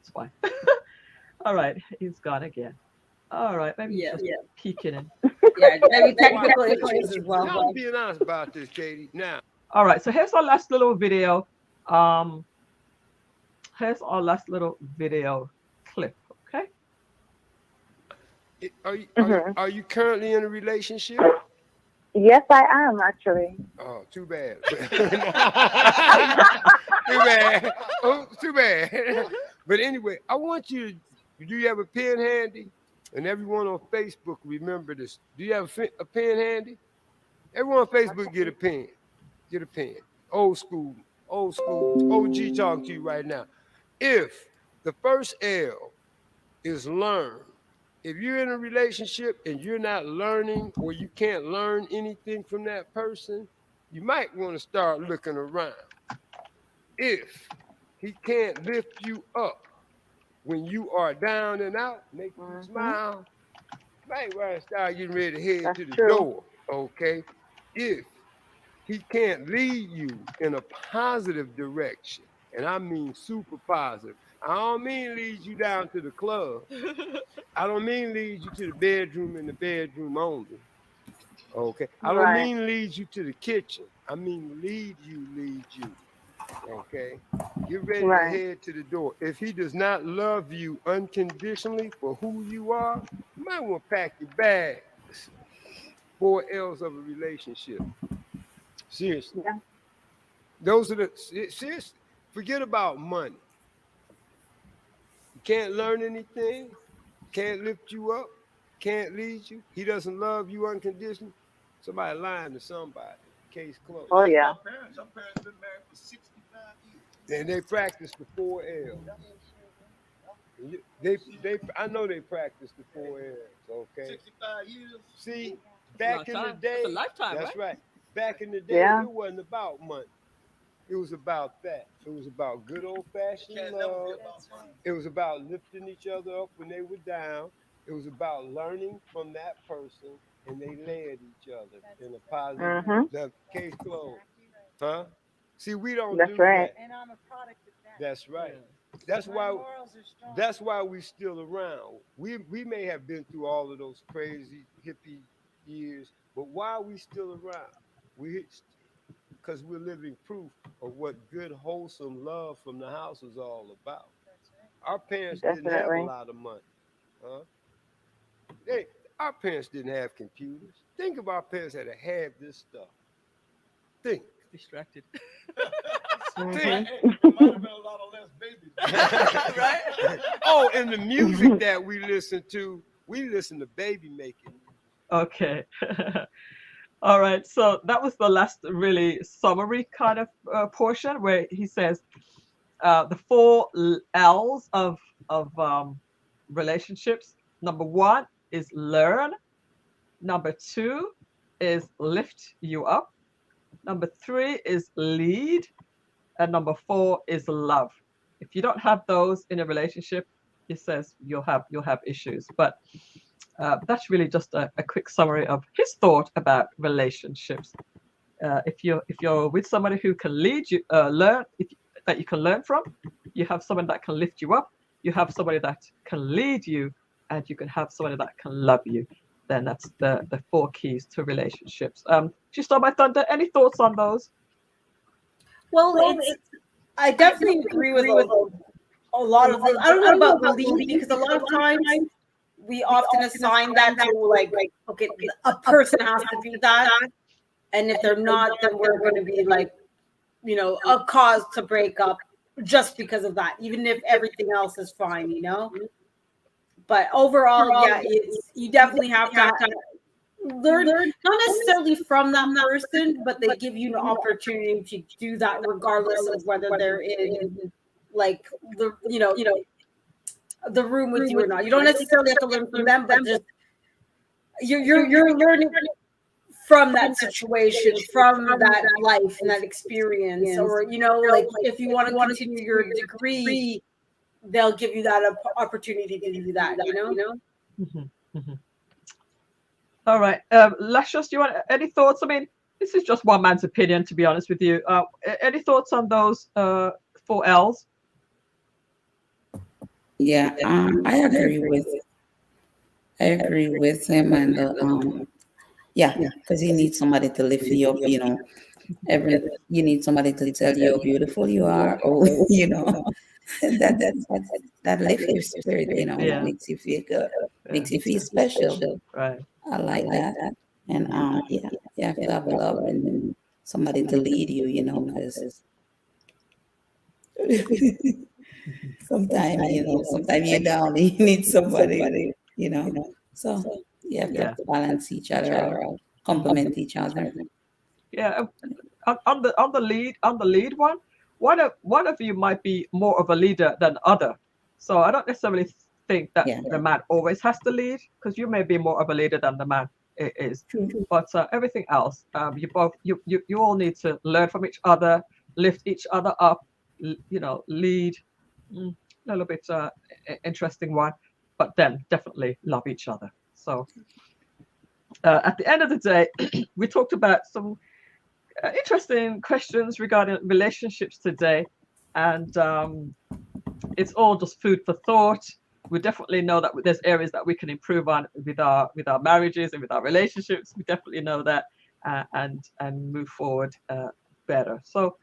it's fine. All right, he's gone again. All right, maybe he's just peeking in. Yeah, maybe technical issues as well. I'm being honest about this, Katie. Now. All right, so here's our last little video. Here's our last little video clip. Okay. Are you currently in a relationship? Yes, I am actually. Oh, too bad. Too bad. Oh, too bad. But anyway, I want you to. Do you have a pen handy? And everyone on Facebook, remember this. Do you have a pen handy? Everyone on Facebook, get a pen. Get a pen. Old school. OG talking to you right now. If the first L is learn, if you're in a relationship and you're not learning, or you can't learn anything from that person, you might want to start looking around. If he can't lift you up when you are down and out, make you smile, you might want to start getting ready to head to the door. Okay? If he can't lead you in a positive direction, and I mean super positive. I don't mean lead you down to the club. I don't mean lead you to the bedroom and the bedroom only. Okay. I don't mean lead you to the kitchen. I mean lead you. Okay? Get ready to Right. head to the door. If he does not love you unconditionally for who you are, you might want to pack your bags. 4 L's of a relationship. Seriously. Yeah. Those are the seriously. Forget about money. You can't learn anything, can't lift you up, can't lead you. He doesn't love you unconditionally. Somebody lying to somebody. Case closed. Oh yeah. Some parents been married for 65 years. And they practice the 4 L's. I know they practice the 4 L's. Okay. 65 years. See, Long back in the time. day, That's a lifetime, that's right? right. Back in the day, Yeah. it wasn't about money. It was about that. It was about good old fashioned love. It was about lifting each other up when they were down. It was about learning from that person, and they led each other in a positive. Mm-hmm. The case closed. Huh? See, we don't That's do right. that. That's right. That's why we still around. We may have been through all of those crazy hippie years, but why are we still around? Because we're living proof of what good, wholesome love from the house is all about. Our parents didn't have a Definitely. lot of money. Huh? They, our parents didn't have computers. Think of our parents that had this stuff. Think. Distracted. Think. Hey, there might have been a lot of less babies. Right? Oh, and the music that we listen to baby making. Okay. All right. So that was the last really summary kind of portion where he says the 4 L's of relationships. Number 1 is learn. Number 2 is lift you up. Number 3 is lead. And number 4 is love. If you don't have those in a relationship, he says you'll have issues. But that's really just a quick summary of his thought about relationships. If you're with somebody who can lead you, that you can learn from, you have someone that can lift you up, you have somebody that can lead you, and you can have somebody that can love you. Then that's the 4 keys to relationships. She stole my thunder. Any thoughts on those? Well, I definitely agree with a lot of those. I don't know about the lead, because a lot of times we often assign that to like, okay, a person has to do that, and if they're not, then we're going to be like, a cause to break up just because of that, even if everything else is fine, But overall, yeah, you definitely have to learn, not necessarily from that person, but they give you an opportunity to do that regardless of whether they're in like the room with you or not. You don't necessarily have to learn from them, but just you're learning from that situation, from that life and that experience, or like if you want to continue your degree, they'll give you that opportunity to do that. Mm-hmm. Mm-hmm. All right, Lascious, do you want any thoughts? I mean, this is just one man's opinion, to be honest with you. Any thoughts on those 4 L's? Yeah, I agree with him, and yeah, because you need somebody to lift you up, you need somebody to tell you how beautiful you are, or that lifts your spirit, Yeah. makes you feel good, Yeah. makes you feel special. Right. I like that. And yeah, you have to have love and somebody to lead you, because sometimes you're down and you need somebody, So you have to balance each other out, complement each other. Yeah. On the lead one of you might be more of a leader than the other. So I don't necessarily think that the man always has to lead, because you may be more of a leader than the man is. But everything else, you all need to learn from each other, lift each other up, lead. A little bit interesting one, but then definitely love each other. So at the end of the day, we talked about some interesting questions regarding relationships today, and it's all just food for thought. We definitely know that there's areas that we can improve on with our marriages and with our relationships. We definitely know that, and move forward better. So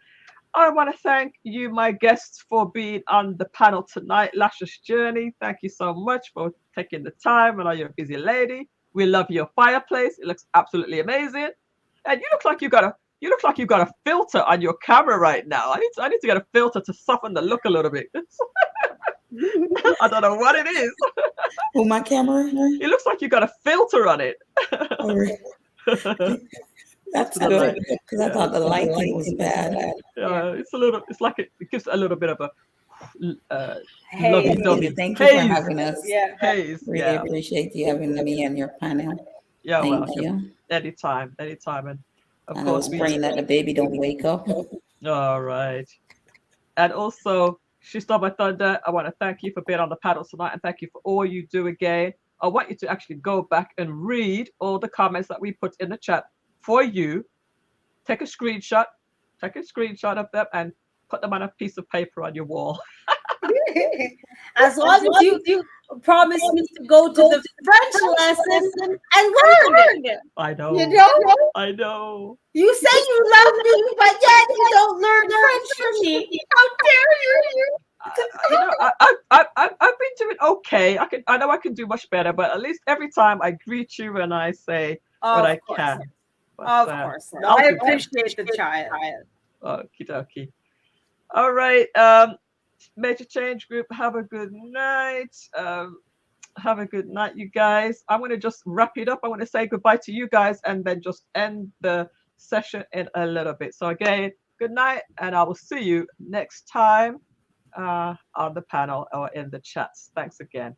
I want to thank you, my guests, for being on the panel tonight. Lascious Journey, thank you so much for taking the time. I know you're a busy lady. We love your fireplace. It looks absolutely amazing. And you look like you've got a filter on your camera right now. I need to get a filter to soften the look a little bit. I don't know what it is. Oh, my camera? It looks like you got a filter on it. That's good, because I thought the lighting was bad. It's like it gives a little bit of a lovey-dovey. Thank you for having us. Yeah, haze. Really appreciate you having me and your panel. Yeah, thank you. Anytime. And of and course, I was praying that the baby don't wake up. All right. And also, She Stole My Thunder, I want to thank you for being on the panel tonight, and thank you for all you do again. I want you to actually go back and read all the comments that we put in the chat for you. Take a screenshot of them and put them on a piece of paper on your wall. As long as you promise me to go to the French lesson and learn. I know. You know? I know. You say you love me, but yet you don't learn French from me. How dare you? I've been doing okay. I know I can do much better, but at least every time I greet you and I say what I can. But, of course. No, I appreciate the child. Okie dokie. All right. Major Change Group, have a good night. Have a good night, you guys. I'm going to just wrap it up. I want to say goodbye to you guys and then just end the session in a little bit. So again, good night, and I will see you next time on the panel or in the chats. Thanks again.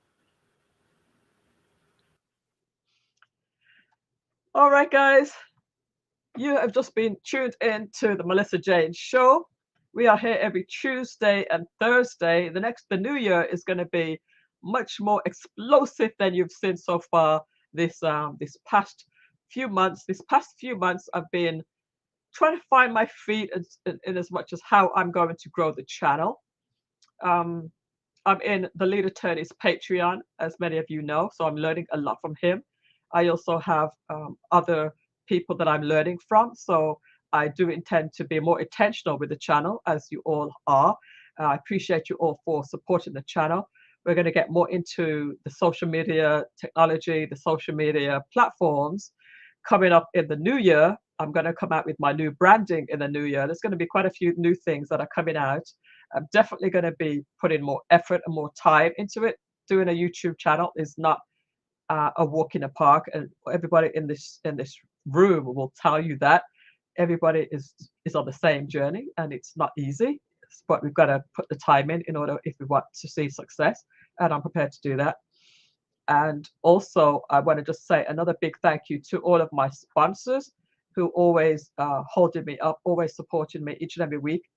All right, guys. You have just been tuned in to the Millissa Jayne Show. We are here every Tuesday and Thursday. The new year is going to be much more explosive than you've seen so far this past few months. This past few months, I've been trying to find my feet in as much as how I'm going to grow the channel. I'm in the Lead Attorney's Patreon, as many of you know, so I'm learning a lot from him. I also have other people that I'm learning from, so I do intend to be more intentional with the channel, as you all are. I appreciate you all for supporting the channel. We're going to get more into the social media technology, the social media platforms coming up in the new year. I'm going to come out with my new branding in the new year. There's going to be quite a few new things that are coming out. I'm definitely going to be putting more effort and more time into it. Doing a YouTube channel is not a walk in the park, and everybody in this room will tell you that. Everybody is on the same journey, and it's not easy, but we've got to put the time in order if we want to see success, and I'm prepared to do that. And also, I want to just say another big thank you to all of my sponsors who always holding me up, always supporting me each and every week.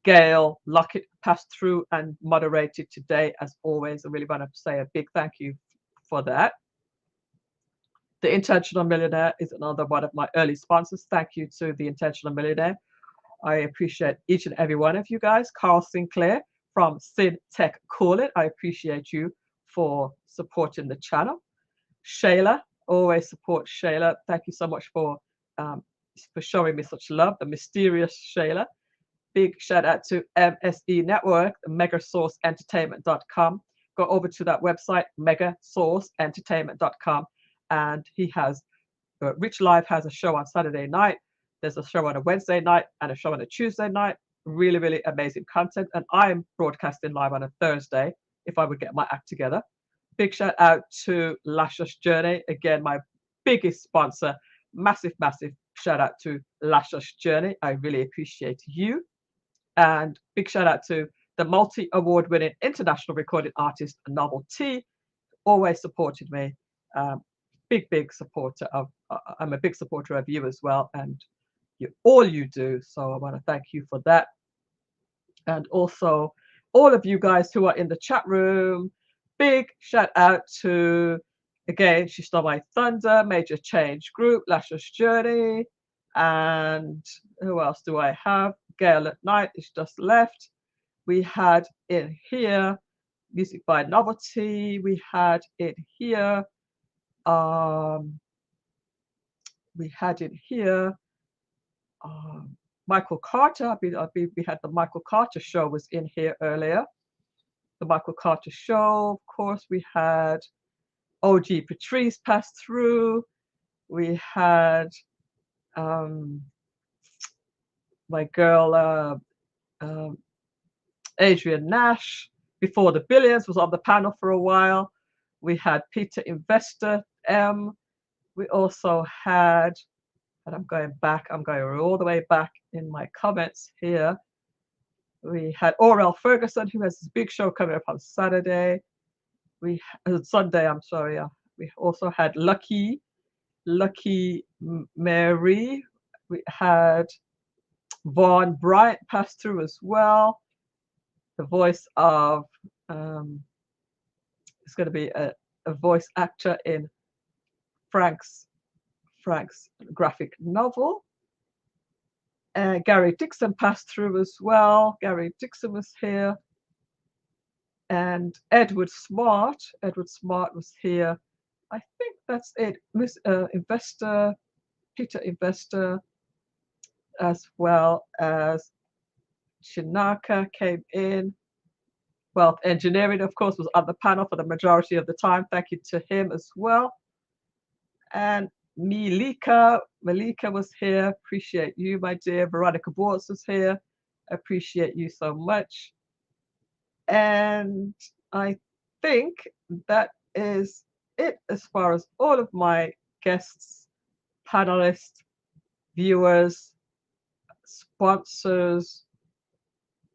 Gail Lockett passed through and moderated today, as always. I really want to say a big thank you for that. The Intentional Millionaire is another one of my early sponsors. Thank you to the Intentional Millionaire. I appreciate each and every one of you guys. Carl Sinclair from Sid Tech Call-It. I appreciate you for supporting the channel. Shayla, always support Shayla. Thank you so much for showing me such love. The mysterious Shayla. Big shout out to MSE Network, megasourceentertainment.com. Go over to that website, megasourceentertainment.com. And he has, Rich Live has a show on Saturday night. There's a show on a Wednesday night and a show on a Tuesday night. Really, really amazing content. And I'm broadcasting live on a Thursday if I would get my act together. Big shout out to Lascious Journey. Again, my biggest sponsor. Massive, massive shout out to Lascious Journey. I really appreciate you. And big shout out to the multi-award winning international recording artist, Novelty. Always supported me. Big supporter of, I'm a big supporter of you as well, and all you do. So I want to thank you for that. And also all of you guys who are in the chat room, big shout out to, again, She Stole My Thunder, Major Change Group, Lascious Journey, and who else do I have? Gail at Night is just left. We had in here Music by Novelty. We had in here we had in here Michael Carter. We had the Michael Carter show was in here earlier. The Michael Carter show, of course. We had OG Patrice pass through. We had my girl Adrian Nash, before the Billions, was on the panel for a while. We had Peter Investor M. We also had, and I'm going all the way back in my comments here. We had Orel Ferguson, who has his big show coming up on Saturday. Sunday, I'm sorry. We also had Lucky Mary. We had Vaughn Bryant pass through as well. The voice of it's going to be a voice actor in Frank's graphic novel. Gary Dixon passed through as well. Gary Dixon was here. And Edward Smart was here. I think that's it. Peter Investor, as well as Shinaka came in. Wealth Engineering, of course, was on the panel for the majority of the time. Thank you to him as well. And Millissa was here. Appreciate you, my dear. Veronica Bortz was here. Appreciate you so much. And I think that is it as far as all of my guests, panelists, viewers, sponsors,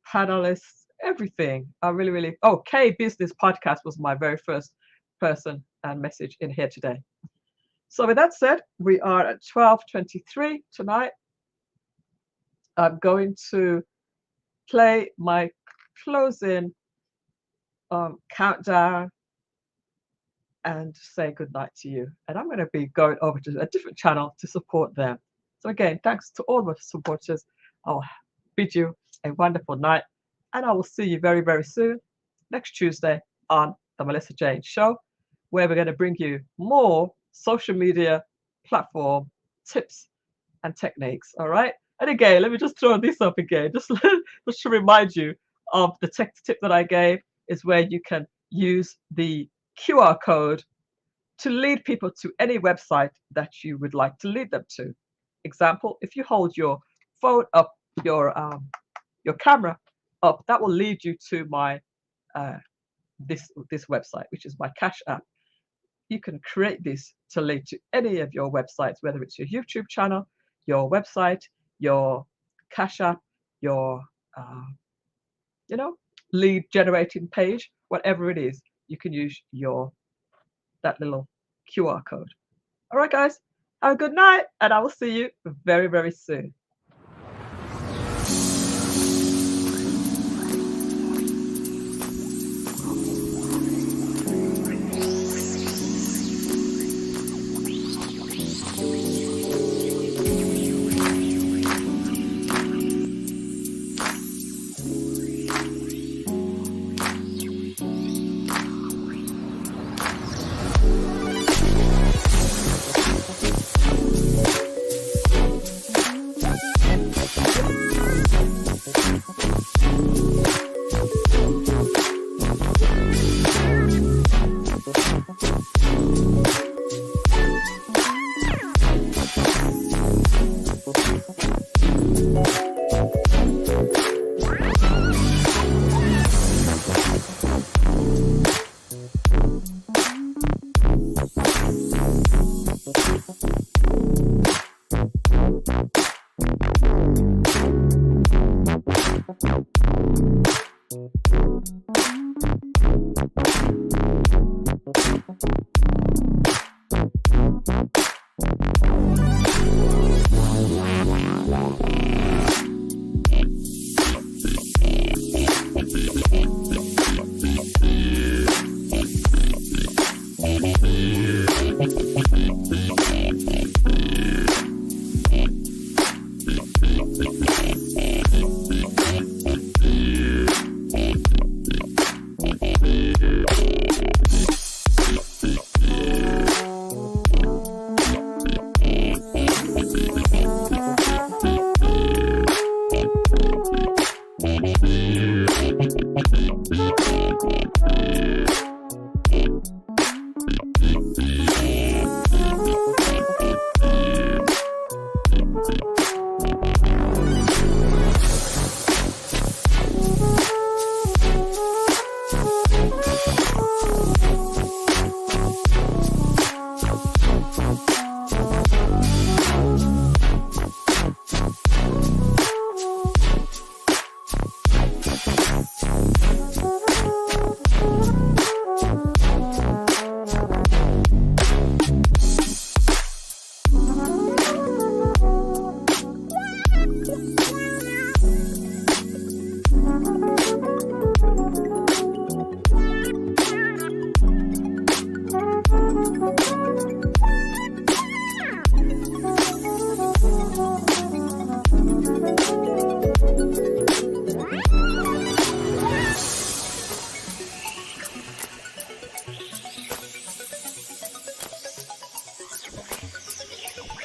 panelists, everything. I really, K Business Podcast was my very first person and message in here today. So with that said, we are at 12:23 tonight. I'm going to play my closing countdown and say goodnight to you. And I'm going to be going over to a different channel to support them. So again, thanks to all the supporters. I'll bid you a wonderful night, and I will see you very, very soon next Tuesday on the Millissa Jayne Show, where we're going to bring you more social media platform tips and techniques. All right. And again, let me just throw this up again, just to remind you of the tech tip that I gave, is where you can use the QR code to lead people to any website that you would like to lead them to. Example, if you hold your phone up, your camera up, that will lead you to my this website, which is my Cash App. You can create this to lead to any of your websites, whether it's your YouTube channel, your website, your Cash App, your lead generating page, whatever it is. You can use that little QR code. All right, guys, have a good night, and I will see you very, very soon. Thank you.